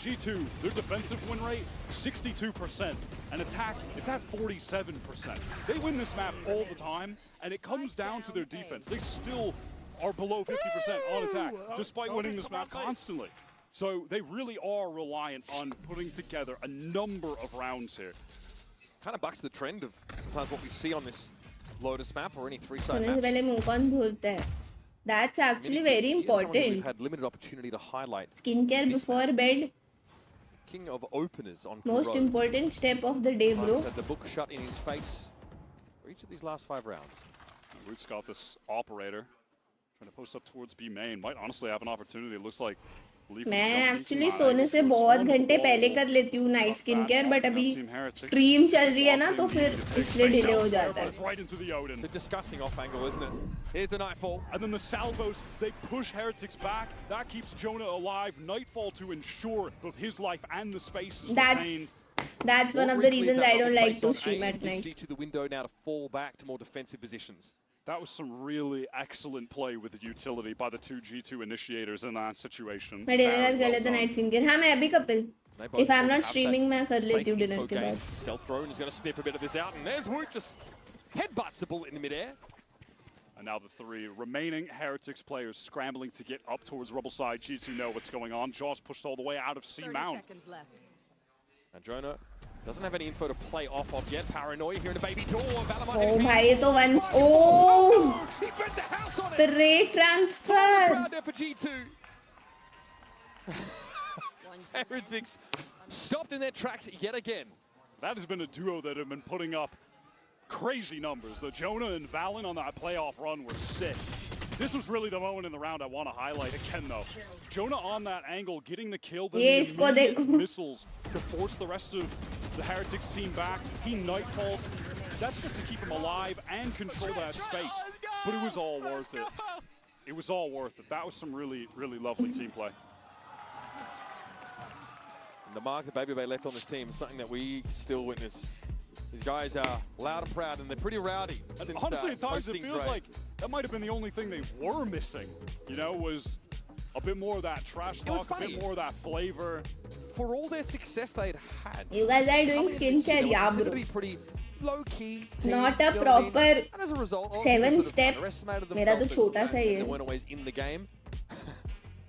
G2, their defensive win rate 62%, and attack it's at 47%. They win this map all the time, and it comes down to their defense. They still are below 50% on attack, despite winning this map constantly. So they really are reliant on putting together a number of rounds here. Kind of bucks the trend of sometimes what we see on this Lotus map or any three-side maps. That's actually very important. We've had limited opportunity to highlight. Skincare before bed. King of openers on Most important step of the day, bro. Had the book shut in his face for each of these last 5 rounds. Root's got this operator trying to post up towards B main. Might honestly have an opportunity. It looks like. मैं actually सोने से बहुत घंटे पहले कर लेती हूँ night skin care, but अभी स्ट्रीम चल रही है ना तो फिर इसलिए डिले हो जाता है. The disgusting off angle, isn't it? Here's the Nightfall. And then the salvos, they push Heretics back. That keeps Jonah alive. Nightfall to ensure both his life and the space is retained. That's one of the reasons I don't like to stream at night. To the window now to fall back to more defensive positions. That was some really excellent play with the utility by the 2 G2 initiators in that situation. मैं dinner कर लेता हूँ night skin care. हाँ मैं अभी Kapil. If I'm not streaming मैं कर लेती हूँ डिनर के बाद. Stealth drone is going to snip a bit of this out, and there's Woot just headbutts the bullet in the midair. And now the 3 remaining Heretics players scrambling to get up towards Rebel side. G2 know what's going on. Jaws pushed all the way out of C Mount. And Jonah doesn't have any info to play off of yet. Paranoia here in a baby door. Oh, bhai, ye to once. Oh! Spray transfer. For G2. Heretics stopped in their tracks yet again. That has been a duo that have been putting up crazy numbers. The Jonah and Valen on that playoff run were sick. This was really the moment in the round I want to highlight again, though. Jonah on that angle, getting the kill, then Yes, the immediate missiles to force the rest of the Heretics team back. He nightfalls. That's just to keep him alive and control that space. But it was all worth it. It was all worth it. That was some really, really lovely team play. And the mark that Baby Bay left on this team is something that we still witness. These guys are loud and proud, and they're pretty rowdy. And honestly, at times it feels like that might have been the only thing they were missing, you know, was a bit more of that trash talk, a bit more of that flavor. For all their success they'd had. You guys are doing skincare, yeah, bro. Pretty low-key. Not a proper and as a result, 7-step. मेरा तो छोटा सा ही है. They weren't always in the game.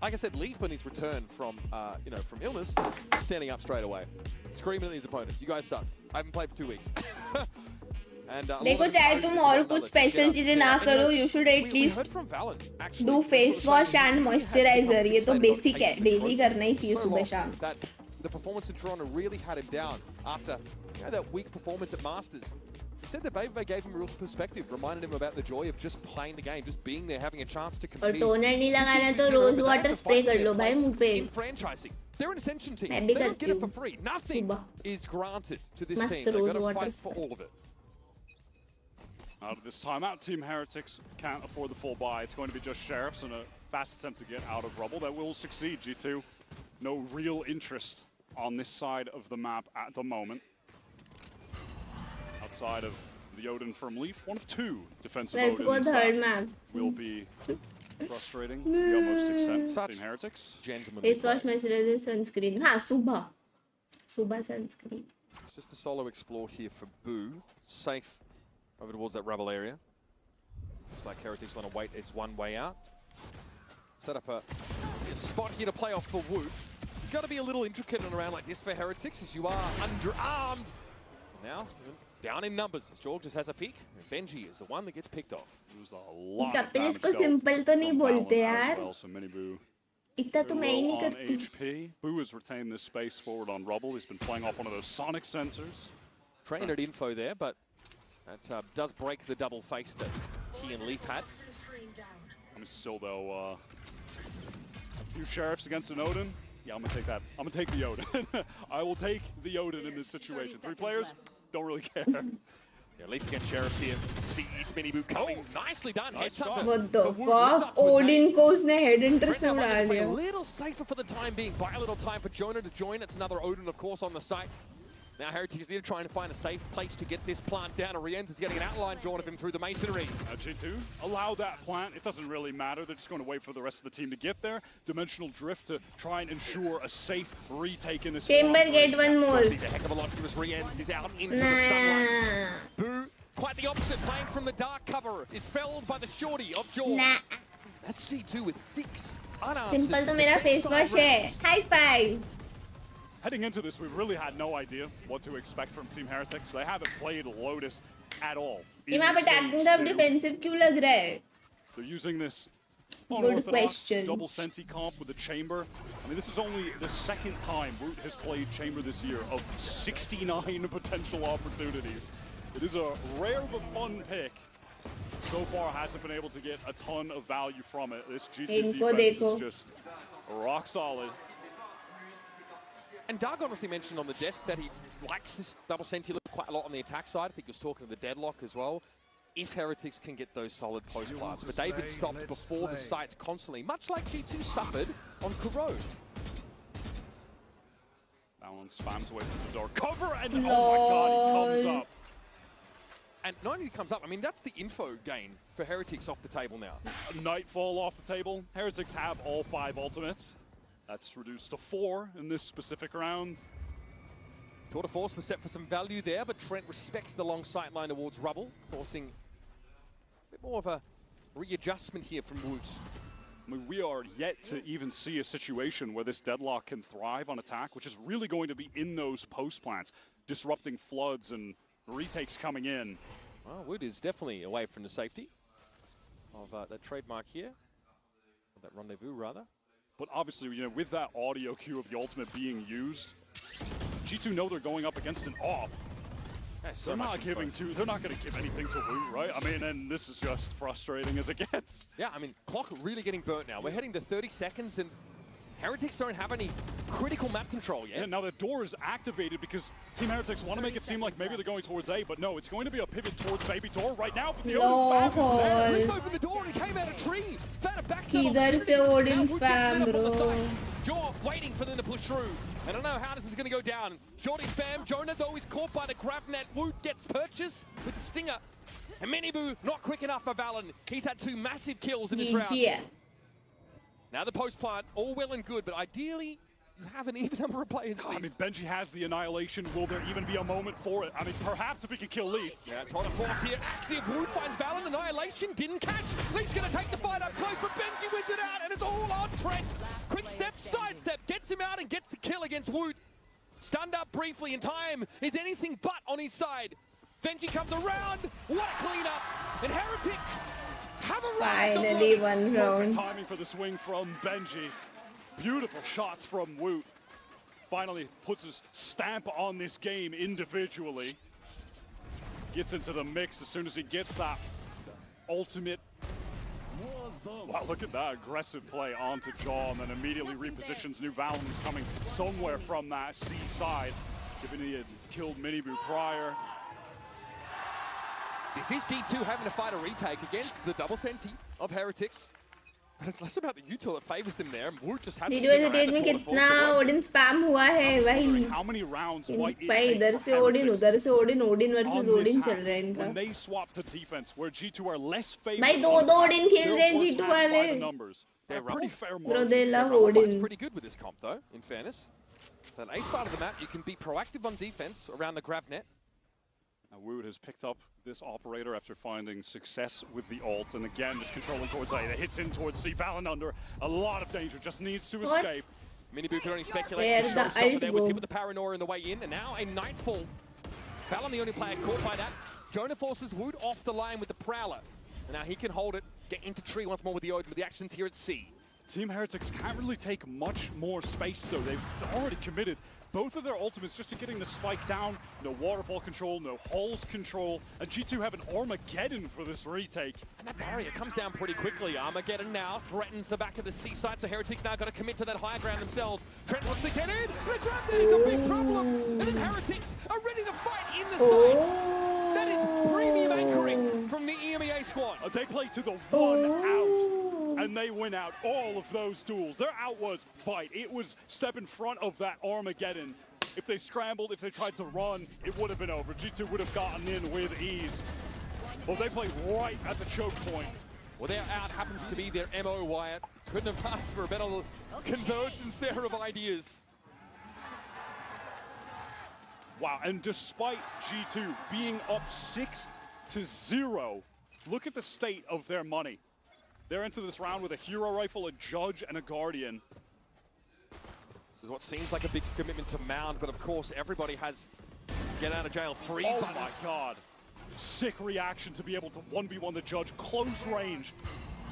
Like I said, Leaf on his return from from illness, standing up straight away, screaming at his opponents. You guys suck. I haven't played for 2 weeks. देखो चाहे तुम और कुछ special चीजें ना करो, you should at least do face wash and moisturizer. ये तो बेसिक है, डेली करना ही चाहिए सुबह शाम. The performance in Toronto really had him down after that weak performance at Masters. He said that Baby gave him real perspective, reminded him about the joy of just playing the game, just being there, having a chance to compete. और toner नहीं लगाना तो rose water spray कर लो भाई मुंह पे. In franchising, they're an Ascension team. मैं भी They don't get करती it for हूँ. free. Nothing is granted to this मस्त team. They've rose got to water fight for spray. all of it. Out of this timeout, Team Heretics can't afford the full buy. It's going to be just Sheriffs and a fast attempt to get out of Rubble that will succeed. G2, no real interest on this side of the map at the moment. Outside of the Odin from Leaf, one of two defensive Let's go Odins third that map. will be frustrating to the utmost extent. Team Heretics. Face wash, moisturizer, sunscreen. हाँ सुबह. सुबह sunscreen. It's just a solo explore here for Boo. Safe over towards that rubble area. Looks like Heretics want to wait this one way out. Set up a spot here to play off for Woot. You've got to be a little intricate in a round like this for Heretics as you are underarmed. Now, down in numbers as Jorg just has a peek. Benji is the one that gets picked off. There's a lot Kapil इसको simple तो नहीं बोलते यार. इतना तो मैं ही नहीं करती. HP. Boo has retained this space forward on Rubble. He's been playing off one of those sonic sensors. Trained at info there, but that does break the double face that he and Leaf had. I mean, still though, a few Sheriffs against an Odin. Yeah, I'm gonna take that. I'm gonna take the Odin. I will take the Odin in this situation. 3 players, don't really care. Yeah, Leaf against Sheriffs here. Sees Miniboo coming. Nicely done. Nice What the fuck? Odin को उसने head enter से उड़ा A लिया. little safer for the time being. Buy a little time for Jonah to join. It's another Odin, of course, on the site. Now Heretics need to try and find a safe place to get this plant down. Rienz is getting an outline drawn of him through the masonry. G2, allow that plant. It doesn't really matter. They're just going to wait for the rest of the team to get there. Dimensional drift to try and ensure a safe retake in this. Chamber get one more. He's a heck of a lot to us. Rienz is out into the sunlight. Boo, quite the opposite. Playing from the dark cover is felled by the shorty of Jaw. That's G2 with 6 unanswered. Simple तो मेरा face wash है. High five. Heading into this, we really had no idea what to expect from Team Heretics. They haven't played Lotus at all. यहाँ पे attacking तो defensive क्यों लग रहा है? They're using this Good question. double Senti comp with the Chamber. I mean, this is only the second time Root has played Chamber this year of 69 potential opportunities. It is a rare but fun pick. So far, hasn't been able to get a ton of value from it. This G2 defense is just rock solid. And Doug honestly mentioned on the desk that he likes this double Senti look quite a lot on the attack side. I think he was talking to the Deadlock as well. If Heretics can get those solid post plants. But they've been stopped before the sites constantly, much like G2 suffered on Corrode. Balon spams away from the door. Cover and oh my god, he comes up. And not only comes up, I mean, that's the info gain for Heretics off the table now. Nightfall off the table. Heretics have all 5 ultimates. That's reduced to 4 in this specific round. Tour de Force was set for some value there, but Trent respects the long sight line towards Rubble, forcing a bit more of a readjustment here from Woods. I mean, we are yet to even see a situation where this Deadlock can thrive on attack, which is really going to be in those post plants, disrupting floods and retakes coming in. Well, Wood is definitely away from the safety of that trademark here, or that rendezvous rather. But obviously, you know, with that audio cue of the ultimate being used, G2 know they're going up against an AWP. They're not going to give anything to Woot, right? I mean, and this is just frustrating as it gets. Yeah, I mean, clock really getting burnt now. We're heading to 30 seconds, and Heretics don't have any critical map control yet. Yeah, now the door is activated because Team Heretics want to make it seem like maybe they're going towards A, but no, it's going to be a pivot towards baby door right now. But the Odin spam is there. He opened the door and he came out a tree. Found a backstab किधर से opportunity. Odin Now Woot gets spam, lit up on the bro? side. Jaw waiting for them to push through. I don't know how this is going to go down. Shorty spam. Jonah, though, is caught by the grab net. Woot gets purchased with the stinger. And Minibu not quick enough for Valen. He's had 2 massive kills in this round. Now the post plant, all well and good, but ideally you have an even number of players. I mean, Benji has the Annihilation. Will there even be a moment for it? I mean, perhaps if he can kill Leaf. Yeah, Todd of Force here. Active. Woot finds Valen. Annihilation didn't catch. Leaf's going to take the fight up close, but Benji wins it out, and it's all on Trent. Quick step, side step, gets him out and gets the kill against Woot. Stunned up briefly, and time is anything but on his side. Benji comes around. What a cleanup. And Heretics have arrived. Finally, one Perfect round. timing for the swing from Benji. Beautiful shots from Woot. Finally puts his stamp on this game individually. Gets into the mix as soon as he gets that ultimate. Wow, look at that aggressive play onto Jaw, and then immediately repositions New Valen, who's coming somewhere from that C side, given he had killed Minibu prior. This is G2 having to fight a retake against the double senti of Heretics. But it's less about the util that favors them there. Woot just has to video stage में कितना Odin spam हुआ है वही How many rounds भाई इधर से Odin उधर से ओडिन ओडिन वर्सेस ओडिन चल रहा है इनका when they swap to defense where G2 are less favored. भाई दो ओडिन खेल रहे हैं G2 वाले They're pretty fair bro they love It's Odin pretty good with this comp though, in fairness. So on A side of the map, you can be proactive on defense around the grav net. Now Woot has picked up this operator after finding success with the ult, and again just controlling towards A. That hits in towards C. Valen under a lot of danger, just needs to escape. Minibu can only speculate. Where The the showstopper ult there was go? hit with the paranoia in the way in, and now a Nightfall. Valen the only player caught by that. Jonah forces Woot off the line with the Prowler. And now he can hold it, get into tree once more with the Odin with the actions here at C. Team Heretics can't really take much more space though. They've already committed both of their ultimates just to getting the spike down. No waterfall control, no hulls control. And G2 have an Armageddon for this retake. And that barrier comes down pretty quickly. Armageddon now threatens the back of the C side, so Heretics now got to commit to that higher ground themselves. Trent wants to get in. The grab net is a big problem. And then Heretics are ready to fight in the side. That is premium anchoring from the EMEA squad. They play to the one out, and they win out all of those duels. Their out was fight. It was step in front of that Armageddon. If they scrambled, if they tried to run, it would have been over. G2 would have gotten in with ease. Well, they played right at the choke point. Well, their out happens to be their MO, Wyatt. Couldn't have asked for a better convergence there of ideas. Wow, and despite G2 being up 6-0, look at the state of their money. They're into this round with a hero rifle, a judge, and a guardian. This is what seems like a big commitment to Mound, but of course everybody has get out of jail free. Oh my god. Sick reaction to be able to 1v1 the judge, close range.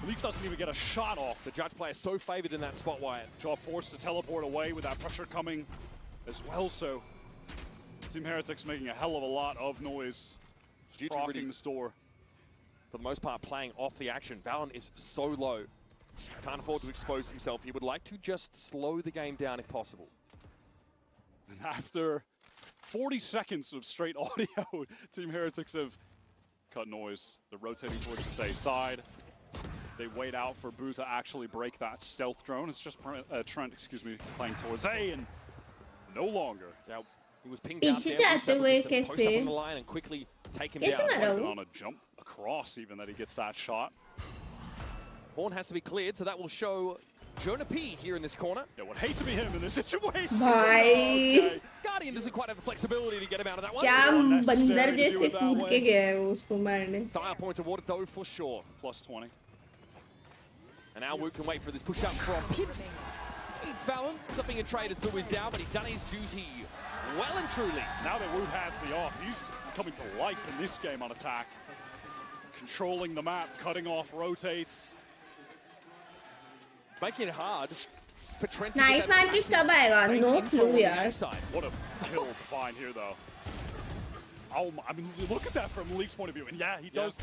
Leaf doesn't even get a shot off. The judge player so favored in that spot, Wyatt. Jaw forced to teleport away with that pressure coming as well, so Team Heretics making a hell of a lot of noise. Rocking the store. For the most part, playing off the action. Valen is so low. Can't afford to expose himself. He would like to just slow the game down if possible. And after 40 seconds of straight audio, Team Heretics have cut noise. They're rotating towards the safe side. They wait out for Boo to actually break that stealth drone. It's just Trent, playing towards A, and no longer. Now, he was pinged out there. Post up on the line and quickly take him down. On a jump across even that he gets that shot. Horn has to be cleared, so that will show Jonah P here in this corner. Yeah, would hate to be him in this situation. भाई Guardian doesn't quite have the flexibility to get him out of that one. क्या बंदर जैसे कूद के गया है उसको मारने. Style points awarded though for sure. Plus 20. And now Woot can wait for this push up from Pitts. It's Valen. Something in trade as Boo is down, but he's done his duty well and truly. Now that Woot has the off, he's coming to life in this game on attack. Controlling the map, cutting off rotates. Making it hard for Trent to Night Market कब आएगा? No clue यार. What a kill to find here though. Oh, I mean, look at that from Leaf's point of view. And yeah, he does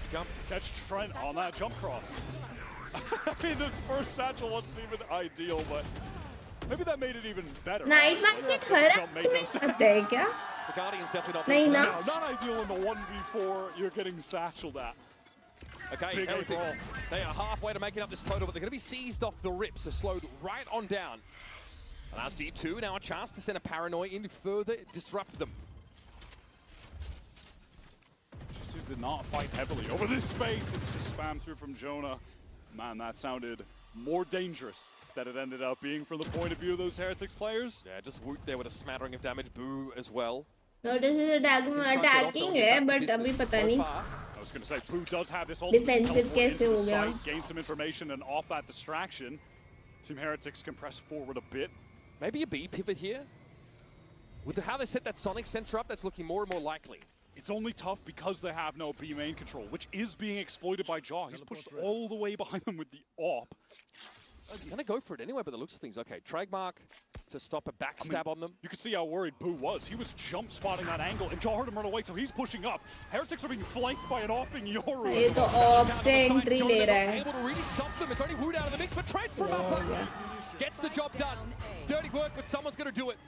catch Trent on that jump cross. I mean, this first satchel wasn't even ideal, but maybe that made it even better. Night market खराब में आता है क्या? The Guardian's definitely not. नहीं ना? No, not ideal in the 1v4. You're getting satcheled at. Okay, Heretics, they are halfway to making up this total, but they're going to be seized off the rip, so slowed right on down. Allows G2 now a chance to send a Paranoid in to further disrupt them. G2 did not fight heavily over this space. It's just spam through from Jonah. Man, that sounded more dangerous than it ended up being from the point of view of those Heretics players. Yeah, just Woot there with a smattering of damage. Boo as well. Notice is attacking है, but अभी पता नहीं. I was going to say, Boo does have this ultimate Defensive कैसे हो गया? gain some information, and off that distraction, Team Heretics can press forward a bit. Maybe a B pivot here? With how they set that sonic sensor up, that's looking more and more likely. It's only tough because they have no B main control, which is being exploited by Jaw. He's pushed all the way behind them with the AWP. Gonna go for it anyway, by the looks of things. Okay, Trademark to stop a backstab on them. You can see how worried Boo was. He was jump spotting that angle, and Jaw heard him run away, so he's pushing up. Heretics are being flanked by an AWPing Yoru. ये तो of से entry ले रहा है. Able to really stop them. It's only Woot out of the mix, but Trade from upper gets the job done. It's dirty work, but someone's gonna do it.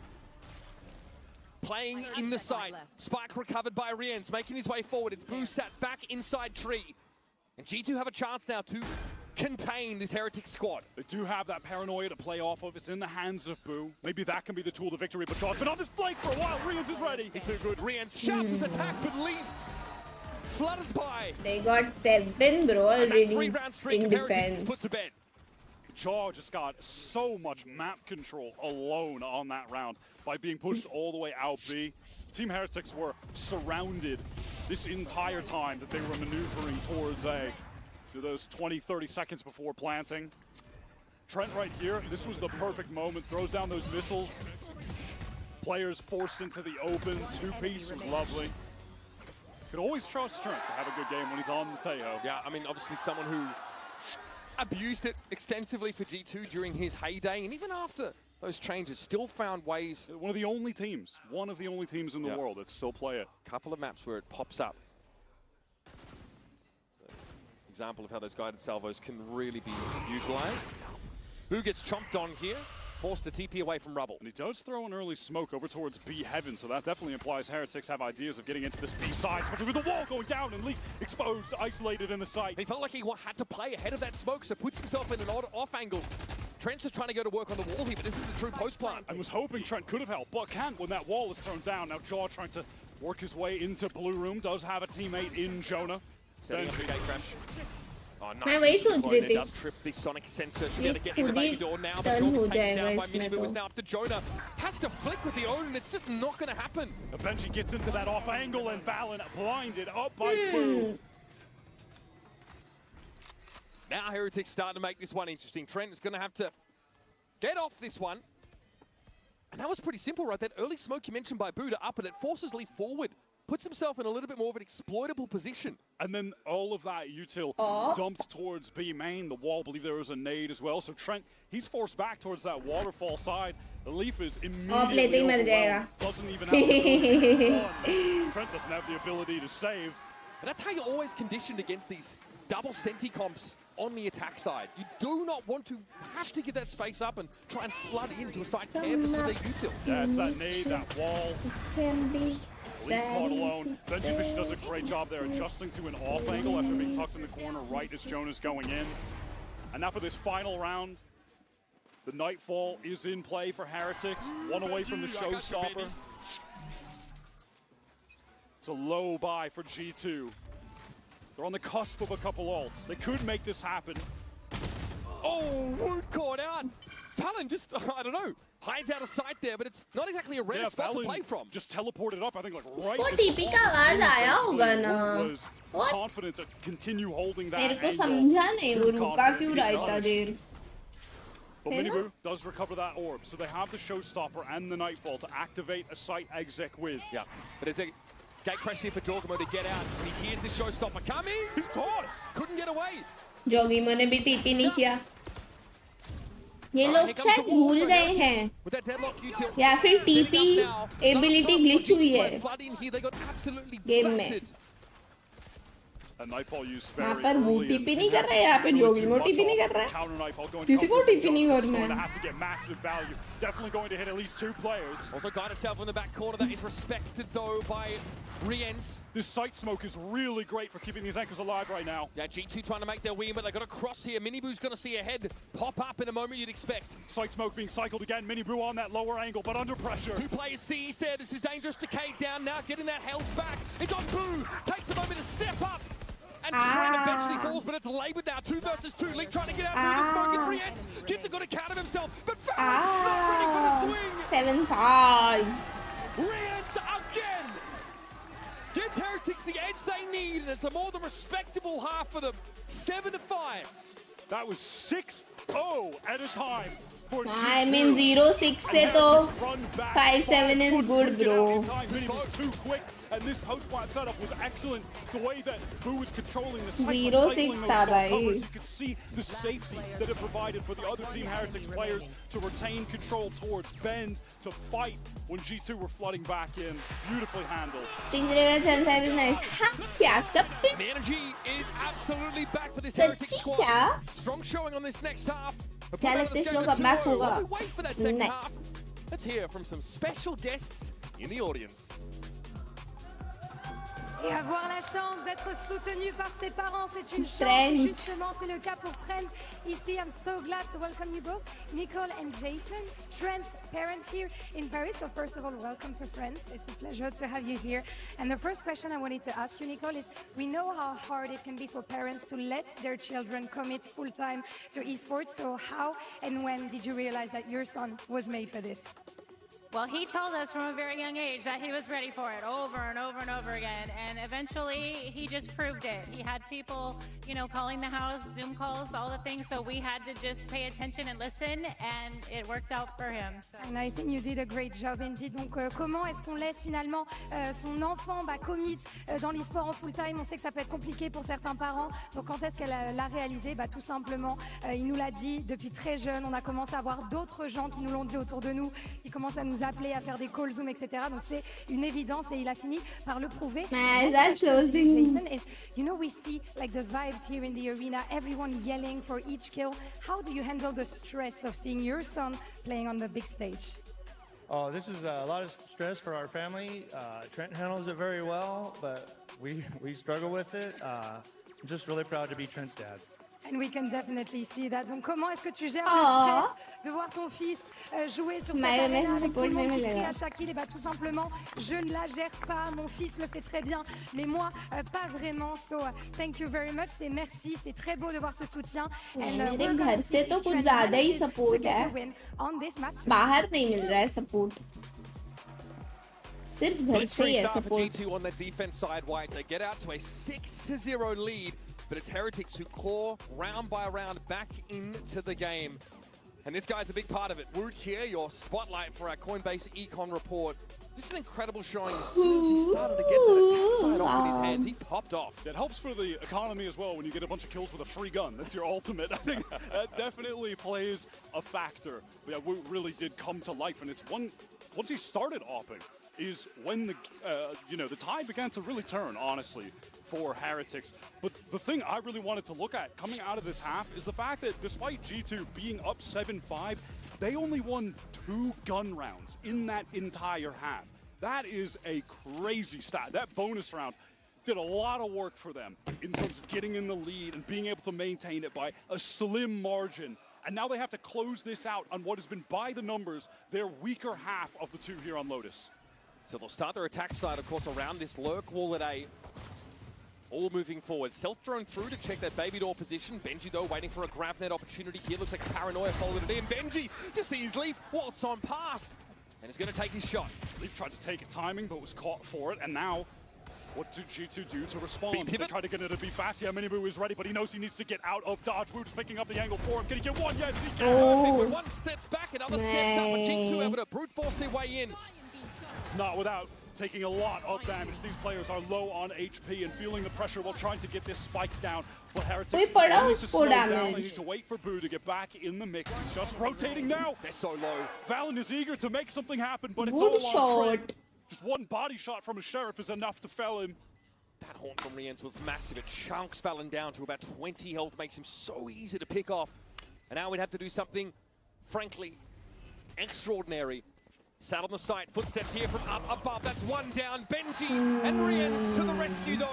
Playing in the site. Spike recovered by Riens, making his way forward. It's Boo sat back inside tree. And G2 have a chance now to contain this Heretic squad. They do have that paranoia to play off of. It's in the hands of Boo. Maybe that can be the tool to victory, but Jaw's been on this flank for a while. Riens is ready. He's too good. Riens sharpens attack, but Leaf flutters by. They got 7, bro, already Three-round streak in of Heretics defense. is put to bed. Jaw just got so much map control alone on that round by being pushed all the way out B. Team Heretics were surrounded this entire time that they were maneuvering towards A. To those 20, 30 seconds before planting. Trent right here, this was the perfect moment. Throws down those missiles. Players forced into the open. Two-piece was lovely. Could always trust Trent to have a good game when he's on the Tejo. Yeah, I mean, obviously someone who abused it extensively for G2 during his heyday, and even after those changes, still found ways. One of the only teams in the world that still play it. Couple of maps where it pops up. Example of how those guided salvos can really be utilized. Boo gets chomped on here, forced to TP away from rubble. And he does throw an early smoke over towards B heaven, so that definitely implies Heretics have ideas of getting into this B side, especially with the wall going down and Leaf exposed, isolated in the site. He felt like he had to play ahead of that smoke, so puts himself in an odd off angle. Trent's just trying to go to work on the wall here, but this is a true post plant. I was hoping Trent could have helped, but can't when that wall is thrown down. Now Jaw trying to work his way into blue room, does have a teammate in Jonah. Setting up the gate crash. Oh, nice. मैं वही सोच रही थी. Does trip the sonic sensor. Should be able to get in the खुद baby he door now, but turn हो Jordan's taken जाएगा down by इसमें Minibu. तो. It's now up to Jonah. Has to flick with the own, and it's just not going to happen. Benji gets into that off angle, and Valen blinded up by Boo. Now Heretics starting to make this one interesting. Trent is going to have to get off this one. And that was pretty simple, right? That early smoke you mentioned by Boo to up, and it forces Leaf forward. Puts himself in a little bit more of an exploitable position. And then all of that util dumped towards B main. The wall, I believe there was a nade as well. So Trent, he's forced back towards that waterfall side. The Leaf is immediately overwhelmed. Doesn't even have the ability. Trent doesn't have the ability to save. And that's how you're always conditioned against these double senti comps on the attack side. You do not want to have to give that space up and try and flood into a side campus with their util. Yeah, it's that nade, that wall. Can be. Leaf caught alone. Benji Fish does a great job there adjusting to an off angle after being tucked in the corner right as Jonah's going in. And now for this final round, the Nightfall is in play for Heretics. One away from the showstopper. It's a low buy for G2. They're on the cusp of a couple ults. They could make this happen. Oh, Woot caught out. Talon just, I don't know, hides out of sight there, but it's not exactly a rare spot to play from. Just teleported up, I think, like right उसको TP का आवाज आया होगा ना. was confident to continue holding that मेरे को angle. समझा नहीं वो रुका क्यों रहा इतना देर. But Minibu does recover that orb, so they have the showstopper and the Nightfall to activate a site exec with. Yeah, but there's a gate crash here for Jorgamo to get out. And he hears this showstopper coming. He's caught. Couldn't get away. जोगीमो ने भी TP नहीं किया. ये लोग शायद भूल गए हैं या फिर टीपी एबिलिटी ग्लिच हुई है गेम में। यहाँ पर वो टीपी नहीं कर रहा है, यहाँ पे जोगिमो टीपी नहीं कर रहा है, किसी को टीपी नहीं करना है। Definitely going to hit at least 2 players. Also got itself in the back corner. That is respected though by Riens. This sight smoke is really great for keeping these anchors alive right now. Yeah, G2 trying to make their win, but they got a cross here. Miniboo's going to see a head pop up in a moment you'd expect. Sight smoke being cycled again. Miniboo on that lower angle, but under pressure. 2 players seized there. This is dangerous. Decay down now, getting that health back. It's on Boo. Takes a moment to step up. And Trent eventually falls, but it's laboured now. 2 versus 2. League trying to get out through the smoke. And Riens gets a good account of himself, but Farrell not ready for the swing. 7-5. Riens again gives Heretics the edge they need, and it's a more than respectable half for them. 7-5. That was 6-0 at a time. I mean 0-6 से तो 5-7 is good, bro. Too quick, and this post-plant setup was excellent. The way that Boo was controlling the 0-6 था भाई. you could see the safety that it provided for the other Team Heretics players to retain control towards Bend, to fight when G2 were flooding back in. Beautifully handled. 6-7-5 is nice. हाँ क्या कब The energy is absolutely back for this Heretics squad. Strong showing on this next half. क्या लगता है इसको कब back होगा? नहीं. Let's hear from some special guests in the audience. Et avoir la chance d'être soutenu par ses parents, c'est une chance. Justement, c'est le cas pour Trent. Ici, I'm so glad to welcome you both, Nicole and Jason, Trent's parent here in Paris. So first of all, welcome to France. It's a pleasure to have you here. And the first question I wanted to ask you, Nicole, is we know how hard it can be for parents to let their children commit full-time to esports. So how and when did you realize that your son was made for this? Well, he told us from a very young age that he was ready for it over and over and over again. And eventually, he just proved it. He had people, you know, calling the house, Zoom calls, all the things. So we had to just pay attention and listen, and it worked out for him. So. And I think you did a great job, Andy. Donc, comment est-ce qu'on laisse finalement son enfant commit dans l'e-sport en full-time? On sait que ça peut être compliqué pour certains parents. Donc, quand est-ce qu'elle l'a réalisé? Tout simplement, il nous l'a dit depuis très jeune. On a commencé à voir d'autres gens qui nous l'ont dit autour de nous, qui commencent à nous appeler, à faire des calls Zoom, etc. Donc c'est une évidence et il a fini par le prouver. Jason is, you know, we see like the vibes here in the arena, everyone yelling for each kill. How do you handle the stress of seeing your son playing on the big stage? Oh, this is a lot of stress for our family. Trent handles it very well, but we struggle with it. I'm just really proud to be Trent's dad. And we can definitely see that. Donc, comment est-ce que tu gères le stress de voir ton fils jouer sur cette arène avec tout le monde qui crie à chaque kill? Et tout simplement, je ne la gère pas. Mon fils le fait très bien, mais moi, pas vraiment. So, thank you very much. C'est merci. C'est très beau de voir ce soutien. मेरे घर से तो कुछ ज़्यादा ही support है. बाहर नहीं मिल रहा है सपोर्ट. सिर्फ घर से ही है support. G2 on the defense side, White. They get out to a 6-0 lead. But it's Heretics who claw round by round back into the game. And this guy's a big part of it. Woot here, your spotlight for our Coinbase Econ report. This is an incredible showing. As soon as he started to get that attack side off in his hands, he popped off. That helps for the economy as well when you get a bunch of kills with a free gun. That's your ultimate. I think that definitely plays a factor. But yeah, Woot really did come to life, and it's once he started opping is when the tide began to really turn, honestly, for Heretics. But the thing I really wanted to look at coming out of this half is the fact that despite G2 being up 7-5, they only won 2 gun rounds in that entire half. That is a crazy stat. That bonus round did a lot of work for them in terms of getting in the lead and being able to maintain it by a slim margin. And now they have to close this out on what has been, by the numbers, their weaker half of the 2 here on Lotus. So they'll start their attack side, of course, around this lurk wall at A. All moving forward. Stealth drone through to check their baby door position. Benji, though, waiting for a grab net opportunity here. Looks like Paranoia folded it in. Benji just sees Leaf waltz on past. And is going to take his shot. Leaf tried to take a timing, but was caught for it. And now, what do G2 do to respond? They try to get it to be fast. Yeah, Miniboo is ready, but he knows he needs to get out of dodge. Woot's picking up the angle for him. Can he get one? Yes, he can. Oh. One step back, another step up, but G2 able to brute force their way in. It's not without taking a lot of damage. These players are low on HP and feeling the pressure while trying to get this spike down. But Heretics need to slow down. They need to wait for Boo to get back in the mix. He's just rotating now. They're so low. Valen is eager to make something happen, but it's all on Trent. Just one body shot from a Sheriff is enough to fell him. That haunt from Riens was massive. It chunks Valen down to about 20 health, makes him so easy to pick off. And now we'd have to do something, frankly, extraordinary. Sat on the site, footsteps here from up above. That's one down. Benji and Riens to the rescue, though.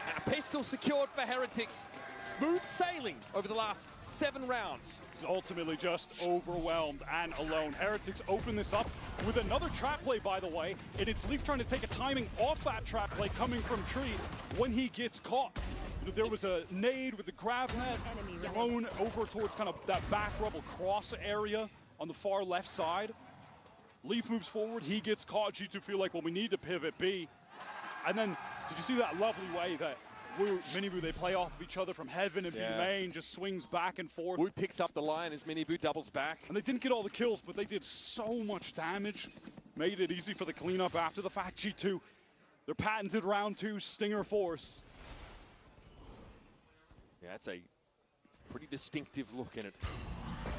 And a pistol secured for Heretics. Smooth sailing over the last 7 rounds. He's ultimately just overwhelmed and alone. Heretics open this up with another trap play, by the way, and it's Leaf trying to take a timing off that trap play coming from Tree when he gets caught. There was a nade with the grav net thrown over towards kind of that back rubble cross area on the far left side. Leaf moves forward, he gets caught. G2 feel like, well, we need to pivot B. And then, did you see that lovely way that Minibu, they play off of each other from heaven and main, just swings back and forth. Wood picks up the line as Minibu doubles back. And they didn't get all the kills, but they did so much damage. Made it easy for the cleanup after the fact. G2, their patented round 2 Stinger Force. Yeah, it's a pretty distinctive look in it.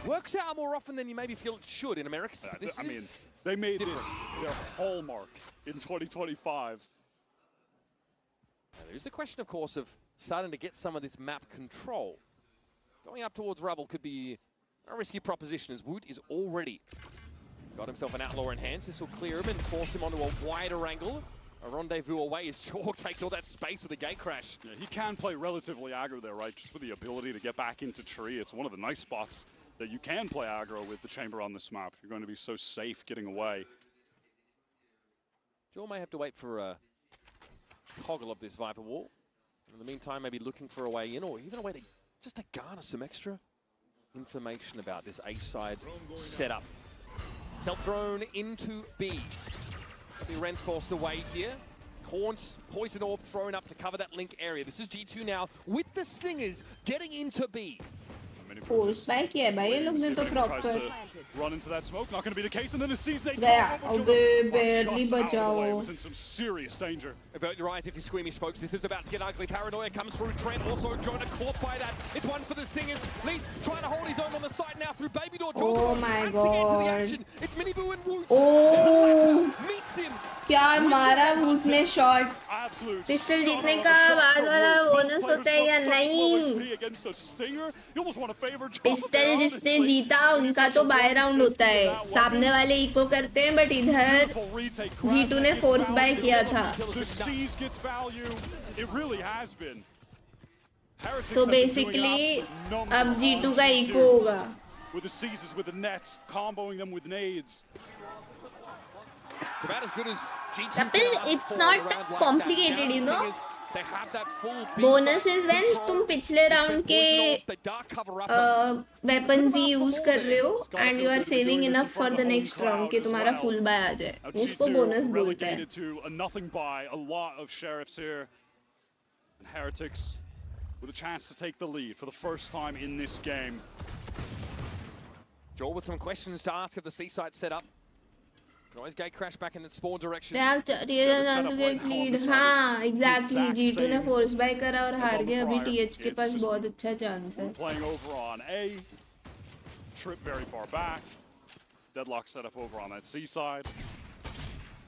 Works out more often than you maybe feel it should in America. I mean, they made this their hallmark in 2025. Now, there's the question, of course, of starting to get some of this map control. Going up towards Rubble could be a risky proposition as Woot is already got himself an Outlaw enhance. This will clear him and force him onto a wider angle. A rendezvous away as Chalk takes all that space with a gate crash. Yeah, he can play relatively aggro there, right? Just with the ability to get back into tree. It's one of the nice spots that you can play aggro with the chamber on this map. You're going to be so safe getting away. Joel may have to wait for a toggle of this Viper wall. In the meantime, maybe looking for a way in or even a way to just to garner some extra information about this A side setup. Self-thrown into B. The Ren's forced away here. Haunt, Poison Orb thrown up to cover that link area. This is G2 now with the Slingers getting into B. Force back किया है भाई ये लोग ने तो proper run into that smoke, not going to be the case, and then it sees they गया अबे barely बचाओ. Was in some serious danger. Avert your eyes if you're squeamish, folks. This is about to get ugly. Paranoia comes through. Trent also Jonah caught by that. It's one for the Stingers. Leaf trying to hold his own on the side now through Baby Door. Oh my god. It's Minibu and Woots. Oh. Meets him. क्या मारा वूट ने shot. Pistol जीतने का बाद वाला bonus होता है या नहीं? पिस्टल जिसने जीता उनका तो बाय राउंड होता है. सामने वाले इको करते हैं बट इधर G2 ने फोर्स बाय किया था. So basically अब G2 का इको होगा. With the seizes, with the nets, comboing them with nades. It's about as good as G2. Kapil, it's not that complicated, you know. They have that full Bonus is when तुम पिछले round के weapons ही use कर रहे हो and you are saving enough for the next round कि तुम्हारा full buy आ जाए. उसको bonus बोलते हैं. To a nothing buy, a lot of Sheriffs here, and Heretics with a chance to take the lead for the first time in this game. Joel with some questions to ask of the seaside setup. Can always gate crash back in the spawn direction. They have to get lead. हाँ, exactly. G2 ने force buy करा और हार गया. अभी TH के पास बहुत अच्छा chance है. Playing over on A. Trip very far back. Deadlock set up over on that C side.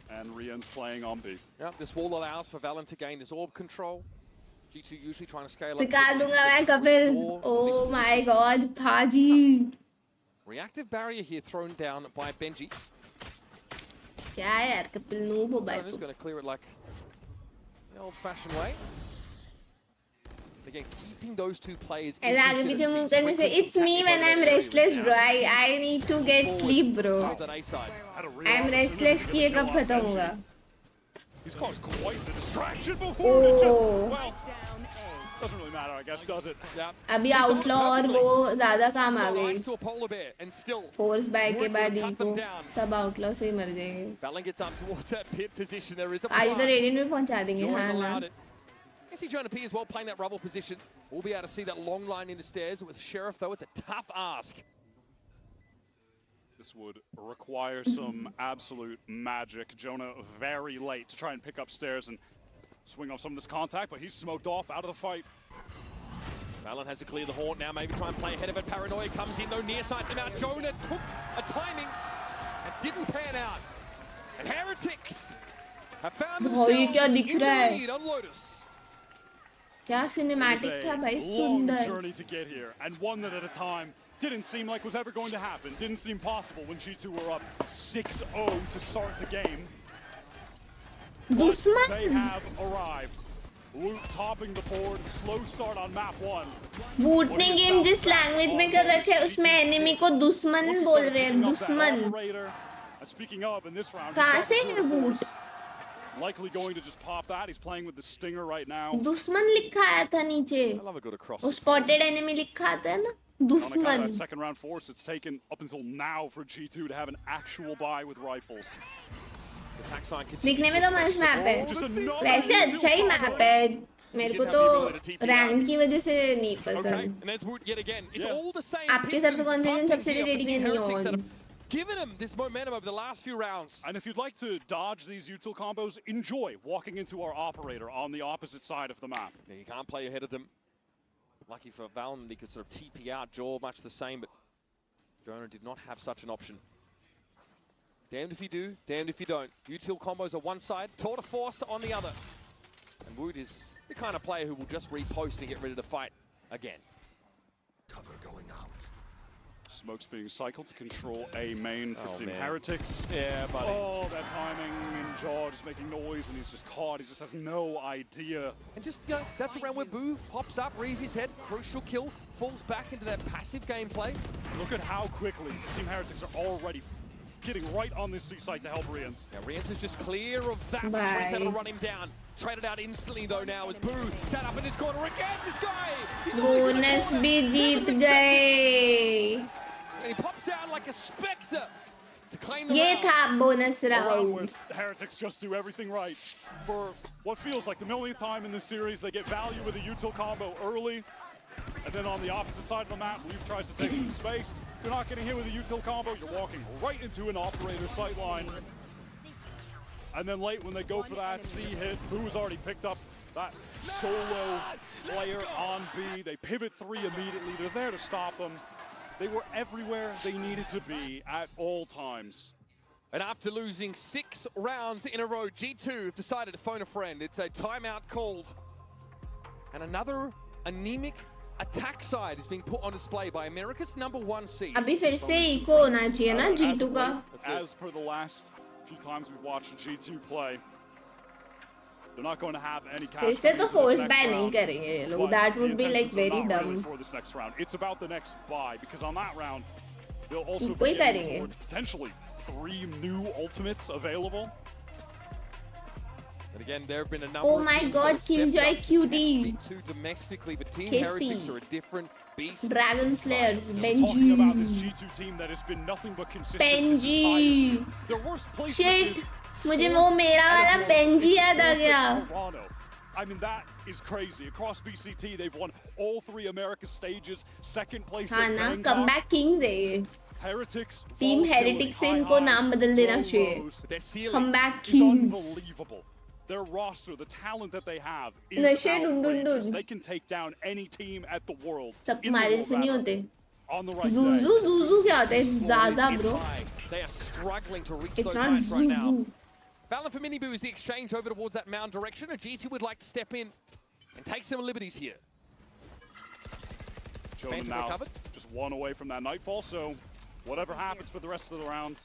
And Rien's playing on B. Yep, this wall allows for Valen to gain this orb control. G2 usually trying to scale up. सिखा दूंगा मैं Kapil. Oh my god, भाजी. Reactive barrier here thrown down by Benji. क्या यार Kapil noob हो भाई. I'm just going to clear it like the old-fashioned way. Again, keeping those two players. It's me when I'm restless, bro. I need to get sleep, bro. I'm restless. किए कब खत्म होगा? He's caused quite the distraction before. Oh. Well, doesn't really matter, I guess, does it? अभी outlaw और वो ज़्यादा काम आ गई. Force buy के बाद इको सब outlaw से ही मर जाएंगे. Valen gets up towards that pit position. There is a आज तो radiant में पहुंचा देंगे. हाँ ना. You see Jonah P as well playing that rubble position. We'll be able to see that long line into stairs. With Sheriff, though, it's a tough ask. This would require some absolute magic. Jonah very late to try and pick up stairs and swing off some of this contact, but he's smoked off out of the fight. Valorant has to clear the horn now, maybe try and play ahead of it. Paranoia comes in, though, near side him out. Jonah took a timing and didn't pan out. And Heretics have found themselves in the lead on Lotus. क्या cinematic था भाई Long सुंदर journey to get here, and one that at a time didn't seem like was ever going to happen. Didn't seem possible when G2 were up 6-0 to start the game. But they have arrived. Loot topping the board, slow start on map 1. वूट ने game जिस language में कर रखे हैं उसमें enemy को दुश्मन बोल रहे हैं दुश्मन And speaking of, in this round, कहाँ से है वूट likely going to just pop that. He's playing with the stinger right now. दुश्मन लिखा आया था नीचे वो स्पॉटेड एनिमी लिखा आता है ना On account of दुश्मन that second round force, it's taken up until now for G2 to have an actual buy with rifles. दिखने में तो मस्त मैप है वैसे अच्छा ही मैप है मेरे को तो रैंक की वजह से नहीं पसंद आपके हिसाब से कौन सी सबसे रेटिंग है neon Given him this momentum over the last few rounds. And if you'd like to dodge these util combos, enjoy walking into our operator on the opposite side of the map. Yeah, you can't play ahead of them. Lucky for Valorant, he could sort of TP out, Jaw much the same, but Jonah did not have such an option. Damned if you do, damned if you don't. Util combos on one side, tour de force on the other. And Wood is the kind of player who will just repost and get ready to fight again. Cover going out. Smoke's being cycled to control A main for Team man. Heretics. Yeah, buddy. Oh, that timing, and Jaw just making noise, and he's just caught. He just has no idea. And just, you know, that's around where Boo pops up, reads his head, crucial kill, falls back into that passive gameplay. Look at how quickly Team Heretics are already getting right on this C site to help Riens. Now, Riens is just clear of that. Bye. Trent's able to run him down. Traded out instantly, though, now as Boo sat up in this corner again. This guy! He's bonus भी जीत गए and he pops out like a spectre to claim the ये round. था bonus Around round with Heretics just do everything right. For what feels like the millionth time in this series, they get value with a util combo early. And then on the opposite side of the map, Leaf tries to take some space. If you're not getting hit with a util combo, you're walking right into an operator sightline. And then late when they go for that C hit, Boo's already picked up that solo player on B. They pivot 3 immediately. They're there to stop them. They were everywhere they needed to be at all times. And after losing 6 rounds in a row, G2 have decided to phone a friend. It's a timeout called. And another anemic attack side is being put on display by America's #1 seed. अभी फिर से eco होना चाहिए ना G2 का As per the last few times we've watched G2 play, they're not going to have any फिर से तो force buy नहीं करेंगे ये लोग that would be like very dumb for this next round. It's about the next buy because on that round they'll also eco ही be करेंगे towards potentially 3 new ultimates available. And again, there have been a number oh of my teams god that have stepped Killjoy up cutie to domestically, but Team Casey. Heretics are a different beast. Dragon Slayers Talking about this Benji G2 team that has been nothing but consistent. Benji Their worst placement shit is मुझे वो मेरा वाला Benji याद आ गया Toronto. I mean, that is crazy. Across VCT, they've won all 3 America stages. Second place हाँ at ना Bangkok. comeback kings है ये Heretics. Team Heretics से इनको नाम बदल देना चाहिए comeback kings Unbelievable. Their roster, the talent that they have is नशे ढूंढ outrageous. They can take down any team at the world. सब in the तुम्हारे world जैसे नहीं battle. होते On the right Zuzu क्या होता है ज़ाज़ा bro They are struggling to reach It's those not heights right now. Zuzu. Valorant for Miniboo is the exchange over towards that mound direction, and G2 would like to step in and take some liberties here. Jonah Banter now recovered. just 1 away from that nightfall, so whatever happens for the rest of the round,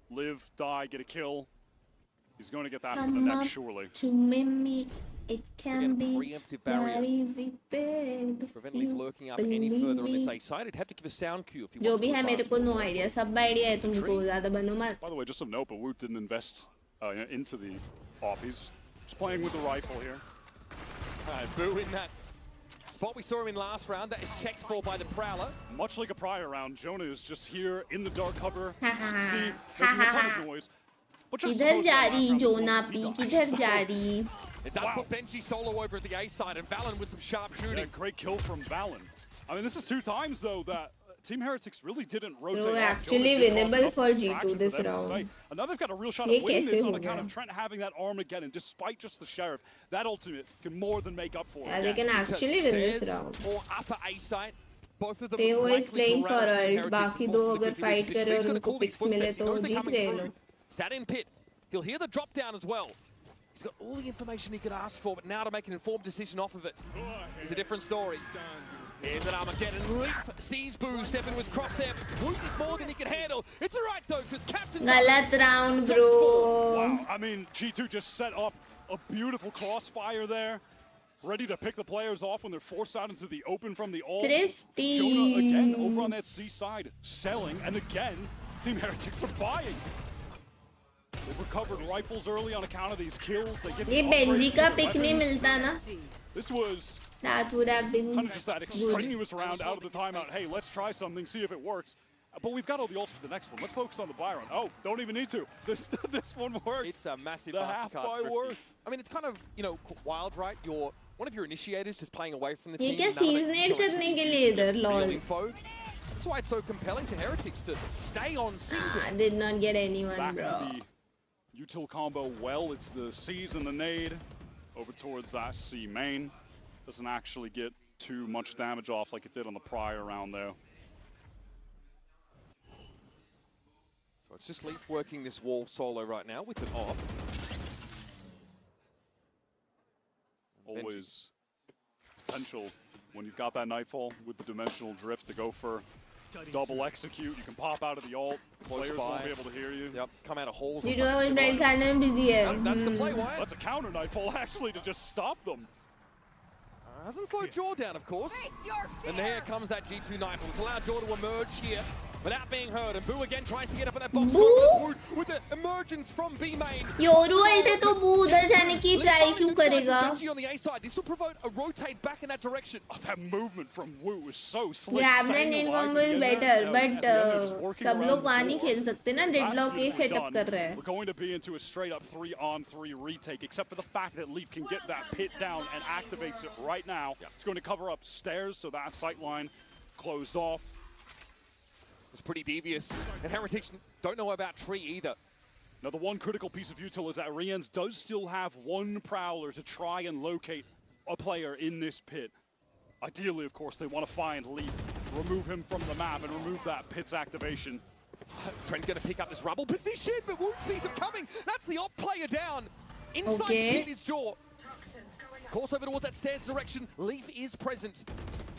live, die, get a kill. He's going to get that for the Come next, up surely. to me it can Again, be preemptive barrier. not easy babe Prevent Leaf lurking up any further on this A side. He'd have to give a sound cue if he जो wants भी to है मेरे advance. को no idea सब idea है तुमको ज़्यादा बनो मत By the way, just some note, but Woot didn't invest into the off. He's just playing with the rifle here. Boo in that spot we saw him in last round. That is checked for by the Prowler. Much like a prior round, Jonah is just here in the dark cover. Ha, ha, ha. See, Ha, making a ha, ton ha. of noise. But just किधर supposed to जा have रही last round जोना was पी he किधर died. जा रही It does put Benji solo over at the A side, and Valen with some sharp shooting. Yeah, great kill from Valen. I mean, this is 2 times, though, that Team Heretics really didn't rotate. Bro, off. actually Jonah did cause winnable enough for distraction G2 this them to round. stay. And now they've got a real shot Ye at winning this kaise on ho account gaya? of Trent having that Armageddon, despite just the Sheriff. That ultimate can more than make up for it. Yeah, they can actually win this round. Or upper A site. Both of them Theo is likely playing to for round Team ult. Heretics बाकी and दो force them अगर to fight position. करे He's और gonna उनको call these picks मिले footsteps. He तो knows they're जीत coming गए through. लोग. Sat in pit. He'll hear the drop down as well. He's got all the information he could ask for, but now to make an informed decision off of it is a different story. Here's an Armageddon. Leaf sees Boo step into his crosshair. Woot is more than he can handle. It's alright though, because Captain... गलत round, bro. Wow, I mean, G2 just set up a beautiful crossfire there. Ready to pick the players off when they're forced out into the open from the ult. Thrifty. Jonah again over on that C side, selling, and again, Team Heretics are buying. They've recovered rifles early on account of these kills. They get ये the Benji upgrades का to the pick नहीं weapons. मिलता ना. This was That would have been kind of just that good. extraneous round out of the timeout. Hey, let's try something, see if it works. But we've got all the ults for the next one. Let's focus on the buy run. Oh, don't even need to. This one worked. It's a massive The half Mastercard buy Thrifty. worked. I mean, it's kind of, you know, wild, right? You're one of your initiators just playing away from the ये team. क्या none of it seasonate until करने actually के लिए using इधर real lol. info. That's why it's so compelling to Heretics to stay on single. I did not get anyone, Back bro. to the util combo. Well, it's the C's and the nade over towards that C main. Doesn't actually get too much damage off like it did on the prior round, though. So it's just Leaf working this wall solo right now with an op. Always potential when you've got that Nightfall with the dimensional drift to go for double execute. You can pop out of the ult. Players won't be able to hear you. Yep, come out of holes. You know what bread खाने में busy है. That's the play, Wyatt. That's a counter Nightfall actually to just stop them. Hasn't slowed Jaw down, of course. And here comes that G2 Nightfall. It's allowed Jaw to emerge here without being heard. And Boo again tries to get up in that box. Boo? With the emergence from B main. Yoru ult है तो बू उधर जाने की try क्यों करेगा? Benji on the A side. This will provoke a rotate back in that direction. Oh, that movement from Wu was so slick. Grab and in combo is better, but सब लोग वहाँ नहीं खेल सकते ना. Deadlock ये setup कर रहा है. We're going to be into a straight up 3-on-3 retake, except for the fact that Leaf can get that pit down and activates it right now. It's going to cover up stairs, so that sight line closed off. It's pretty devious. And Heretics don't know about Tree either. Now, the one critical piece of util is that Riens does still have one Prowler to try and locate a player in this pit. Ideally, of course, they want to find Leaf, remove him from the map, and remove that pit's activation. Trent going to pick up this rubble position, but Woot sees him coming. That's the op player down. Inside Okay. the pit is Jaw. Course over towards that stairs direction. Leaf is present.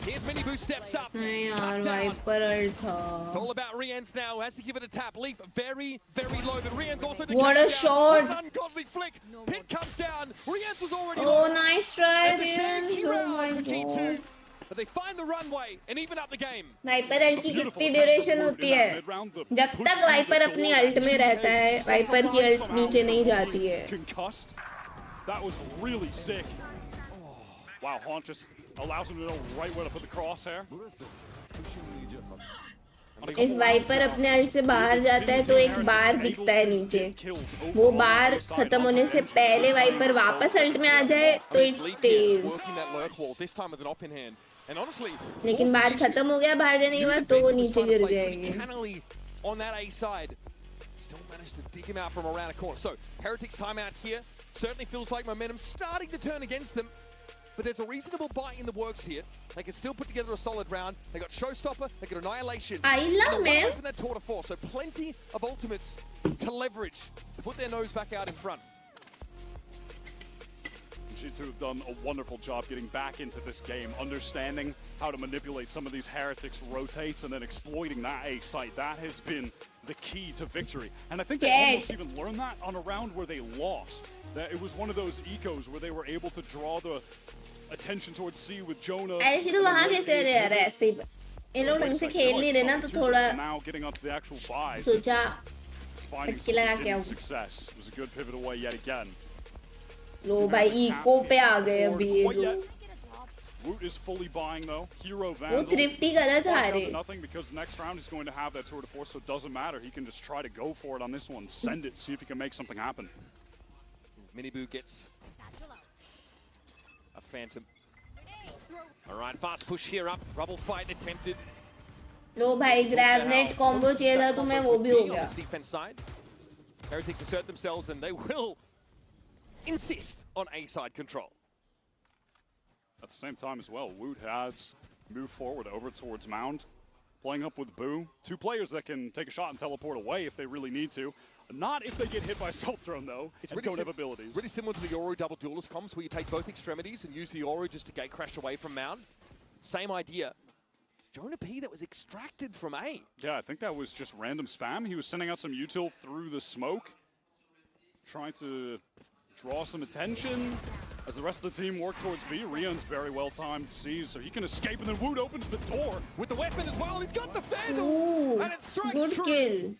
Here's Miniboo steps up. नहीं यार, Down. Viper ult It's था. all about Riens now. Has to give it a tap. Leaf very, very low, but Riens also What a down. shot. What an ungodly flick. Pit comes down. Riens was already Oh, low. nice try, And the Riens. shaky Oh round my for G2. god. But they find the runway and even up the game. Viper ult की कितनी duration होती है? जब तक Viper अपनी ult में रहता है, Viper की ult नीचे नहीं जाती है. Concussed. That was really sick. Wow, Haunt just allows him to know right where to put the crosshair. If Viper अपने ult से बाहर जाता है तो एक बार दिखता है नीचे. वो बार खत्म होने से पहले Viper वापस ult में आ जाए तो it stays. Working that lurk wall, this time with an op in hand. And honestly, लेकिन बार खत्म हो गया बाहर जाने के बाद तो वो नीचे गिर जाएगी. cannily on that A side. Still managed to dig him out from around a corner. So, Heretics timeout here. Certainly feels like momentum starting to turn against them. But there's a reasonable bite in the works here. They can still put together a solid round. They got Showstopper, they got Annihilation. I love it. him. From that tour de force, so plenty of ultimates to leverage to put their nose back out in front. G2 have done a wonderful job getting back into this game, understanding how to manipulate some of these Heretics rotates and then exploiting that A site. That has been the key to victory. And I think they almost even learned that on a round where they lost. That it was one of those ecos where they were able to draw the attention towards C with Jonah. अरे शुरू वहाँ कैसे रह रहा है ऐसे ही बस. इन लोग ढंग से खेल नहीं रहे ना तो थोड़ा now getting up to the actual buys. सोचा Finding फटकी लगा some के continued आऊँ. success. It was a good pivot away yet again. लो भाई इको पे आ गए अभी ये लोग. Woot is fully buying though. Hero वो Vandal. thrifty गलत हारे. Nothing because next round he's going to have that tour de force, so it doesn't matter. He can just try to go for it on this one. Send it, see if he can make something happen. Miniboo gets a Phantom. All right, fast push here up. Rubble fight attempted. लो भाई ग्रैबनेट combo चाहिए था तुम्हें, वो भी हो गया. Defense side. Heretics assert themselves and they will insist on A side control. At the same time as well, Woot has moved forward over towards Mound, playing up with Boo. Two players that can take a shot and teleport away if they really need to. Not if they get hit by Self Throne, though, and really don't have abilities. Really similar to the Yoru double duelist comms, where you take both extremities and use the Yoru just to gate crash away from Mound. Same idea. Jonah P that was extracted from A. Yeah, I think that was just random spam. He was sending out some util through the smoke, trying to draw some attention as the rest of the team work towards B. Rion's very well timed sees, so he can escape, and then Woot opens the door with the weapon as well. He's got the Vandal, and it strikes good true. Kill.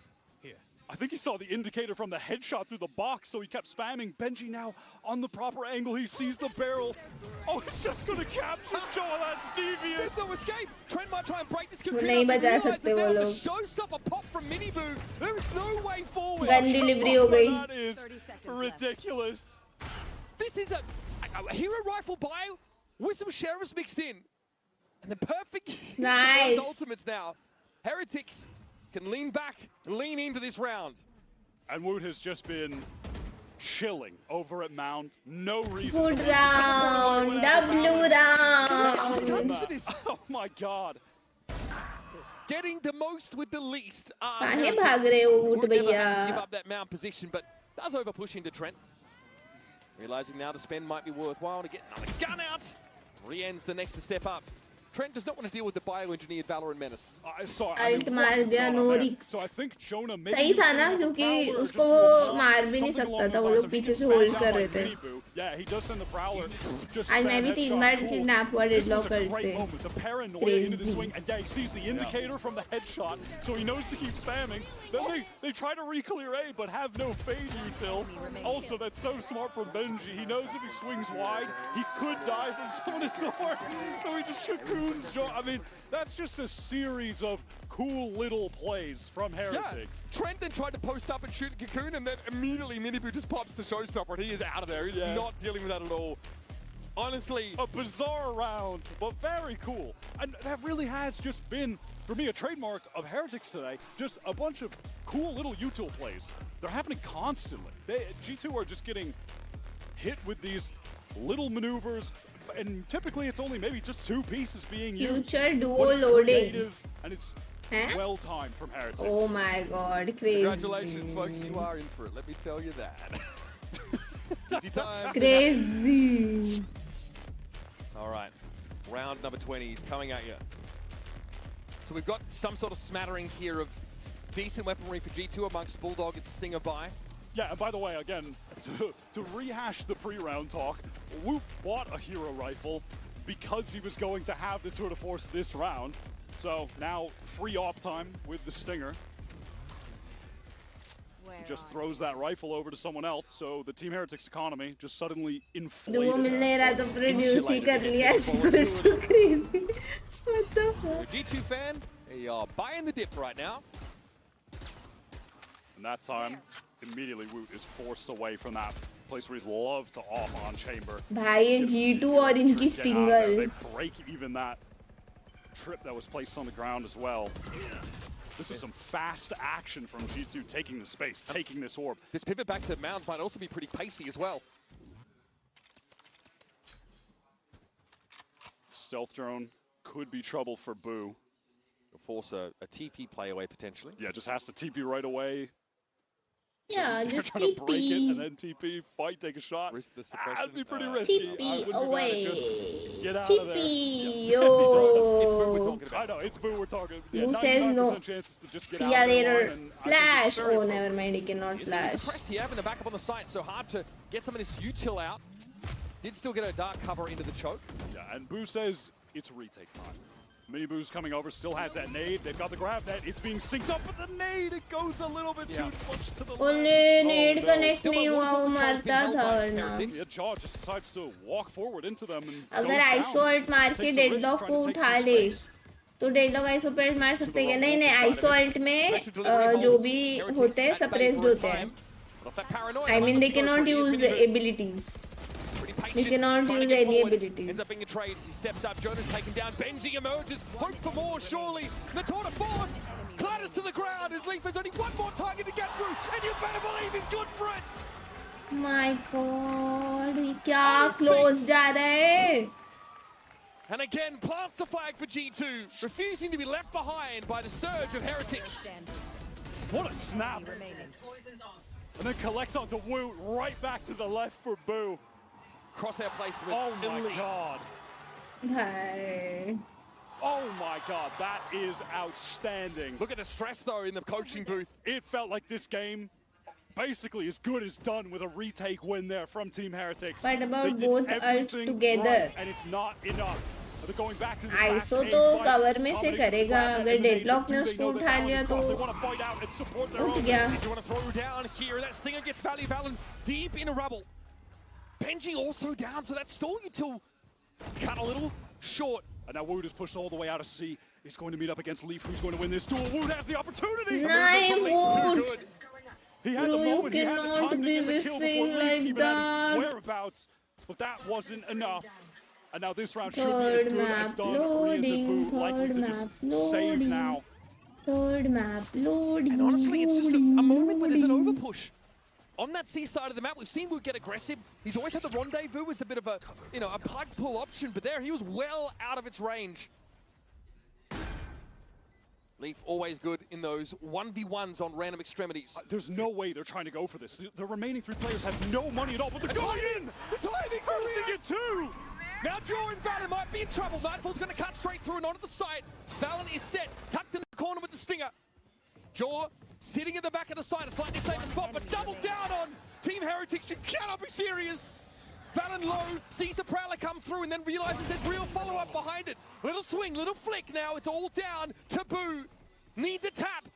I think he saw the indicator from the headshot through the box, so he kept spamming. Benji now on the proper angle. He sees the barrel. Oh, he's just going to capture Joel. That's devious. There's no escape. Trent might try and break this वो नहीं बचा सकते वो लोग. Showstopper pop from Miniboo. There is no way forward. Gun delivery हो गई. That is ridiculous. This is a hero rifle buy with some sheriffs mixed in. And the perfect nice ultimates now. Heretics can lean back and lean into this round. And Woot has just been chilling over at Mound. No reason. Good round. W round. Oh my god. Getting the most with the least. काहे भाग रहे हो Woot भैया? Give up that Mound position, but does over push into Trent. Realizing now the spend might be worthwhile to get another gun out. Re-ends the next to step up. Trent does not want to deal with the bio-engineered Valorant menace. Alt मार दिया no risk. सही था ना, क्योंकि उसको वो मार भी नहीं सकता था, वो लोग पीछे से होल्ड कर रहे थे. आज मैं भी 3 बार किडनैप हुआ डेडलॉक कर से. Crazy. And yeah, he sees the indicator from the headshot, so he knows to keep spamming. Then they try to re-clear A, but have no fade util. Also, that's so smart from Benji. He knows if he swings wide, he could die from someone's sword. So he just cocoons. I mean, that's just a series of cool little plays from Heretics. Yeah. Trent then tried to post up and shoot a cocoon, and then immediately Miniboo just pops the showstopper, and he is out of there. He's not dealing with that at all. Honestly, a bizarre round, but very cool. And that really has just been, for me, a trademark of Heretics today. Just a bunch of cool little util plays. They're happening constantly. G2 are just getting hit with these little maneuvers, and typically it's only maybe just 2 pieces being used. Future duo loading. And it's well timed from Heretics. Oh my god, crazy. Congratulations, folks. You are in for it. Let me tell you that. Crazy. All right, round number 20 is coming at you. So we've got some sort of smattering here of decent weaponry for G2 amongst Bulldog and Stinger by. Yeah, and by the way, again, to rehash the pre-round talk, Woot bought a hero rifle because he was going to have the tour de force this round. So now free op time with the Stinger. He just throws that rifle over to someone else, so the Team Heretics economy just suddenly inflated. Duo मिल नहीं रहा तो produce ही कर लिया. It's too crazy. What the fuck? G2 fan, they are buying the dip right now. And that time, immediately Woot is forced away from that place where he's loved to off on chamber. भाई G2 और इनकी Stingers. They break even that trip that was placed on the ground as well. This is some fast action from G2, taking the space, taking this orb. This pivot back to Mound might also be pretty pacey as well. Stealth drone could be trouble for Boo. It'll force a TP play away potentially. Yeah, just has to TP right away. Yeah, just trying to break it TP. and then TP, fight, take a shot. Risk the That'd be pretty risky. TP away. Get out of there. TP, Yeah. yo. I know, it's Boo we're talking. Boo says no. Chances to just get See out ya of there later. and Flash. Oh, never mind. He cannot He's flash. suppressed here, having the backup on the site, so hard to get some of this util out. Did still get a dark cover into the choke. Yeah, and Boo says it's retake time. Miniboo's coming over, still has that nade. They've got the grab net. It's being synced up, but the nade, it goes a little bit too much to the left. ओले नेड connect नहीं हुआ, वो मरता था वरना. Yeah, Jaw just decides to walk forward into them and अगर iso alt मार के डेडलॉक को उठा ले तो डेडलॉक आइसो पे मार सकते हैं. नहीं नहीं, आइसो अल्ट में जो भी होते हैं सप्रेस्ड होते हैं. I mean they cannot use abilities. position. We cannot trying to use get any forward. abilities. Ends up being a trade. He steps up. Jonah's taken down. Benji emerges. Hope for more, surely. The tour de force clatters to the ground as Leaf has only one more target to get through, and you better believe he's good for it. My God, ये क्या close जा रहा है? And again, plants the flag for G2, refusing to be left behind by the surge of Heretics. What a snap. And then collects onto Woot, right back to the left for Boo. Crosshair placement. Oh my God. Bhai. Oh my God, that is outstanding. Look at the stress though in the coaching booth. It felt like this game basically as good as done with a retake win there from Team Heretics. But about They did both ult everything together. right, and it's not enough. They're going back to this last ISO aim तो fight. cover में से Combination करेगा grab अगर and then deadlock ने they उसको know the उठा balance लिया तो cross. They want to fight out and support their उठ own. गया. You want to throw down here. That Stinger gets Valen deep in a rubble. Benji also down, so that stall util cut a little short. And now Woot is pushed all the way out of C. He's going to meet up against Leaf, who's going to win this duel. Woot has the opportunity. Nice, Woot. He had the Bro, you moment. He had the cannot time to be get the kill before whiffing Leaf like even had that. his whereabouts. But that wasn't enough. And now this round should be as Third good as map done. Koreans and Boo likely third to just map save loading. now. Third map loading. And honestly, it's just a moment where there's an overpush. On that C side of the map, we've seen Woot get aggressive. He's always had the rendezvous as a bit of a, a plug pull option, but there he was well out of its range. Leaf always good in those 1v1s on random extremities. There's no way they're trying to go for this. The remaining three players have no money at all, but they're going in! The timing Forcing it too! Now Jaw and Valen might be in trouble. Nightfall's going to cut straight through and onto the side. Valen is set, tucked in the corner with the Stinger. Jaw sitting in the back of the side, a slightly safer spot, but double down on Team Heretics. You cannot be serious. Valen low, sees the Prowler come through and then realizes there's real follow-up behind it. Little swing, little flick now. It's all down to Boo. Needs a tap.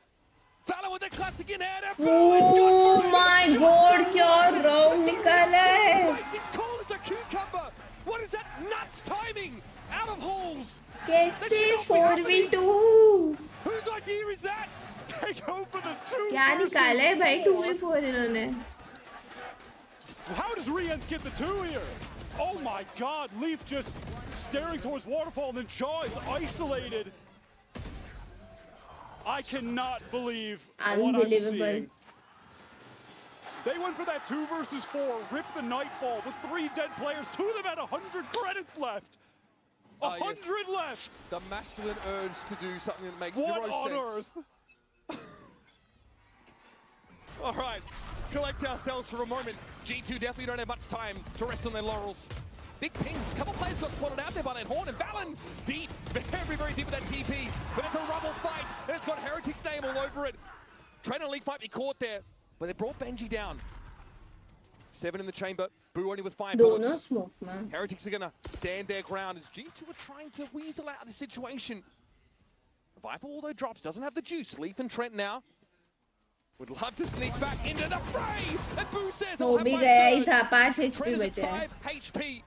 Valen with the classic in hand. And Boo is good for Oh it. my God, क्या round निकाला है? He's called it a cucumber. What is that nuts timing? Out of holes. कैसे 4v2? Whose idea is that? Take over the two. क्या निकाला है भाई 2v4 इन्होंने? How does Riens get the two here? Oh my God, Leaf just staring towards Waterfall and then Jaw is isolated. I cannot believe what I'm seeing. They went for that 2 versus 4, ripped the Nightfall, the 3 dead players, 2 of them had 100 credits left. 100 left. The masculine urge to do something that makes What zero on sense. earth? All right, collect ourselves for a moment. G2 definitely don't have much time to rest on their laurels. Big ping, a couple players got spotted out there by that horn, and Valen deep, very, very deep with that TP. But it's a rubble fight, and it's got Heretic's name all over it. Trent and Leaf might be caught there, but they brought Benji down. 7 in the chamber, Boo only with 5 दोनों bullets. smoke man. Heretics are gonna stand their ground as G2 are trying to weasel out of the situation. Viper, although drops, doesn't have the juice. Leaf and Trent now would love to sneak back into the fray. And Boo says, हो भी गया ही था 5 HP Trent is at बचे हैं. 5 HP.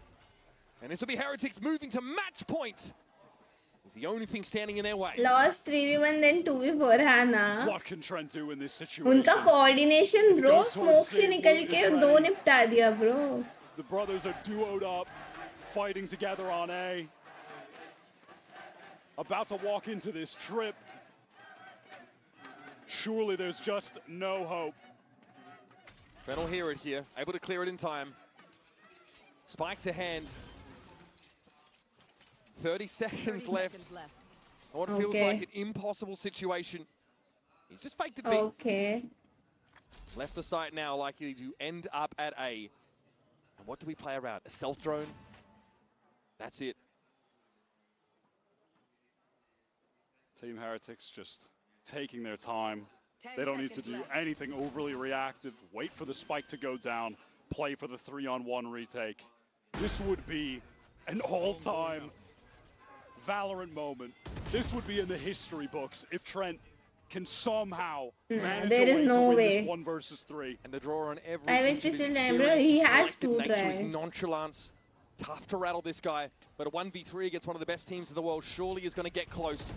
And this will be Heretics moving to match point. It's the only thing standing in their way. Lost 3v1 then 2v4 है ना. What can Trent do in this situation? उनका coordination bro Goes towards smoke से St. निकल Louis के is दो ready. निपटा दिया bro. The brothers are duoed up, fighting together on A. About to walk into this trip. Surely there's just no hope. Trent will hear it here, able to clear it in time. Spike to hand. 30 seconds left. What feels Okay. like an impossible situation. He's just faked it big. Okay. Left the site now, likely to end up at A. And what do we play around? A stealth drone? That's it. Team Heretics just taking their time. They don't need to do anything overly reactive. Wait for the spike to go down. Play for the 3-on-1 retake. This would be an all-time Valorant moment. This would be in the history books if Trent can somehow manage there a is way no to win way. this 1 versus 3. And the draw on every I wish inch of his Pistol Time, bro. experience, He his has to collected nature, his try. nonchalance. Tough to rattle this guy, but a 1v3 against one of the best teams in the world surely is going to get close.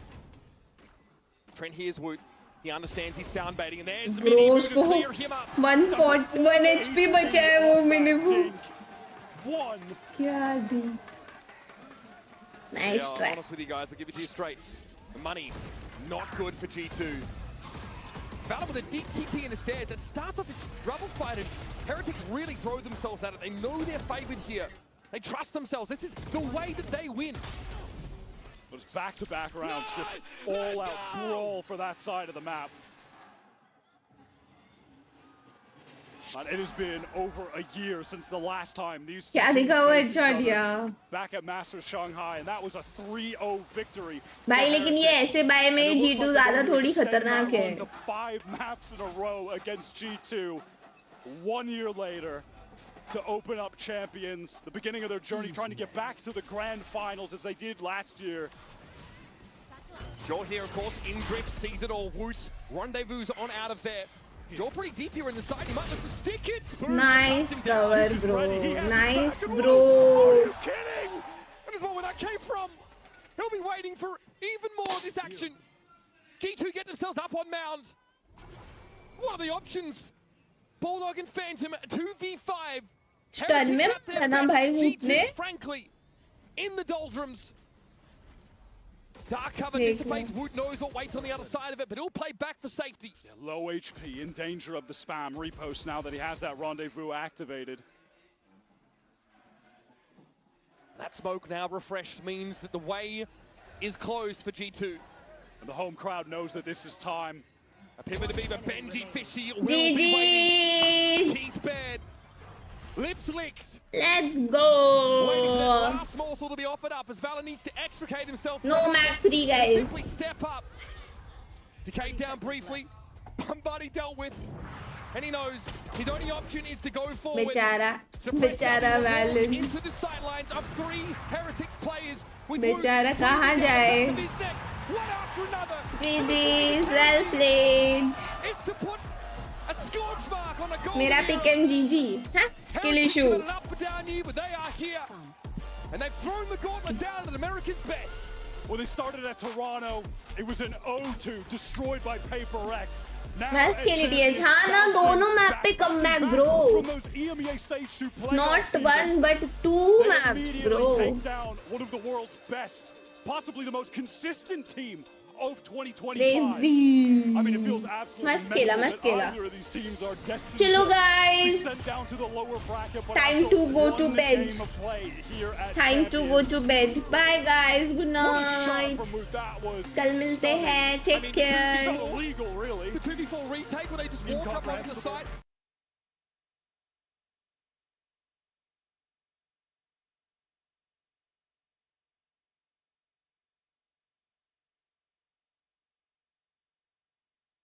Trent hears Woot. He understands he's sound baiting, and there's Mini Bro Woot to उसको clear him up. 141 HP बचा है वो mini वो. क्या दी? Nice Yeah, try. honest with you guys, I'll give it to you straight. The money, not good for G2. Valor with a deep TP in the stairs. That starts off this rubble fight, and Heretics really throw themselves at it. They know they're favored here. They trust themselves. This is the way that they win. Those back-to-back rounds, just all-out brawl for that side of the map. And it has been over a year since the last time these two क्या teams दिखा हुआ faced each headshot other या? back at Masters Shanghai, and that was a 3-0 victory. भाई लेकिन ये ऐसे bye में G2 ज़्यादा थोड़ी खतरनाक है. 5 maps in a row against G2 1 year later to open up champions, the beginning of their journey, trying to get back to the grand finals as they did last year. Joel here, of course, in drift, sees it all. Woot, rendezvous on out of there. Joel pretty deep here in the side. He might look to stick it. Nice cover, bro. Nice, bro. Are you kidding? That is not where that came from. He'll be waiting for even more of this action. G2 get themselves up on mound. What are the options? Bulldog and Phantom 2v5. Stun में बना भाई Woot ने. Frankly, in the doldrums. Dark cover dissipates. Woot knows what waits on the other side of it, but he'll play back for safety. Yeah, low HP, in danger of the spam repost now that he has that rendezvous activated. That smoke now refreshed means that the way is closed for G2. And the home crowd knows that this is time. A pivot to Beaver, Benji Fishy will be waiting. Teeth bed. Lips licked. Let's go. Waiting for that last morsel to be offered up as Valor needs to extricate himself. No map 3 guys. Simply step up. Decayed down briefly. Bombardee dealt with. And he knows his only option is to go forward. बेचारा Valor. Into the sidelines of 3 Heretics players. बेचारा कहाँ जाए? One after another. GG's, well played. It's to put a scorch mark on a goal. मेरा pick MGG. Huh? Skill issue. An up and down year, but they are here. And they've thrown the gauntlet down at America's best. When they started at Toronto, it was an 0-2 destroyed by Paper X. मैं skill idiot. हाँ ना दोनों map पे comeback bro. Not 1 but 2 maps bro. Take down one of the world's best, possibly the most consistent team of 2025. Crazy. I mean, it feels absolutely मस्त खेला. either of these teams are destined चलो to guys. be sent down to the lower bracket, but Time also to go to one bed. game of play here at Time to go to bed. Bye guys. Good What a shot night. from Woot. That was कल मिलते हैं. Take care. illegal, really. The 2v4 retake where they just walk up right to the side.